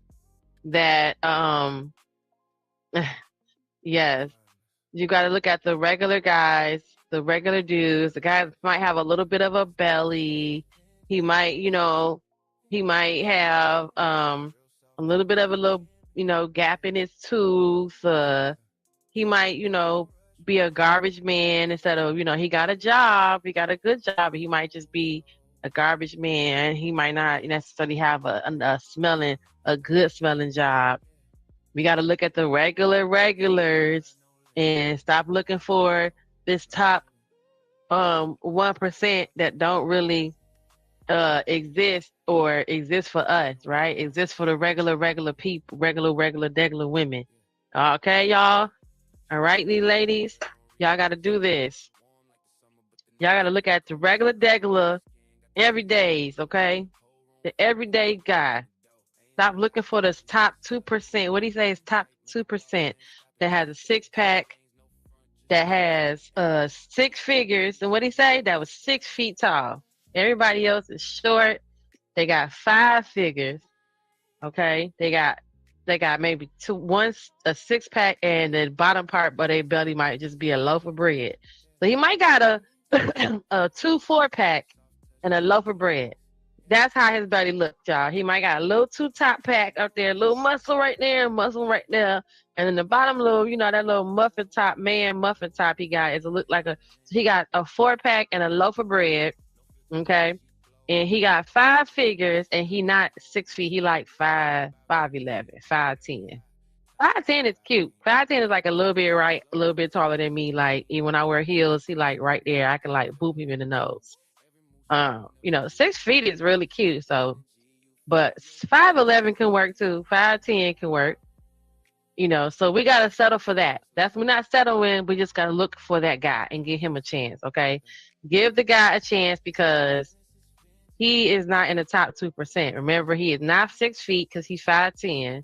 that, yes, you got to look at the regular guys, the regular dudes. The guy might have a little bit of a belly. He might, have a little bit of a gap in his tooth. He might, be a garbage man instead of, he got a job, he got a good job, but he might just be a garbage man. He might not necessarily have a good smelling job. We got to look at the regulars and stop looking for this top 1% that don't really exist or exist for us, right? Exist for the regular people, regular women. Okay, y'all? All right, these ladies, y'all got to do this. Y'all got to look at the regular Everydays, okay? The everyday guy. Stop looking for this top 2%. What he say is top 2% that has a six pack, that has six figures. And what he say? That was 6 feet tall. Everybody else is short. They got 5 figures. Okay. They got maybe a six pack, and the bottom part but their belly might just be a loaf of bread. So he might got a a 2 4 pack and a loaf of bread. That's how his belly looked, y'all. He might got a little 2 top pack up there, a little muscle right there, muscle right there. And then the bottom little, that little muffin top, muffin top he got is a look like so he got a 4 pack and a loaf of bread. Okay. And he got 5 figures, and he not 6 feet. He like 5'11", 5'10". 5'10" is cute. 5'10" is like a little bit taller than me. Like even when I wear heels, he like right there. I can like boop him in the nose. 6 feet is really cute. So, but 5'11" can work too. 5'10" can work. So we gotta settle for that. We're not settling. We just gotta look for that guy and give him a chance. Okay, give the guy a chance because he is not in the top 2%. Remember, he is not 6 feet because he's 5'10".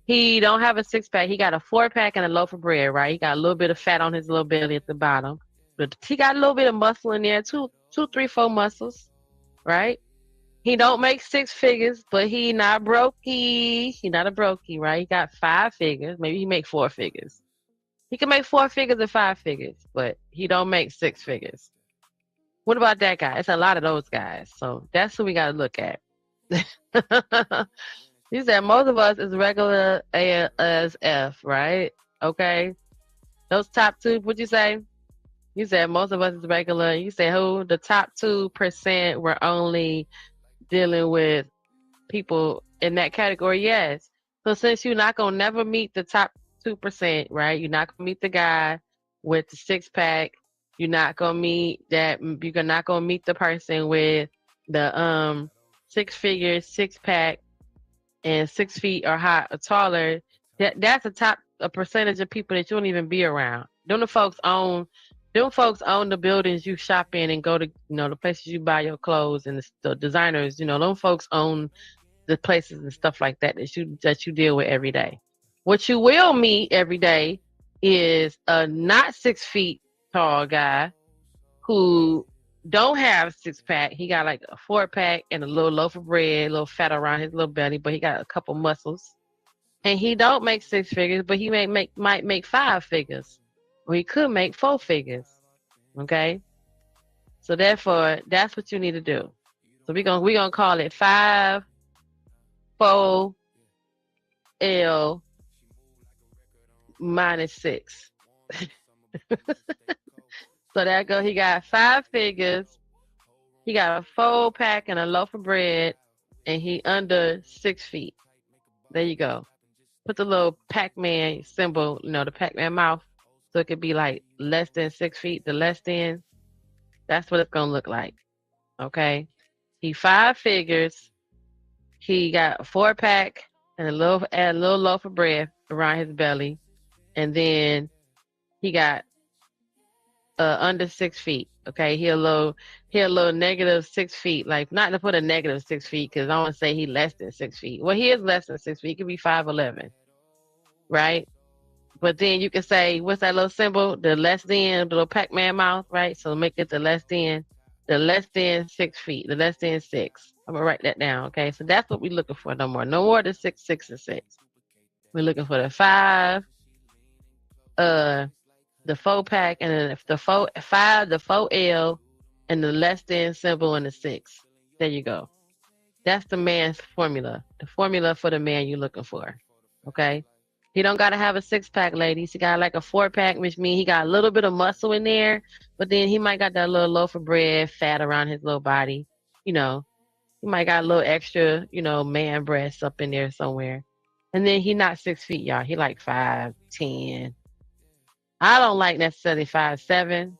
He don't have a 6 pack. He got a 4 pack and a loaf of bread. Right? He got a little bit of fat on his little belly at the bottom, but he got a little bit of muscle in there. Two, 3, 4 muscles. Right? He don't make 6 figures, but he not brokey. He not a brokey, right? He got 5 figures. Maybe he make 4 figures. He can make 4 figures and 5 figures, but he don't make 6 figures. What about that guy? It's a lot of those guys. So that's who we got to look at. He said most of us is regular as F, right? Okay. Those top 2, what'd you say? You said most of us is regular. You said who? The top 2% were only dealing with people in that category. Yes. So since you're not gonna never meet the top 2%, right? You're not gonna meet the guy with the 6 pack. You're not gonna meet that. You're not gonna meet the person with the 6 figures, 6 pack, and 6 feet or high or taller. That's a percentage of people that you don't even be around. Them folks own the buildings you shop in and go to, the places you buy your clothes, and the designers, them folks own the places and stuff like that that you deal with every day. What you will meet every day is a not 6 feet tall guy who don't have 6 pack. He got like a 4 pack and a little loaf of bread, a little fat around his little belly, but he got a couple muscles. And he don't make 6 figures, but he might make 5 figures. Or he could make 4 figures. Okay? So therefore, that's what you need to do. So we're gonna call it 5 4 L minus 6. So that go. He got 5 figures. He got a 4 pack and a loaf of bread, and he under 6 feet. There you go. Put the little Pac-Man symbol, the Pac-Man mouth, so it could be like less than 6 feet. The less than, that's what it's gonna look like. Okay. He 5 figures. He got a 4-pack and a little loaf of bread around his belly, and then he got under 6 feet. Okay, he a little negative 6 feet. Like, not to put a negative 6 feet, because I want to say he less than 6 feet. Well, he is less than 6 feet. He could be 5'11", right? But then you can say, what's that little symbol? The less than, the little Pac-Man mouth, right? So make it the less than 6 feet, the less than 6. I'm gonna write that down. Okay, so that's what we're looking for. No more than 6, 6, and 6. We're looking for the 5, the 4-pack, and then the 5, the 4L, and the less than symbol, and the 6. There you go. That's the man's formula. The formula for the man you're looking for. Okay. He don't gotta have a 6-pack, ladies. He got like a 4-pack, which means he got a little bit of muscle in there, but then he might got that little loaf of bread, fat around his little body. He might got a little extra, man breasts up in there somewhere. And then he not 6 feet, y'all. He like 5'10". I don't like necessarily 5'7",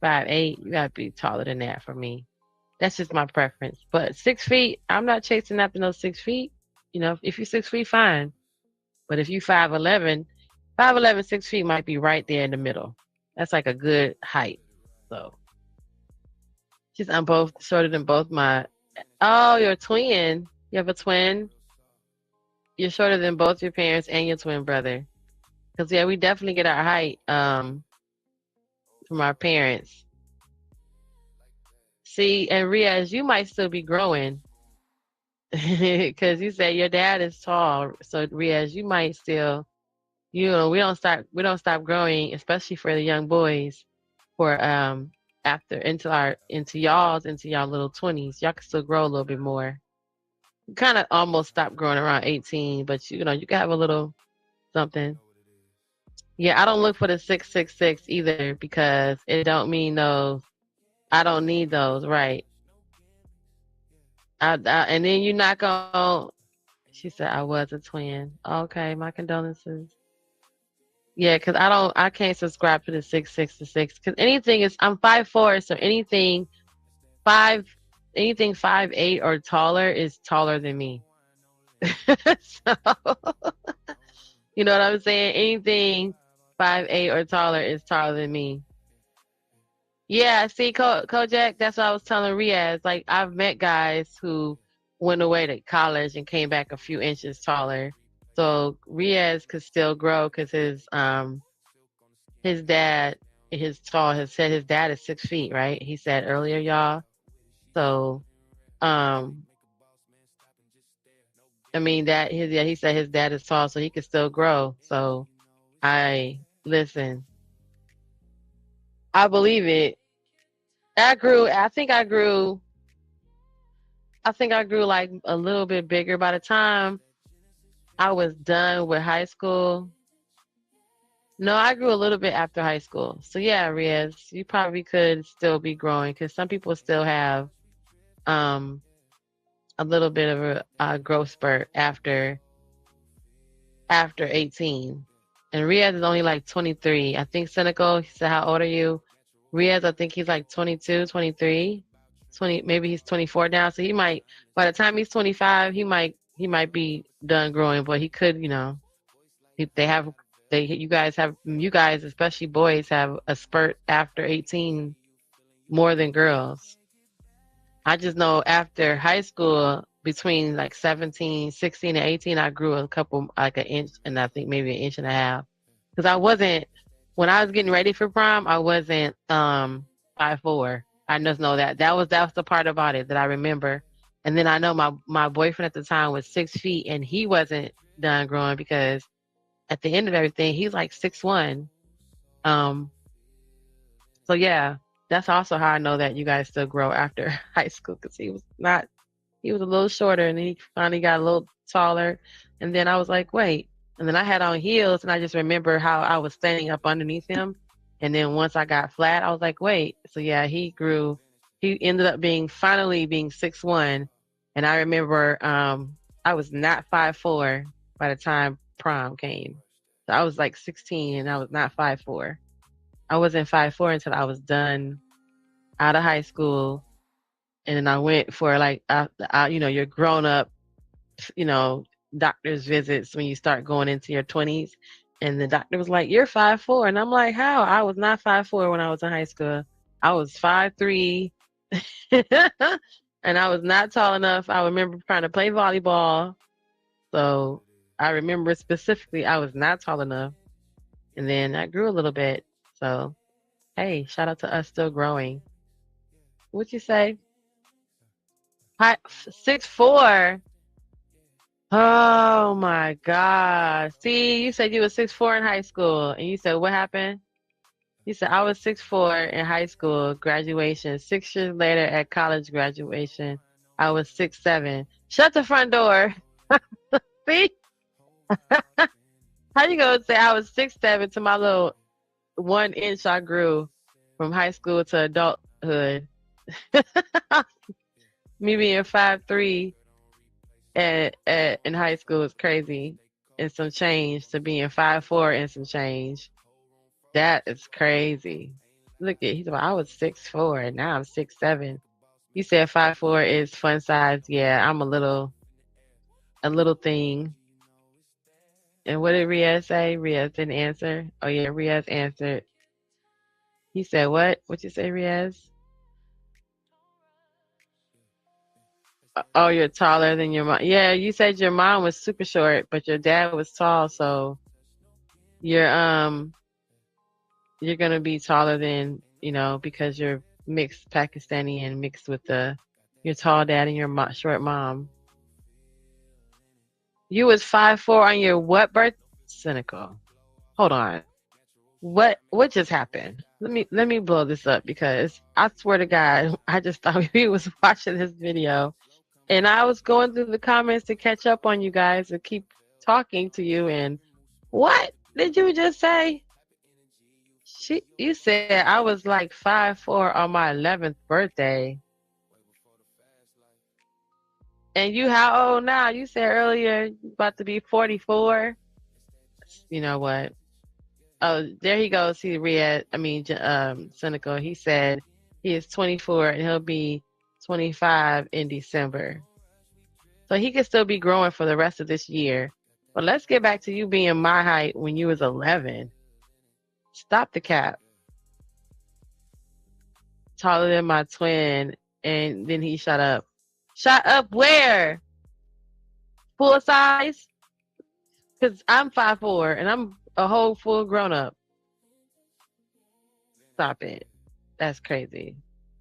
5'8". You gotta be taller than that for me. That's just my preference. But 6 feet, I'm not chasing after no 6 feet. If you're 6 feet, fine. But if you 5'11", 6 feet might be right there in the middle. That's like a good height. So She's I'm both shorter than both my. Oh, you're a twin. You have a twin. You're shorter than both your parents and your twin brother. Cause yeah, we definitely get our height from our parents. See, and Riaz, you might still be growing. Cause you said your dad is tall. So Riaz, you might still we don't stop growing, especially for the young boys for after into y'all little 20s. Y'all can still grow a little bit more. You kind of almost stop growing around 18, but you can have a little something. Yeah, I don't look for the 666 either because it don't mean those. I don't need those, right? And then you're not gonna. She said I was a twin. Okay, my condolences. Yeah, because I can't subscribe to the 666 because anything is I'm 5'4", so five anything 5'8" or taller is taller than me. So you know what I'm saying? Anything 5'8" or taller is taller than me. Yeah, see, Kojak, that's what I was telling Riaz. Like, I've met guys who went away to college and came back a few inches taller. So Riaz could still grow because his dad has said his dad is 6 feet, right? He said earlier, y'all. So um I mean he said his dad is tall, so he could still grow. So I listen, I believe it. I think I grew like a little bit bigger by the time I was done with high school. No, I grew a little bit after high school. So yeah, Riaz, you probably could still be growing because some people still have um a little bit of a growth spurt after 18. And Riaz is only like 23. I think Cynical, he said, how old are you? Riaz, I think he's like 22, 23, 20, maybe he's 24 now. So by the time he's 25, he might be done growing, but he could, you guys, especially boys, have a spurt after 18 more than girls. I just know after high school, between like 17, 16, and 18, I grew a couple, like an inch, and I think maybe an inch and a half. Because when I was getting ready for prom, I wasn't 5'4". I just know that was the part about it that I remember. And then I know my boyfriend at the time was 6 feet, and he wasn't done growing because at the end of everything, he's like 6'1". Um, so yeah, that's also how I know that you guys still grow after high school because he was a little shorter and then he finally got a little taller. And then I was like, wait. And then I had on heels and I just remember how I was standing up underneath him. And then once I got flat, I was like, wait. So yeah, he grew. He ended up finally being 6'1". And I remember I was not 5'4" by the time prom came. So I was like 16 and I was not 5'4". I wasn't 5'4" until I was done out of high school. And then I went for like, your grown up, you know, doctor's visits when you start going into your 20s. And the doctor was like, you're 5'4". And I'm like, how? I was not 5'4" when I was in high school. I was 5'3". And I was not tall enough. I remember trying to play volleyball. So I remember specifically I was not tall enough. And then I grew a little bit. So, hey, shout out to us still growing. What'd you say? 6'4". Oh my God. See, you said you were 6'4" in high school. And you said, what happened? You said, I was 6'4" in high school graduation. 6 years later at college graduation, I was 6'7". Shut the front door. See? How you gonna say I was 6'7" to my little 1 inch I grew from high school to adulthood? Me being 5'3" in high school is crazy. And some change to being 5'4" and some change. That is crazy. Look at he's like, I was 6'4" and now I'm 6'7". You said 5'4" is fun size. Yeah, I'm a little thing. And what did Riaz say? Riaz didn't answer. Oh yeah, Riaz answered. He said what? What you say, Riaz? Oh, you're taller than your mom. Yeah, you said your mom was super short, but your dad was tall, so you're gonna be taller than, because you're mixed Pakistani and mixed with your tall dad and your short mom. You was 5'4" on your what birth? Cynical. Hold on. What just happened? Let me blow this up because I swear to God, I just thought we was watching this video and I was going through the comments to catch up on you guys and keep talking to you. And what did you just say? You said I was like 5'4" on my 11th birthday. And you how old now? You said earlier you about to be 44. You know what? Oh, there he goes. See Cynical. He said he is 24 and he'll be 25 in December. So he could still be growing for the rest of this year. But let's get back to you being my height when you was 11. Stop the cap. Taller than my twin. And then he shut up. Shut up where? Full size? Because I'm 5'4" and I'm a whole full grown up. Stop it. That's crazy.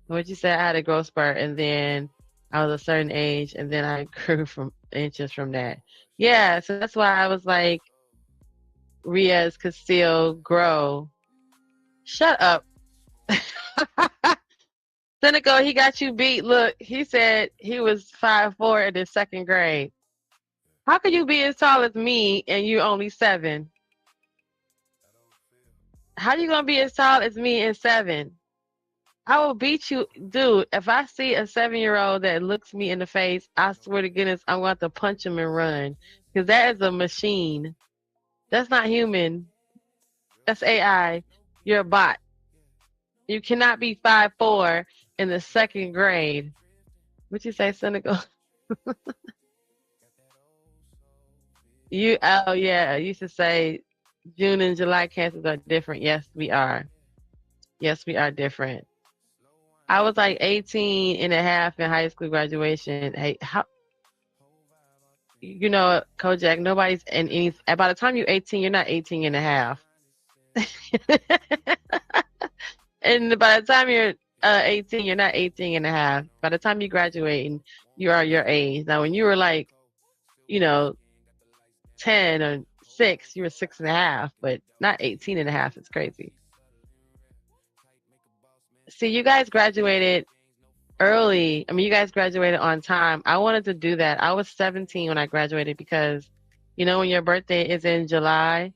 What you said, I had a growth spurt and then I was a certain age and then I grew from inches from that. Yeah, so that's why I was like, Riaz could still grow. Shut up. Cynical, he got you beat. Look, he said he was 5'4" in the second grade. How could you be as tall as me and you only 7? How you gonna be as tall as me in 7? I will beat you, dude. If I see a 7-year-old that looks me in the face, I swear to goodness, I'm going to have to punch him and run because that is a machine. That's not human. That's AI. You're a bot. You cannot be 5'4" in the second grade. What you say, Cynical? Oh yeah, I used to say June and July cancers are different. Yes, we are. Yes, we are different. I was like 18 and a half in high school graduation. Hey, Kojak, nobody's in any, by the time you're 18, you're not 18 and a half. And by the time you're 18, you're not 18 and a half. By the time you graduate, you are your age. Now, when you were like, 10 or 6, you were 6 and a half, but not 18 and a half. It's crazy. See, you guys graduated early. I mean, you guys graduated on time. I wanted to do that. I was 17 when I graduated because, when your birthday is in July,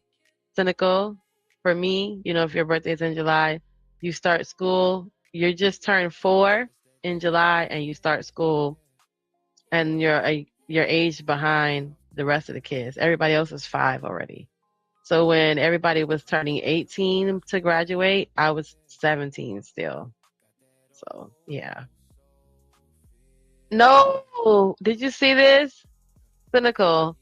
Cynical, for me, if your birthday is in July, you start school. You just turned 4 in July and you start school and you're age behind the rest of the kids. Everybody else is 5 already. So when everybody was turning 18 to graduate, I was 17 still. So, yeah. No! Did you see this? Cynical.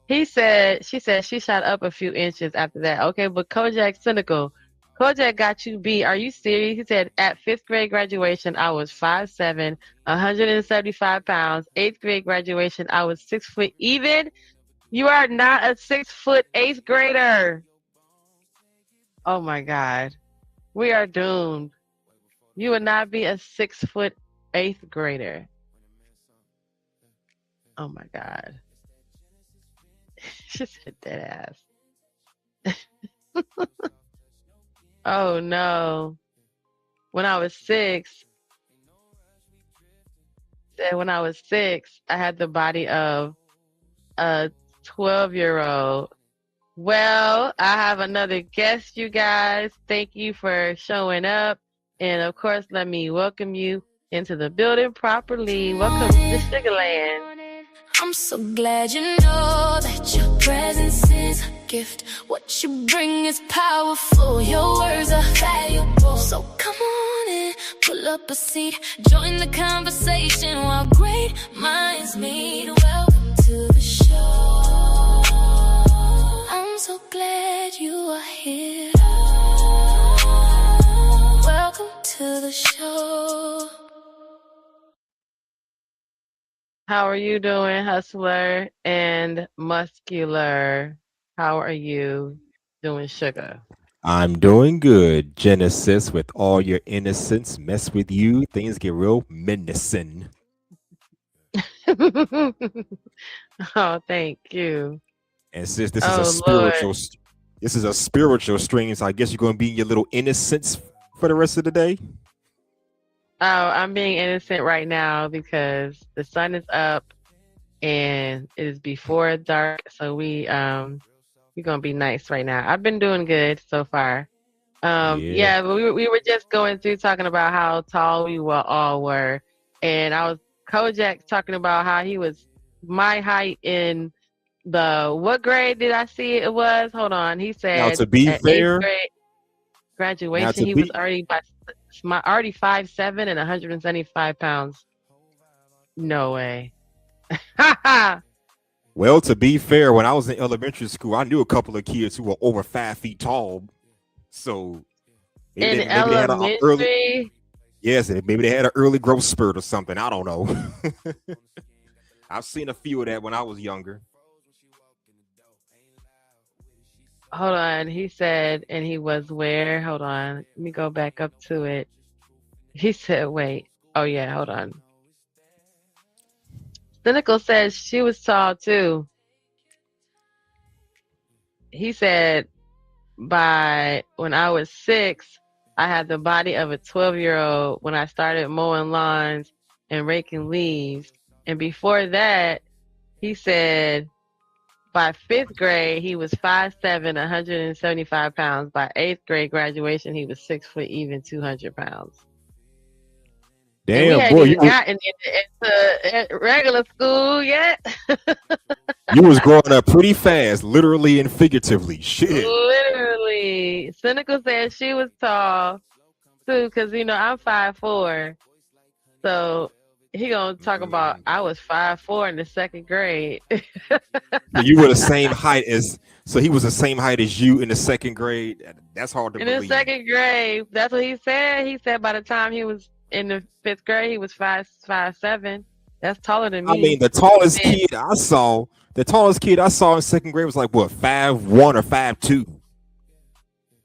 She said she shot up a few inches after that. Okay, but Kojak, Cynical. Kojak got you beat. Are you serious? He said, at 5th grade graduation, I was 5'7", 175 pounds. 8th grade graduation, I was 6 foot even. You are not a 6 foot 8th grader. Oh my God. We are doomed. You would not be a 6 foot 8th grader. Oh my God. She said dead ass. Oh no. When I was 6, I had the body of a 12-year-old. Well, I have another guest, you guys. Thank you for showing up. And of course, let me welcome you into the building properly. Welcome to Sugarland. I'm so glad you know that your presence is a gift. What you bring is powerful. Your words are valuable. So come on in, pull up a seat, join the conversation while great minds meet. Welcome to the show. I'm so glad you are here. Welcome to the show. How are you doing, hustler and muscular? How are you doing, sugar? I'm doing good, Genesis. With all your innocence, mess with you, things get real menacing. Oh, thank you. And since this is a Oh Lord. spiritual, this is a spiritual stream, so I guess you're going to be in your little innocence for the rest of the day. Oh, I'm being innocent right now because the sun is up and it is before dark. So we're gonna be nice right now. I've been doing good so far. Yeah. Yeah, but we were just going through talking about how tall we all were, and I was Kojak talking about how he was my height in the what grade did I see it was? Hold on, he Now said to be at eighth fair, grade now graduation to he was be already already 5'7" and 175 pounds. No way. well, to be fair, when I was in elementary school, I knew a couple of kids who were over 5 feet tall. So In maybe they had an early, elementary. yes, maybe they had an early growth spurt or something. I don't know. I've seen a few of that when I was younger. Hold on, he said, and he was where? Hold on, let me go back up to it. He said, wait. Oh, yeah, hold on. Cynical says she was tall too. He said, by when I was 6, I had the body of a 12-year-old when I started mowing lawns and raking leaves. And before that, he said, by 5th grade, he was 5'7", 175 pounds. By 8th grade graduation, he was 6 foot even, 200 pounds. And we Damn, hadn't boy, even gotten into regular school yet. you was growing up pretty fast, literally and figuratively. Shit. Literally. Cynical said she was tall, too, because, I'm 5'4". So he going to talk about I was 5'4" in the 2nd grade. So you were the same height as, so he was the same height as you in the 2nd grade. That's hard to In believe. the 2nd grade, that's what he said. He said by the time he was in the 5th grade, he was 5'7". That's taller than me. I mean, the tallest kid I saw in 2nd grade was like what, 5'1" or 5'2".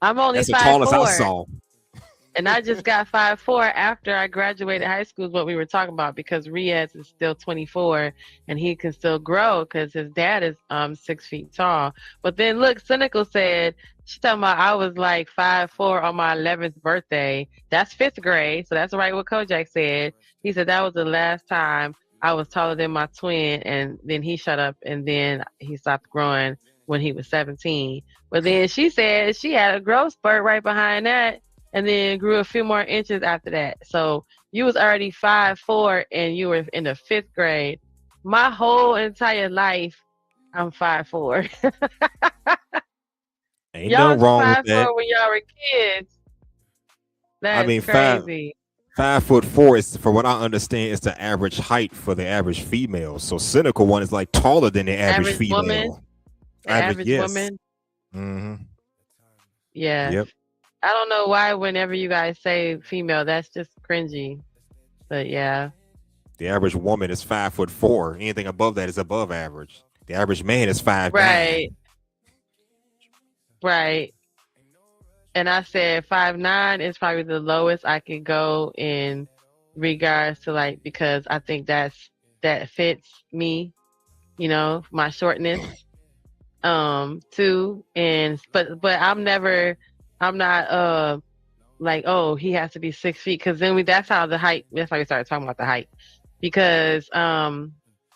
I'm only That's the tallest I 5'4". saw. And I just got 5'4" after I graduated high school is what we were talking about, because Riaz is still 24 and he can still grow because his dad is 6 feet tall. But then look, Cynical said, she's talking about I was like 5'4" on my 11th birthday. That's 5th grade. So that's right what Kojak said. He said that was the last time I was taller than my twin, and then he shut up and then he stopped growing when he was 17. But then she said she had a growth spurt right behind that, and then grew a few more inches after that. So you was already 5'4" and you were in the 5th grade. My whole entire life, I'm 5'4". Ain't Y'all nothing was wrong with 5'4" that. when y'all were kids. That's I mean, crazy. 5'4" is, for what I understand, is the average height for the average female. So Cynical one is like taller than the average female. Woman. Average yes. woman. Mm-hmm. Yeah. Yep. I don't know why whenever you guys say female, that's just cringy. But yeah. The average woman is 5'4". Anything above that is above average. The average man is 5'9". Right. Right. And I said 5'9" is probably the lowest I could go in regards to, like, because I think that fits me, my shortness. Too. And but I'm not like, oh, he has to be 6 feet, because then that's why we started talking about the height, because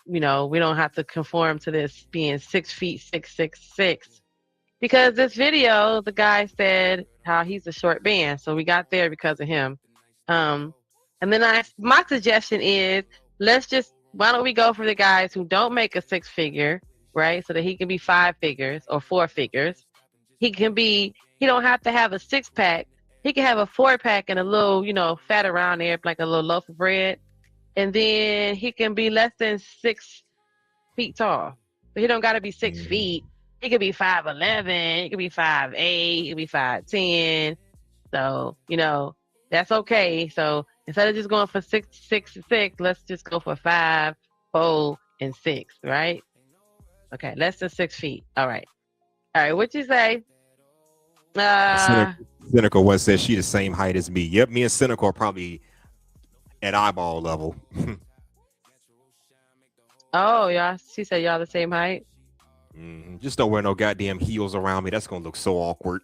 we don't have to conform to this being 6 feet 6'6", because this video, the guy said how he's a short man, so we got there because of him. And then my suggestion is, why don't we go for the guys who don't make a 6-figure, right? So that he can be 5 figures or 4 figures. He don't have to have a 6-pack. He can have a 4-pack and a little, fat around there, like a little loaf of bread. And then he can be less than 6 feet tall. So he don't got to be 6 feet. He could be 5'11". He could be 5'8". He could be 5'10". So, that's okay. So instead of just going for 6'6", let's just go for 5. 4 and 6, right? Okay, less than 6 feet. All right. What you say? Cynical one says she the same height as me. Yep, me and Cynical are probably at eyeball level. Oh, y'all. She said y'all the same height. Just don't wear no goddamn heels around me. That's gonna look so awkward.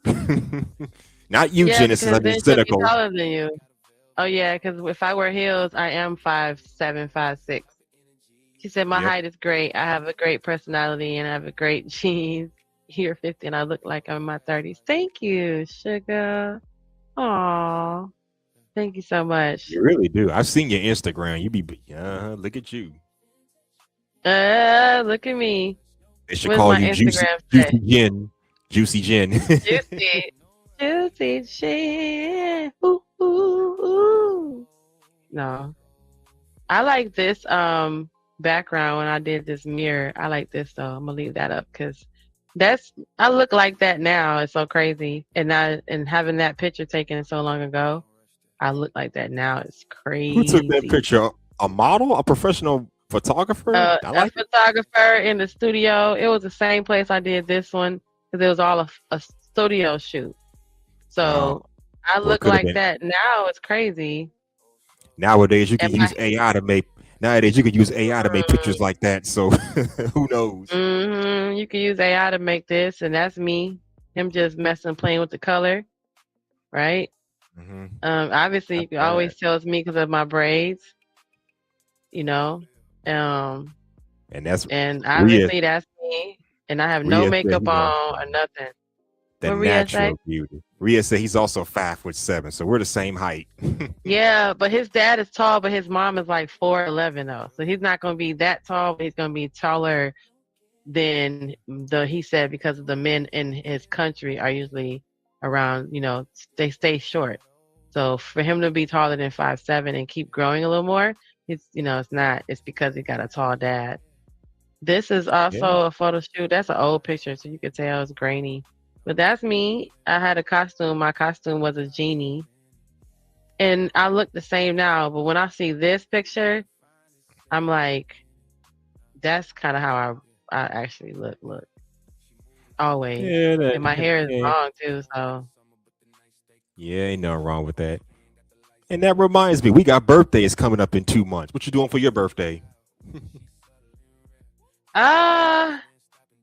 Not you, Yeah, Genesis. because I then mean she'll be Cynical. taller than you. Oh yeah, because if I wear heels, I am 5'7", 5'6". She said my Yep. height is great. I have a great personality and I have a great genes. You're 50 and I look like I'm in my 30s. Thank you, sugar. Aw, thank you so much. You really do. I've seen your Instagram. You be look at you. Look at me. They should What's call my you Instagram Juicy say? Jen. Juicy Jen. Juicy shit. Ooh, ooh, ooh. No. I like this background when I did this mirror. I like this though. I'm gonna leave that up because I look like that now. It's so crazy. And having that picture taken so long ago, I look like that now. It's Who took that crazy. picture? A model? A professional photographer? I A like it. photographer in the studio. It was the same place I did this one because it was all a studio shoot. So I Well, it look could have like been. that now. It's crazy. Nowadays, you can And my use AI to make. Nowadays, you can use AI to make pictures like that. So, who knows? You can use AI to make this, and that's me. Him just messing, playing with the color, right? Obviously, you can always tell it's me because of my braids, you know. And that's And Rhea. obviously that's me, and I have no Rhea said makeup he's on or nothing. the What Rhea say? natural beauty. Rhea said he's also 5'7", so we're the same height. Yeah, but his dad is tall, but his mom is like 4'11" though, so he's not going to be that tall. But he's going to be taller than he said because of the men in his country are usually around. They stay short. So for him to be taller than 5'7" and keep growing a little more, it's not. It's because he got a tall dad. This is also a photo shoot. That's an old picture, so you can tell it's grainy. But that's me. I had a costume. My costume was a genie. And I look the same now, but when I see this picture, I'm like, that's kind of how I actually look. Always. And my hair is long too, so. Yeah, ain't nothing wrong with that. And that reminds me, we got birthdays coming up in 2 months. What you doing for your birthday?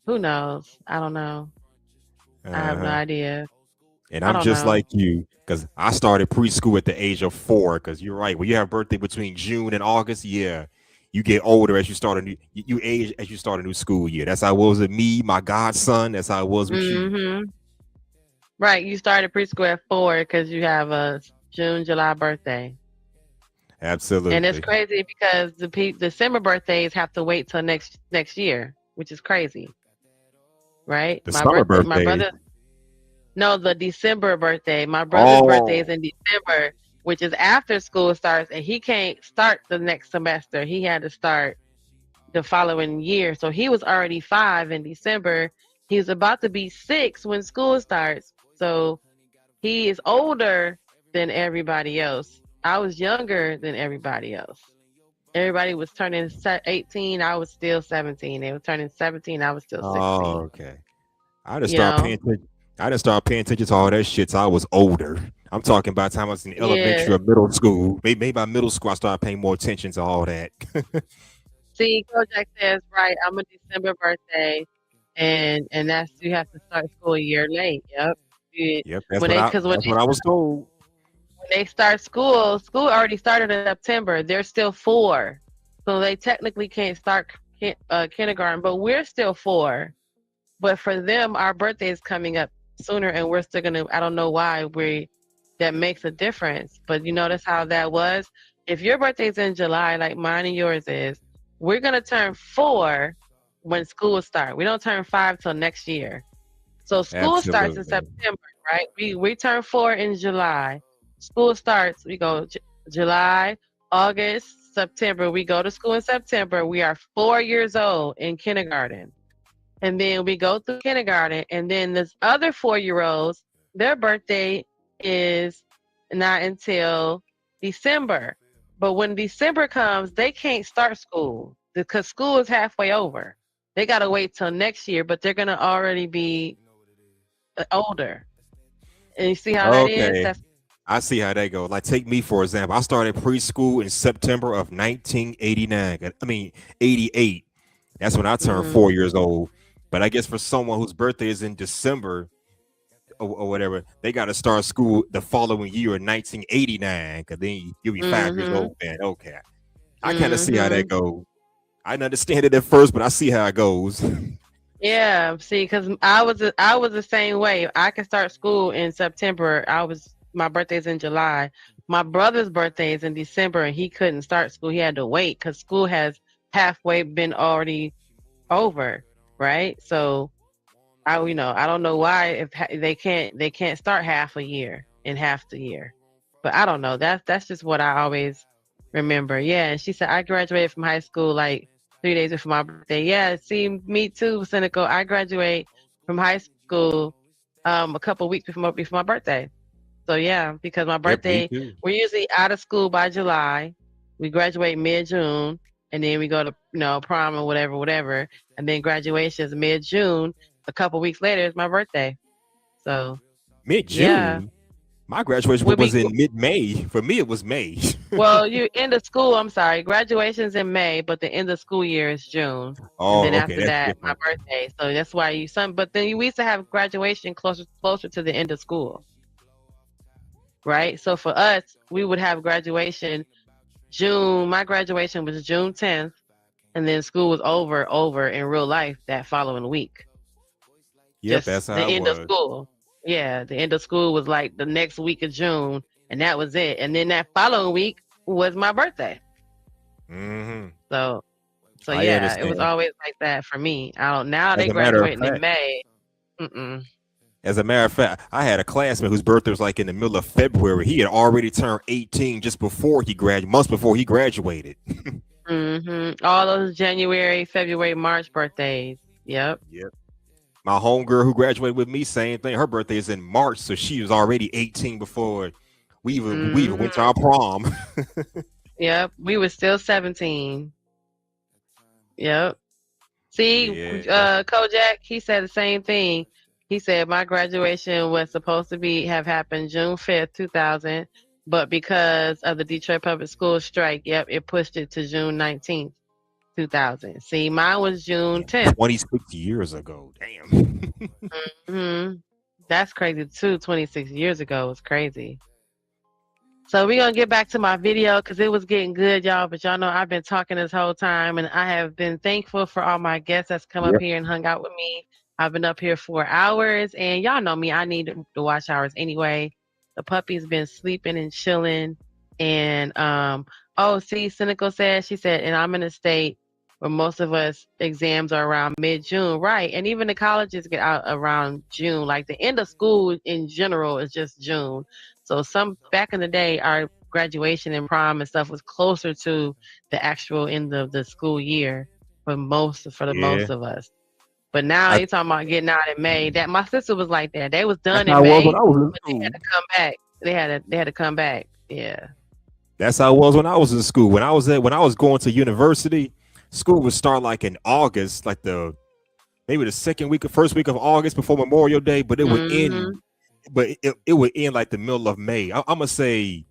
Who knows? I don't know. I have no idea. And I'm just like you, because I started preschool at the age of 4. Because you're right, when you have birthday between June and August, yeah, you get older as you start you age as you start a new school year. That's how it was with me, my godson. That's how it was with you. Right, you started preschool at 4 because you have a June, July birthday. Absolutely. And it's crazy because the December birthdays have to wait till next year, which is crazy. Right? The summer birthday. No, the December birthday. My brother's birthday is in December, which is after school starts, and he can't start the next semester. He had to start the following year. So he was already 5 in December. He was about to be 6 when school starts. So he is older than everybody else. I was younger than everybody else. Everybody was turning 18. I was still 17. They were turning 17. I was still 16. Oh, okay. I just started paying attention to all that shit so I was older. I'm talking about time I was in elementary or middle school. Maybe by middle school, I started paying more attention to all that. See, Kojak says, right, I'm a December birthday, and that's you have to start school a year late. Yep. Yep, that's what I was told. When they start school already started in September. They're still 4. So they technically can't start kindergarten, but we're still 4. But for them, our birthday is coming up sooner, and we're still gonna. I don't know why that makes a difference, but that's how that was. If your birthday is in July, like mine and yours is, we're gonna turn 4 when school starts. We don't turn 5 till next year. So school starts in September, right? We turn 4 in July. School starts. We go July, August, September. We go to school in September. We are 4 years old in kindergarten. And then we go through kindergarten, and then this other 4-year-olds, their birthday is not until December. But when December comes, they can't start school. because school is halfway over. They got to wait till next year, but they're going to already be older. And you see how that is? Okay. That's I see how that goes. Like, take me for example. I started preschool in September of 1989. I mean, 88. That's when I turned 4 years old. But I guess for someone whose birthday is in December or whatever, they got to start school the following year in 1989. Because then you'll be 5 years old. Man, okay. I kind of see how that goes. I didn't understand it at first, but I see how it goes. Yeah, see, because I was the same way. I could start school in September. My birthday's in July. My brother's birthday is in December, and he couldn't start school. He had to wait because school has halfway been already over, right? So I don't know why if they can't start half a year in half the year, but I don't know. That's just what I always remember. Yeah, and she said I graduated from high school like 3 days before my birthday. Yeah, see, me too, Cynical. I graduate from high school a couple weeks before my birthday. So yeah, because my birthday, we're usually out of school by July. We graduate mid-June, and then we go to prom or whatever, and then graduation is mid-June. A couple weeks later is my birthday. So mid-June. Yeah. My graduation was in mid-May. For me, it was May. Well, you end of school. I'm sorry, graduation's in May, but the end of school year is June. Oh, and then okay, after that, my birthday. So that's why But then we used to have graduation closer to the end of school, right? So for us, we would have graduation June. My graduation was June 10th, and then school was over in real life that following week. Yep, that's how the it end was. of school. Yeah, the end of school was like the next week of June, and that was it. And then that following week was my birthday. So yeah, understand. it was always like that for me. Now As they a matter of graduating in fact- May. As a matter of fact, I had a classmate whose birthday was like in the middle of February. He had already turned 18 just before months before he graduated. All those January, February, March birthdays. Yep. My homegirl who graduated with me, same thing. Her birthday is in March, so she was already 18 before we even went to our prom. Yep. We were still 17. Yep. See, Kojak, he said the same thing. He said my graduation was supposed to have happened June 5th, 2000, but because of the Detroit Public Schools strike, it pushed it to June 19th, 2000. See, mine was June 10th. 26 years ago. Damn. That's crazy too. 26 years ago was crazy. So we're going to get back to my video because it was getting good, y'all. But y'all know I've been talking this whole time, and I have been thankful for all my guests that's come up here and hung out with me. I've been up here 4 hours, and y'all know me. I need the watch hours anyway. The puppy's been sleeping and chilling. And, Cynical she said, and I'm in a state where most of us exams are around mid-June, right? And even the colleges get out around June. Like the end of school in general is just June. So back in the day, our graduation and prom and stuff was closer to the actual end of the school year for most of us. But now you're talking about getting out in May. That my sister was like that. They was done in May, but they had to come back. They had to come back. Yeah. That's how it was when I was in school. When I was going to university, school would start like in August, like maybe the first week of August before Memorial Day, but it would end. But it would end like the middle of May. I'm gonna say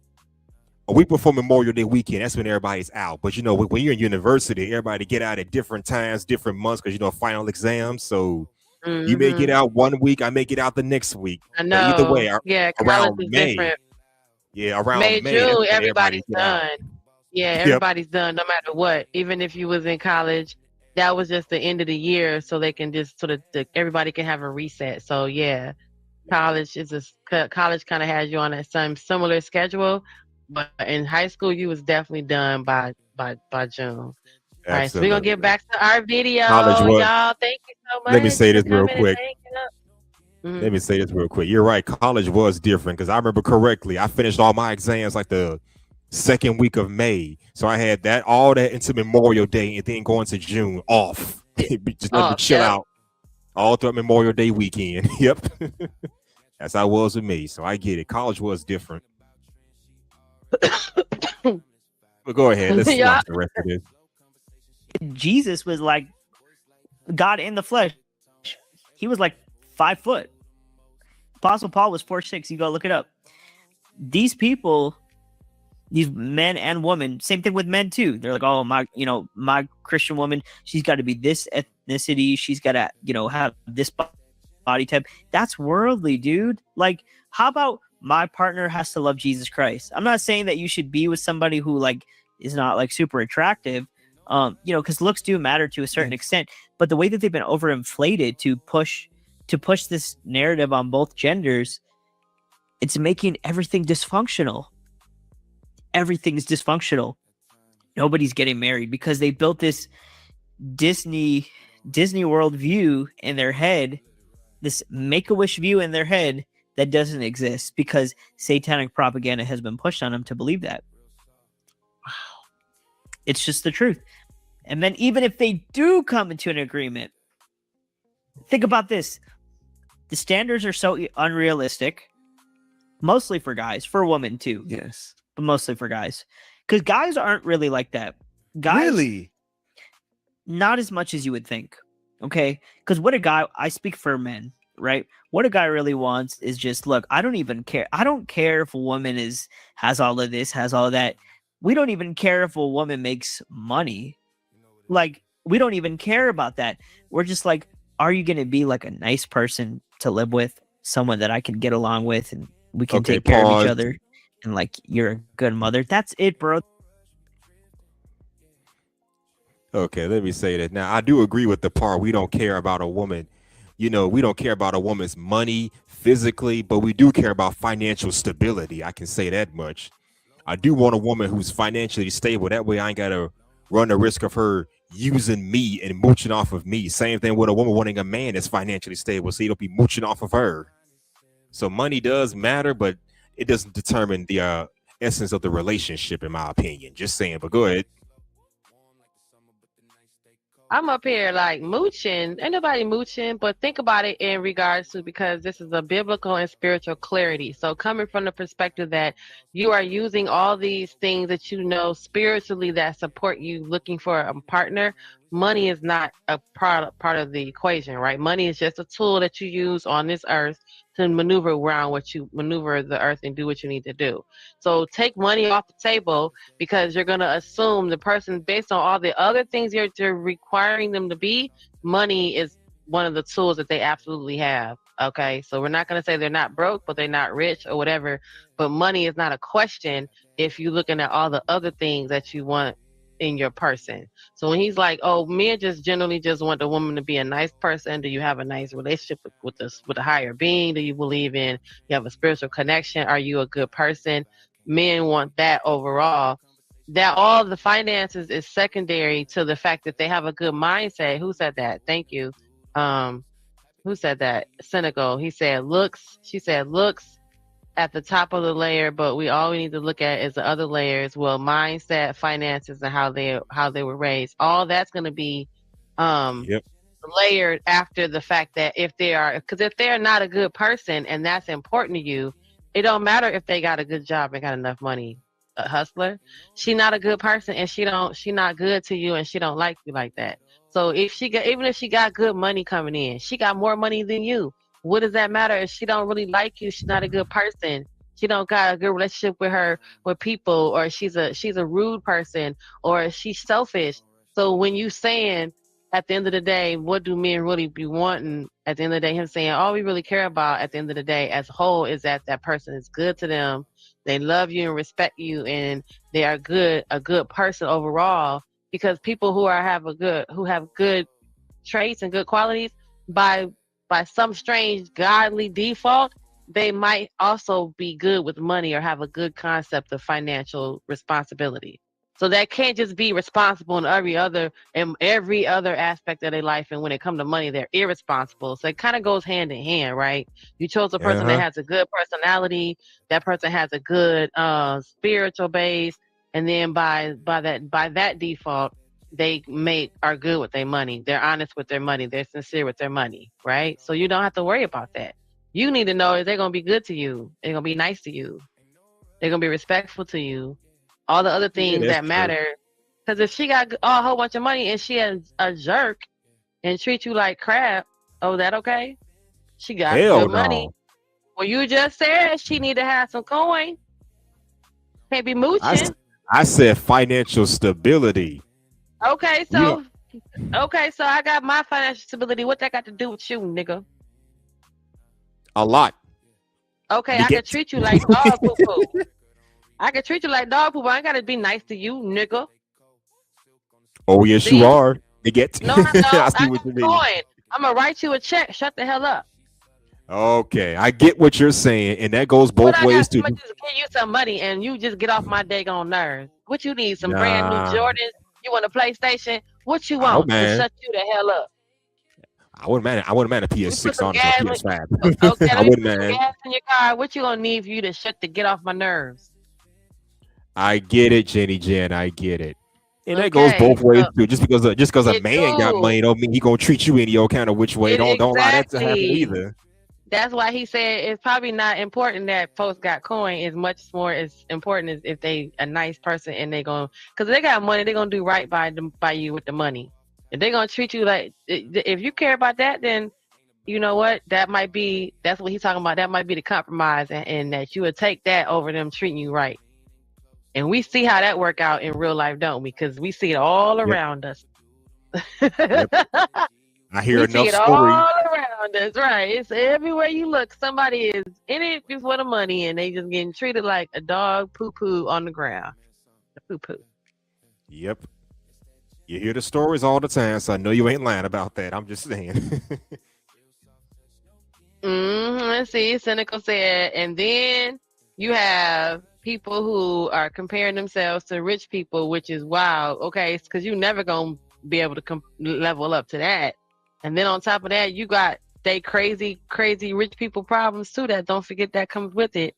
a week before Memorial Day weekend. That's when everybody's out. But when you're in university, everybody get out at different times, different months, because final exams. So you may get out one week, I may get out the next week. I know. But either way, around May. Different. Yeah, around May, June, everybody's done. Out. Yeah, everybody's done, no matter what. Even if you was in college, that was just the end of the year, so they can just everybody can have a reset. So yeah, college kind of has you on some similar schedule, but in high school you was definitely done by June. All right, so we're gonna get back to our video, y'all. Thank you so much. Let me say this real quick. Let me say this real quick. You're right. College was different because I remember correctly. I finished all my exams like the second week of May, so I had all that into Memorial Day, and then going to June off. Just let me chill out all throughout Memorial Day weekend. Yep, that's how it was with me. So I get it. College was different. But go ahead. Let's watch the rest of this. Jesus was like God in the flesh. He was like 5 foot. Apostle Paul was 4'6". You go look it up. These people, these men and women, same thing with men too. They're like, oh, my Christian woman, she's got to be this ethnicity. She's got to, have this body type. That's worldly, dude. Like, how about my partner has to love Jesus Christ? I'm not saying that you should be with somebody who like is not like super attractive, because looks do matter to a certain extent. But the way that they've been overinflated to push this narrative on both genders, it's making everything dysfunctional. Everything's dysfunctional. Nobody's getting married because they built this Disney World view in their head, this Make-A-Wish view in their head that doesn't exist because satanic propaganda has been pushed on them to believe that. Wow. It's just the truth. And then even if they do come into an agreement, think about this. The standards are so unrealistic, mostly for guys, for women too. Yes. But mostly for guys. Because guys aren't really like that. Guys, really? Not as much as you would think. Okay? Because what a guy, I speak for men, right? What a guy really wants is just, look, I don't even care. I don't care if a woman has all of this, has all of that. We don't even care if a woman makes money. Like, we don't even care about that. We're just like, are you going to be like a nice person to live with? Someone that I can get along with and we can take care of each other. And like, you're a good mother. That's it, bro. Okay, let me say that. Now, I do agree with the part we don't care about a woman. We don't care about a woman's money physically, but we do care about financial stability. I can say that much. I do want a woman who's financially stable. That way I ain't got to run the risk of her using me and mooching off of me. Same thing with a woman wanting a man that's financially stable, so he don't be mooching off of her. So money does matter, but it doesn't determine the essence of the relationship, in my opinion. Just saying, but go ahead. I'm up here like mooching. Ain't nobody mooching, but think about it in regards to, because this is a biblical and spiritual clarity. So coming from the perspective that you are using all these things that spiritually that support you looking for a partner, money is not a part of the equation, right? Money is just a tool that you use on this earth to maneuver around maneuver the earth and do what you need to do. So take money off the table, because you're going to assume the person, based on all the other things you're requiring them to be, money is one of the tools that they absolutely have. Okay, so we're not going to say they're not broke, but they're not rich or whatever. But money is not a question if you're looking at all the other things that you want in your person. So when he's like, oh, men just generally just want the woman to be a nice person. Do you have a nice relationship with a higher being? Do you believe in, you have a spiritual connection? Are you a good person? Men want that overall. That all the finances is secondary to the fact that they have a good mindset. Who said that? Thank you. Who said that? Senegal. He said looks. She said looks at the top of the layer, but we need to look at is the other layers. Well, mindset, finances, and how they were raised. All that's going to be layered after the fact that if they're not a good person and that's important to you, it don't matter if they got a good job and got enough money. A hustler, she not a good person and she not good to you and she don't like you like that. So even if she got good money coming in, she got more money than you. What does that matter if she don't really like you? She's not a good person. She don't got a good relationship with people, or she's a rude person, or she's selfish. So when you saying at the end of the day, what do men really be wanting? At the end of the day, him saying all we really care about at the end of the day as a whole is that person is good to them. They love you and respect you, and they are a good person overall. Because people who have good traits and good qualities, by some strange godly default, they might also be good with money or have a good concept of financial responsibility. So that can't just be responsible in every other aspect of their life. And when it comes to money, they're irresponsible. So it kind of goes hand in hand, right? You chose a person that has a good personality. That person has a good spiritual base, and then by that default, they are good with their money. They're honest with their money. They're sincere with their money, right? So you don't have to worry about that. You need to know if they're gonna be good to you. They're gonna be nice to you. They're gonna be respectful to you. All the other things that matter Because if she got a whole bunch of money and she is a jerk and treat you like crap, oh, that okay? She got Hell good money. no. Well, you just said she need to have some coin. Can't be I, mooching. I said financial stability. Okay, We so I got my financial stability. What that got to do with you, nigga? a lot. Okay, You I can get treat you like dog poo poo. I can treat you like dog poo poo. I ain't gotta be nice to you, nigga. oh yes, you See? are. You get No, I I don't. see I what got you the mean. coin. I'm gonna write you a check. Shut the hell up. Okay, I get what you're saying, and that goes What both I got? ways I'm too. gonna just give you some money and you just get off my daggone nerves. What you need? Some brand new Nah, Jordans? You want a PlayStation? What you I don't want to man. shut you the hell up? I wouldn't mind. I wouldn't mind a Let me put PS6 some honestly, or gas. PS5. Okay, I let me wouldn't put some mind. gas in your car. What you gonna need for you to get off my nerves? I get it, Jenny Jen. I get it. And that goes Okay, both ways so too. Just because a it man got do money don't mean he gonna treat you any old kind of which way. it Don't allow that to happen exactly. either. That's why he said it's probably not important that folks got coin as much more as important as if they a nice person and they going because they got money, they're gonna do right by them by you with the money. If they're gonna treat you like if you care about that, then you know what? That's what he's talking about. That might be the compromise and that you would take that over them treating you right. And we see how that work out in real life, don't we? Because we see it all Yep. around us. Yep. I hear We see enough it all stories. around us, right? It's everywhere you look. Somebody is in it for the money, and they just getting treated like a dog poo poo on the ground. Poo poo. Yep. You hear the stories all the time, so I know you ain't lying about that. I'm just saying. Let's see. Cynical said, and then you have people who are comparing themselves to rich people, which is wild. Okay, because you never gonna be able to level up to that. And then on top of that, you got they crazy rich people problems too. That don't forget that comes with it.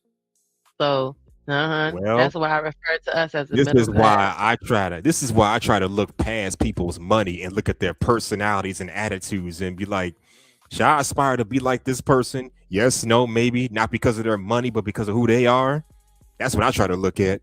So, Well, that's why I refer to us as the this middle is class. why I try to look past people's money and look at their personalities and attitudes and be like, should I aspire to be like this person? Yes, no, maybe. Not because of their money, but because of who they are. That's what I try to look at.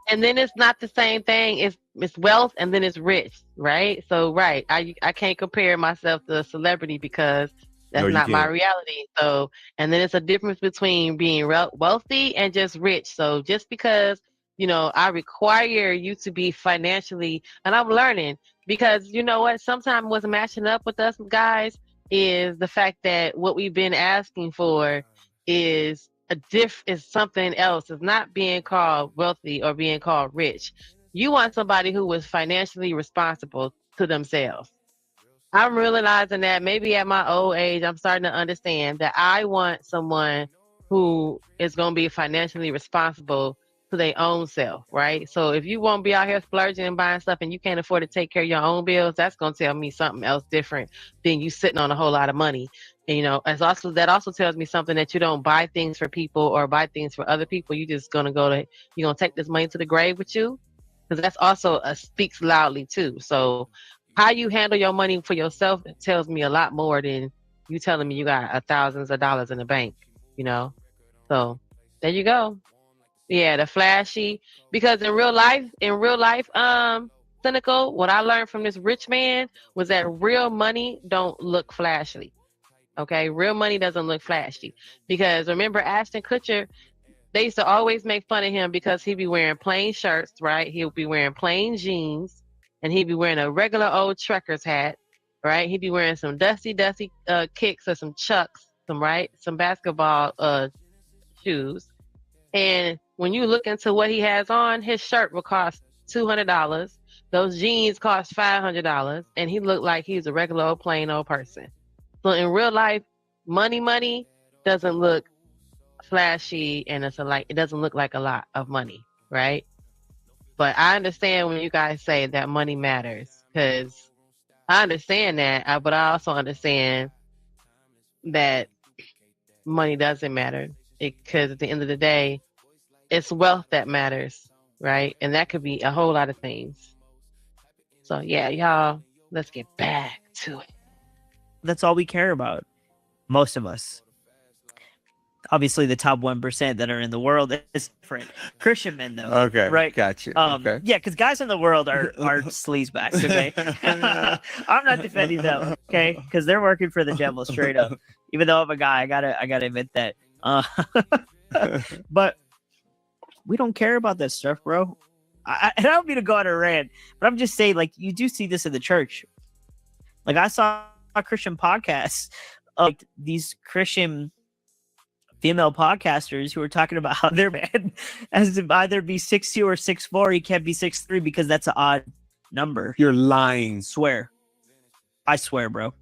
And then it's not the same thing. It's wealth and then it's rich, right? So right, I can't compare myself to a celebrity because No, that's you not my can't. reality. So and then it's a difference between being wealthy and just rich. So just because I require you to be financially, and I'm learning because you know what? Sometimes what's matching up with us guys is the fact that what we've been asking for is is something else. It's not being called wealthy or being called rich. You want somebody who is financially responsible to themselves. I'm realizing that maybe at my old age, I'm starting to understand that I want someone who is going to be financially responsible to their own self, right? So if you won't be out here splurging and buying stuff and you can't afford to take care of your own bills, that's going to tell me something else different than you sitting on a whole lot of money. And, that also tells me something that you don't buy things for people or buy things for other people. You just going to you're going to take this money to the grave with you. Because that's also speaks loudly too. So how you handle your money for yourself tells me a lot more than you telling me you got thousands of dollars in the bank, So there you go. Yeah, the flashy. Because in real life, cynical, what I learned from this rich man was that real money don't look flashy. Okay, real money doesn't look flashy. Because remember Ashton Kutcher, they used to always make fun of him because he'd be wearing plain shirts, right? He'll be wearing plain jeans, and he'd be wearing a regular old trucker's hat, right? He'd be wearing some dusty kicks or some chucks, some basketball shoes. And when you look into what he has on, his shirt will cost $200. Those jeans cost $500, and he looked like he's a regular old plain old person. So in real life, money doesn't look flashy, and it doesn't look like a lot of money, right? But I understand when you guys say that money matters, because I understand that, but I also understand that money doesn't matter, because at the end of the day, it's wealth that matters, right? And that could be a whole lot of things. So yeah, y'all, let's get back to it. That's all we care about. Most of us. obviously the top 1% that are in the world is different. Christian men, though. Okay, Right. gotcha. Okay. Yeah, because guys in the world are sleazebags. Okay. I'm not defending them. Okay, because they're working for the devil straight up. Even though I'm a guy, I gotta admit that. But we don't care about that stuff, bro. I don't mean to go on a rant, but I'm just saying, like, you do see this in the church. Like, I saw Christian podcasts, like these Christian female podcasters who were talking about how their man has to either be 6'2" or 6'4". He can't be 6'3" because that's an odd number. You're lying. I swear, bro.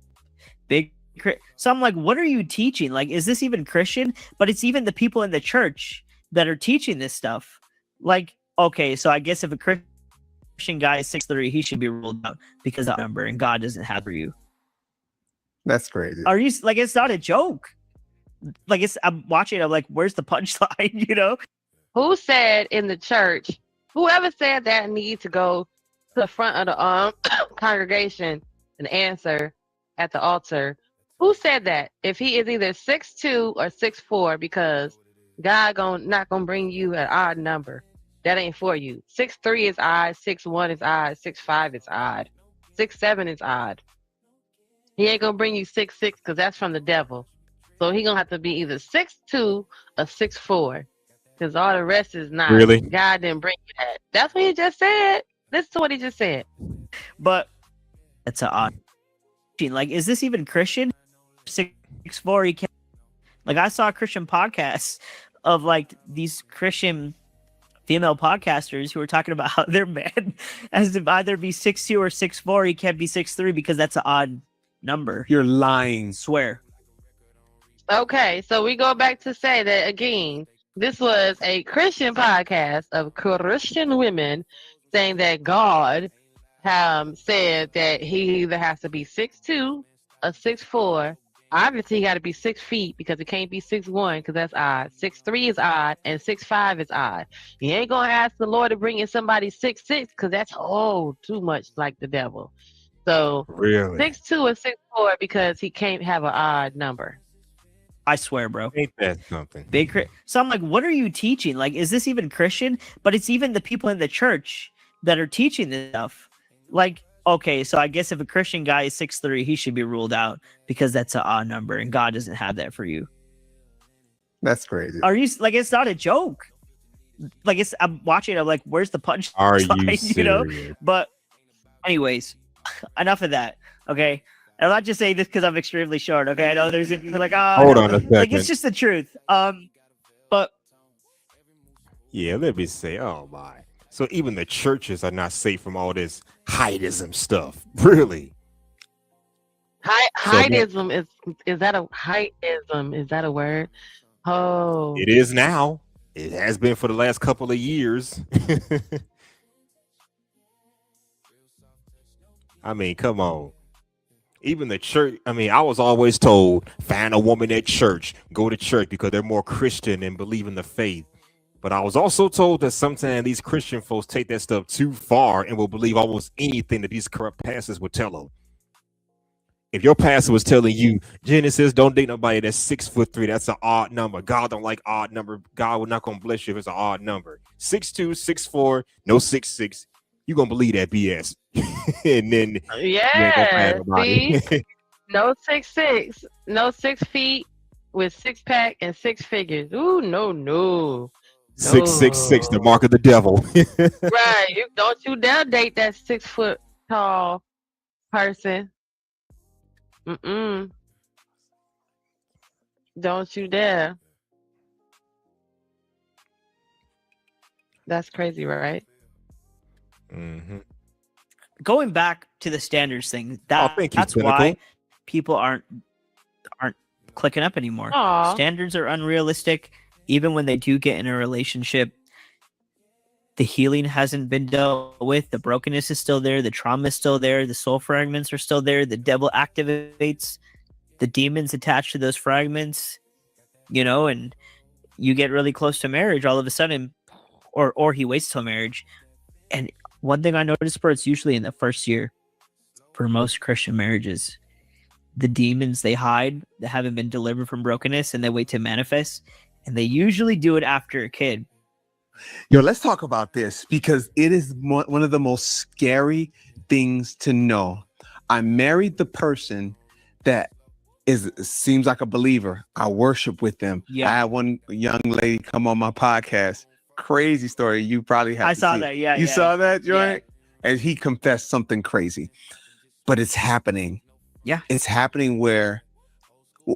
So I'm like, what are you teaching? Like, is this even Christian? But it's even the people in the church that are teaching this stuff. Like, okay, so I guess if a Christian guy is 6'3", he should be ruled out because of that number, and God doesn't have for you. That's crazy. Are you like, it's not a joke? Like, I'm watching, I'm like, where's the punchline? You know? Who said in the church? Whoever said that need to go to the front of the congregation and answer at the altar. Who said that? If he is either 6'2" or 6'4", because God not gonna bring you an odd number. That ain't for you. 6'3" is odd. 6'1" is odd. 6'5" is odd. 6'7" is odd. He ain't gonna bring you 6'6" because that's from the devil. So he gonna have to be either 6'2" or 6'4", because all the rest is not. Really? God didn't bring you that. That's what he just said. Listen to what he just said. But it's an odd. Like, is this even Christian? 6'4", he can't. Like, I saw Christian podcasts of like these Christian female podcasters who were talking about how their man has to either be 6'2" or 6'4". He can't be 6'3" because that's an odd number. You're lying. Swear. Okay, so we go back to say that again. This was a Christian podcast of Christian women saying that God said that he either has to be 6'2" or 6'4". Obviously, he got to be 6 feet because it can't be 6'1" because that's odd. 6'3" is odd and 6'5" is odd. You ain't gonna ask the Lord to bring in somebody 6'6" because that's too much like the devil. So Really? 6'2" or 6'4" because he can't have an odd number. I swear, bro. Ain't that something? So I'm like, what are you teaching? Like, is this even Christian? But it's even the people in the church that are teaching this stuff. Like, okay, so I guess if a Christian guy is 6'3", he should be ruled out because that's an odd number, and God doesn't have that for you. That's crazy. Are you like, it's not a joke? Like, I'm watching, I'm like, where's the punchline? Are you serious? You know? But anyways, enough of that. Okay. I'm not just saying this because I'm extremely short. Okay, I know there's like, Hold on a second. like, it's just the truth. But yeah, let me say, oh my. So even the churches are not safe from all this heightism stuff. Really? Heightism is that a heightism? Is that a word? Oh, It is now. It has been for the last couple of years. I mean, come on. Even the church, I mean, I was always told, find a woman at church, go to church because they're more Christian and believe in the faith. But I was also told that sometimes these Christian folks take that stuff too far and will believe almost anything that these corrupt pastors would tell them. If your pastor was telling you, Genesis, don't date nobody that's 6'3", that's an odd number. God don't like odd number. God will not gonna bless you if it's an odd number. 6'2", 6'4", no 6'6". You gonna believe that BS. And then yeah. See? No 6'6", no 6 feet with 6-pack and 6 figures. Ooh, no. 666, the mark of the devil. Right. Don't you dare date that 6 foot tall person. Don't you dare. That's crazy, right? Mm-hmm. going back to the standards thing, thank you, that's Pinnacle. why people aren't clicking up anymore. Aw. Standards are unrealistic. Even when they do get in a relationship, the healing hasn't been dealt with. The brokenness is still there. The trauma is still there. The soul fragments are still there. The devil activates the demons attached to those fragments, and you get really close to marriage all of a sudden, or he waits till marriage. And one thing I noticed, bro, it's usually in the first year for most Christian marriages. the demons they hide that haven't been delivered from brokenness, and they wait to manifest, and they usually do it after a kid. Yo, let's talk about this because it is one of the most scary things to know. I married the person that seems like a believer. I worship with them. Yeah. I had one young lady come on my podcast. Crazy story. You probably have I to saw see that. it. Yeah. You yeah. saw that, joint? And he confessed something crazy. But it's happening. Yeah. It's happening where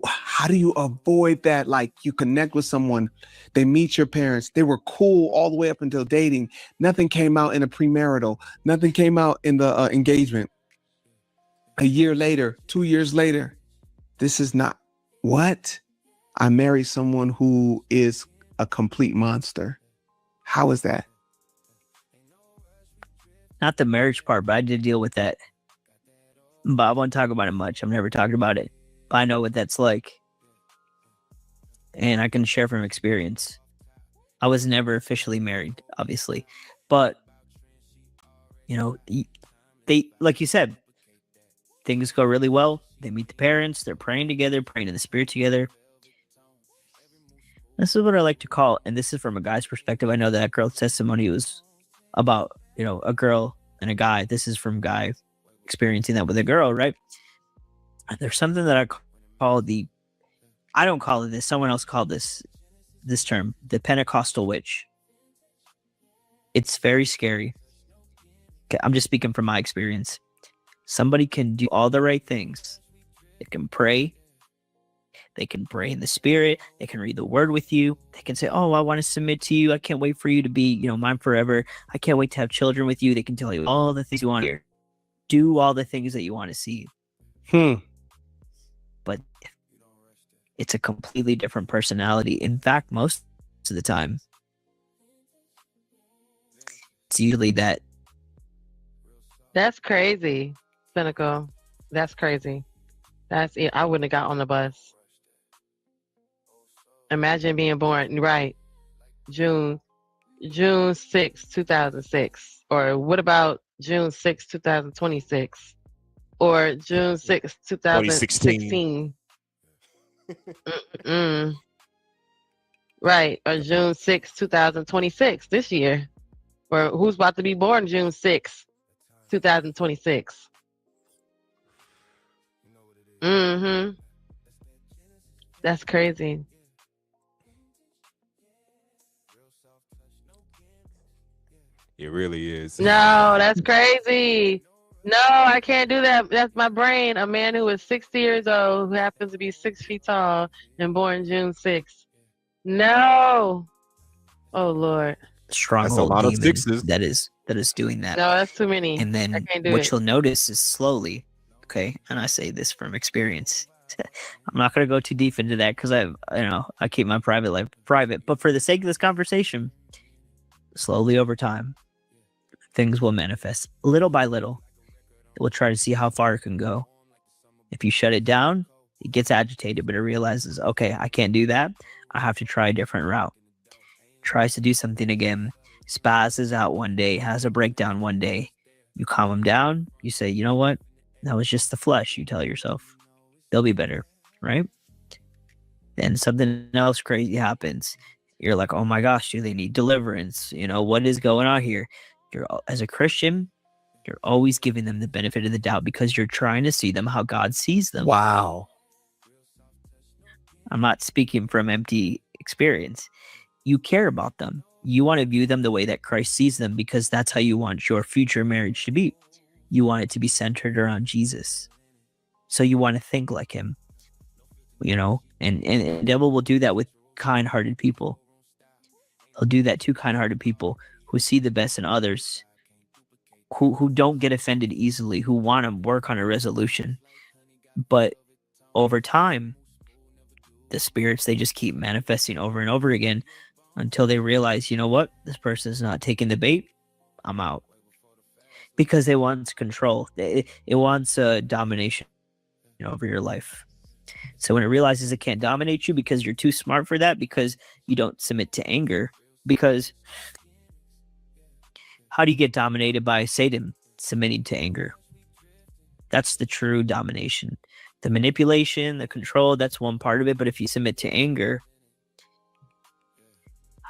how do you avoid that? Like you connect with someone, they meet your parents, they were cool all the way up until dating. Nothing came out in a premarital, nothing came out in the engagement. A year later, 2 years later, this is not what? I married someone who is a complete monster. How is that? Not the marriage part, but I did deal with that. But I won't talk about it much. I've never talked about it. But I know what that's like. And I can share from experience. I was never officially married, obviously. But, you know, they, like you said, things go really well. They meet the parents. They're praying together, praying in the spirit together. This is what I like to call, and this is from a guy's perspective. I know that girl's testimony was about, you know, a girl and a guy. This is from guy experiencing that with a girl, right? There's something that I call I don't call it this. Someone else called this term, the Pentecostal witch. It's very scary. I'm just speaking from my experience. Somebody can do all the right things. They can pray. They can pray in the spirit. They can read the word with you. They can say, oh, I want to submit to you. I can't wait for you to be, you know, mine forever. I can't wait to have children with you. They can tell you all the things you want to hear. Do all the things that you want to see. But it's a completely different personality. In fact, most of the time, it's usually that. That's crazy, cynical. That's crazy. That's it. I wouldn't have got on the bus. Imagine being born, right, June 6, 2006. Or what about June 6, 2026? Or June 6, 2016? Right. Or June 6, 2026, this year. Or who's about to be born June 6, 2026? That's crazy. It really is. No, that's crazy. No, I can't do that. That's my brain. A man who is 60 years old, who happens to be 6 feet tall and born June 6th. No. Oh, Lord. Stronghold lot of demon sixes. that is doing that. No, that's too many. And I then can't do what it. you'll notice is slowly, okay, and I say this from experience. I'm not going to go too deep into that because I keep my private life private. But for the sake of this conversation, slowly over time, things will manifest little by little. We'll try to see how far it can go. If you shut it down, it gets agitated, but it realizes, okay, I can't do that. I have to try a different route. Tries to do something again, spazzes out one day, has a breakdown one day. You calm them down. You say, you know what? That was just the flesh. You tell yourself. They'll be better, right? Then something else crazy happens. You're like, oh my gosh, do they need deliverance? You know, what is going on here? As a Christian, you're always giving them the benefit of the doubt because you're trying to see them how God sees them. Wow. I'm not speaking from empty experience. You care about them. You want to view them the way that Christ sees them because that's how you want your future marriage to be. You want it to be centered around Jesus. So you want to think like him, you know, and the devil will do that with kind-hearted people. He'll do that to kind-hearted people who see the best in others, who don't get offended easily, who want to work on a resolution. But over time, the spirits, they just keep manifesting over and over again until they realize, you know what, this person is not taking the bait. I'm out. Because it wants control. It wants domination over your life. So when it realizes it can't dominate you because you're too smart for that, because you don't submit to anger, because how do you get dominated by Satan? Submitting to anger. That's the true domination. The manipulation, the control, that's one part of it. But if you submit to anger,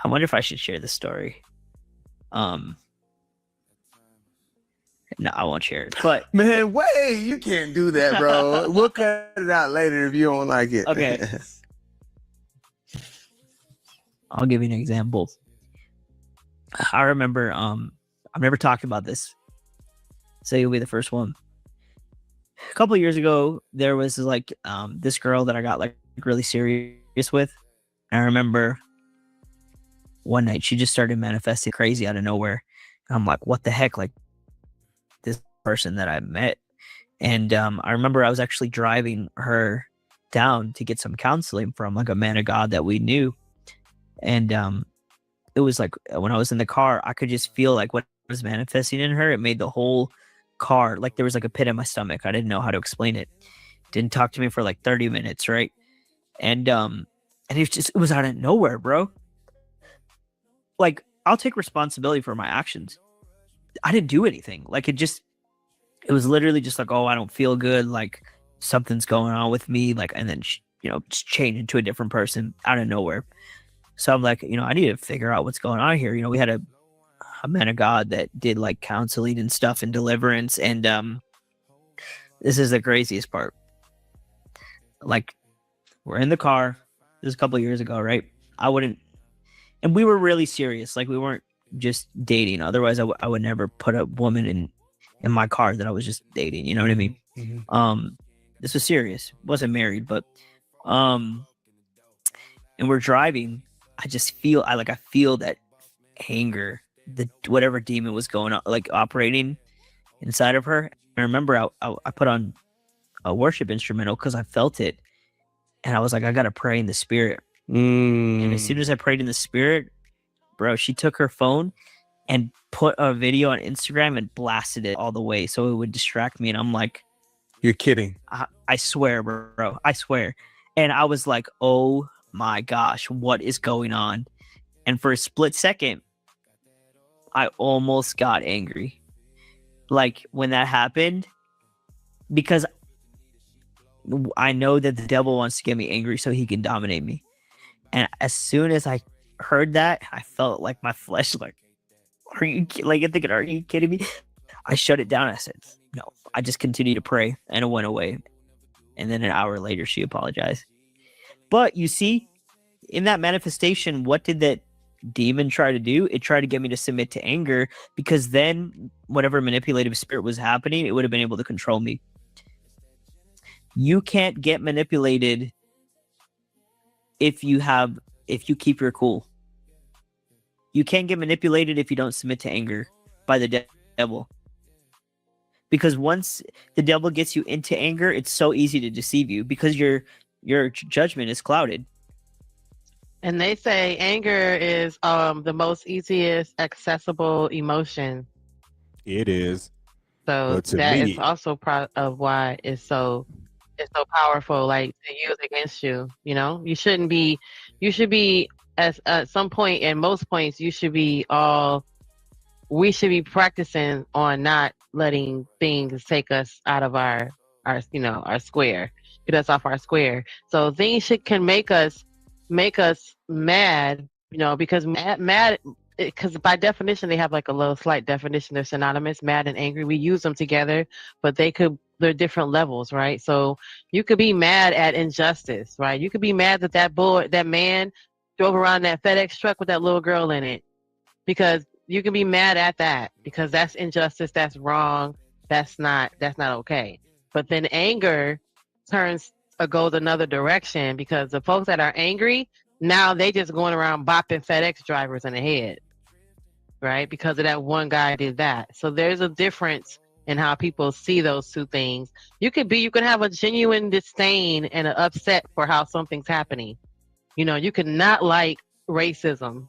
I wonder if I should share this story. No, I won't share it. But Man, wait, you can't do that, bro. We'll cut it out later if you don't like it. Okay. I'll give you an example. I remember, I've never talked about this, so you'll be the first one. A couple of years ago, there was like this girl that I got like really serious with. And I remember one night she just started manifesting crazy out of nowhere. And I'm like, what the heck? Like this person that I met. And I remember I was actually driving her down to get some counseling from like a man of God that we knew. And it was like when I was in the car, I could just feel like what was manifesting in her. It made the whole car, like there was like a pit in my stomach. I didn't know how to explain it. Didn't talk to me for like 30 minutes, right? And it was out of nowhere, bro. Like, I'll take responsibility for my actions. I didn't do anything. Like, it was literally just like, oh, I don't feel good. Like, something's going on with me. Like, and then, just change into a different person out of nowhere. So I'm like, I need to figure out what's going on here. We had a man of God that did like counseling and stuff and deliverance. And this is the craziest part. Like, we're in the car. This was a couple of years ago, right? And we were really serious. Like, we weren't just dating. Otherwise, I would never put a woman in my car that I was just dating. You know what I mean? Mm-hmm. This was serious. Wasn't married, but and we're driving. I feel that anger, whatever demon was going on, like operating inside of her. I remember I put on a worship instrumental because I felt it, and I was like, I gotta pray in the spirit. And as soon as I prayed in the spirit, bro, she took her phone and put a video on Instagram and blasted it all the way so it would distract me. And I'm like, you're kidding. I swear, bro. I swear. And I was like, oh my gosh, what is going on? And for a split second, I almost got angry. Like when that happened, because I know that the devil wants to get me angry so he can dominate me. And as soon as I heard that, I felt like my flesh, like, are you kidding me? I shut it down. I said, no, I just continued to pray, and it went away. And then an hour later, she apologized. But you see, in that manifestation, what did that demon try to do? It tried to get me to submit to anger, because then whatever manipulative spirit was happening, it would have been able to control me. You can't get manipulated if you keep your cool. You can't get manipulated if you don't submit to anger by the devil. Because once the devil gets you into anger, it's so easy to deceive you because your judgment is clouded. And they say anger is the most easiest accessible emotion. It is. So that is also part of why it's so powerful, like to use against you. You should be at some point, and most points, we should be practicing on not letting things take us out of our square, get us off our square. So things can make us mad, because mad, because by definition, they have like a little slight definition. They're synonymous, mad and angry. We use them together, but they're different levels, right? So you could be mad at injustice, right? You could be mad that that man drove around that FedEx truck with that little girl in it, because you can be mad at that because that's injustice, that's wrong, that's not okay. But then anger goes another direction, because the folks that are angry, now they just going around bopping FedEx drivers in the head, right? Because of that one guy did that. So there's a difference in how people see those two things. You can have a genuine disdain and an upset for how something's happening. You could not like racism,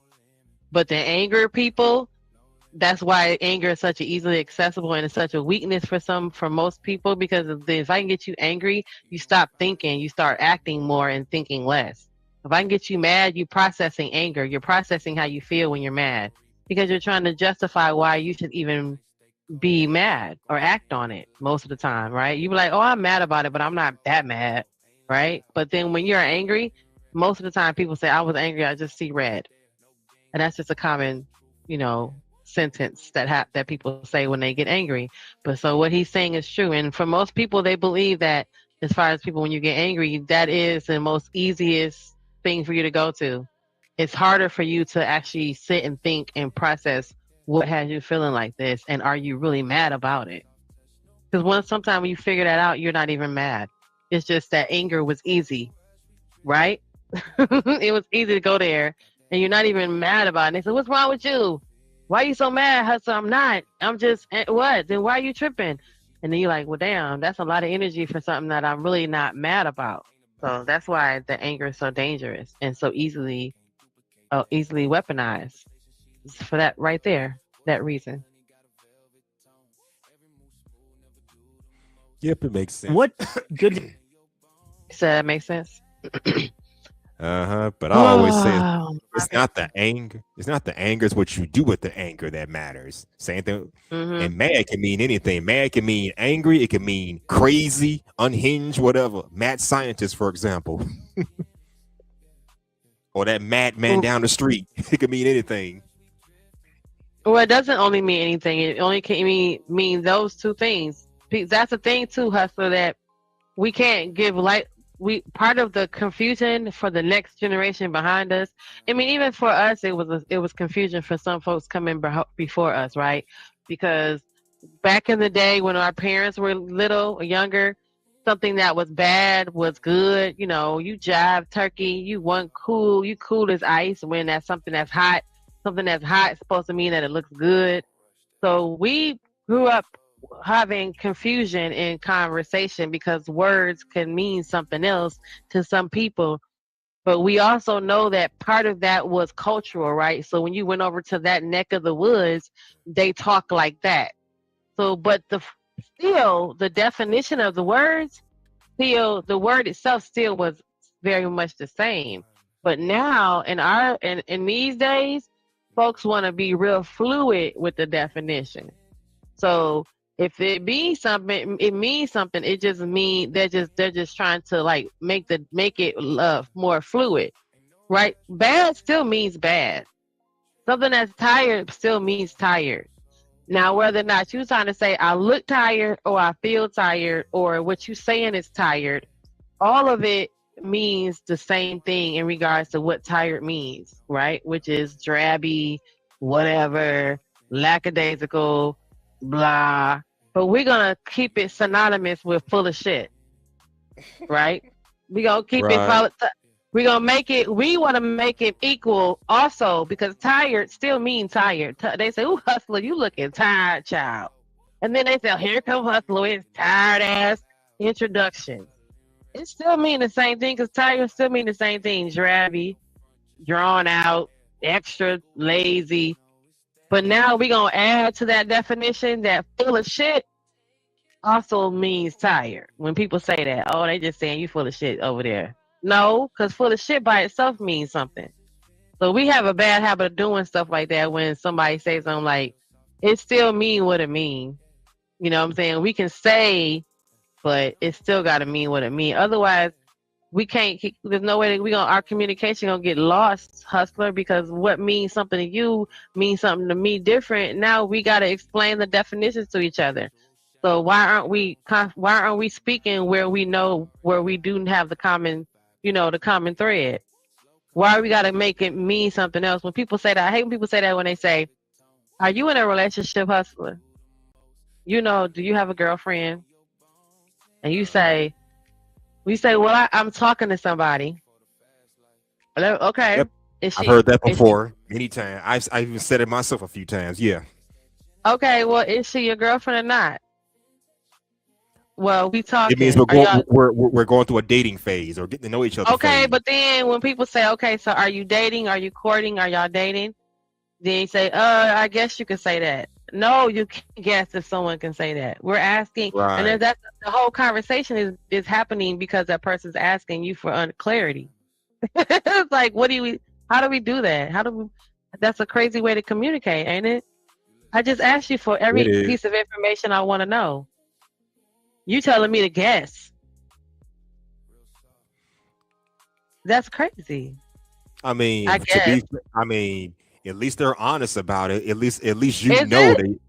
but the anger people, that's why anger is such easily accessible, and it's such a weakness for most people, because if I can get you angry, you stop thinking, you start acting more and thinking less. If I can get you mad, you're processing anger, you're processing how you feel when you're mad, because you're trying to justify why you should even be mad or act on it most of the time, right? You be like, oh, I'm mad about it, but I'm not that mad, right? But then when you're angry, most of the time people say, I was angry, I just see red. And that's just a common, sentence that people say when they get angry. But so what he's saying is true. And for most people, they believe that as far as people, when you get angry, that is the most easiest thing for you to go to. It's harder for you to actually sit and think and process what has you feeling like this, and are you really mad about it? Because sometimes when you figure that out, you're not even mad. It's just that anger was easy, right? It was easy to go there, and you're not even mad about it. And they said, what's wrong with you? Why are you so mad, Hustle? I'm not. I'm just, what? Then why are you tripping? And then you're like, well, damn, that's a lot of energy for something that I'm really not mad about. So that's why the anger is so dangerous and so easily weaponized. It's for that right there, that reason. Yep, it makes sense. What good? So that makes sense. But I always say it's not the anger. It's not the anger. It's what you do with the anger that matters. Same thing. And mad can mean anything. Mad can mean angry. It can mean crazy, unhinged, whatever. Mad scientist, for example, or that madman down the street. It could mean anything. Well, it doesn't only mean anything. It only can mean those two things. That's the thing too, Hustler, that we can't give part of the confusion for the next generation behind us. I mean, even for us, it was confusion for some folks coming before us, right? Because back in the day when our parents were little or younger, something that was bad was good. You jive turkey, you want cool, you cool as ice. When that's something that's hot is supposed to mean that it looks good. So we grew up having confusion in conversation because words can mean something else to some people. But we also know that part of that was cultural, right? So when you went over to that neck of the woods, they talk like that. So, but still the definition of the words, the word itself still was very much the same. But now in these days, folks want to be real fluid with the definition. So if it means something, it means something. It just means they're just trying to make it more fluid, right? Bad still means bad. Something that's tired still means tired. Now, whether or not you're trying to say I look tired or I feel tired or what you're saying is tired, all of it means the same thing in regards to what tired means, right? Which is drabby, whatever, lackadaisical, blah. But we're going to keep it synonymous with full of shit, right? We're going to keep it, we want to make it equal also, because tired still means tired. They say, ooh, Hustler, you looking tired, child. And then they say, here come Hustler, it's tired ass introduction. It still mean the same thing, because tired still mean the same thing. Drabby, drawn out, extra lazy. But now we're going to add to that definition that full of shit also means tired. When people say that, oh, they just saying you full of shit over there. No, because full of shit by itself means something. So we have a bad habit of doing stuff like that. When somebody says something like, it still mean what it mean. You know what I'm saying? We can say, but it still got to mean what it mean. Otherwise, we can't. There's no way that our communication gonna get lost, Hustler. Because what means something to you means something to me different. Now we got to explain the definitions to each other. So why aren't we speaking where we do have the common, the common thread? Why we got to make it mean something else? When people say that, I hate when people say that when they say, "Are you in a relationship, Hustler? Do you have a girlfriend?" And we say, well, I'm talking to somebody. Okay. Yep. I've heard that before many times. I've even said it myself a few times. Yeah. Okay. Well, is she your girlfriend or not? Well, we talking. It means we're going through a dating phase or getting to know each other. Okay, phase. but then when people say, okay, so are you dating? Are you courting? Are y'all dating? Then you say, I guess you could say that. No, you can't guess if someone can say that. We're asking, right. And that's the whole conversation is happening because that person's asking you for clarity. It's like, how do we do that? That's a crazy way to communicate, ain't it? I just asked you for It every is. piece of information I want to know. You telling me to guess. That's crazy. I mean, I to guess. be, I mean, at least they're honest about it. At least you Is know it? that.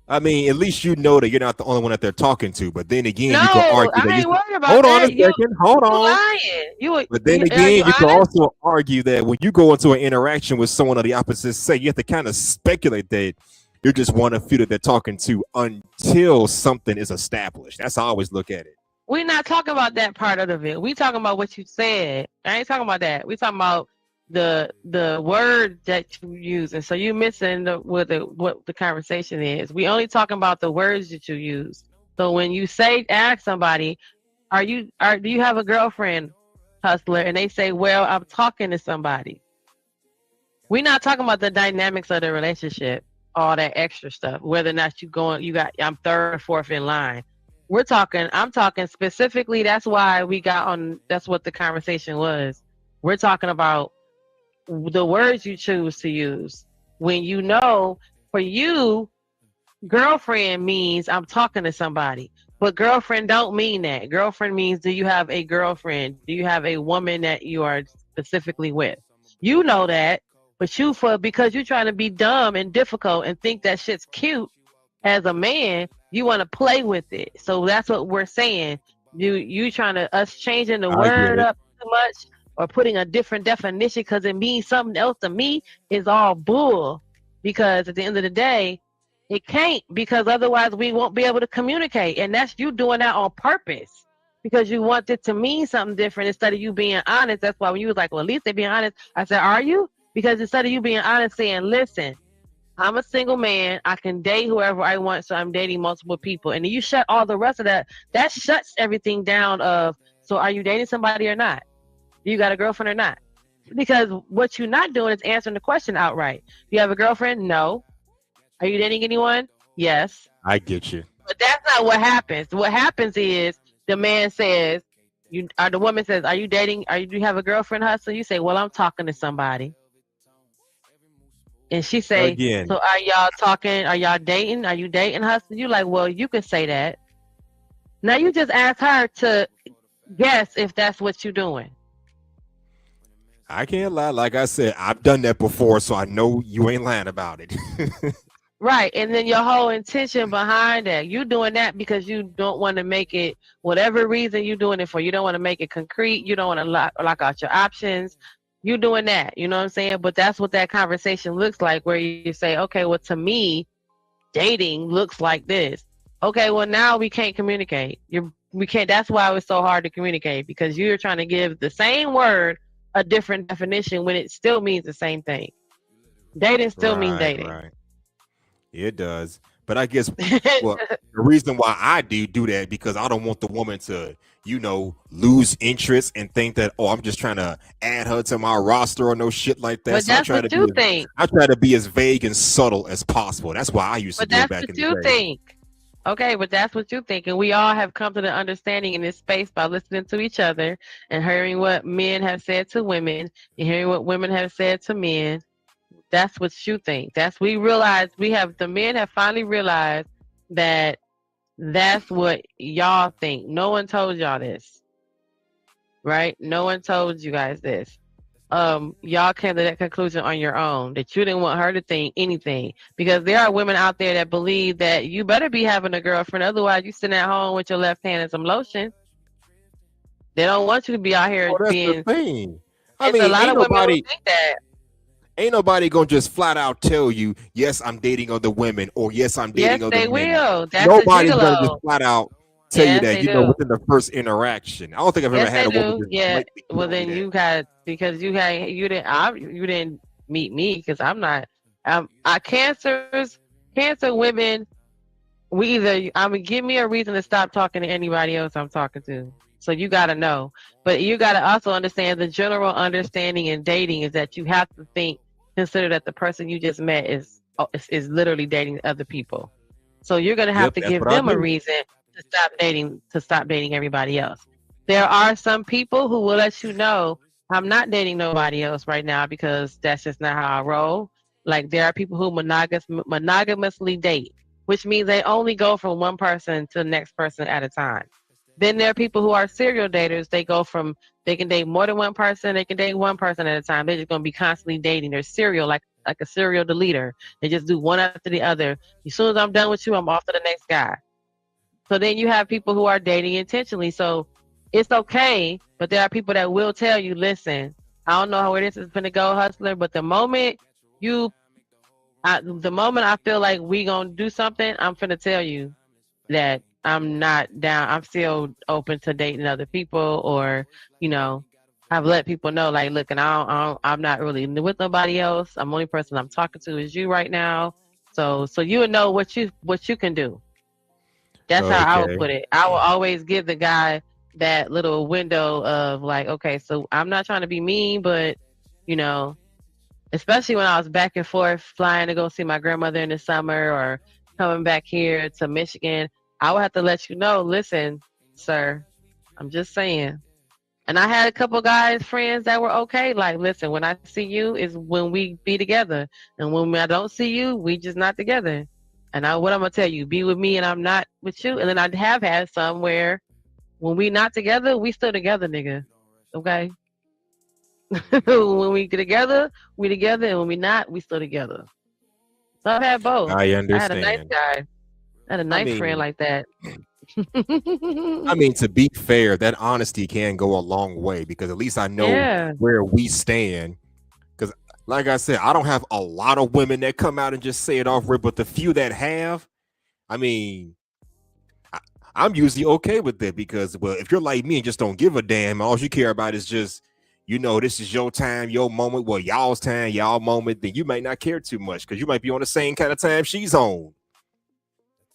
I mean, at least you know that you're not the only one that they're talking to. But then again, you could No, argue that I you. ain't worried about Hold on a that. You second. Hold on. lying. But then Are you again, you could honest? also argue that when you go into an interaction with someone of the opposite sex, you have to kind of speculate that you're just one of few that they're talking to until something is established. That's how I always look at it. We're not talking about that part of it. We talking about what you said. I ain't talking about that. We talking about the word that you use. And so you missing what the conversation is. We only talking about the words that you use. So when you ask somebody, do you have a girlfriend, hustler? And they say, well, I'm talking to somebody. We're not talking about the dynamics of the relationship, all that extra stuff. Whether or not I'm third or fourth in line. I'm talking specifically. That's why that's what the conversation was. We're talking about the words you choose to use. When you know, for you, girlfriend means I'm talking to somebody. But girlfriend don't mean that. Girlfriend means, do you have a girlfriend? Do you have a woman that you are specifically with? You know that, but because you're trying to be dumb and difficult and think that shit's cute as a man, you want to play with it. So that's what we're saying. You trying to us changing the I get word it. up too much or putting a different definition because it means something else to me is all bull. Because at the end of the day, it can't, because otherwise we won't be able to communicate. And that's you doing that on purpose because you want it to mean something different instead of you being honest. That's why when you was like, well, at least they being honest, I said, are you? Because instead of you being honest saying, listen, I'm a single man. I can date whoever I want, so I'm dating multiple people. And then you shut all the rest of that. That shuts everything down of, so are you dating somebody or not? Do you got a girlfriend or not? Because what you're not doing is answering the question outright. Do you have a girlfriend? No. Are you dating anyone? Yes. I get you. But that's not what happens. What happens is the man says, the woman says, are you dating? Do you have a girlfriend, hustler? You say, well, I'm talking to somebody. And she say, Again, so are y'all talking? Are y'all dating? Are you dating, hustler? You like, well, you could say that. Now you just ask her to guess if that's what you're doing. I can't lie. Like I said, I've done that before, so I know you ain't lying about it. Right. And then your whole intention behind that, you doing that because you don't want to make it, whatever reason you're doing it for. You don't want to make it concrete. You don't want to lock out your options. You doing that. You know what I'm saying? But that's what that conversation looks like, where you say, okay, well, to me, dating looks like this. Okay, well, now we can't communicate. We can't. That's why it's so hard to communicate, because you're trying to give the same word a different definition when it still means the same thing. Dating still means dating. Right. It does. But I guess, well, the reason why I do that, because I don't want the woman to, lose interest and think that, oh, I'm just trying to add her to my roster or no shit like that. But So that's what you think. I try to be as vague and subtle as possible. That's why I used to do it back in the day. But that's what you think. Okay, but that's what you think. And we all have come to the understanding in this space by listening to each other and hearing what men have said to women and hearing what women have said to men. That's what you think. The men have finally realized that that's what y'all think. No one told y'all this, right? No one told you guys this. Y'all came to that conclusion on your own, that you didn't want her to think anything, because there are women out there that believe that you better be having a girlfriend, otherwise you sitting at home with your left hand and some lotion. They don't want you to be out here being. That's the thing. I mean, a lot of women who think that. Ain't nobody gonna just flat out tell you, yes, I'm dating other women, or yes, I'm dating other men. Yes, they will. That's Nobody's gonna just flat out tell you that, within the first interaction. I don't think I've ever had a woman just well, then you got, because you didn't meet me, because I'm not. Cancer women. Give me a reason to stop talking to anybody else I'm talking to. So you got to know, but you got to also understand the general understanding in dating is that you have to consider that the person you just met is literally dating other people. So you're going to have to give them a reason to stop dating everybody else. There are some people who will let you know, I'm not dating nobody else right now because that's just not how I roll. Like there are people who monogamously date, which means they only go from one person to the next person at a time. Then there are people who are serial daters. They can date more than one person. They can date one person at a time. They're just gonna be constantly dating. They're serial, like a serial deleter. They just do one after the other. As soon as I'm done with you, I'm off to the next guy. So then you have people who are dating intentionally. So it's okay, but there are people that will tell you, listen, I don't know how this is gonna go, hustler, but the moment I feel like we gonna do something, I'm finna tell you that I'm not down. I'm still open to dating other people, or I've let people know, like, look, and I'm not really with nobody else. I'm the only person I'm talking to is you right now. So you would know what you can do. That's how I would put it. I will always give the guy that little window of like, okay, so I'm not trying to be mean, but especially when I was back and forth flying to go see my grandmother in the summer or coming back here to Michigan, I would have to let you know, listen, sir, I'm just saying. And I had a couple guys, friends that were okay. Like, listen, when I see you is when we be together. And when I don't see you, we just not together. And what I'm going to tell you, be with me and I'm not with you. And then I have had some where when we not together, we still together, nigga. Okay? When we get together, we together. And when we not, we still together. So I've had both. I understand. I had a nice guy. I had a nice friend like that. I mean, to be fair, that honesty can go a long way, because at least I know where we stand. Because, like I said, I don't have a lot of women that come out and just say it off rip, but the few that have, I mean, I'm usually okay with it, because, well, if you're like me and just don't give a damn, all you care about is just, this is your time, your moment, well, y'all's time, y'all moment, then you might not care too much, because you might be on the same kind of time she's on.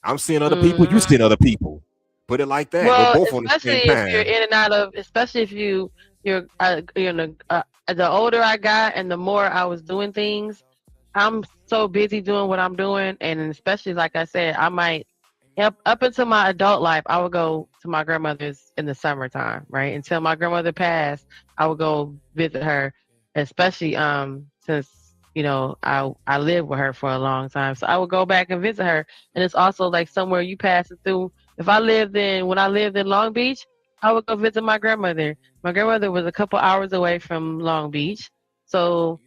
I'm seeing other people, you seeing other people. Put it like that. Well, we're both on the same time. Especially if you're in and out of, especially if you're the older I got and the more I was doing things, I'm so busy doing what I'm doing, and especially like I said, I might up until my adult life, I would go to my grandmother's in the summertime, right? Until my grandmother passed, I would go visit her, especially since I lived with her for a long time. So I would go back and visit her. And it's also like somewhere you pass it through. When I lived in Long Beach, I would go visit my grandmother. My grandmother was a couple hours away from Long Beach. So,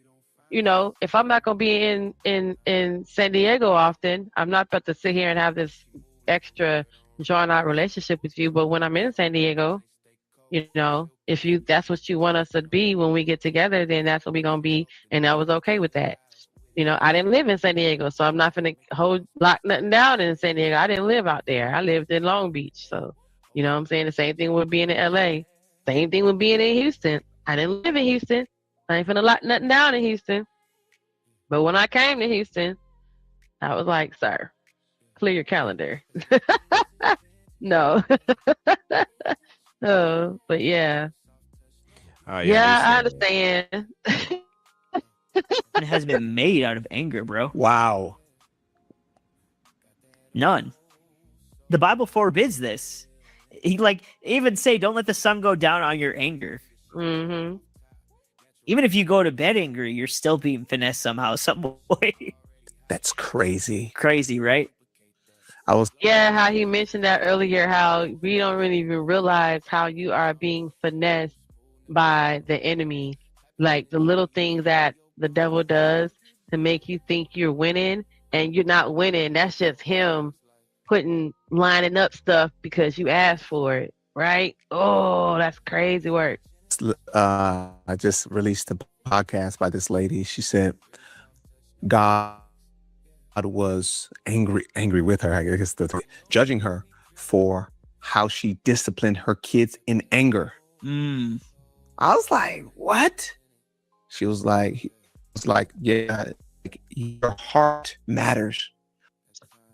if I'm not going to be in San Diego often, I'm not about to sit here and have this extra drawn out relationship with you. But when I'm in San Diego, if that's what you want us to be when we get together, then that's what we're going to be. And I was okay with that. I didn't live in San Diego, so I'm not going to lock nothing down in San Diego. I didn't live out there. I lived in Long Beach. So, what I'm saying? The same thing with being in LA. Same thing with being in Houston. I didn't live in Houston. I ain't finna lock nothing down in Houston. But when I came to Houston, I was like, sir, clear your calendar. No. Oh, but yeah. I understand. It has been made out of anger, bro. Wow. None. The Bible forbids this. He even say, don't let the sun go down on your anger. Mm-hmm. Even if you go to bed angry, you're still being finessed somehow, some way. That's crazy. Crazy, right? How he mentioned that earlier, how we don't really even realize how you are being finessed by the enemy. Like the little things that the devil does to make you think you're winning, and you're not winning. That's just him lining up stuff because you asked for it, right? Oh, that's crazy work. I just released a podcast by this lady. She said God was angry with her, I guess, judging her for how she disciplined her kids in anger. I was like, what? She was like, yeah, your heart matters.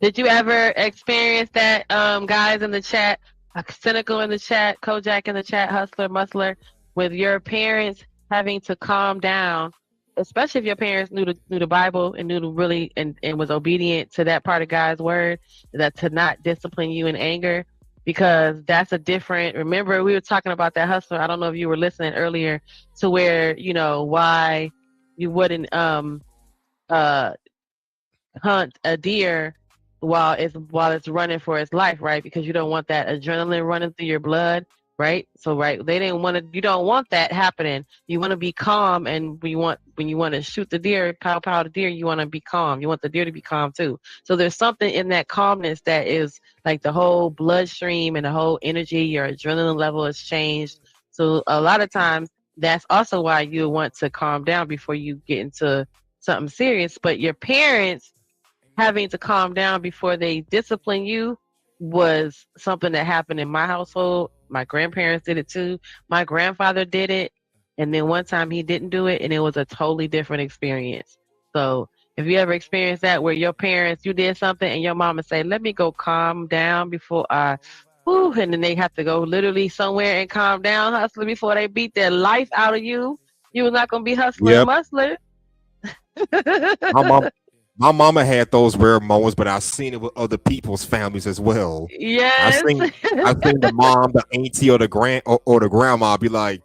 Did you ever experience that, guys in the chat, Cynical in the chat, Kojak in the chat, Hustler, Musler, with your parents having to calm down, especially if your parents knew the Bible and knew really and was obedient to that part of God's word, that to not discipline you in anger, because that's a different. Remember, we were talking about that, Hustler. I don't know if you were listening earlier, to where why you wouldn't uh hunt a deer while it's running for its life, right? Because you don't want that adrenaline running through your blood, right? So right, they didn't want to. You don't want that happening. You want to be calm, and when you want to shoot the deer, pow the deer, you want to be calm. You want the deer to be calm too. So there's something in that calmness that is like the whole bloodstream and the whole energy. Your adrenaline level has changed. So a lot of times that's also why you want to calm down before you get into something serious. But your parents having to calm down before they discipline you was something that happened in my household. My grandparents did it too. My grandfather did it. And then one time he didn't do it, and it was a totally different experience. So if you ever experienced that where your parents, you did something and your mama say, let me go calm down before and then they have to go literally somewhere and calm down, hustling before they beat their life out of you. You was not going to be hustling Yep. muscling. My mama had those rare moments, but I've seen it with other people's families as well. Yes. I've seen the mom, the auntie, or or the grandma be like,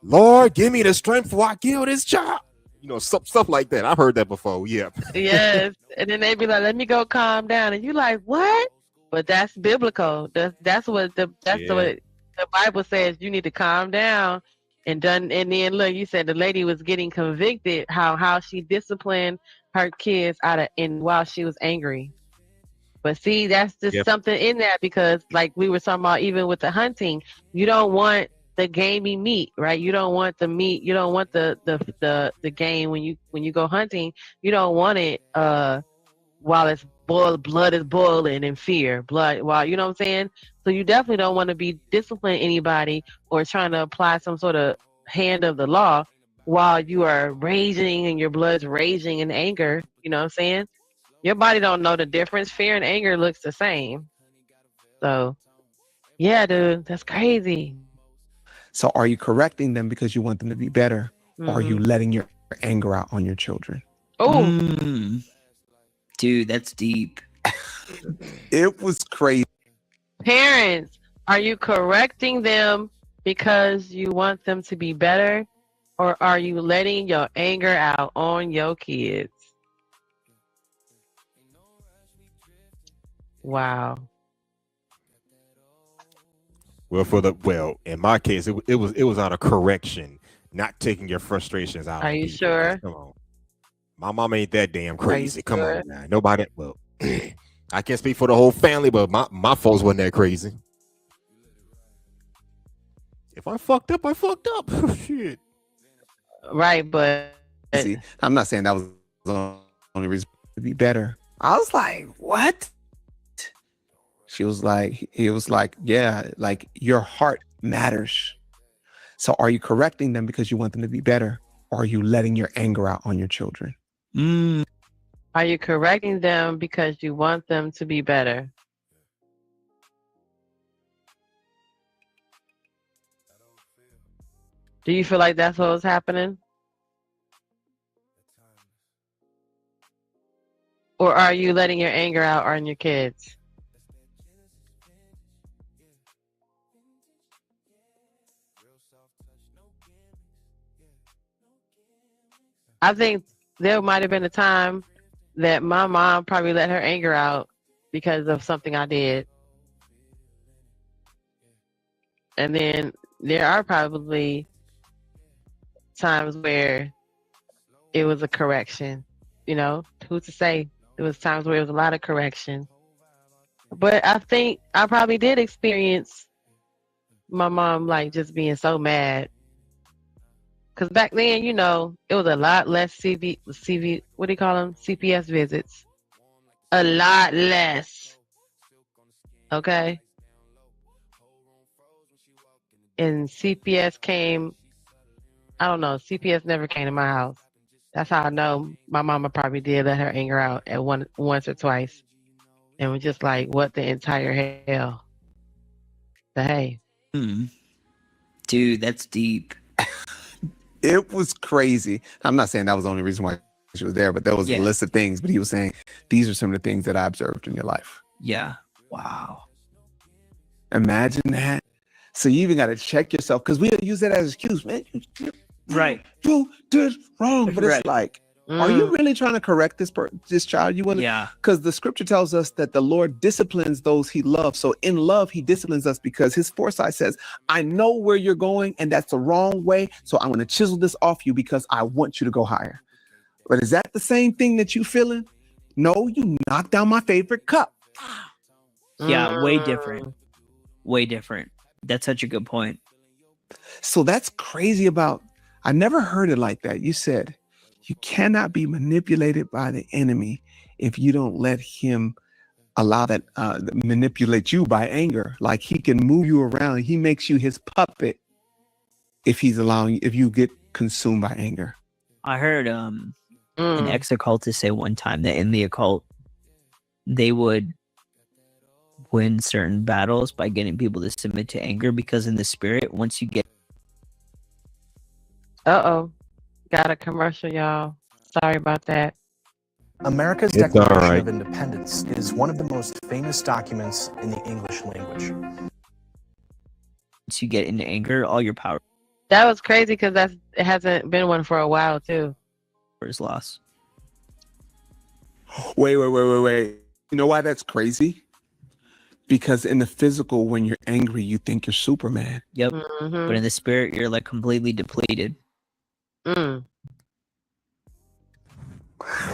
Lord, give me the strength before I kill this child. You know, stuff like that. I've heard that before. Yeah. Yes. And then they be like, let me go calm down. And you like, what? But that's biblical. That's what the Bible says. You need to calm down. And then look, you said the lady was getting convicted how she disciplined her kids while she was angry. But see, that's just something in that, because like we were talking about, even with the hunting, you don't want the gamey meat, right? You don't want the meat. You don't want the game when you go hunting. You don't want it while it's blood is boiling in fear. While you know what I'm saying. So you definitely don't want to be disciplining anybody or trying to apply some sort of hand of the law while you are raging and your blood's raging in anger. You know what I'm saying? Your body don't know the difference. Fear and anger looks the same. So, yeah, dude, that's crazy. So are you correcting them because you want them to be better? Or are you letting your anger out on your children? Oh, dude, that's deep. It was crazy. Parents, are you correcting them because you want them to be better? Or are you letting your anger out on your kids? Wow. Well, in my case, it was out of correction, not taking your frustrations out. Are you sure? Come on, my mom ain't that damn crazy. Come on, man. Nobody. Well, I can't speak for the whole family, but my folks wasn't that crazy. If I fucked up, I fucked up. Shit. Right, but see, I'm not saying that was the only reason to be better. I was like, what? He was like, yeah, like your heart matters. So are you correcting them because you want them to be better? Or are you letting your anger out on your children? Are you correcting them because you want them to be better? Do you feel like that's what was happening? Or are you letting your anger out on your kids? I think there might have been a time that my mom probably let her anger out because of something I did. And then there are probably times where it was a correction. You know, who's to say? There was times where it was a lot of correction. But I think I probably did experience my mom like just being so mad. Because back then, you know, it was a lot less what do you call them? CPS visits. A lot less. Okay? And CPS came, I don't know, CPS never came to my house. That's how I know my mama probably did let her anger out at once or twice. And was just like, what the entire hell? But hey. Dude, that's deep. It was crazy. I'm not saying that was the only reason why she was there, but there was a list of things. But he was saying, these are some of the things that I observed in your life. Yeah. Wow. Imagine that. So you even got to check yourself, because we use that as an excuse, man. Right. You did wrong. But it's like, Are you really trying to correct this child? You want to, Yeah. because the scripture tells us that the Lord disciplines those he loves. So in love, he disciplines us because his foresight says, I know where you're going and that's the wrong way. So I'm going to chisel this off you because I want you to go higher. But is that the same thing that you feeling? No, you knocked down my favorite cup. Yeah, way different. Way different. That's such a good point. So that's crazy about, I never heard it like that. You said you cannot be manipulated by the enemy if you don't let him allow that manipulate you by anger. Like he can move you around. He makes you his puppet if you get consumed by anger. I heard an ex-occultist say one time that in the occult, they would win certain battles by getting people to submit to anger, because in the spirit, once you get... Got a commercial, y'all. Sorry about that. America's It's Declaration all right. of Independence is one of the most famous documents in the English language. Once you get into anger, all your power That was crazy because it hasn't been one for a while too. is lost. Wait. You know why that's crazy? Because in the physical, when you're angry, you think you're Superman. Yep. But in the spirit, you're like completely depleted.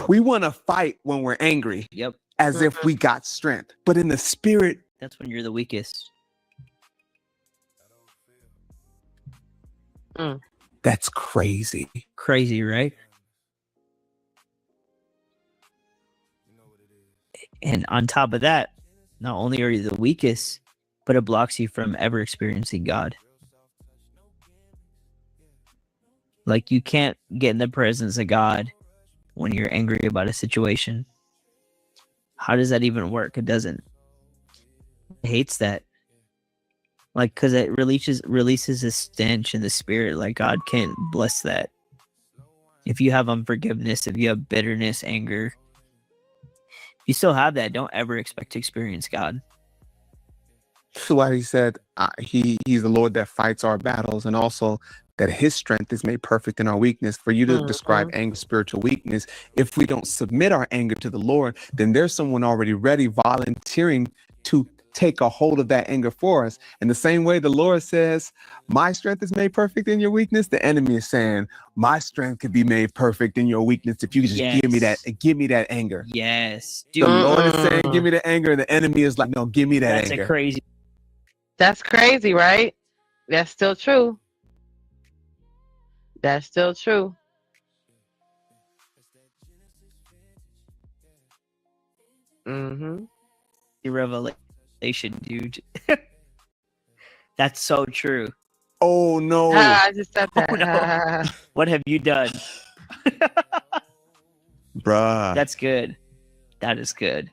We want to fight when we're angry. Yep. As if we got strength. But in the spirit, that's when you're the weakest. That's crazy. Crazy, right? And on top of that, not only are you the weakest, but it blocks you from ever experiencing God. Like, you can't get in the presence of God when you're angry about a situation. How does that even work? It doesn't. It hates that. Like, because it releases a stench in the spirit. Like, God can't bless that. If you have unforgiveness, if you have bitterness, anger, if you still have that, don't ever expect to experience God. That's why he said he's the Lord that fights our battles, and also that his strength is made perfect in our weakness. For you to describe anger, spiritual weakness, if we don't submit our anger to the Lord, then there's someone already ready, volunteering to take a hold of that anger for us. And the same way the Lord says, my strength is made perfect in your weakness, the enemy is saying, my strength could be made perfect in your weakness if you just give me that anger. Yes. The Lord is saying, give me the anger, and the enemy is like, no, give me that anger. That's crazy, right? That's still true. That's still true. Revelation, dude. That's so true. Oh no. I just said that. Oh, no. What have you done? Bruh. That's good. That is good.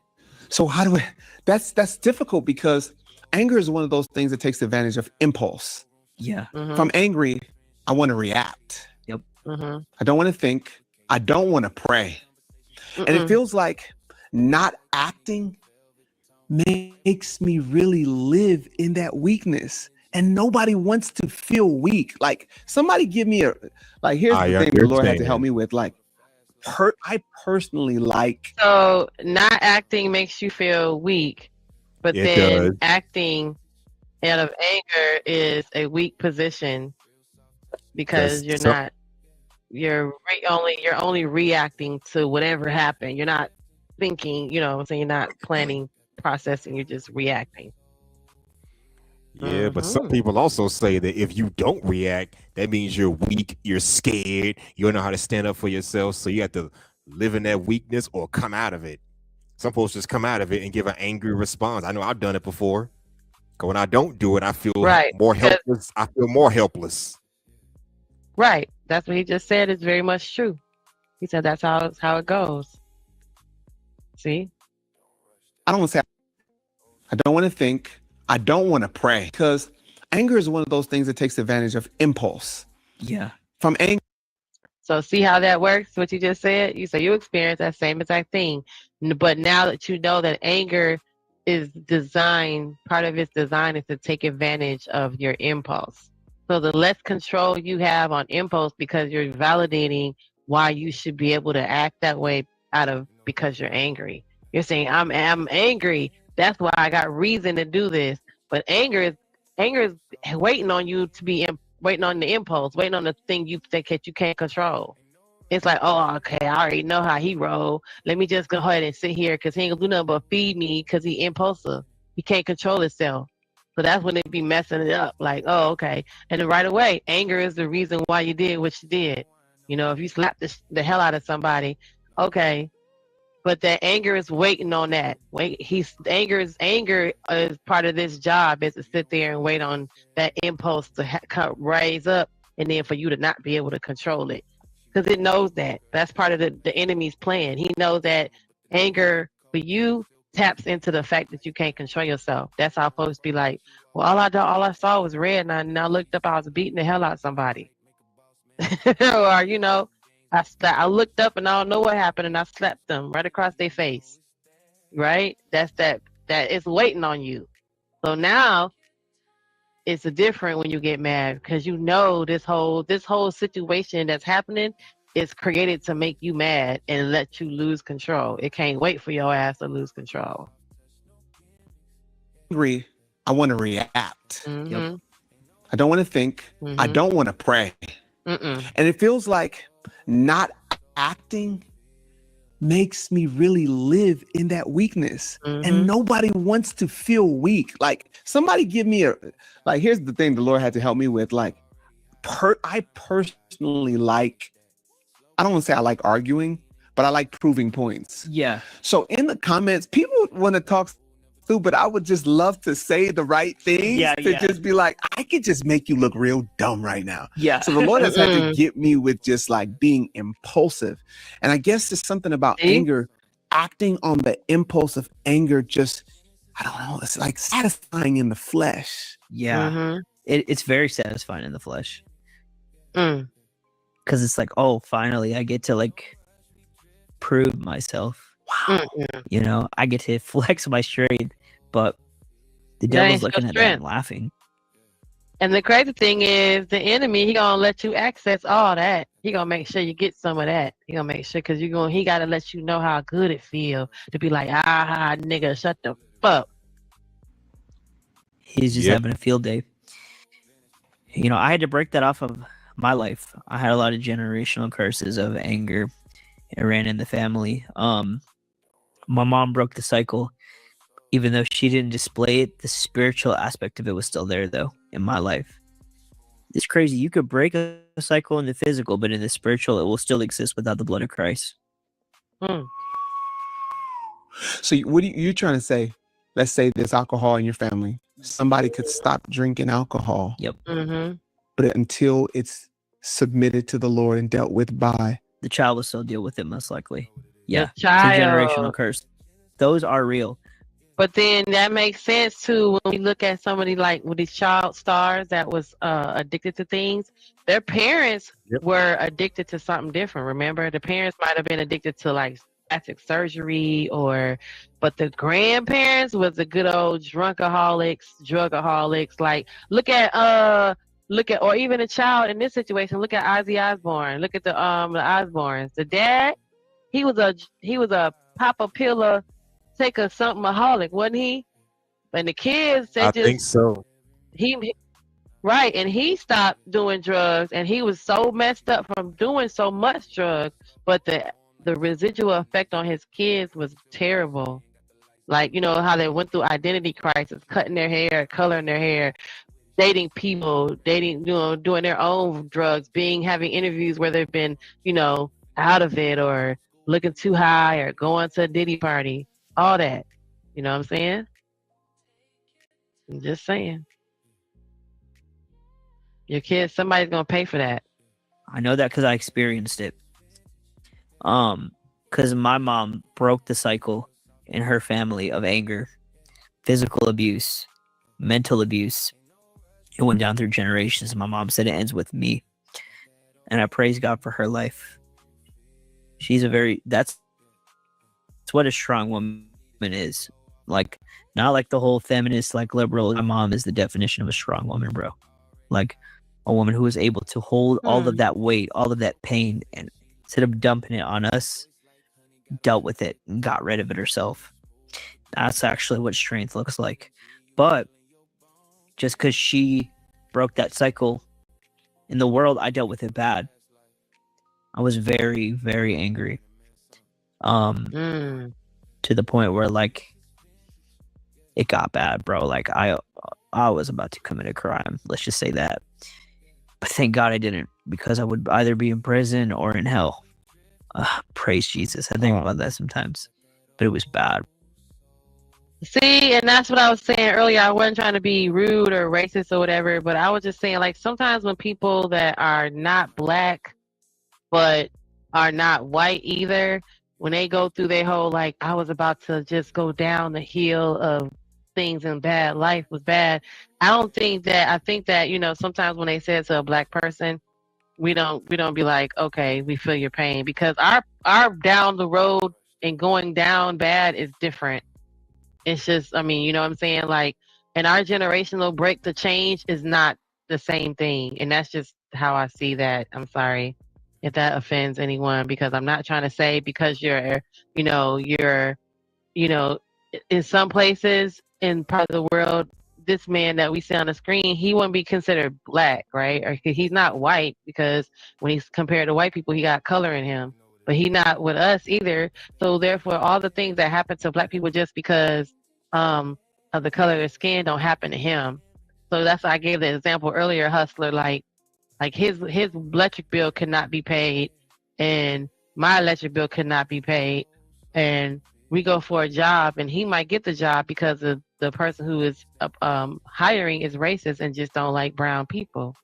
So how do we, that's difficult because anger is one of those things that takes advantage of impulse. Yeah. If I'm angry, I want to react. Yep. I don't want to think. I don't want to pray. And it feels like not acting makes me really live in that weakness. And nobody wants to feel weak. Like, somebody give me here's the thing the Lord had to help me with. Like, I personally like. So not acting makes you feel weak, but then acting out of anger is a weak position because you're only reacting to whatever happened. You're not thinking, so you're not planning, processing, you're just reacting. Yeah, but some people also say that if you don't react, that means you're weak, you're scared, you don't know how to stand up for yourself, so you have to live in that weakness or come out of it. Some folks just come out of it and give an angry response. I know I've done it before. Because when I don't do it, I feel more helpless. I feel more helpless. Right. That's what he just said is very much true. He said that's how it goes. See? I don't want to say I don't want to think. I don't want to pray, because anger is one of those things that takes advantage of impulse. Yeah. From anger. So see how that works, what you just said? You say you experience that same exact thing. But now that you know that anger is designed, part of its design is to take advantage of your impulse. So the less control you have on impulse, because you're validating why you should be able to act that way because you're angry. You're saying I'm angry. That's why I got reason to do this. But anger is waiting on you to be waiting on the impulse, waiting on the thing you think that you can't control. It's like, oh, okay, I already know how he roll. Let me just go ahead and sit here because he ain't gonna do nothing but feed me because he impulsive. He can't control himself. So that's when it be messing it up. Like, oh, okay. And then right away, anger is the reason why you did what you did. You know, if you slap the hell out of somebody, okay. But that anger is waiting on that. Anger is part of this job is to sit there and wait on that impulse to raise up, and then for you to not be able to control it, because it knows that's part of the enemy's plan. He knows that anger for you taps into the fact that you can't control yourself. That's how folks be like, well, all I saw was red, and I looked up, I was beating the hell out of somebody, or you know. I looked up and I don't know what happened, and I slapped them right across their face. Right? That is waiting on you. So now it's different when you get mad, because you know this whole situation that's happening is created to make you mad and let you lose control. It can't wait for your ass to lose control. Angry, I want to react. Mm-hmm. Yep. I don't want to think. Mm-hmm. I don't want to pray. Mm-mm. And it feels like not acting makes me really live in that weakness. Mm-hmm. And nobody wants to feel weak. Like, somebody give me here's the thing the Lord had to help me with. Like, I personally I don't want to say I like arguing, but I like proving points. Yeah. So in the comments, people want to talk through, but I would just love to say the right things just be like, I could just make you look real dumb right now. Yeah. So the Lord has had to get me with just like being impulsive. And I guess it's something about anger, acting on the impulse of anger. Just, I don't know. It's like satisfying in the flesh. Yeah. Mm-hmm. It's very satisfying in the flesh. Mm. Cause it's like, oh, finally I get to like prove myself. Wow. Mm-hmm. You know, I get to flex my strength, but the devil's looking at that and laughing. And the crazy thing is, the enemy, he gonna let you access all that. He gonna make sure you get some of that. He gonna make sure, because he gotta let you know how good it feel to be like, nigga, shut the fuck. He's just having a field day. You know, I had to break that off of my life. I had a lot of generational curses of anger. It ran in the family. My mom broke the cycle. Even though she didn't display it, the spiritual aspect of it was still there, though, in my life. It's crazy. You could break a cycle in the physical, but in the spiritual, it will still exist without the blood of Christ. Mm. So what are you trying to say? Let's say there's alcohol in your family. Somebody could stop drinking alcohol. Yep. Mm-hmm. But until it's submitted to the Lord and dealt with by, the child will still deal with it, most likely. Yeah. The child. It's a generational curse. Those are real. But then that makes sense too when we look at somebody like with these child stars that was addicted to things. Their parents were addicted to something different. Remember, the parents might have been addicted to like plastic surgery, but the grandparents was the good old drugaholics. Like look at, or even a child in this situation. Look at Ozzy Osbourne. Look at the Osbournes. The dad, he was a pop a pillar. Take a something-aholic, wasn't he? And the kids, I think so. Right, and he stopped doing drugs, and he was so messed up from doing so much drugs, but the residual effect on his kids was terrible. Like, you know, how they went through identity crisis, cutting their hair, coloring their hair, dating people, doing their own drugs, having interviews where they've been, out of it or looking too high or going to a Diddy party. All that. You know what I'm saying? I'm just saying. Your kids, somebody's going to pay for that. I know that because I experienced it. Because my mom broke the cycle in her family of anger, physical abuse, mental abuse. It went down through generations. My mom said it ends with me. And I praise God for her life. She's that's what a strong woman is. Like, not like the whole feminist, like liberal. My mom is the definition of a strong woman, bro. Like a woman who is able to hold all of that weight, all of that pain, and instead of dumping it on us, dealt with it and got rid of it herself. That's actually what strength looks like. But just because she broke that cycle in the world, I dealt with it bad. I was very, very angry. To the point where like it got bad, bro. Like I was about to commit a crime. Let's just say that. But thank God I didn't, because I would either be in prison or in hell. Praise Jesus. I think about that sometimes. But it was bad. See, and that's what I was saying earlier. I wasn't trying to be rude or racist or whatever, but I was just saying, like, sometimes when people that are not black but are not white either, when they go through their whole, like, I was about to just go down the hill of things and bad, life was bad. I think that, you know, sometimes when they say it to a black person, we don't be like, okay, we feel your pain, because our down the road and going down bad is different. It's just, I mean, you know what I'm saying? Like, and our generational break to change is not the same thing. And that's just how I see that. I'm sorry if that offends anyone, because I'm not trying to say because you're in some places in part of the world, this man that we see on the screen, he wouldn't be considered black, right? Or he's not white, because when he's compared to white people, he got color in him. But he's not with us either. So therefore, all the things that happen to black people just because of the color of their skin don't happen to him. So that's why I gave the example earlier, Hustler, like his electric bill could not be paid, and my electric bill could not be paid, and we go for a job, and he might get the job because of the person who is hiring is racist and just don't like brown people.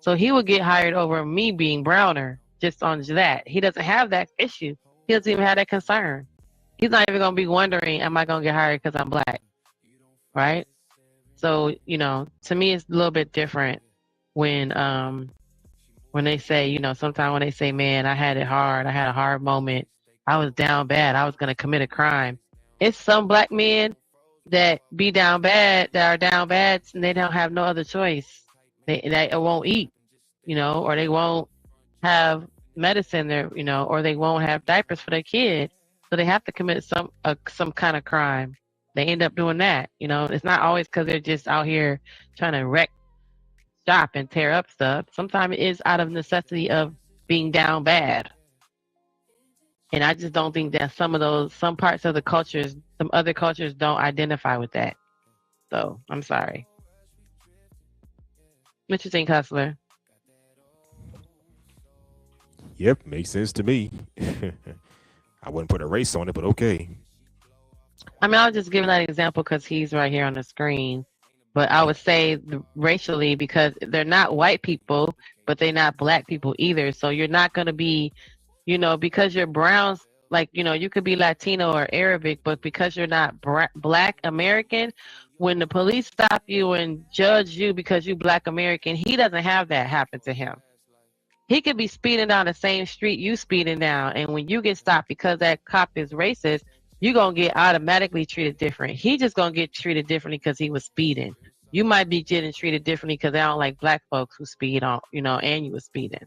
So he would get hired over me being browner. Just on that, he doesn't have that issue. He doesn't even have that concern. He's not even gonna be wondering, am I gonna get hired because I'm black, right? So, you know, to me, it's a little bit different when they say, you know, sometimes when they say, man, I had it hard, I had a hard moment, I was down bad, I was gonna commit a crime. It's some black men that be down bad, that are down bad, and they don't have no other choice. They won't eat, you know, or they won't have medicine there, you know, or they won't have diapers for their kid, so they have to commit some kind of crime. They end up doing that, you know. It's not always because they're just out here trying to wreck shop and tear up stuff. Sometimes it is out of necessity of being down bad. And I just don't think that some parts of the cultures, some other cultures don't identify with that. So I'm sorry. What you think, Hustler? Yep, makes sense to me. I wouldn't put a race on it, but okay. I mean, I'll just give that example because he's right here on the screen. But I would say racially, because they're not white people, but they're not black people either. So you're not going to be, you know, because you're brown, like, you know, you could be Latino or Arabic, but because you're not black American, when the police stop you and judge you because you black American, he doesn't have that happen to him. He could be speeding down the same street you speeding down, and when you get stopped because that cop is racist, you're going to get automatically treated different. He just going to get treated differently because he was speeding. You might be getting treated differently because they don't like black folks who speed on, you know, and you were speeding.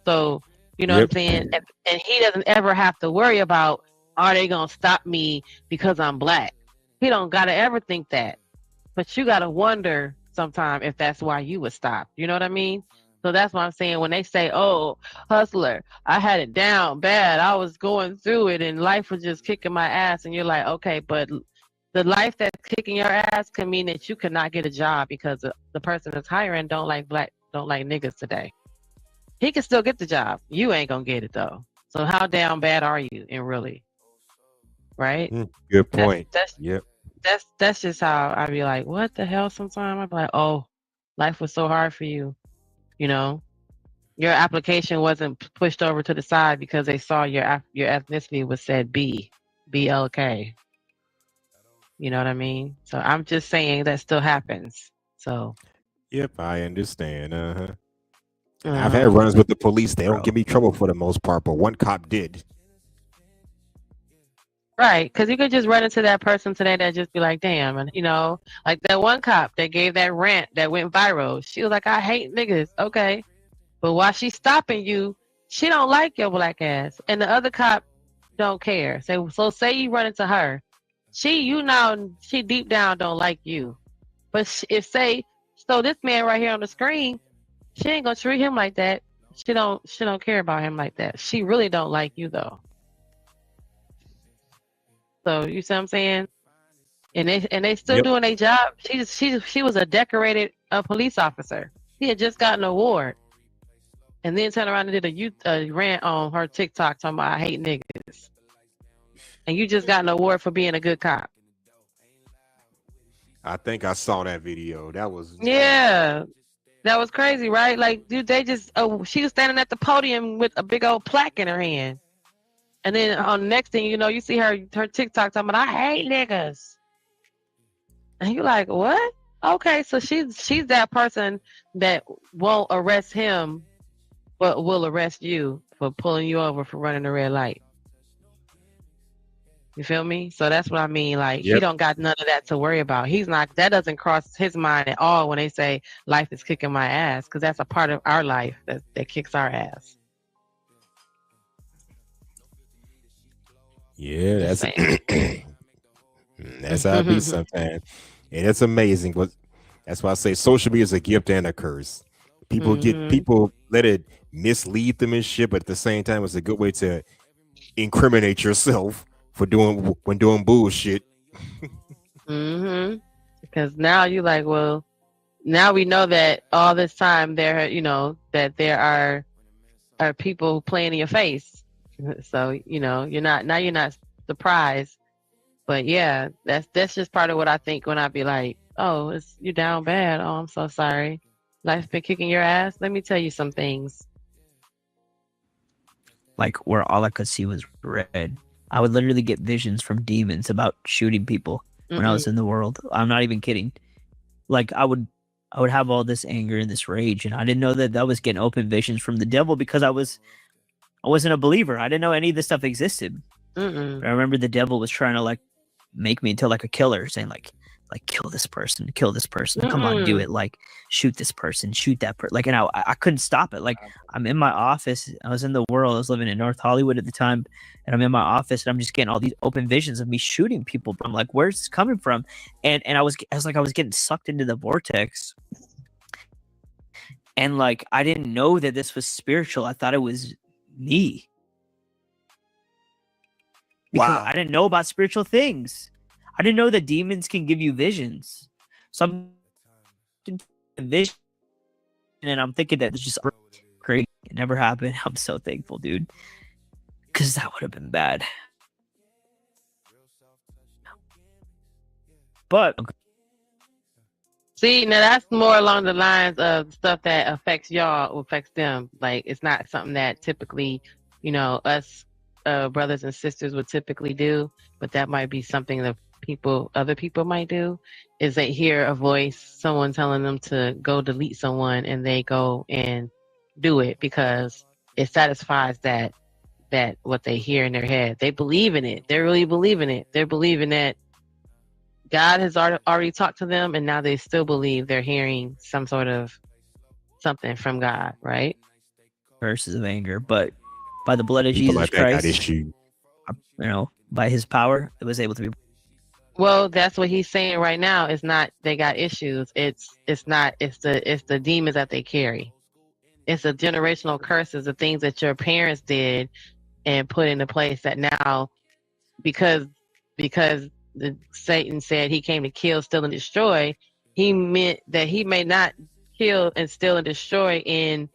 So, you know what I'm saying? And he doesn't ever have to worry about, are they going to stop me because I'm black? He don't got to ever think that. But you got to wonder sometime if that's why you was stopped. You know what I mean? So that's what I'm saying when they say, oh, Hustler, I had it down bad. I was going through it and life was just kicking my ass. And you're like, okay, but the life that's kicking your ass can mean that you could not get a job because the person that's hiring don't like niggas today. He can still get the job. You ain't going to get it though. So how down bad are you and really? Right? Good point. That's just how I be like, what the hell? Sometimes I be like, oh, life was so hard for you. You know, your application wasn't pushed over to the side because they saw your ethnicity was said BLK. You know what I mean? So I'm just saying that still happens. So. Yep, I understand. I've had runs with the police. They don't give me trouble for the most part, but one cop did. Right, because you could just run into that person today that just be like, damn, and you know, like that one cop that gave that rant that went viral. She was like, I hate niggas. Okay. But while she's stopping you, she don't like your black ass, and the other cop don't care. So say you run into her, she deep down don't like you, but if say so this man right here on the screen, she ain't gonna treat him like that. She don't care about him like that. She really don't like you though. So you see what I'm saying? And they still Yep. doing their job. She was a decorated police officer. She had just gotten an award, and then turned around and did a youth rant on her TikTok talking about I hate niggas. And you just got an award for being a good cop. I think I saw that video. That was Yeah, that was crazy, right? Like, dude, they just she was standing at the podium with a big old plaque in her hand, and then on the next thing you know, you see her TikTok talking about I hate niggas, and you're like, what? Okay, so she's that person that won't arrest him, but will arrest you for pulling you over for running a red light. You feel me? So that's what I mean. Like, he Yep. don't got none of that to worry about. That doesn't cross his mind at all when they say life is kicking my ass, because that's a part of our life that kicks our ass. Yeah, Just that's saying. that's how it be sometimes. And it's amazing. But that's why I say social media is a gift and a curse. People let it mislead them and shit, but at the same time, it's a good way to incriminate yourself for doing bullshit. Because now you like, well, now we know that all this time that there are people playing in your face. So you're not surprised. But yeah, that's just part of what I think when I be like, oh, you down bad. Oh, I'm so sorry. Life's been kicking your ass. Let me tell you some things. Like, where all I could see was red. I would literally get visions from demons about shooting people when I was in the world. I'm not even kidding. Like, I would have all this anger and this rage, and I didn't know that was getting open visions from the devil because I wasn't a believer. I didn't know any of this stuff existed. But I remember the devil was trying to like make me into like a killer, saying like kill this person, come on, do it, like shoot this person, shoot that person, like, and I couldn't stop it. Like, I'm in my office, I was in the world, I was living in North Hollywood at the time, and I'm in my office and I'm just getting all these open visions of me shooting people. I'm like, where's this coming from? And I was getting sucked into the vortex, and like I didn't know that this was spiritual. I thought it was me. Because I didn't know about spiritual things. I didn't know that demons can give you visions. So I'm vision, and I'm thinking that it's just great. It never happened. I'm so thankful, dude. Because that would have been bad. But see, now that's more along the lines of stuff that affects y'all or affects them. Like, it's not something that typically, us brothers and sisters would typically do, but that might be something that other people might do, is they hear a voice, someone telling them to go delete someone, and they go and do it because it satisfies that what they hear in their head. They believe in it. They really believe in it. They're believing that God has already talked to them, and now they still believe they're hearing some sort of something from God, right? Verses of anger, but by the blood of Jesus Christ, by his power, it was able to be. Well, that's what he's saying right now. It's not they got issues. It's the demons that they carry. It's the generational curses, the things that your parents did and put into place that now, because Satan said he came to kill, steal, and destroy, he meant that he may not kill and steal and destroy in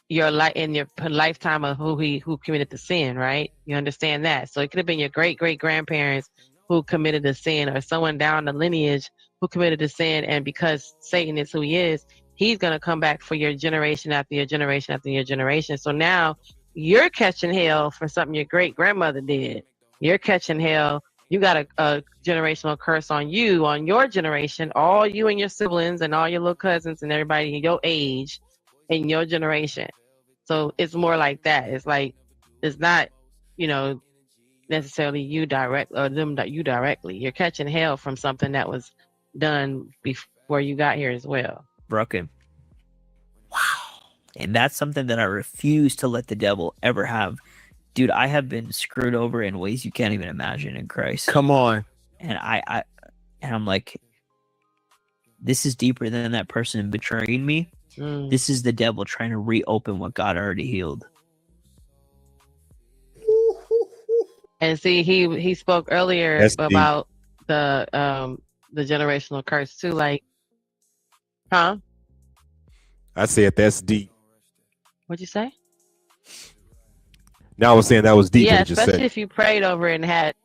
your lifetime of who committed the sin, right? You understand that? So it could have been your great grandparents who committed the sin, or someone down the lineage who committed the sin, and because Satan is who he is, he's going to come back for your generation after your generation after your generation. So now you're catching hell for something your great grandmother did. You're catching hell. You got a generational curse on you, on your generation, all you and your siblings and all your little cousins and everybody your age in your generation. So it's more like that. It's like, it's not, necessarily you direct or them that you directly. You're catching hell from something that was done before you got here as well. Broken. Wow. And that's something that I refuse to let the devil ever have. Dude, I have been screwed over in ways you can't even imagine in Christ. Come on. And I'm like, this is deeper than that person betraying me. This is the devil trying to reopen what God already healed. And see, he spoke earlier That's deep. about the generational curse too. Like, huh? I said that's deep. What'd you say? Now I was saying that was deep. Yeah, What you just especially said. if you prayed over it and had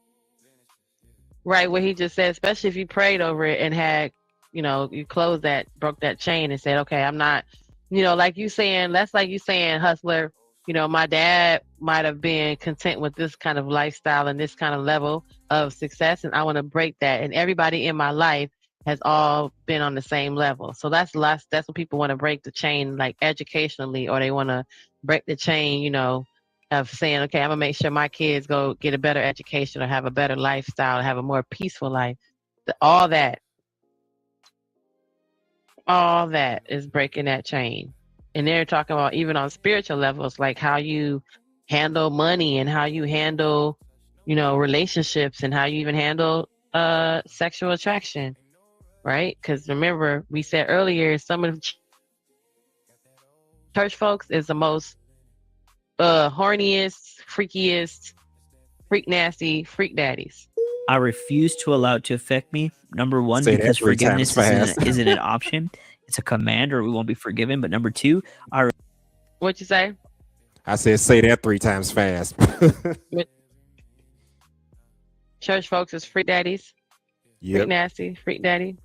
right what he just said. Especially if you prayed over it and had, you closed that, broke that chain, and said, "Okay, I'm not," like you saying. That's like you saying, hustler. My dad might have been content with this kind of lifestyle and this kind of level of success, and I want to break that. And everybody in my life has all been on the same level. So that's what people want to break the chain, like educationally, or they want to break the chain, of saying, okay, I'm gonna make sure my kids go get a better education or have a better lifestyle, or have a more peaceful life. All that is breaking that chain. And they're talking about even on spiritual levels, like how you handle money and how you handle, relationships and how you even handle sexual attraction, right? Because remember, we said earlier, some of the church folks is the most horniest, freakiest, freak nasty, freak daddies. I refuse to allow it to affect me. Number one, Say that because 3 forgiveness times fast. isn't an option. It's a command, or we won't be forgiven. But number two, What'd you say? I said say that 3 times fast. Church folks is freak daddies. Yep. Freak nasty, freak daddy.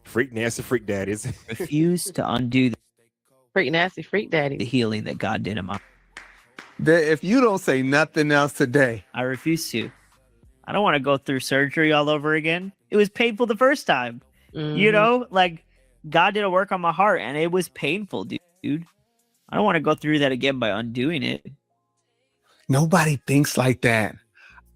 Freak nasty, freak daddies. refuse to undo Freak nasty, freak daddy. the healing that God did in my. If you don't say nothing else today, I refuse to. I don't want to go through surgery all over again. It was painful the first time. Like God did a work on my heart, and it was painful, dude. I don't want to go through that again by undoing it. nobody thinks like that.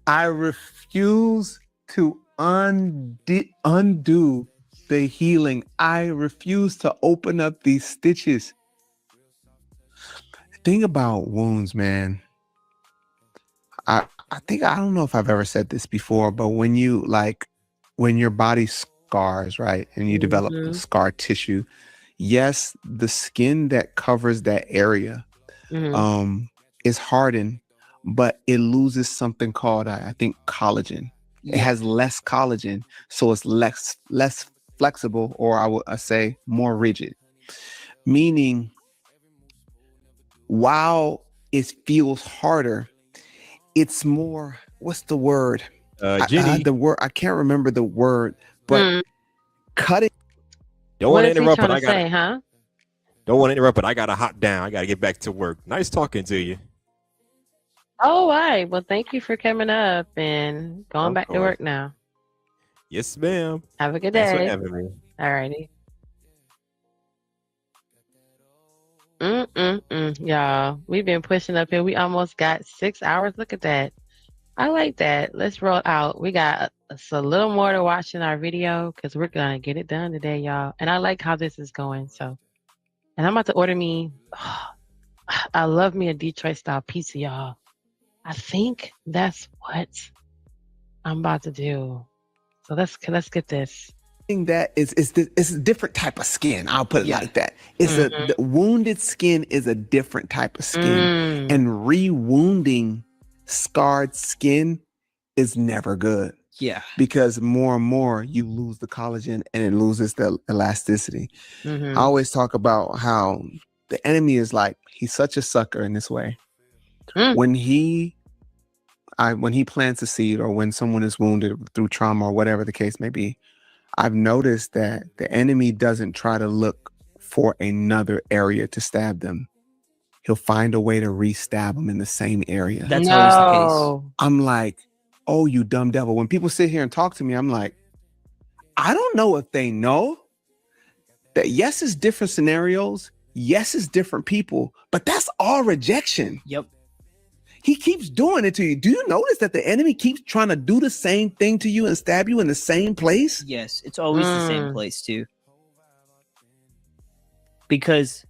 I refuse to undo the healing. I refuse to open up these stitches. Thing about wounds, man. I don't know if I've ever said this before, but when your body scars, right, and you develop scar tissue, yes, the skin that covers that area is hardened, but it loses something called, I think, collagen. It has less collagen, so it's less flexible, or I would say more rigid. Meaning, while it feels harder, it's more, what's the word? Jenny. I can't remember the word, but cutting. Don't want to interrupt, but Don't want to interrupt, but I gotta hop down. I gotta get back to work. Nice talking to you. Oh, all right. Well, thank you for coming up and going back to work now. Yes, ma'am. Have a good Thanks for day. having me. All righty. Y'all, we've been pushing up here. We almost got 6 hours. Look at that. I like that. Let's roll out. We got a little more to watch in our video because we're going to get it done today, y'all. And I like how this is going. So, and I'm about to order me. I love me a Detroit style pizza, y'all. I think that's what I'm about to do. So let's get this. That it's a different type of skin. I'll put it like that. It's the wounded skin is a different type of skin, and re-wounding scarred skin is never good. Yeah, because more and more you lose the collagen and it loses the elasticity. I always talk about how the enemy is like, he's such a sucker in this way. When he plants a seed, or when someone is wounded through trauma or whatever the case may be, I've noticed that the enemy doesn't try to look for another area to stab them. He'll find a way to re-stab them in the same area. That's always the case. I'm like, oh, you dumb devil. When people sit here and talk to me, I'm like, I don't know if they know that yes, it's different scenarios. Yes, it's different people, but that's all rejection. Yep. He keeps doing it to you. Do you notice that the enemy keeps trying to do the same thing to you and stab you in the same place? Yes, it's always the same place too. Because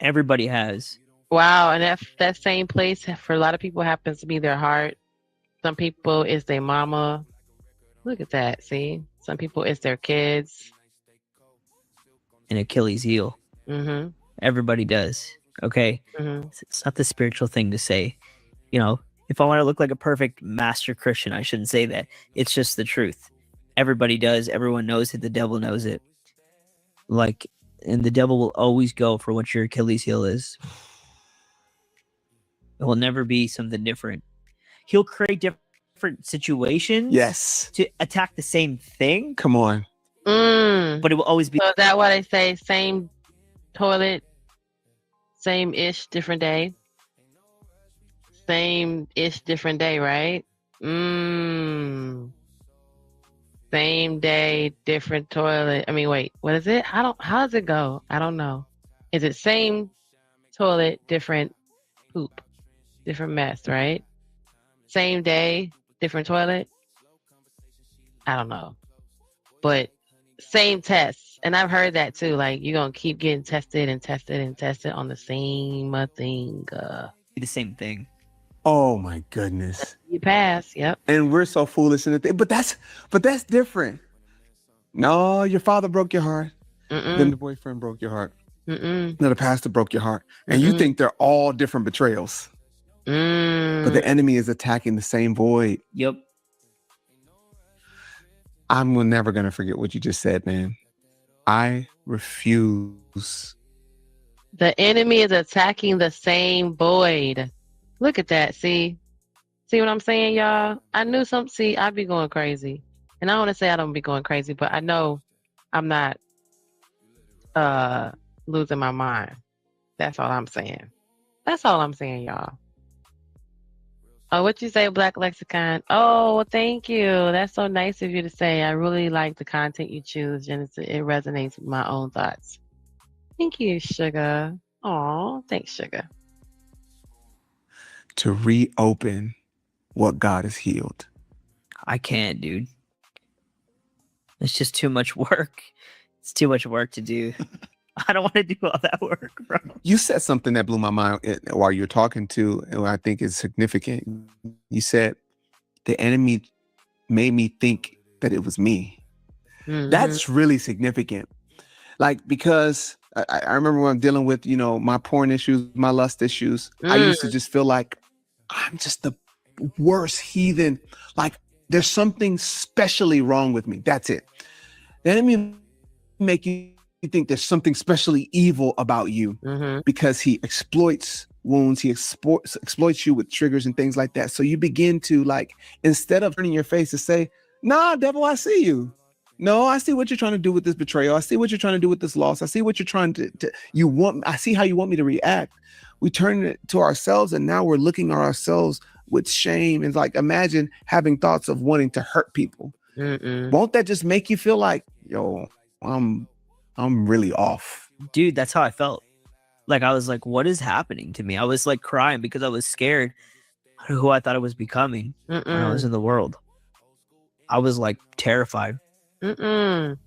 Everybody has. Wow, and that same place for a lot of people happens to be their heart. Some people it's their mama. Look at that. See, some people it's their kids. An Achilles heel. Mm-hmm. Everybody does. Okay, Mm-hmm. it's not the spiritual thing to say. You know, if I want to look like a perfect master Christian, I shouldn't say that. It's just the truth. Everybody does. Everyone knows it. The devil knows it. Like, and the devil will always go for what your Achilles heel is. It will never be something different. He'll create different situations. Yes. To attack the same thing. Come on. But it will always be. So is that why they say same toilet, same-ish, different day? Same-ish, different day, right? Same day, different toilet. I mean, wait, what is it? How does it go? I don't know. Is it same toilet, different poop, different mess, right? Same day, different toilet? I don't know. But same tests. And I've heard that too. Like, you're going to keep getting tested and tested and tested on the same thing. The same thing. Oh my goodness. You pass. Yep. And we're so foolish in the thing. But that's different. No, your father broke your heart. Then the boyfriend broke your heart. No, the pastor broke your heart. And you think they're all different betrayals. But the enemy is attacking the same void. Yep. I'm never going to forget what you just said, man. I refuse. The enemy is attacking the same void. Look at that. See what I'm saying, y'all? I knew something. See, I'd be going crazy. And I don't want to say I don't be going crazy, but I know I'm not losing my mind. That's all I'm saying. That's all I'm saying, y'all. Oh, what you say, Black Lexicon? Oh, well, thank you. That's so nice of you to say. I really like the content you choose, and it resonates with my own thoughts. Thank you, Sugar. Aw, thanks, Sugar. To reopen what God has healed. I can't, dude. It's just too much work. It's too much work to do. I don't want to do all that work, bro. You said something that blew my mind while you're talking to, and I think is significant. You said the enemy made me think that it was me. That's really significant. Like, because I remember when I'm dealing with, my porn issues, my lust issues, I used to just feel like I'm just the worst heathen. Like, there's something specially wrong with me. That's it. The enemy make you think there's something specially evil about you because he exploits wounds. He exploits you with triggers and things like that. So you begin to, like, instead of turning your face to say, nah, devil, I see you. No, I see what you're trying to do with this betrayal. I see what you're trying to do with this loss. I see what you're trying I see how you want me to react. We turn it to ourselves, and now we're looking at ourselves with shame. And like, imagine having thoughts of wanting to hurt people. Won't that just make you feel like, yo, I'm really off? Dude, that's how I felt. Like, I was like, what is happening to me? I was like crying because I was scared of who I thought I was becoming when I was in the world. I was like terrified. It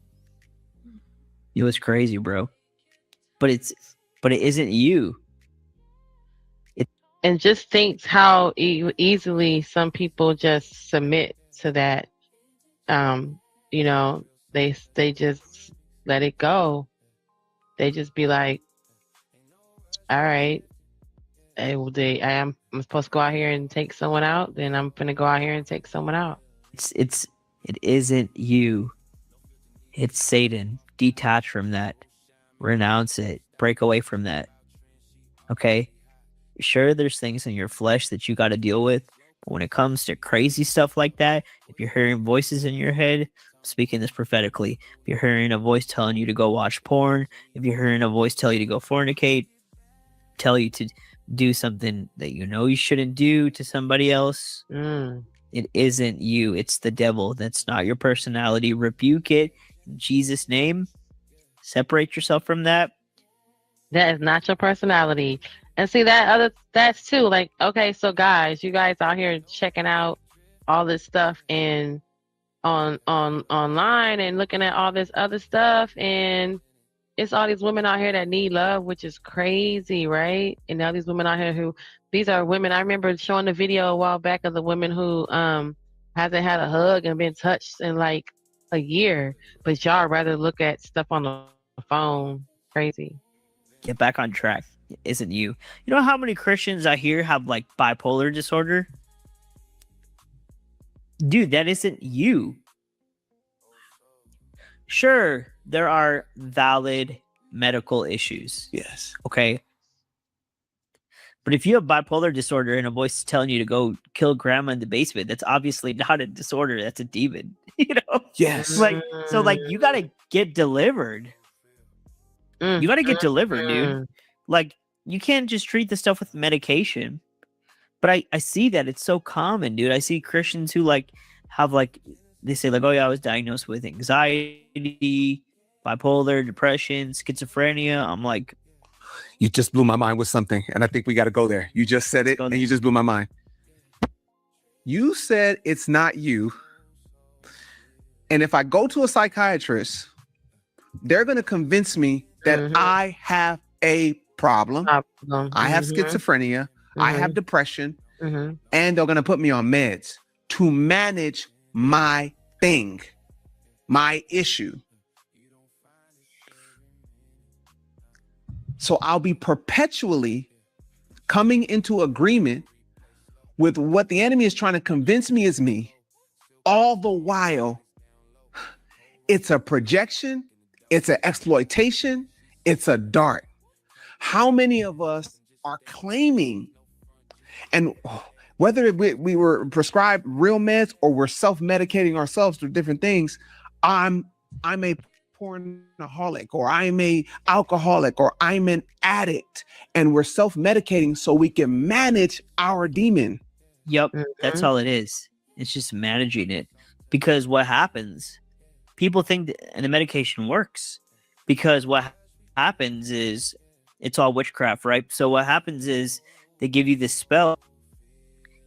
was crazy, bro. But it isn't you. And just think how easily some people just submit to that. They just let it go. They just be like, all right, I'm supposed to go out here and take someone out, then I'm gonna go out here and take someone out. It isn't you. It's Satan. Detach from that. Renounce it. Break away from that. Okay? Sure, there's things in your flesh that you got to deal with. But when it comes to crazy stuff like that, if you're hearing voices in your head, I'm speaking this prophetically. If you're hearing a voice telling you to go watch porn, if you're hearing a voice tell you to go fornicate, tell you to do something that you know you shouldn't do to somebody else, it isn't you. It's the devil. That's not your personality. Rebuke it. In Jesus' name, separate yourself from that. That is not your personality. And see that's too, like, okay, so guys, you guys out here checking out all this stuff and on online and looking at all this other stuff, and it's all these women out here that need love, which is crazy, right? And now these women out here who, these are women. I remember showing the video a while back of the women who hasn't had a hug and been touched in like a year, but y'all rather look at stuff on the phone. Crazy. Get back on track. It isn't you. You know how many Christians I hear have like bipolar disorder? Dude, that isn't you. Sure, there are valid medical issues. Yes. Okay. But if you have bipolar disorder and a voice is telling you to go kill grandma in the basement, that's obviously not a disorder. That's a demon. You know? Yes. Like, so like you gotta get delivered. You gotta get delivered, dude. Like, you can't just treat the stuff with medication. But I see that it's so common, dude. I see Christians who like have like, they say like, oh yeah, I was diagnosed with anxiety, bipolar, depression, schizophrenia. I'm like, you just blew my mind with something, and I think we got to go there. You just said it, and you just blew my mind. You said it's not you, and if I go to a psychiatrist, they're going to convince me that I have a problem. I have schizophrenia. I have depression, and they're going to put me on meds to manage my thing, my issue. So I'll be perpetually coming into agreement with what the enemy is trying to convince me is me. All the while, it's a projection, it's an exploitation, it's a dart. How many of us are claiming, and whether we were prescribed real meds or we're self-medicating ourselves through different things, I'm a pornaholic, or I'm a alcoholic, or I'm an addict, and we're self-medicating so we can manage our demon. Yep, that's all it is. It's just managing it. Because what happens, people think and the medication works, because what happens is it's all witchcraft, right? So what happens is they give you this spell,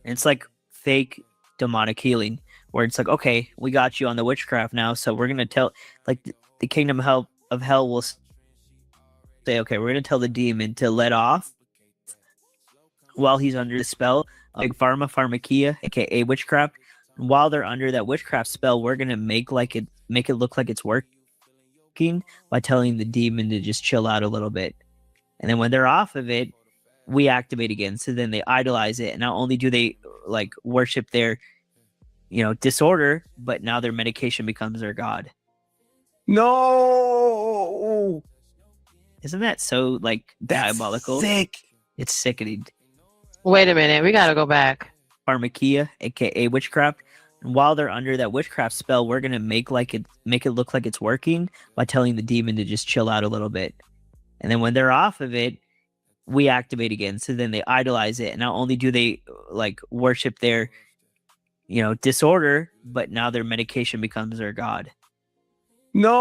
and it's like fake demonic healing, where it's like, okay, we got you on the witchcraft now, so we're gonna tell, like, the kingdom of hell will say, okay, we're gonna tell the demon to let off while he's under the spell, like pharmakia, aka witchcraft. And while they're under that witchcraft spell, we're gonna make it look like it's working by telling the demon to just chill out a little bit. And then when they're off of it, we activate again. So then they idolize it, and not only do they like worship their, disorder, but now their medication becomes their god. No, isn't that so like diabolical? Sick. It's sickening. Wait a minute, we gotta go back. Pharmakia, aka witchcraft. And while they're under that witchcraft spell, we're gonna make it look like it's working by telling the demon to just chill out a little bit. And then when they're off of it, we activate again. So then they idolize it, and not only do they like worship their, disorder, but now their medication becomes their god. No.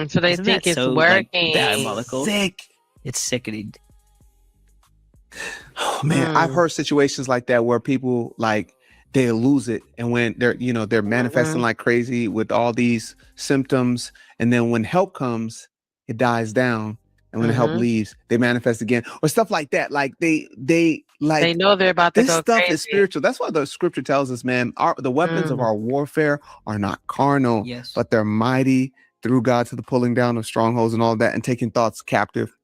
So they think it's so, working. Like, diabolical. Sick. It's sickening. Oh man, I've heard situations like that where people like they lose it, and when they're manifesting like crazy with all these symptoms, and then when help comes, it dies down, and when the help leaves, they manifest again, or stuff like that. Like they know they're about to this go stuff crazy. Is spiritual. That's why the scripture tells us, man, the weapons of our warfare are not carnal, but they're mighty through God to the pulling down of strongholds and all that, and taking thoughts captive.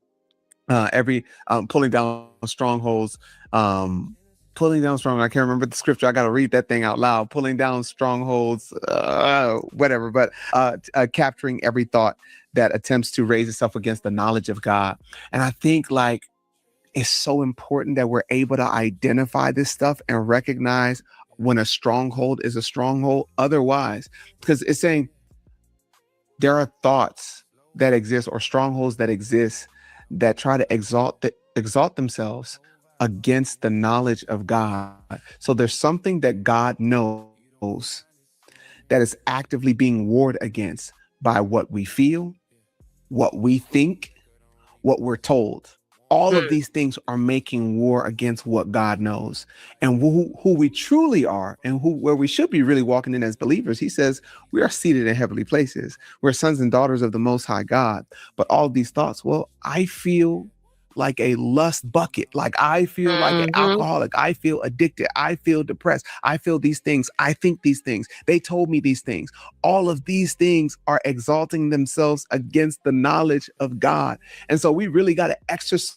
Pulling down strongholds, I can't remember the scripture. I got to read that thing out loud. Pulling down strongholds, whatever, but capturing every thought that attempts to raise itself against the knowledge of God. And I think like it's so important that we're able to identify this stuff and recognize when a stronghold is a stronghold. Otherwise, because it's saying there are thoughts that exist or strongholds that exist that try to exalt themselves against the knowledge of God. So there's something that God knows that is actively being warred against by what we feel, what we think, what we're told. All of these things are making war against what God knows and who we truly are and where we should be really walking in as believers. He says we are seated in heavenly places. We're sons and daughters of the Most High God. But all these thoughts, well, I feel like a lust bucket. Like I feel like an alcoholic. I feel addicted. I feel depressed. I feel these things. I think these things. They told me these things. All of these things are exalting themselves against the knowledge of God. And so we really got to exercise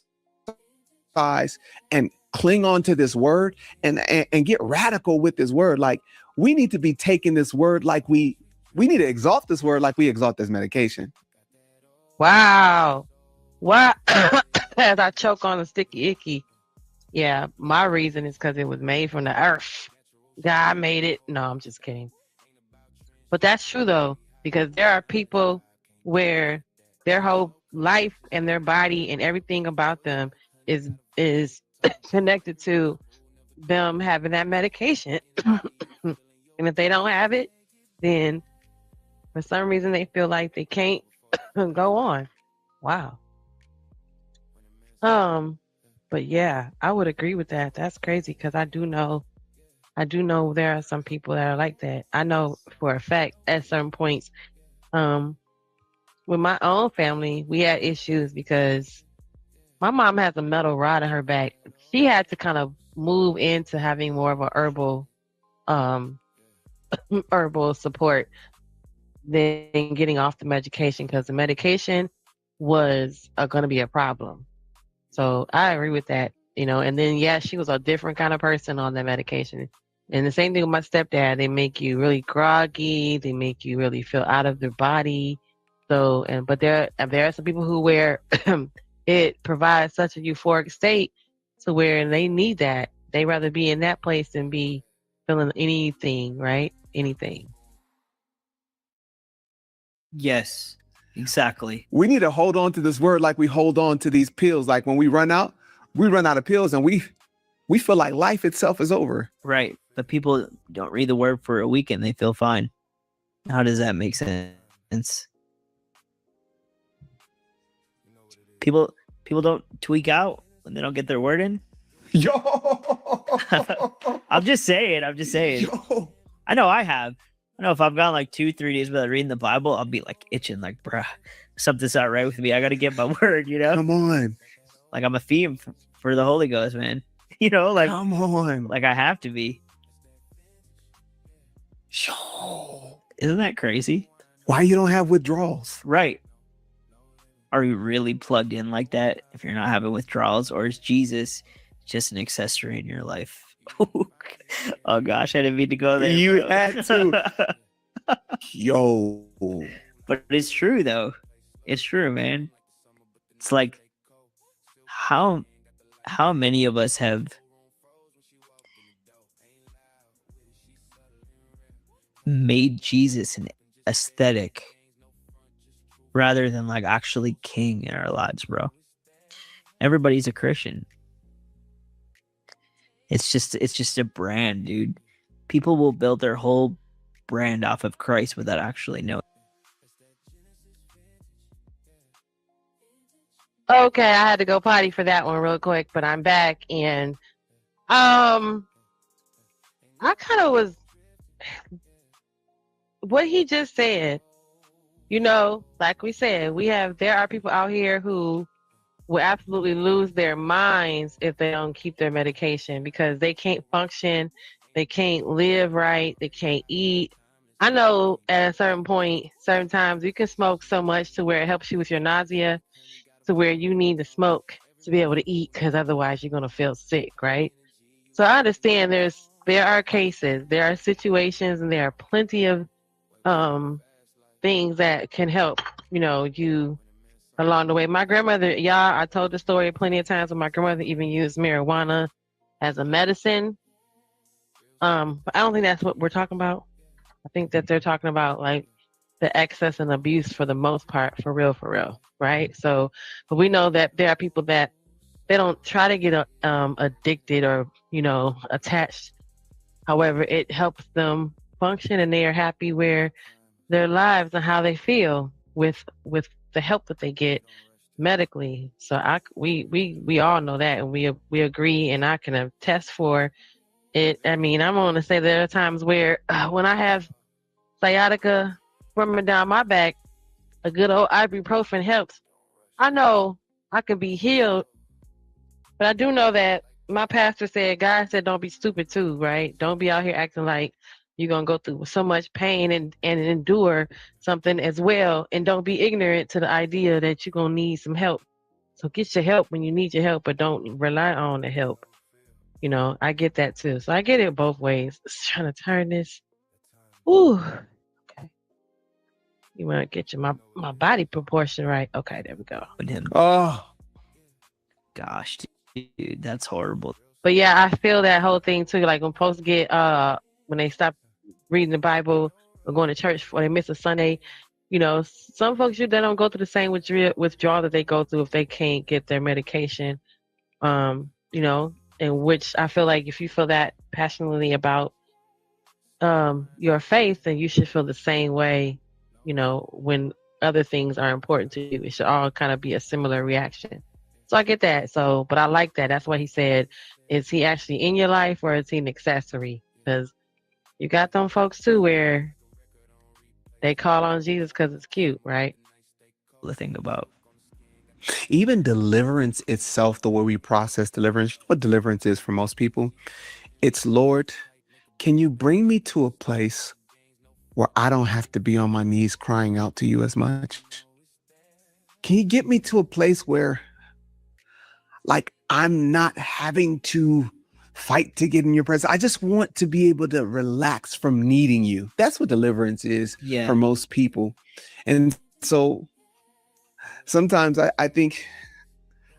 and cling on to this word and get radical with this word. Like we need to be taking this word like we need to exalt this word like we exalt this medication. Wow. As I choke on a sticky icky. Yeah, my reason is because it was made from the earth. God made it. No, I'm just kidding. But that's true though, because there are people where their whole life and their body and everything about them is connected to them having that medication. And if they don't have it, then for some reason they feel like they can't go on. Wow. But yeah, I would agree with that. That's crazy because I do know there are some people that are like that. I know for a fact at certain points, with my own family, we had issues because my mom has a metal rod in her back. She had to kind of move into having more of a herbal support than getting off the medication because the medication was going to be a problem. So I agree with that, and then, yeah, she was a different kind of person on that medication. And the same thing with my stepdad. They make you really groggy. They make you really feel out of their body. So, but there are some people who where it provides such a euphoric state to where they need that. They rather be in that place than be feeling anything, right? Anything. Yes, exactly. We need to hold on to this word like we hold on to these pills. Like when we run out of pills and we feel like life itself is over. Right. But people don't read the word for a week and they feel fine. How does that make sense? People don't tweak out when they don't get their word in. Yo. I'm just saying. Yo. I know I have. I know if I've gone like 2-3 days without reading the Bible, I'll be like itching, like, bruh, something's not right with me. I got to get my word, Come on. Like I'm a fiend for the Holy Ghost, man. Like, come on. Like I have to be. Yo. Isn't that crazy? Why you don't have withdrawals? Right. Are you really plugged in like that if you're not having withdrawals, or is Jesus just an accessory in your life? Oh gosh, I didn't mean to go there. You had to. Yo. But it's true though. It's true, man. It's like how many of us have made Jesus an aesthetic rather than like actually king in our lives, bro. Everybody's a Christian. It's just a brand, dude. People will build their whole brand off of Christ without actually knowing. Okay, I had to go potty for that one real quick, but I'm back, and I kind of was what he just said. Like we said, there are people out here who will absolutely lose their minds if they don't keep their medication because they can't function, they can't live right, they can't eat. I know at a certain point, certain times, you can smoke so much to where it helps you with your nausea, to where you need to smoke to be able to eat because otherwise you're going to feel sick, right? So I understand there are cases, there are situations, and there are plenty of things that can help, you along the way. My grandmother, I told the story plenty of times when my grandmother even used marijuana as a medicine. But I don't think that's what we're talking about. I think that they're talking about like the excess and abuse for the most part, for real, right? So, but we know that there are people that they don't try to get addicted or, attached. However, it helps them function and they are happy where their lives and how they feel with the help that they get medically. So we all know that, and we agree, and I can attest for it. I mean, I'm going to say there are times where when I have sciatica running down my back, a good old ibuprofen helps. I know I can be healed, but I do know that my pastor said, God said, don't be stupid too, right? Don't be out here acting like you're going to go through so much pain and endure something as well. And don't be ignorant to the idea that you're going to need some help. So get your help when you need your help, but don't rely on the help. You know, I get that too. So I get it both ways. Just trying to turn this. Ooh. Okay. You want to get my body proportion right. Okay, there we go. With him. Oh, Gosh, dude, that's horrible. But yeah, I feel that whole thing too. Like when folks get when they stop reading the Bible or going to church or they miss a Sunday, you know, some folks they don't go through the same withdrawal that they go through if they can't get their medication. You know, in which I feel like if you feel that passionately about your faith, then you should feel the same way, you know, when other things are important to you. It should all kind of be a similar reaction. So I get that. So, but I like that. That's why he said, is he actually in your life or is he an accessory? Because you got them folks too where they call on Jesus because it's cute, right? The thing about even deliverance itself, the way we process deliverance, what deliverance is for most people, it's, Lord, can you bring me to a place where I don't have to be on my knees crying out to you as much? Can you get me to a place where, like, I'm not having to fight to get in your presence? I just want to be able to relax from needing you. That's what deliverance is for most people. And so sometimes I think,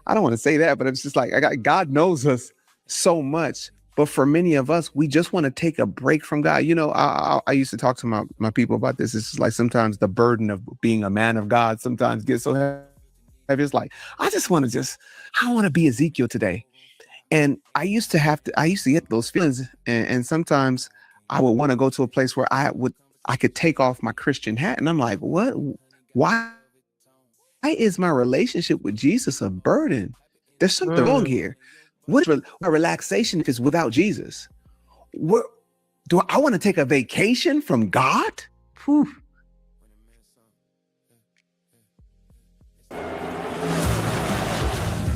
I don't want to say that, but it's just like, God knows us so much. But for many of us, we just want to take a break from God. You know, I used to talk to my people about this. It's just like sometimes the burden of being a man of God sometimes gets so heavy. It's like, I want to be Ezekiel today. And I used to get those feelings. And sometimes I would want to go to a place where I could take off my Christian hat. And I'm like, what? Why is my relationship with Jesus a burden? There's something wrong here. What is my relaxation is without Jesus? What do I want to take a vacation from God? Whew.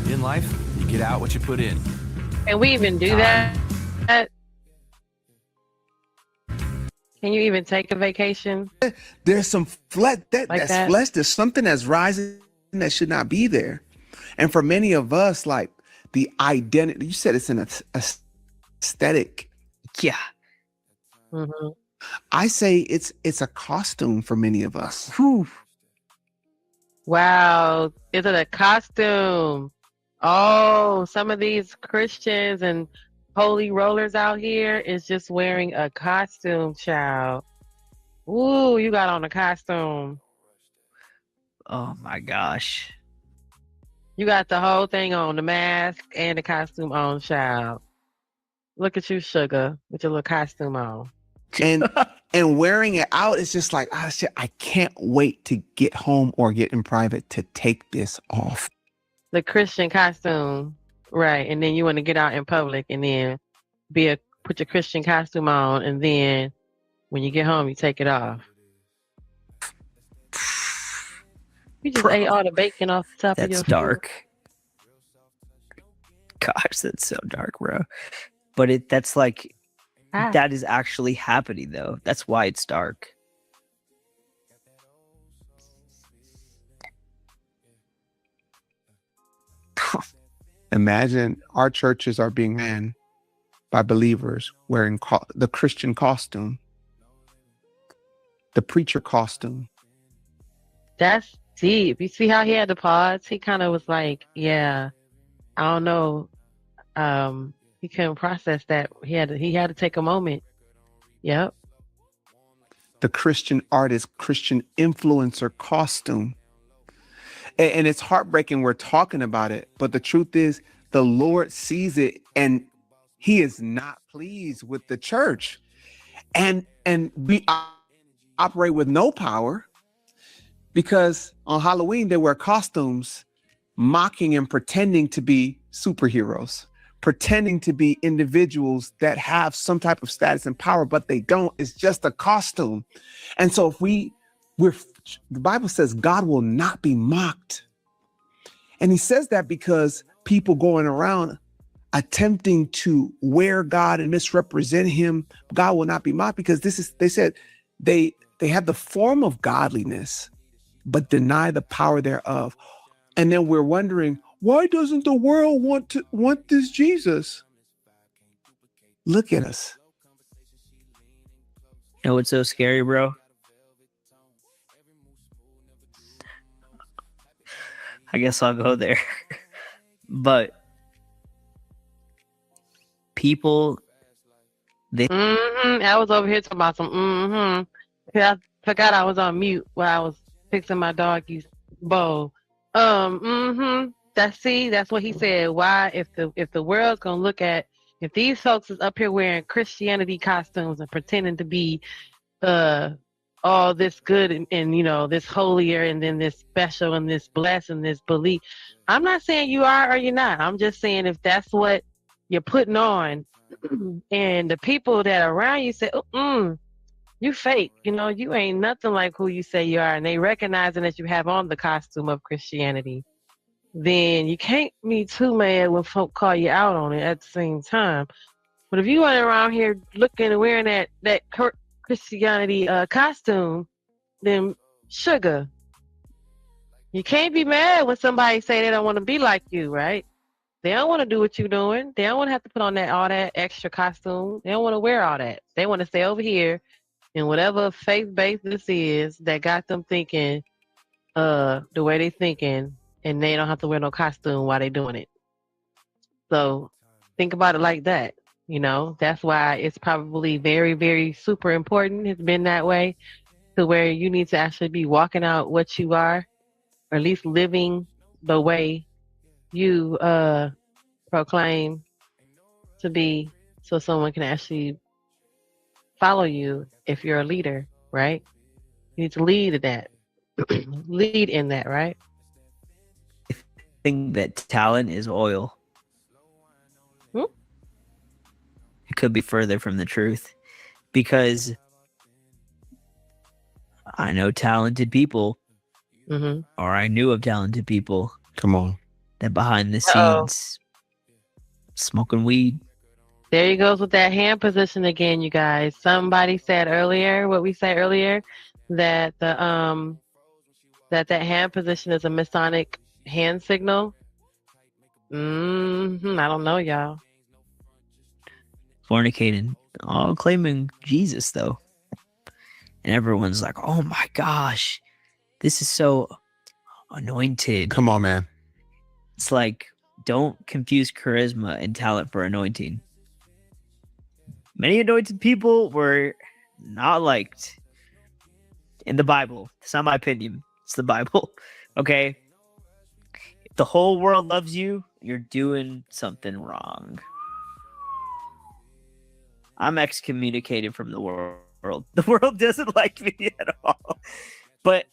In life, you get out what you put in. Can we even do that? Can you even take a vacation? There's some flesh Like that? flesh. There's something that's rising that should not be there. And for many of us, like the identity, you said it's an aesthetic. Yeah. Mm-hmm. I say it's a costume for many of us. Whew. Wow. Is it a costume? Oh, some of these Christians and holy rollers out here is just wearing a costume, child. Ooh, you got on a costume. Oh my gosh. You got the whole thing on, the mask and the costume on, child. Look at you, sugar, with your little costume on. And wearing it out is just like, I can't wait to get home or get in private to take this off. The Christian costume, right? And then you want to get out in public and then put your Christian costume on, and then when you get home, you take it off. You just ate all the bacon off the top of your That's dark. Gosh, that's so dark, bro. But that's like, that is actually happening though. That's why it's dark. Imagine our churches are being ran by believers wearing the Christian costume, the preacher costume. That's deep. You see how he had to pause? He kind of was like, yeah, I don't know. He couldn't process that. He had to take a moment. Yep. The Christian artist, Christian influencer costume. And it's heartbreaking we're talking about it, but the truth is the Lord sees it and he is not pleased with the church. And we operate with no power because on Halloween they wear costumes mocking and pretending to be superheroes, pretending to be individuals that have some type of status and power, but they don't. It's just a costume. And so if we're the Bible says God will not be mocked. And he says that because people going around attempting to wear God and misrepresent him, God will not be mocked, because they said they have the form of godliness, but deny the power thereof. And then we're wondering, why doesn't the world want this Jesus? Look at us. You know what's so scary, bro? I guess I'll go there. But people, I was over here talking about some I forgot I was on mute while I was fixing my doggy's bowl. That's what he said. Why, if the world's gonna look at, if these folks is up here wearing Christianity costumes and pretending to be all this good and you know, this holier and then this special and this blessed and this belief. I'm not saying you are or you're not. I'm just saying if that's what you're putting on and the people that are around you say, you fake, you know, you ain't nothing like who you say you are, and they recognizing that you have on the costume of Christianity, then you can't be too mad when folk call you out on it at the same time. But if you went around here looking and wearing that Christianity costume, then sugar, you can't be mad when somebody say they don't want to be like you, right? They don't want to do what you're doing. They don't want to have to put on all that extra costume. They don't want to wear all that. They want to stay over here in whatever faith-based this is that got them thinking the way they thinking, and they don't have to wear no costume while they doing it. So think about it like that. You know, that's why it's probably very, very super important. It's been that way, to where you need to actually be walking out what you are, or at least living the way you proclaim to be, so someone can actually follow you if you're a leader, right? You need to lead in that. Lead in that, right? I think that talent is oil. It could be further from the truth, because I know talented people, or I knew of talented people. Come on. That behind the scenes smoking weed. There he goes with that hand position again, you guys. Somebody said earlier, what we said earlier, that the that hand position is a Masonic hand signal. I don't know, y'all. Fornicating, all claiming Jesus though, and everyone's like, "Oh my gosh, this is so anointed." Come on, man. It's like, don't confuse charisma and talent for anointing. Many anointed people were not liked in the Bible. It's not my opinion. It's the Bible. Okay? If the whole world loves you, you're doing something wrong. I'm excommunicated from the world. The world doesn't like me at all. But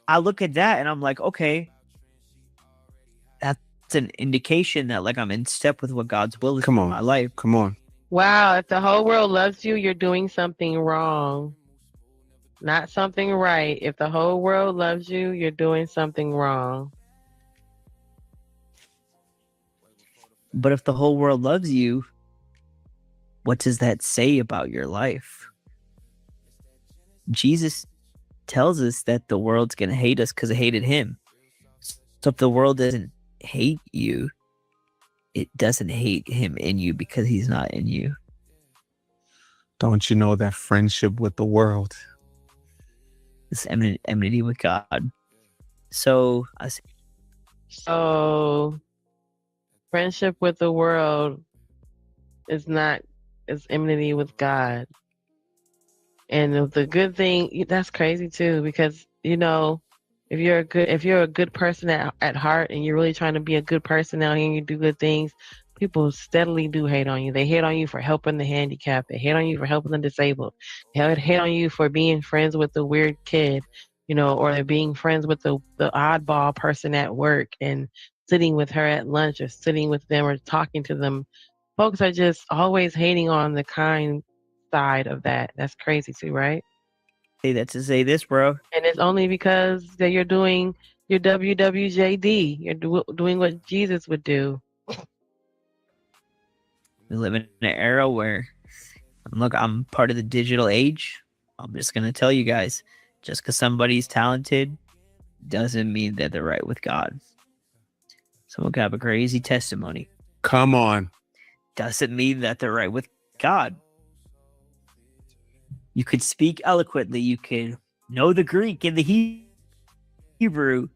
I look at that and I'm like, okay, that's an indication that like I'm in step with what God's will is for my life. Come on. Wow, if the whole world loves you, you're doing something wrong. Not something right. If the whole world loves you, you're doing something wrong. But if the whole world loves you, what does that say about your life? Jesus tells us that the world's going to hate us because it hated him. So if the world doesn't hate you, it doesn't hate him in you because he's not in you. Don't you know that friendship with the world is enmity with God? So friendship with the world is enmity with God. And the good thing, that's crazy too, because you know, if you're a good person at heart and you're really trying to be a good person out here and you do good things, people steadily do hate on you. They hate on you for helping the handicapped. They hate on you for helping the disabled. They hate on you for being friends with the weird kid, you know, or they're being friends with the oddball person at work, and sitting with her at lunch or sitting with them or talking to them. Folks are just always hating on the kind side of that. That's crazy too, right? Say that to say this, bro. And it's only because that you're doing your WWJD. You're doing what Jesus would do. We live in an era where, look, I'm part of the digital age. I'm just going to tell you guys, just because somebody's talented doesn't mean that they're right with God. Someone could have a crazy testimony. Come on. Doesn't mean that they're right with God. You could speak eloquently. You can know the Greek and the Hebrew.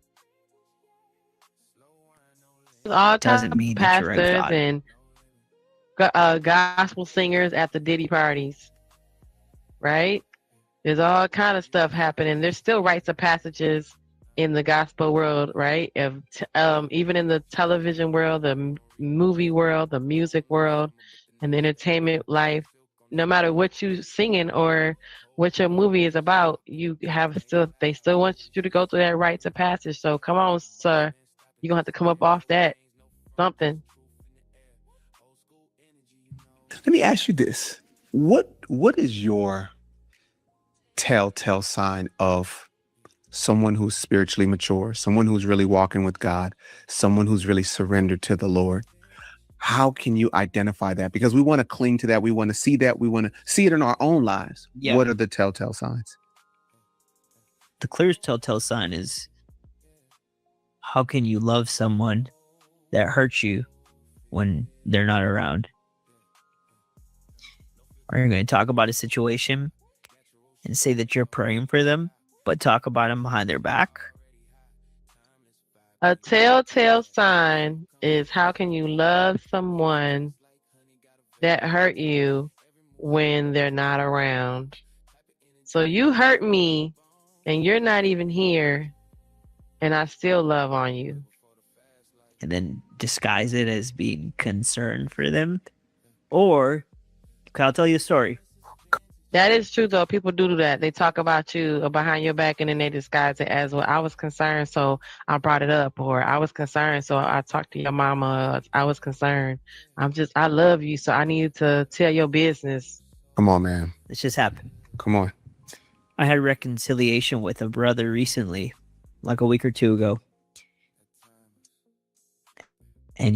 All Doesn't mean that you're right with pastors God. and gospel singers at the Diddy parties, right? There's all kind of stuff happening. There's still rites of passages in the gospel world, right? Even in the television world, the movie world, the music world, and the entertainment life. No matter what you singing or what your movie is about, they still want you to go through that rites of passage. So come on, sir, you're gonna have to come up off that something. Let me ask you this. What is your telltale sign of someone who's spiritually mature, someone who's really walking with God, someone who's really surrendered to the Lord? How can you identify that? Because we want to cling to that. We want to see that. We want to see it in our own lives. Yeah. What are the telltale signs? The clearest telltale sign is, how can you love someone that hurts you when they're not around? Are you going to talk about a situation and say that you're praying for them, but talk about them behind their back? A telltale sign is, how can you love someone that hurt you when they're not around? So you hurt me and you're not even here, and I still love on you. And then disguise it as being concerned for them? Or, I'll tell you a story. That is true, though. People do that. They talk about you behind your back, and then they disguise it as, well, I was concerned, so I brought it up. Or I was concerned, so I talked to your mama. I was concerned. I love you, so I needed to tell your business. Come on, man. This just happened. Come on. I had reconciliation with a brother recently, like a week or two ago. And,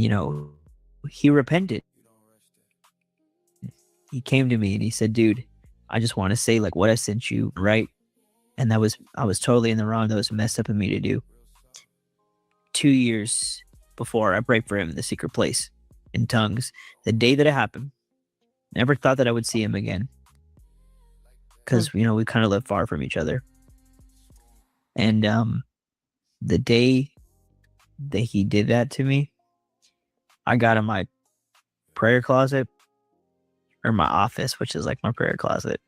he repented. He came to me and he said, dude, I just want to say what I sent you, right? And I was totally in the wrong. That was messed up of me to do. 2 years before, I prayed for him in the secret place in tongues. The day that it happened, never thought that I would see him again. Because, we kind of live far from each other. And the day that he did that to me, I got in my prayer closet, or my office, which is like my prayer closet.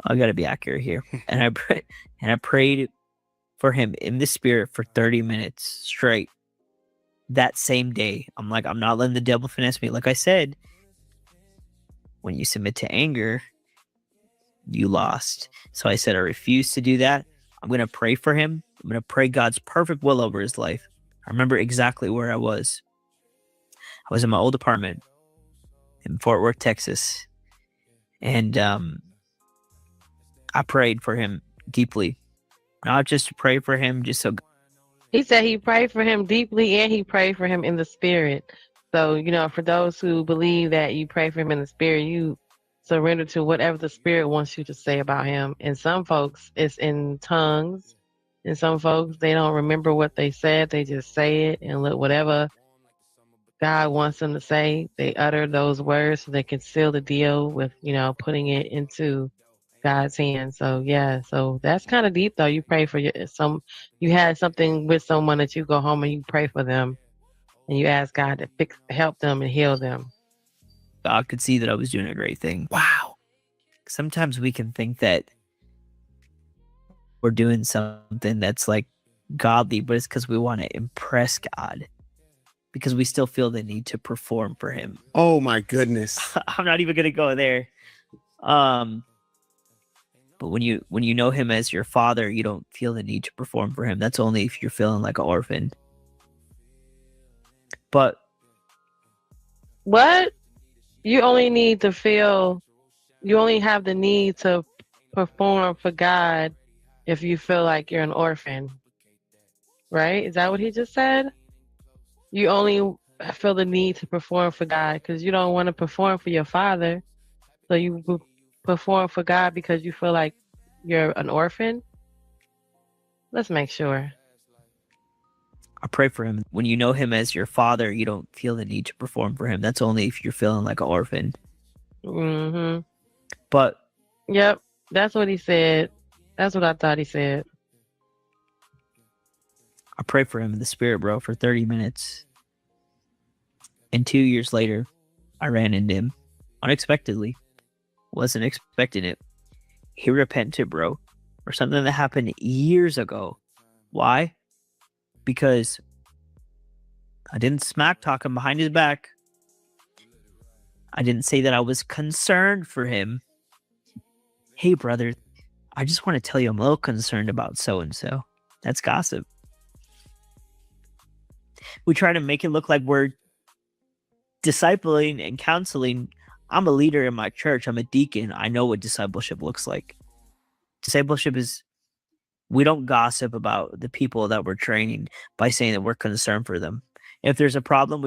I got to be accurate here. And I prayed for him in the spirit for 30 minutes straight. That same day, I'm like, I'm not letting the devil finesse me. Like I said, when you submit to anger, you lost. So I said, I refuse to do that. I'm going to pray for him. I'm going to pray God's perfect will over his life. I remember exactly where I was. I was in my old apartment in Fort Worth, Texas. And I prayed for him deeply. Not just to pray for him, just so. He said he prayed for him deeply, and he prayed for him in the spirit. So, for those who believe that you pray for him in the spirit, you surrender to whatever the spirit wants you to say about him. And some folks, it's in tongues. And some folks, they don't remember what they said. They just say it, and let whatever God wants them to say, they utter those words so they can seal the deal with, putting it into God's hands. So yeah, so that's kind of deep though. You pray for you had something with someone that you go home and you pray for them, and you ask God to help them and heal them. God could see that I was doing a great thing. Wow. Sometimes we can think that we're doing something that's godly, but it's because we want to impress God. Because we still feel the need to perform for him. Oh my goodness. I'm not even gonna go there. But when you know him as your father, you don't feel the need to perform for him. That's only if you're feeling like an orphan. But What? You only need to feel, you only have the need to perform for God if you feel like you're an orphan, right? Is that what he just said? You only feel the need to perform for God because you don't want to perform for your father. So you perform for God because you feel like you're an orphan? Let's make sure. I pray for him. When you know him as your father, you don't feel the need to perform for him. That's only if you're feeling like an orphan. Mm-hmm. But Yep, that's what he said. That's what I thought he said. I pray for him in the spirit, bro, for 30 minutes. And 2 years later, I ran into him unexpectedly. Wasn't expecting it. He repented, bro, for something that happened years ago. Why? Because I didn't smack talk him behind his back. I didn't say that I was concerned for him. Hey, brother, I just want to tell you I'm a little concerned about so-and-so. That's gossip. We try to make it look like we're discipling and counseling. I'm a leader in my church. I'm a deacon. I know what discipleship looks like. Discipleship is, we don't gossip about the people that we're training by saying that we're concerned for them. If there's a problem,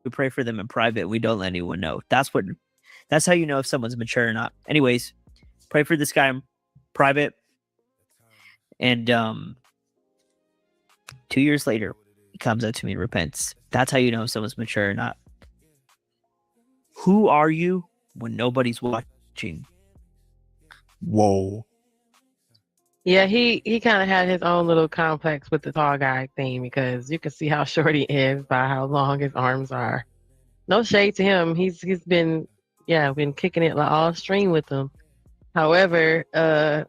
we pray for them in private. We don't let anyone know. That's how you know if someone's mature or not. Anyways, pray for this guy in private. And 2 years later, he comes up to me and repents. That's how you know if someone's mature or not. Who are you when nobody's watching? Whoa. Yeah, he kind of had his own little complex with the tall guy thing because you can see how short he is by how long his arms are. No shade to him. He's been kicking it like all stream with them. However, I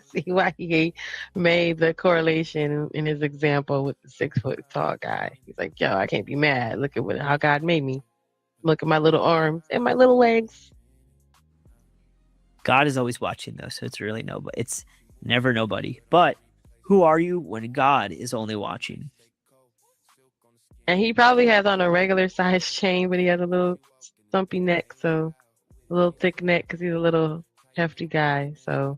see why he made the correlation in his example with the 6 foot tall guy. He's like, yo, I can't be mad. Look at how God made me. Look at my little arms and my little legs. God is always watching, though, so it's really nobody. It's never nobody. But who are you when God is only watching? And he probably has on a regular size chain, but he has a little stumpy neck, so a little thick neck because he's a little hefty guy. So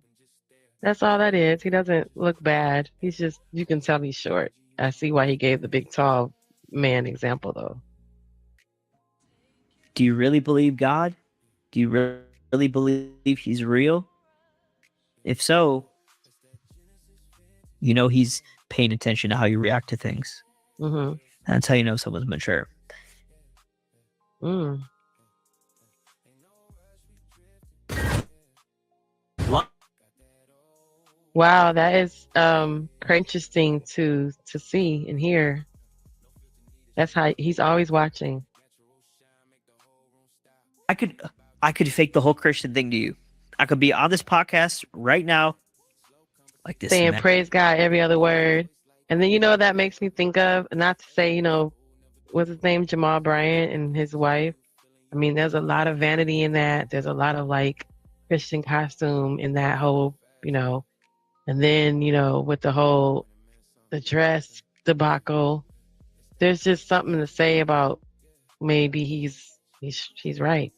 that's all that is. He doesn't look bad. He's just, you can tell he's short. I see why he gave the big tall man example, though. Do you really believe God? Do you really believe he's real? If so, you know he's paying attention to how you react to things. Mm-hmm. That's how you know someone's mature. Mm. Wow, that is interesting to see and hear. That's how he's always watching. I could fake the whole Christian thing to you. I could be on this podcast right now, like this, saying praise God every other word. And then, you know, that makes me think of, not to say, you know, what's his name, Jamal Bryant and his wife. I mean, there's a lot of vanity in that. There's a lot of like Christian costume in that whole, you know, and then, you know, with the dress debacle, there's just something to say about maybe he's right.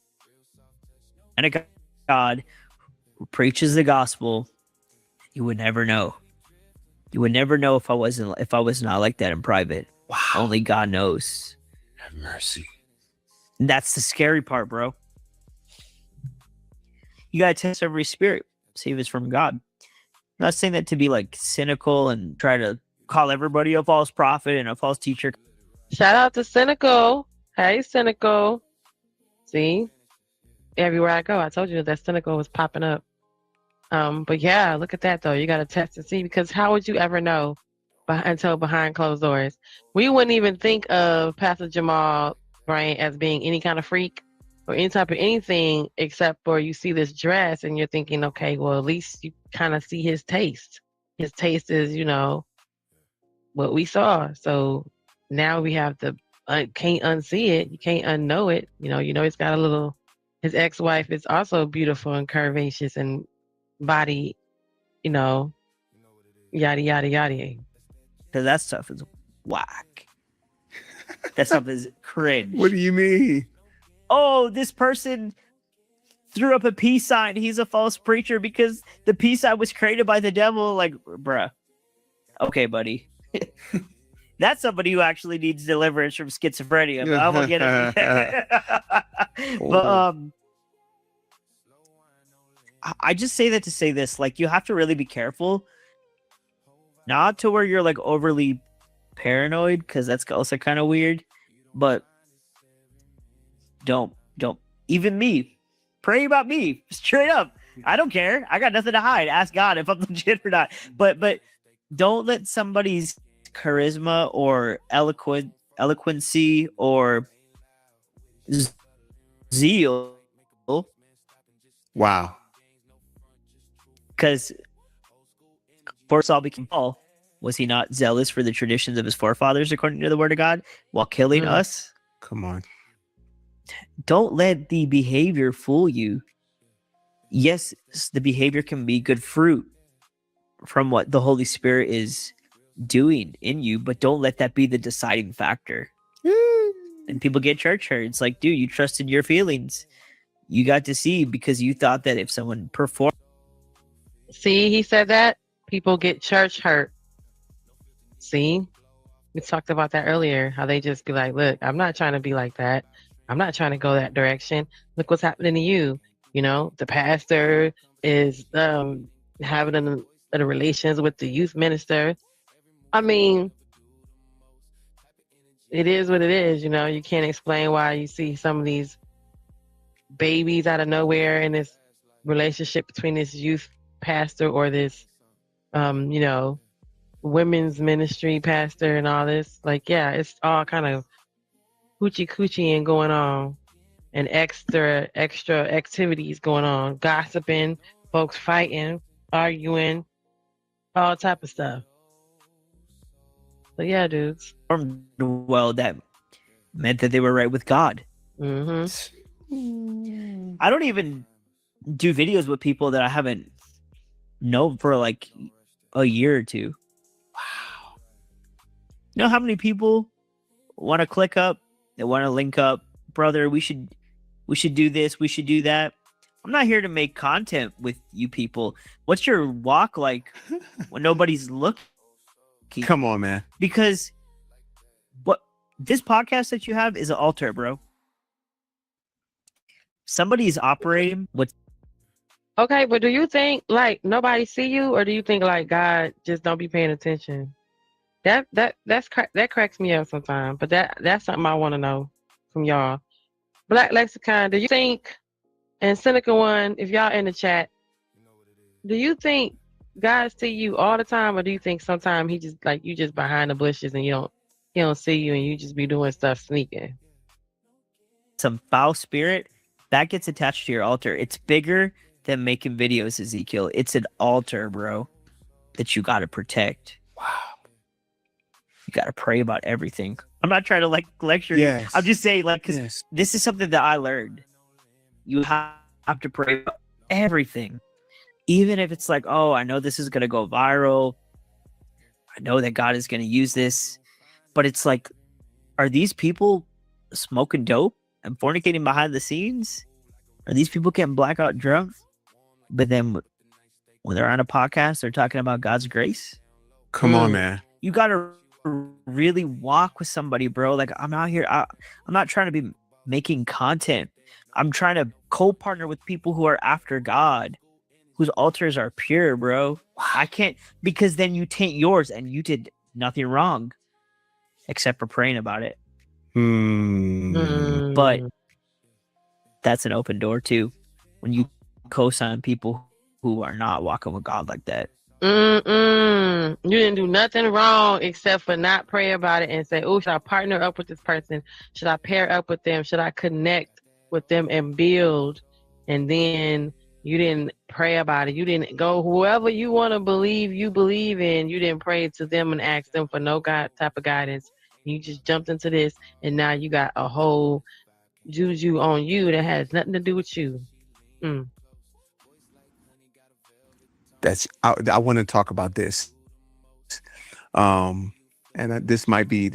And a God who preaches the gospel, you would never know. You would never know if I was not like that in private. Wow. Only God knows. Have mercy. And that's the scary part, bro. You gotta test every spirit, see if it's from God. I'm not saying that to be like cynical and try to call everybody a false prophet and a false teacher. Shout out to Cynical. Hey, Cynical. See? Everywhere I go, I told you that Cynical was popping up. But yeah, look at that though. You got to test and see, because how would you ever know until behind closed doors? We wouldn't even think of Pastor Jamal Bryant as being any kind of freak or any type of anything, except for you see this dress and you're thinking, okay, well, at least you kind of see his taste. His taste is, you know, what we saw. So now we have to can't unsee it. You can't unknow it. You know, he's got a little. His ex-wife is also beautiful and curvaceous and body, you know, yada yada yada. Because that stuff is whack. That stuff is cringe. What do you mean? Oh, this person threw up a peace sign. He's a false preacher because the peace sign was created by the devil. Like, bruh. Okay, buddy. That's somebody who actually needs deliverance from schizophrenia. But I won't get it. But I just say that to say this. Like, you have to really be careful. Not to where you're like overly paranoid, because that's also kind of weird. But don't. Even me. Pray about me. Straight up. I don't care. I got nothing to hide. Ask God if I'm legit or not. But don't let somebody's charisma or eloquency or zeal. Wow. Because before Saul became Paul, was he not zealous for the traditions of his forefathers according to the word of God while killing us? Come on. Don't let the behavior fool you. Yes, the behavior can be good fruit from what the Holy Spirit is doing in you, but don't let that be the deciding factor. And people get church hurt. It's like, dude, you trusted your feelings. You got deceived because you thought that if someone performed. See, he said that people get church hurt. See, we talked about that earlier, how they just be like, look, I'm not trying to be like that. I'm not trying to go that direction. Look what's happening to you. You know, the pastor is having a relations with the youth minister. I mean, it is what it is. You know, you can't explain why you see some of these babies out of nowhere in this relationship between this youth pastor or this, you know, women's ministry pastor and all this. Like, yeah, it's all kind of hoochie and going on, and extra activities going on, gossiping, folks fighting, arguing, all type of stuff. So yeah, dudes. Well, that meant that they were right with God. Mm-hmm. I don't even do videos with people that I haven't known for like a year or two. Wow. You know how many people want to click up? They want to link up, brother. We should do this. We should do that. I'm not here to make content with you people. What's your walk like when nobody's looking? Come on, man. Because what this podcast that you have is an altar, bro. Somebody's operating with. Okay, but do you think like nobody see you, or do you think like God just don't be paying attention? That cracks me up sometimes. But that's something I want to know from y'all. Black Lexicon, do you think, and Seneca One, if y'all in the chat, do you think God see you all the time, or do you think sometimes he just like you just behind the bushes and he don't see you and you just be doing stuff sneaking? Some foul spirit that gets attached to your altar. It's bigger than making videos, Ezekiel. It's an altar, bro, that you got to protect. Wow. You got to pray about everything. I'm not trying to like lecture you. I'm just saying, like, because this is something that I learned. You have to pray about everything. Even if it's like, oh, I know this is going to go viral. I know that God is going to use this. But it's like, are these people smoking dope and fornicating behind the scenes? Are these people getting blackout drunk? But then when they're on a podcast, they're talking about God's grace? Come on, man. You got to really walk with somebody, bro. Like, I'm out here. I'm not trying to be making content. I'm trying to co-partner with people who are after God, whose altars are pure, bro. I can't, because then you taint yours and you did nothing wrong except for praying about it. But that's an open door too when you co-sign people who are not walking with God like that. You didn't do nothing wrong except for not pray about it and say, oh, should I partner up with this person? Should I pair up with them? Should I connect with them and build? And then you didn't pray about it. You didn't go whoever you want to believe you believe in. You didn't pray to them and ask them for no God type of guidance. You just jumped into this, and now you got a whole juju on you that has nothing to do with you. I want to talk about this. And and this might be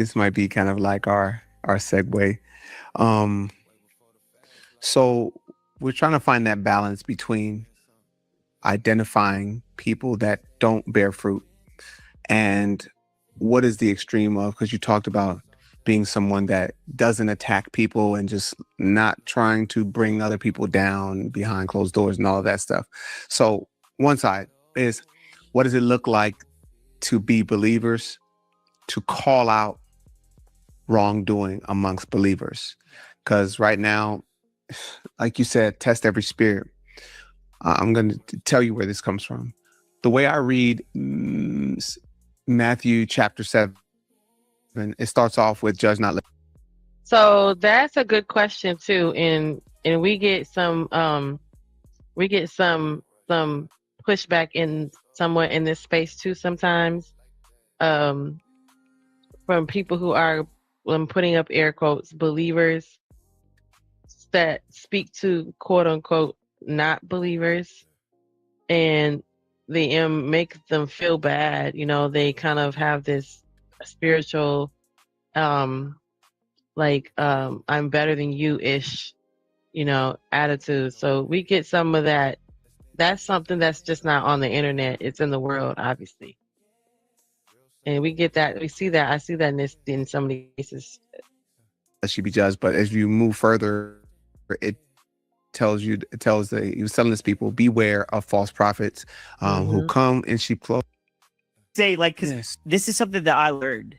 kind of like our segue. Um, so we're trying to find that balance between identifying people that don't bear fruit and what is the extreme of, because you talked about being someone that doesn't attack people and just not trying to bring other people down behind closed doors and all of that stuff. So one side is, what does it look like to be believers, to call out wrongdoing amongst believers? Because right now, like you said, test every spirit. I'm going to tell you where this comes from. The way I read Matthew chapter 7, it starts off with judge not. So that's a good question too, and we get some pushback in somewhat in this space too sometimes, from people who are, I'm putting up air quotes, believers that speak to quote unquote not believers, and they make them feel bad. You know, they kind of have this spiritual I'm better than you ish, you know, attitude. So we get some of that. That's something that's just not on the internet. It's in the world, obviously. And we get that. We see that. I see that in some of these cases. That should be judged. But as you move further, it tells he was telling his people, beware of false prophets who come in sheep clothing. Say, like, because this is something that I learned.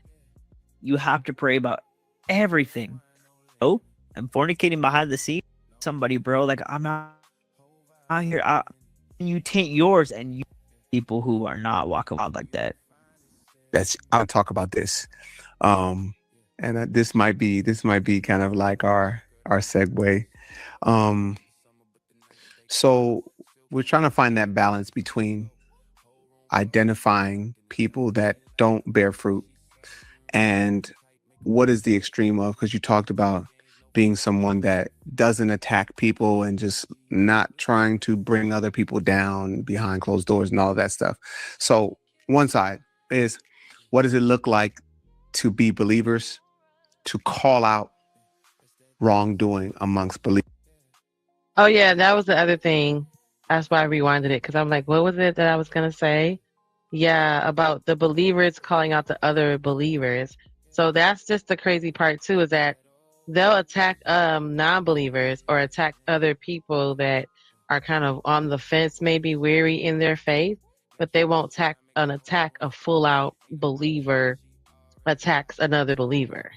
You have to pray about everything. Oh, I'm fornicating behind the scenes. Somebody, bro, like, I'm not out here. You taint yours, and you people who are not walking out like that. I'll talk about this, and this might be kind of like our segue. So we're trying to find that balance between identifying people that don't bear fruit and what is the extreme of, because you talked about being someone that doesn't attack people and just not trying to bring other people down behind closed doors and all of that stuff. So one side is, what does it look like to be believers, to call out wrongdoing amongst believers? Oh yeah, that was the other thing. That's why I rewinded it, because I'm like, what was it that I was gonna say? Yeah, about the believers calling out the other believers. So that's just the crazy part too, is that they'll attack non-believers or attack other people that are kind of on the fence, maybe weary in their faith, but they won't attack a full-out believer attacks another believer.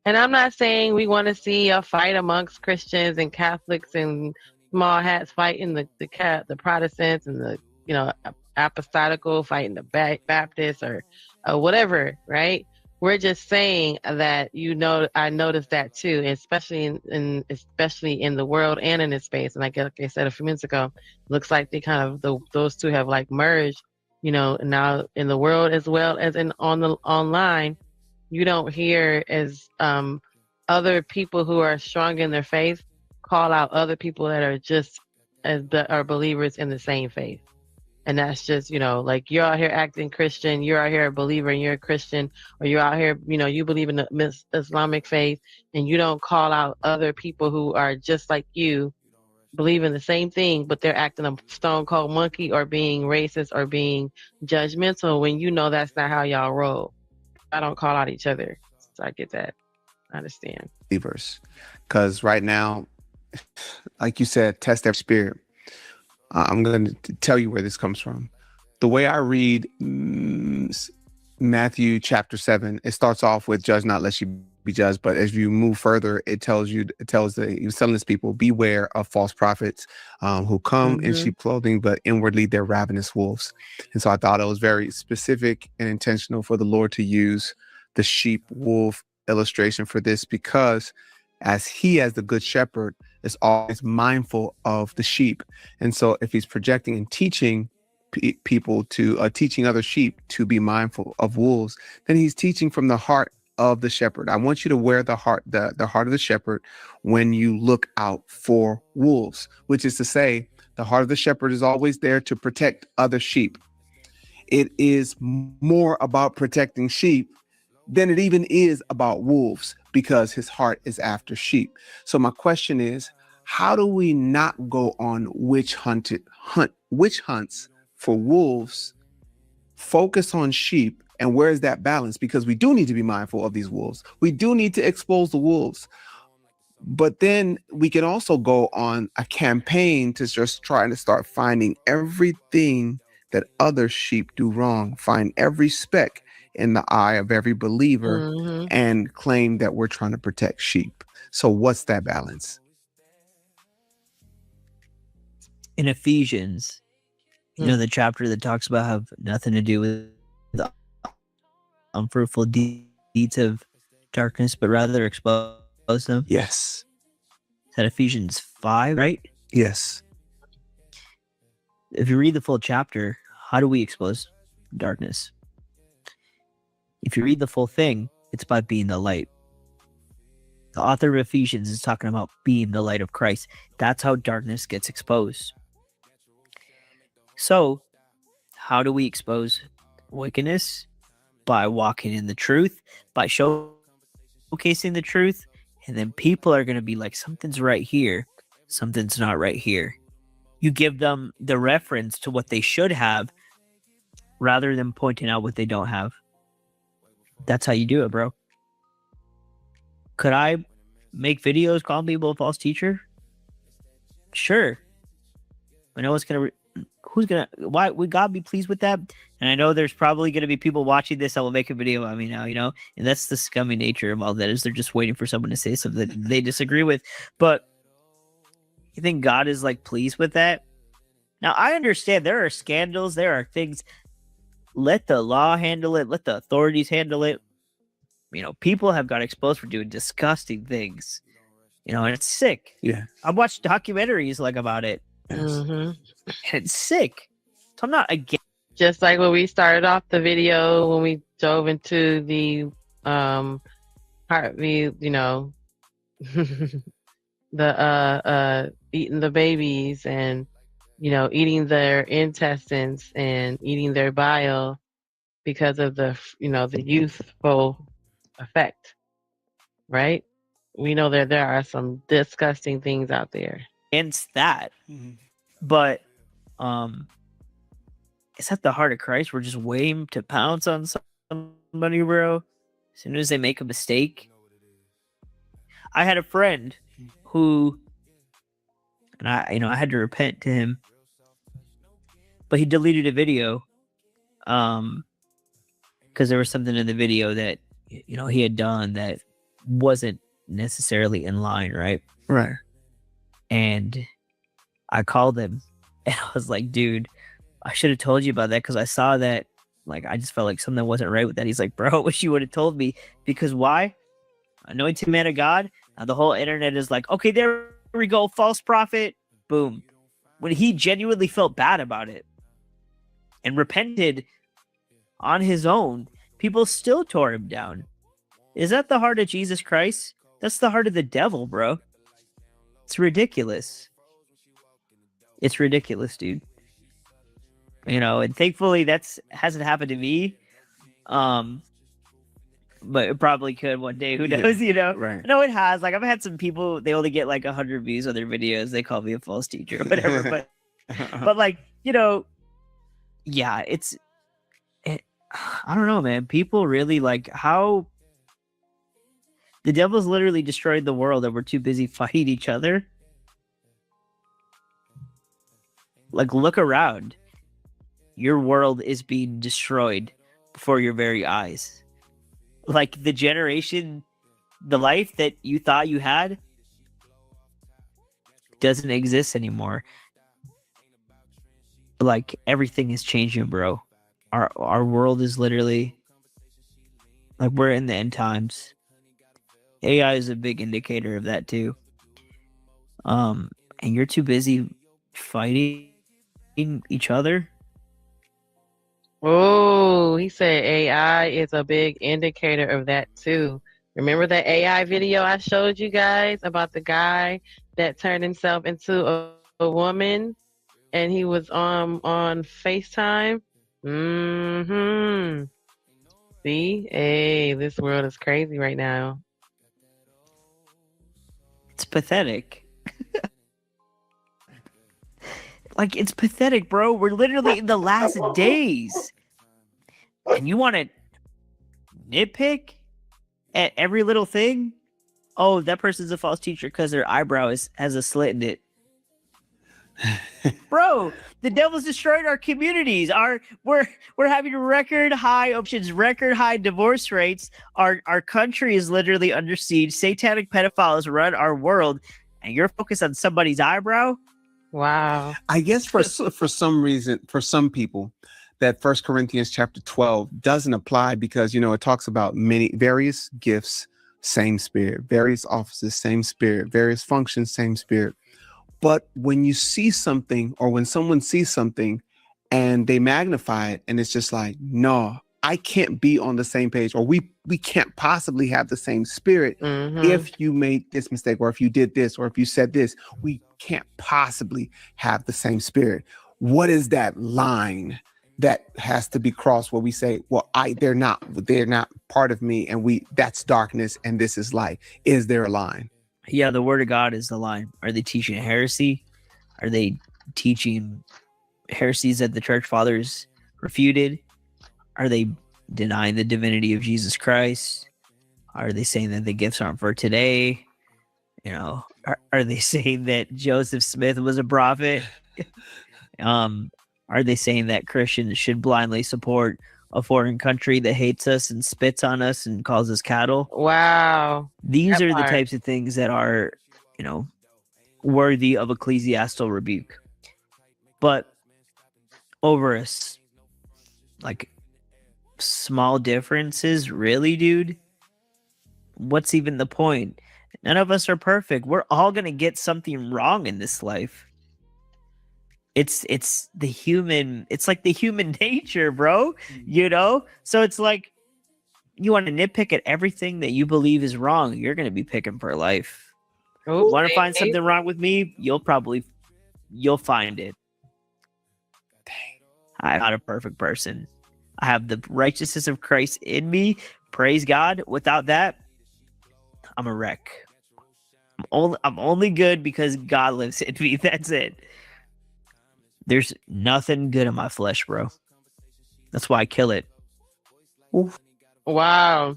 And I'm not saying we want to see a fight amongst Christians and Catholics and small hats fighting the Protestants and the, you know, apostolical fighting the Baptists or whatever, right? We're just saying that, you know, I noticed that too, especially in the world and in this space. And like I said a few minutes ago, looks like they kind of those two have like merged, you know, now in the world as well as on the online. You don't hear as other people who are strong in their faith call out other people that are just are believers in the same faith. And that's just, you know, like, you're out here acting Christian, you're out here a believer and you're a Christian, or you're out here, you know, you believe in the Islamic faith, and you don't call out other people who are just like you, believe in the same thing, but they're acting a stone cold monkey or being racist or being judgmental, when you know that's not how y'all roll. I don't call out each other. So I get that. I understand. Believers. Because right now, like you said, test every spirit. I'm going to tell you where this comes from. The way I read Matthew chapter 7, it starts off with judge not lest you be judged. But as you move further, he was telling his people, beware of false prophets who come in sheep clothing, but inwardly they're ravenous wolves. And so I thought it was very specific and intentional for the Lord to use the sheep wolf illustration for this, because as the good shepherd, is always mindful of the sheep. And so if he's projecting and teaching people to teaching other sheep to be mindful of wolves, then he's teaching from the heart of the shepherd. I want you to wear the heart of the shepherd when you look out for wolves, which is to say, the heart of the shepherd is always there to protect other sheep. It is more about protecting sheep than it even is about wolves, because his heart is after sheep. So my question is, how do we not go on witch hunts for wolves, focus on sheep, and where's that balance? Because we do need to be mindful of these wolves. We do need to expose the wolves. But then we can also go on a campaign to just try to start finding everything that other sheep do wrong, find every speck in the eye of every believer, and claim that we're trying to protect sheep. So what's that balance? In Ephesians, you know, the chapter that talks about have nothing to do with the unfruitful deeds of darkness, but rather expose them. Yes. Is that Ephesians 5, right? Yes. If you read the full chapter, how do we expose darkness? If you read the full thing, it's by being the light. The author of Ephesians is talking about being the light of Christ. That's how darkness gets exposed. So, how do we expose wickedness? By walking in the truth, by showcasing the truth, and then people are going to be like, something's right here, something's not right here. You give them the reference to what they should have rather than pointing out what they don't have. That's how you do it, bro. Could I make videos calling people a false teacher? Sure. I know it's going to... why would God be pleased with that? And I know there's probably going to be people watching this that will make a video about me now, you know, and that's the scummy nature of all that, is they're just waiting for someone to say something that they disagree with. But you think God is like pleased with that? Now, I understand there are scandals, there are things. Let the law handle it, let the authorities handle it. You know, people have got exposed for doing disgusting things, you know, and it's sick. Yeah. I've watched documentaries like about it. And it's sick. So I'm not against. Just like when we started off the video, when we dove into the heartbeat, you know, the eating the babies and, you know, eating their intestines and eating their bile because of the, you know, the youthful effect, right? We know that there are some disgusting things out there. Against that. But it's at the heart of Christ. We're just waiting to pounce on somebody, bro. As soon as they make a mistake. I had a friend who, and I had to repent to him, but he deleted a video because there was something in the video that, you know, he had done that wasn't necessarily in line, right? Right. And I called him and I was like, dude, I should have told you about that because I saw that. Like, I just felt like something wasn't right with that. He's like, bro, I wish you would have told me. Because why? Anointed man of God. Now the whole internet is like, okay, there we go. False prophet. Boom. When he genuinely felt bad about it and repented on his own, people still tore him down. Is that the heart of Jesus Christ? That's the heart of the devil, bro. It's ridiculous. It's ridiculous, dude. You know, and thankfully that's hasn't happened to me. But it probably could one day. Who knows? You know? Right. No, it has. Like, I've had some people, they only get like 100 views on their videos. They call me a false teacher or whatever. but like, you know, yeah, I don't know, man. People really like how the devil's literally destroyed the world and we're too busy fighting each other. Like, look around. Your world is being destroyed before your very eyes. Like, the generation, the life that you thought you had doesn't exist anymore. Like, everything is changing, bro. Our world is literally, like, we're in the end times. AI is a big indicator of that too. And you're too busy fighting each other. Oh, he said AI is a big indicator of that too. Remember that AI video I showed you guys about the guy that turned himself into a woman and he was on FaceTime? See? Hey, this world is crazy right now. It's pathetic. Like, it's pathetic, bro. We're literally in the last days. And you want to nitpick at every little thing? Oh, that person's a false teacher because their eyebrow has a slit in it. Bro, the devil's destroyed our communities. We're having record high options, record high divorce rates. Our country is literally under siege. Satanic pedophiles run our world, and you're focused on somebody's eyebrow? Wow. I guess for some reason, for some people, that 1 Corinthians chapter 12 doesn't apply because, it talks about various gifts, same spirit, various offices, same spirit, various functions, same spirit. But when you see something, or when someone sees something and they magnify it, and it's just like, no, I can't be on the same page, or we can't possibly have the same spirit if you made this mistake, or if you did this, or if you said this, we can't possibly have the same spirit. What is that line that has to be crossed where we say, well, they're not part of me, and that's darkness and this is light? Is there a line? Yeah, the word of God is the line. Are they teaching heresy? Are they teaching heresies that the church fathers refuted? Are they denying the divinity of Jesus Christ? Are they saying that the gifts aren't for today? Are they saying that Joseph Smith was a prophet? Are they saying that Christians should blindly support a foreign country that hates us and spits on us and calls us cattle? Wow. These are the types of things that are, worthy of ecclesiastical rebuke. But over us, like, small differences, really, dude? What's even the point? None of us are perfect. We're all gonna get something wrong in this life. It's the human. It's like the human nature, bro. So it's like, you want to nitpick at everything that you believe is wrong. You're gonna be picking for life. Want to find something wrong with me? You'll find it. I'm not a perfect person. I have the righteousness of Christ in me. Praise God. Without that, I'm a wreck. I'm only good because God lives in me. That's it. There's nothing good in my flesh, bro. That's why I kill it. Oof. Wow.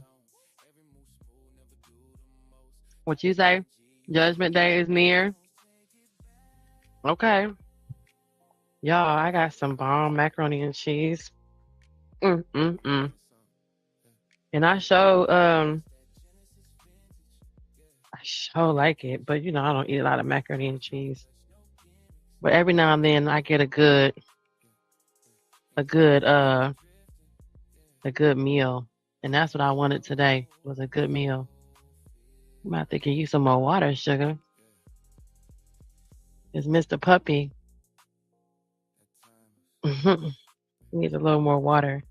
What you say? Judgment Day is near. Okay. Y'all, I got some bomb macaroni and cheese. And I sure like it, but I don't eat a lot of macaroni and cheese. But every now and then I get a good meal. And that's what I wanted today, was a good meal. I'm about to give you some more water, sugar. It's Mr. Puppy. He needs a little more water.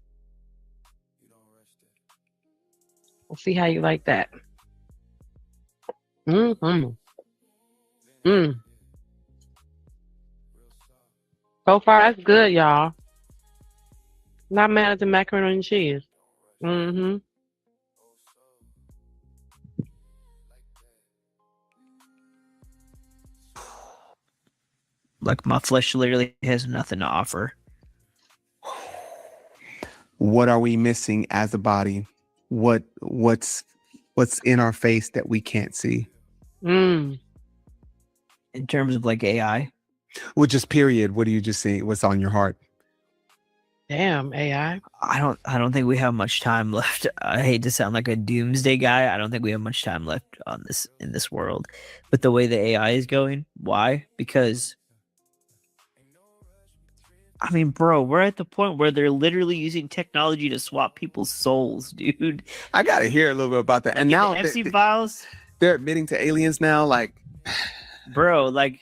We'll see how you like that. So far, that's good, y'all. Not mad at the macaroni and cheese. Like, my flesh literally has nothing to offer. What are we missing as a body? What's in our face that we can't see? In terms of like AI? Well, just period. What do you just see? What's on your heart? Damn, AI. I don't think we have much time left. I hate to sound like a doomsday guy. I don't think we have much time left in this world. But the way the AI is going, why? Because, I mean, bro, we're at the point where they're literally using technology to swap people's souls, dude. I gotta hear a little bit about that. Like, and now the Epstein files, they're admitting to aliens now. Like, bro, like,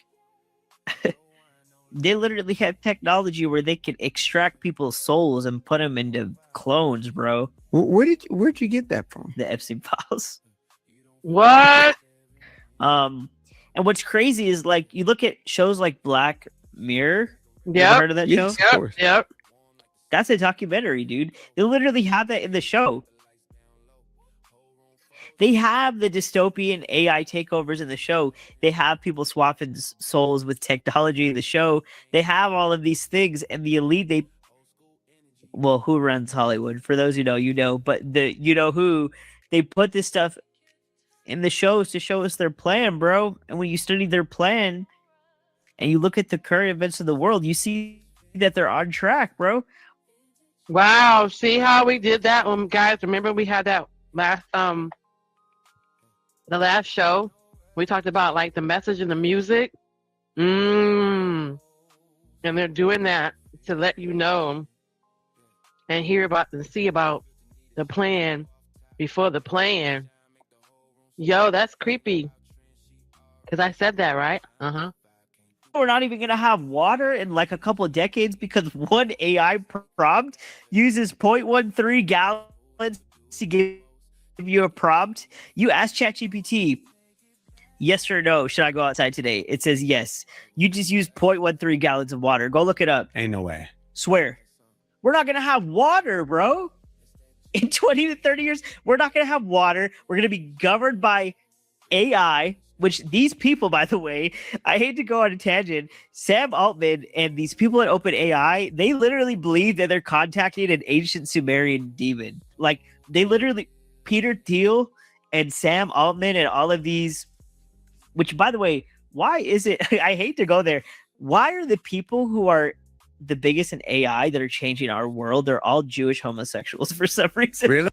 they literally have technology where they can extract people's souls and put them into clones, bro. Where'd you get that from? The Epstein files. What? And what's crazy is, like, you look at shows like Black Mirror. Yeah, heard of that show? Yep. That's a documentary, dude. They literally have that in the show. They have the dystopian AI takeovers in the show. They have people swapping souls with technology in the show. They have all of these things, and the elite, well, who runs Hollywood? For those who know, you know, but who, they put this stuff in the shows to show us their plan, bro. And when you study their plan and you look at the current events of the world, you see that they're on track, bro. Wow, see how we did that one, guys? Remember we had that the last show? We talked about like the message and the music. And they're doing that to let you know and hear about and see about the plan before the plan. Yo, that's creepy. Because I said that, right? Uh-huh. We're not even going to have water in like a couple of decades because one AI prompt uses 0.13 gallons to give you a prompt. You ask ChatGPT, yes or no, should I go outside today? It says yes. You just use 0.13 gallons of water. Go look it up. Ain't no way. Swear. We're not going to have water, bro. In 20 to 30 years, we're not going to have water. We're going to be governed by AI, which these people, by the way, I hate to go on a tangent. Sam Altman and these people at OpenAI, they literally believe that they're contacting an ancient Sumerian demon. Like, they literally, Peter Thiel and Sam Altman and all of these, which, by the way, why is it, I hate to go there. Why are the people who are the biggest in AI that are changing our world, they're all Jewish homosexuals for some reason? Really?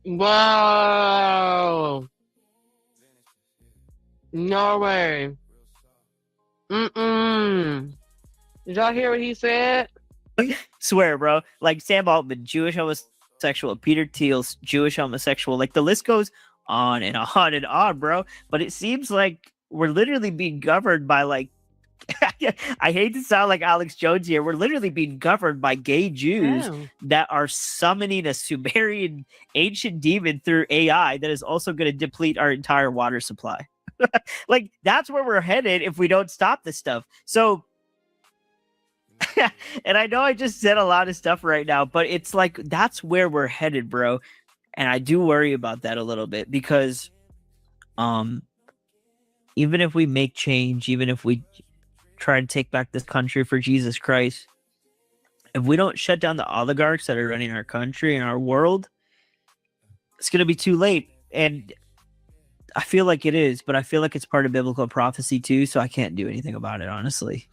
Wow. No way. Did y'all hear what he said? Swear, bro. Like Sam Altman, Jewish homosexual. Peter Thiel's Jewish homosexual. Like the list goes on and on and on, bro. But it seems like we're literally being governed by like, I hate to sound like Alex Jones here. We're literally being governed by gay Jews that are summoning a Sumerian ancient demon through AI that is also going to deplete our entire water supply. Like, that's where we're headed if we don't stop this stuff. So, and I know I just said a lot of stuff right now, but it's like, that's where we're headed, bro. And I do worry about that a little bit because, even if we make change, even if we try to take back this country for Jesus Christ, if we don't shut down the oligarchs that are running our country and our world, it's going to be too late. And I feel like it is, but I feel like it's part of biblical prophecy too, so I can't do anything about it, honestly.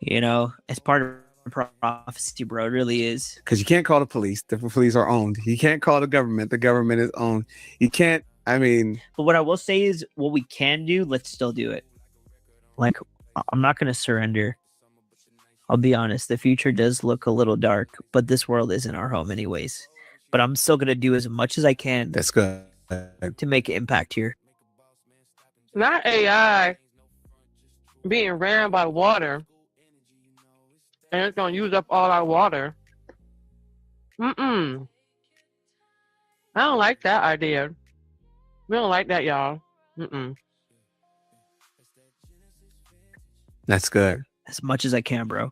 You know, it's part of prophecy, bro. It really is. Because you can't call the police. The police are owned. You can't call the government. The government is owned. You can't, I mean... But what I will say is, what we can do, let's still do it. Like, I'm not going to surrender. I'll be honest. The future does look a little dark, but this world isn't our home anyways. But I'm still going to do as much as I can. That's good. To make an impact here. Not AI being ran by water. And it's going to use up all our water. I don't like that idea. We don't like that, y'all. That's good. As much as I can, bro.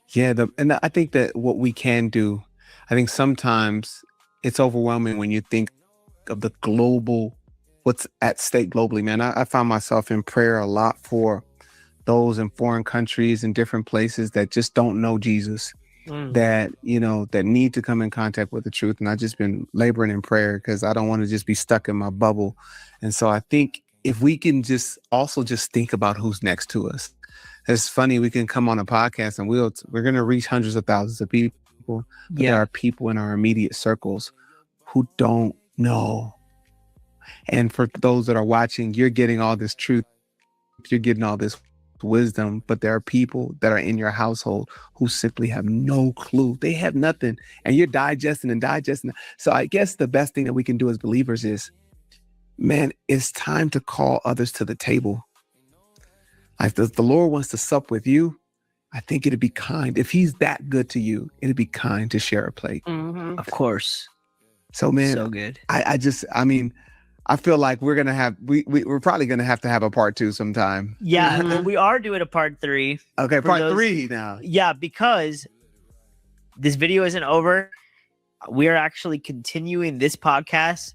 Yeah, and I think that what we can do, I think sometimes it's overwhelming when you think of the global, what's at stake globally, man. I find myself in prayer a lot for those in foreign countries and different places that just don't know Jesus, that, you know, that need to come in contact with the truth. And I've just been laboring in prayer because I don't want to just be stuck in my bubble. And so I think if we can just also just think about who's next to us. It's funny, we can come on a podcast and we're going to reach hundreds of thousands of people. But there are people in our immediate circles who don't know. And for those that are watching, you're getting all this truth, you're getting all this wisdom, but there are people that are in your household who simply have no clue. They have nothing, and you're digesting and digesting. So I guess the best thing that we can do as believers is, man, it's time to call others to the table. Like the Lord wants to sup with you, I think it'd be kind. If he's that good to you, it'd be kind to share a plate. Of course. So, man, so good. I mean, I feel like we're going to have, we're probably going to have a part 2 sometime. Yeah, we are doing a part 3. Okay, part 3 now. Yeah, because this video isn't over. We are actually continuing this podcast.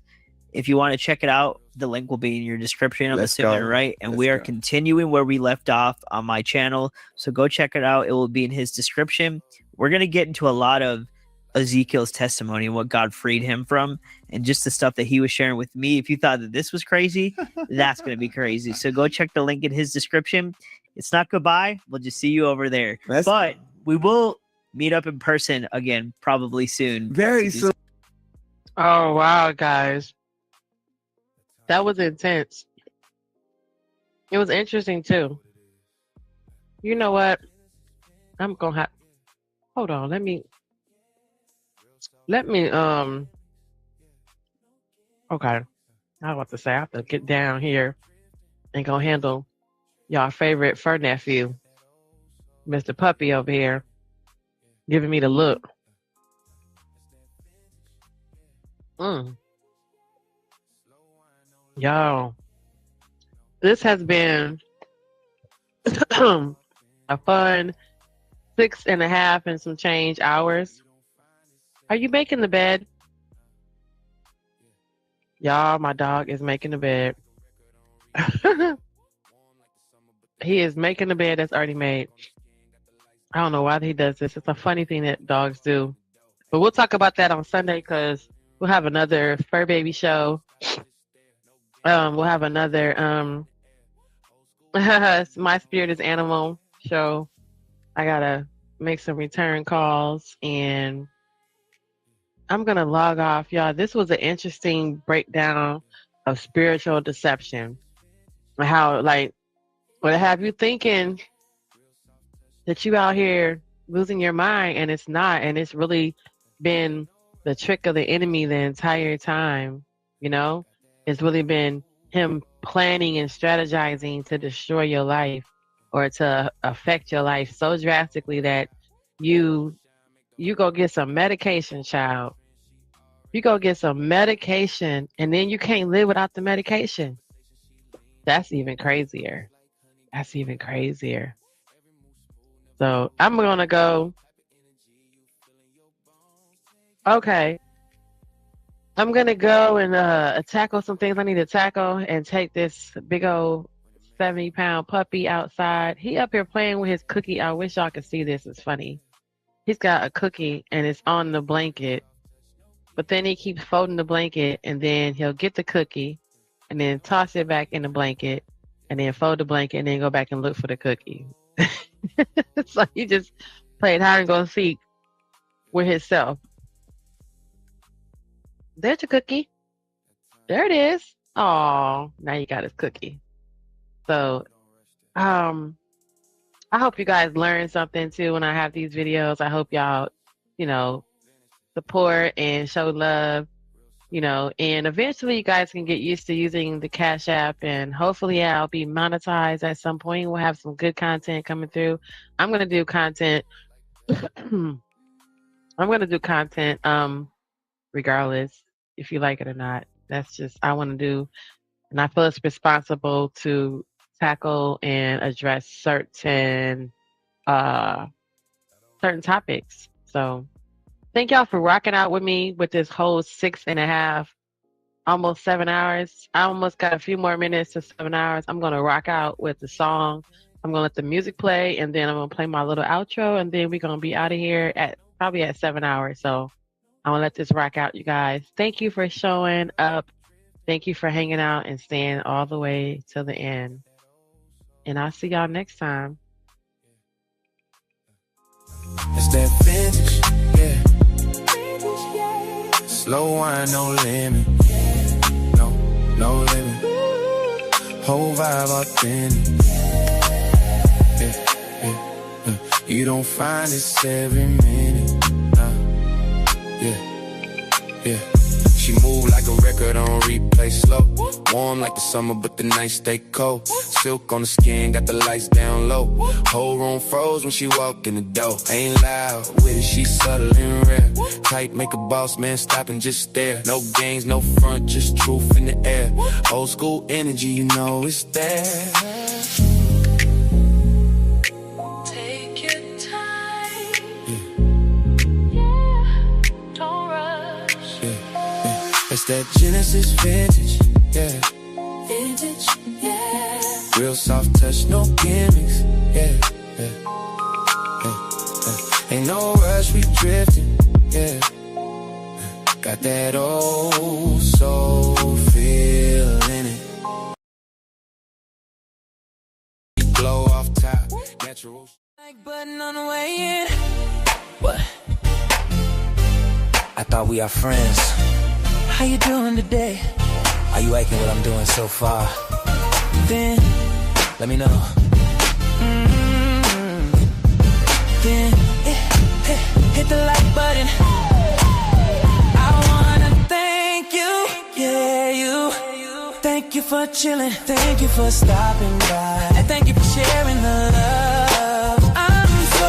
If you want to check it out, the link will be in your description. I'm assuming, right? And we are continuing where we left off on my channel. So go check it out. It will be in his description. We're going to get into a lot of Ezekiel's testimony and what God freed him from, and just the stuff that he was sharing with me. If you thought that this was crazy, that's going to be crazy. So go check the link in his description. It's not goodbye. We'll just see you over there. But we will meet up in person again, probably soon. Very soon. Oh, wow, guys. That was intense. It was interesting, too. You know what? I'm going to have... Hold on. Let me... Okay. I was about to say, I have to get down here and go handle y'all favorite fur nephew, Mr. Puppy over here, giving me the look. Y'all, this has been a fun 6.5 and some change hours. Are you making the bed? Y'all, my dog is making the bed. He is making the bed that's already made. I don't know why he does this. It's a funny thing that dogs do. But we'll talk about that on Sunday because we'll have another fur baby show. We'll have another My Spirit is Animal show. I gotta make some return calls and I'm gonna log off, y'all. This was an interesting breakdown of spiritual deception. How, like, will it have you thinking that you out here losing your mind and it's not, and it's really been the trick of the enemy the entire time, you know? It's really been him planning and strategizing to destroy your life or to affect your life so drastically that you go get some medication, child. You go get some medication and then you can't live without the medication. That's even crazier. That's even crazier. So I'm going to go. Okay. I'm going to go and tackle some things I need to tackle and take this big old 70-pound puppy outside. He up here playing with his cookie. I wish y'all could see this. It's funny. He's got a cookie and it's on the blanket. But then he keeps folding the blanket and then he'll get the cookie and then toss it back in the blanket and then fold the blanket and then go back and look for the cookie. So he just played hide and go seek with himself. There's your cookie. There it is. Oh, now you got his cookie. So, I hope you guys learn something too when I have these videos. I hope y'all, support and show love, and eventually you guys can get used to using the Cash App and hopefully I'll be monetized at some point. We'll have some good content coming through. I'm going to do content. I'm going to do content regardless if you like it or not. That's just, I want to do, and I feel it's responsible to tackle and address certain topics. So thank y'all for rocking out with me with this whole 6.5, almost 7 hours. I almost got a few more minutes to 7 hours. I'm going to rock out with the song. I'm going to let the music play, and then I'm going to play my little outro, and then we're going to be out of here at probably at 7 hours. So I'm going to let this rock out, you guys. Thank you for showing up. Thank you for hanging out and staying all the way to the end. And I'll see y'all next time. It's that vintage, yeah. Slow wine, no limit. No limit. Whole vibe authentic. Yeah. You don't find this every minute. Yeah. She move like a record on replay, slow. Warm like the summer, but the nights stay cold. Silk on the skin, got the lights down low. Whole room froze when she walk in the door. Ain't loud with it, she subtle and rare. Tight, make a boss man stop and just stare. No games, no front, just truth in the air. Old school energy, you know it's there. Take your time. Yeah. It's that Genesis vintage, yeah. Vintage, yeah. Real soft touch, no gimmicks, yeah, yeah, yeah. Ain't no rush, we drifting, yeah. Got that old soul feel in it. Glow off top, natural. Like button on the way in. What? I thought we are friends. How you doing today? Are you liking what I'm doing so far? Then let me know. Then hit the like button. I wanna thank you, yeah, you. Thank you for chilling. Thank you for stopping by. And thank you for sharing the love. I'm so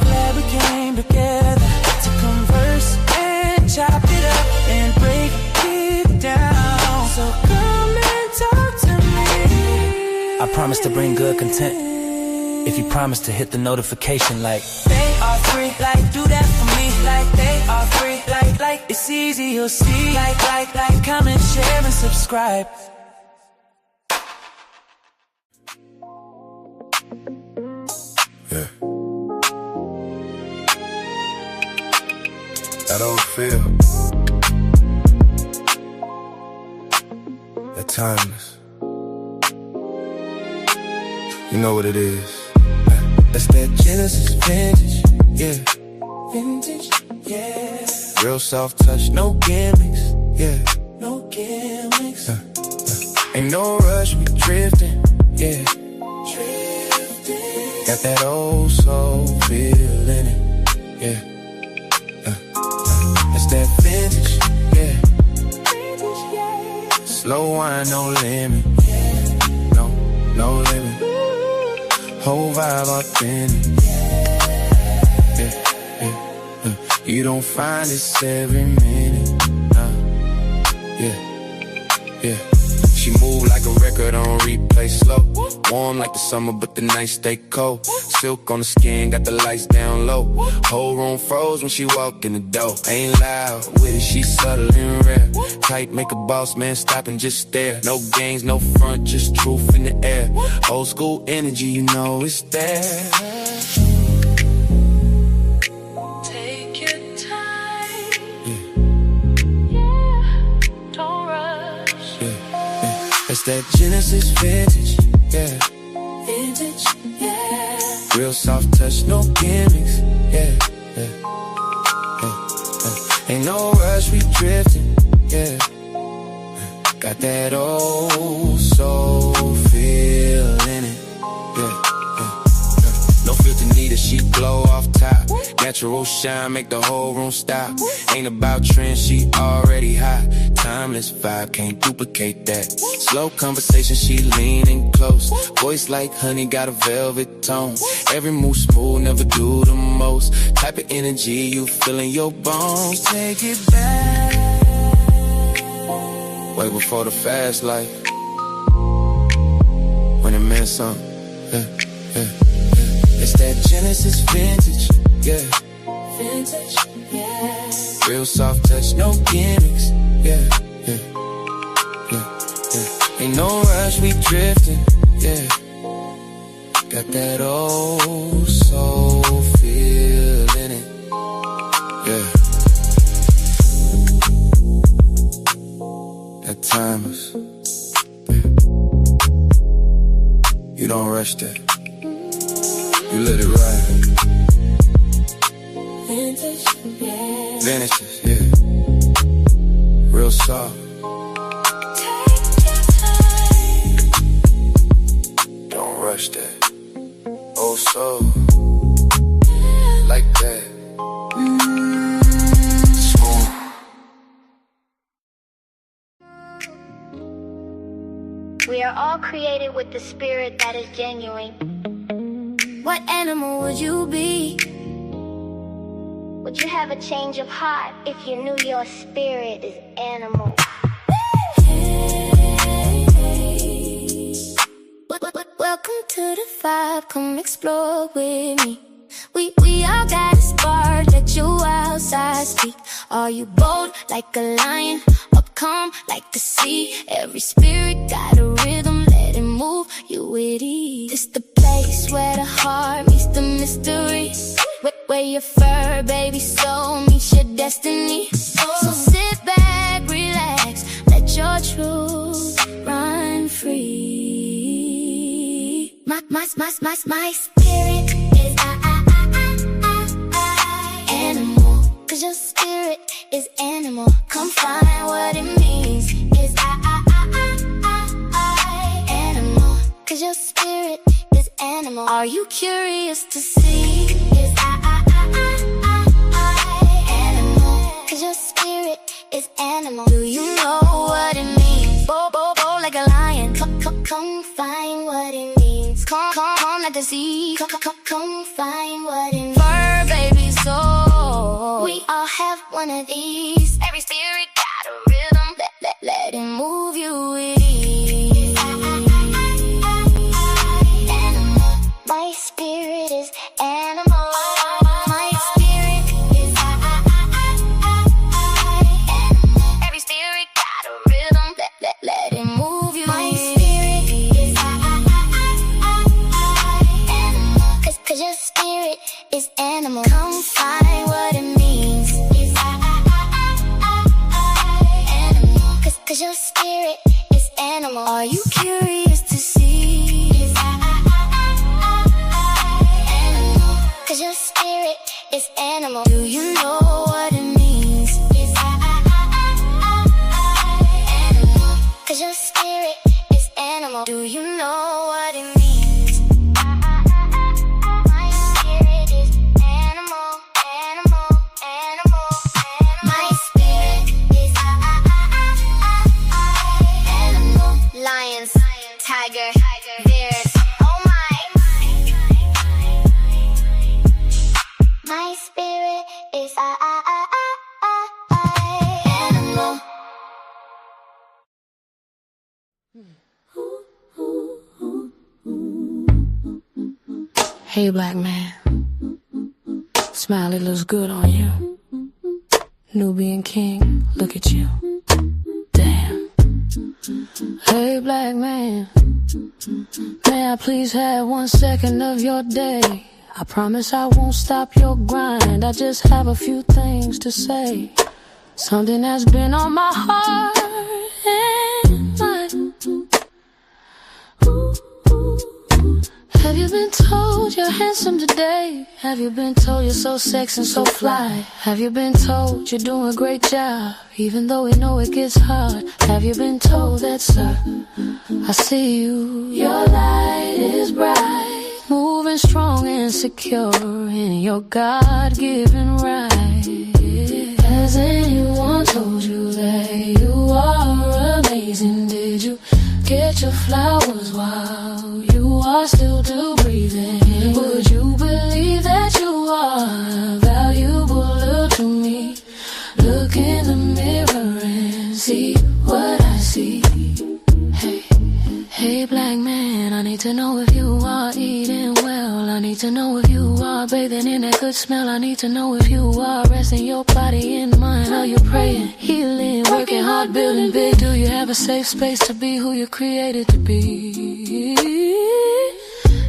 glad we came together to converse and chop it up and break it down. So come and talk to me. I promise to bring good content. If you promise to hit the notification like they are free, like do that for me. Like they are free, like it's easy, you'll see. Like comment, share and subscribe. Yeah. That old feel. That timeless. You know what it is. That's that Genesis vintage, yeah. Vintage, yeah. Real soft touch, no gimmicks, yeah. No gimmicks. Ain't no rush, we drifting, yeah. Got that old soul feel in it, yeah. It's that vintage, yeah. Slow wine, no limit, no limit. Whole vibe authentic, yeah. You don't find this every minute, yeah. She move like a record on replay, slow. Warm like the summer, but the nights stay cold. Silk on the skin, got the lights down low. Whole room froze when she walk in the door. Ain't loud with it, she subtle and rare. Tight, make a boss man stop and just stare. No games, no front, just truth in the air. Old school energy, you know it's there. Take your time. Yeah, don't rush. It's that Genesis vintage, yeah. Vintage, yeah. Real soft touch, no gimmicks, yeah. Ain't no rush, we drifting, yeah. Got that old soul feel in it, yeah. No filter needed, she glow off top. Natural shine, make the whole room stop. Ain't about trends, she already hot. Timeless vibe, can't duplicate that. Slow conversation, she leaning close. Voice like honey, got a velvet tone. Every move smooth, never do the most. Type of energy you feel in your bones. Take it back. Way before the fast life, when it meant something, yeah. It's that Genesis vintage, yeah. Vintage, yeah. Real soft touch, no gimmicks, yeah. Ain't no rush, we drifting, yeah. Got that old soul feel in it, yeah. That timeless, yeah. You don't rush that. You let it ride. Vintage, yeah. Vintage, yeah. Real soft. Don't rush that. Oh, so like that. Smooth. We are all created with the spirit that is genuine. What animal would you be? Would you have a change of heart if you knew your spirit is animal? Welcome to the vibe, come explore with me. We all got a spark, let your wild side speak. Are you bold like a lion? Up calm like the sea. Every spirit got a rhythm, let it move you with ease. It's the place where the heart meets the mystery, where your fur, baby, soul meets your destiny. So sit back, relax, let your truth run free. My spirit is animal, 'cause your spirit is animal. Come find what it means. Is animal, 'cause your spirit is animal. Are you curious to see? Is animal, 'cause your spirit is animal. Do you know what it means? Bo like a lion. Come find what it means. Come like the sea. Come find what it means. Fur, baby, soul. We all have one of these. Every spirit got a rhythm. Let it move you with ease. Animal. My spirit is animal. My spirit is animal. Every spirit got a rhythm. Let it move you. My spirit is animal. 'Cause your spirit is animal. Come find what it means. Is animal. 'Cause your spirit is animal. Are you curious to see? Is animal. 'Cause your spirit is animal. Do you know what it means? Is animal. 'Cause your spirit is animal. Do you know what it means? My spirit is animal, animal, animal, animal. My spirit is animal. Lions, tiger, bears. Oh my. My spirit is animal. Hey, black man. Smiley looks good on you. Nubian king, look at you. Damn. Hey, black man. May I please have 1 second of your day? I promise I won't stop your grind. I just have a few things to say. Something that's been on my heart and mind. Have you been told you're handsome today? Have you been told you're so sexy and so fly? Have you been told you're doing a great job, even though we know it gets hard? Have you been told that, sir, I see you, your light is bright, moving strong and secure in your God-given right? Has anyone told you that you are amazing? Did you get your flowers while you are still breathing? Would you believe that you are valuable to me? Look in the mirror and see what I see. Hey, black man, I need to know if you are eating well. I need to know if you are bathing in that good smell. I need to know if you are resting your body and mind. Are you praying, healing, working hard, building big? Do you have a safe space to be who you're created to be?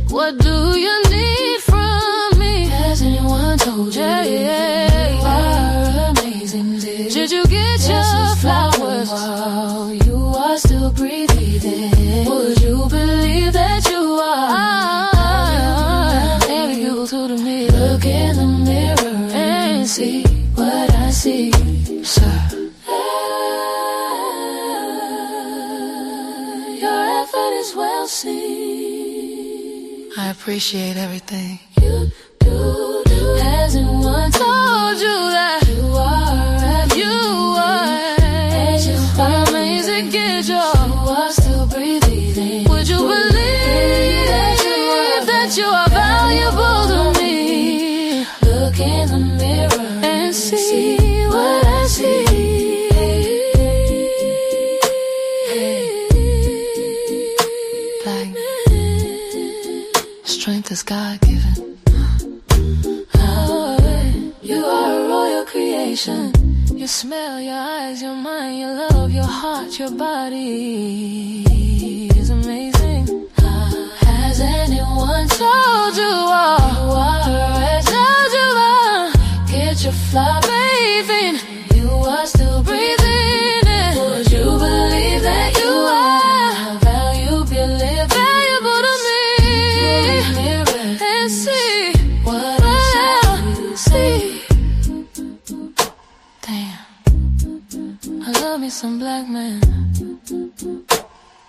What do you need from me? Has anyone told you you are amazing? Did you get your flowers while you are still breathing? Would you believe that you are very beautiful to me? Look in the mirror and see what I see, sir. Your effort is well seen. I appreciate everything you do. Has anyone told you that you are amazing? Get your still breathing. Would you believe that you are valuable to me? Look in the mirror and see what I see. Black strength is God-given. Oh, you are a royal creation. Your smell, your eyes, your mind, your love, your heart, your body is amazing. Has anyone told you all you are? Told you all. Get your fly bathing. You are still breathing. Would you believe that you are valuable to me? And see what I see. Damn, I love me some black man.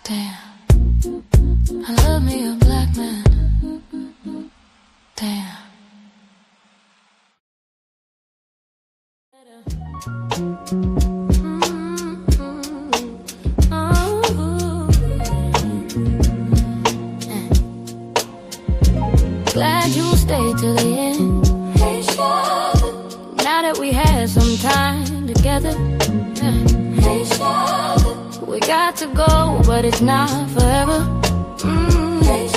Damn, I love me a black man. Damn. Glad you stayed till the end. Hey, now that we had some time together. Hey, we got to go, but it's not forever. Hey,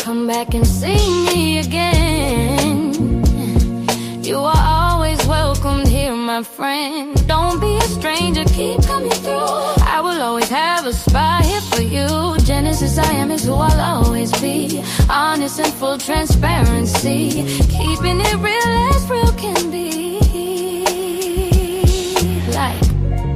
come back and see me again. You are always welcomed here, my friend. Don't be a stranger, keep coming through. I will always have a spot here for you. Genesis I am is who I'll always be. Honest and full transparency. Keeping it real as real can be. Like,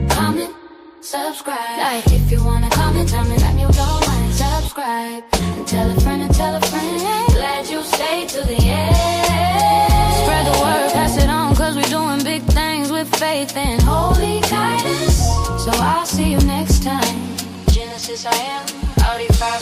comment, subscribe. Like, if you wanna comment, tell me that you don't mind. Subscribe, and tell a friend and tell a friend. Glad you stayed to the end. Spread the word, pass it on, cause we're doing big things with faith and holy guidance. So I'll see you next time. Genesis I am, Audi 5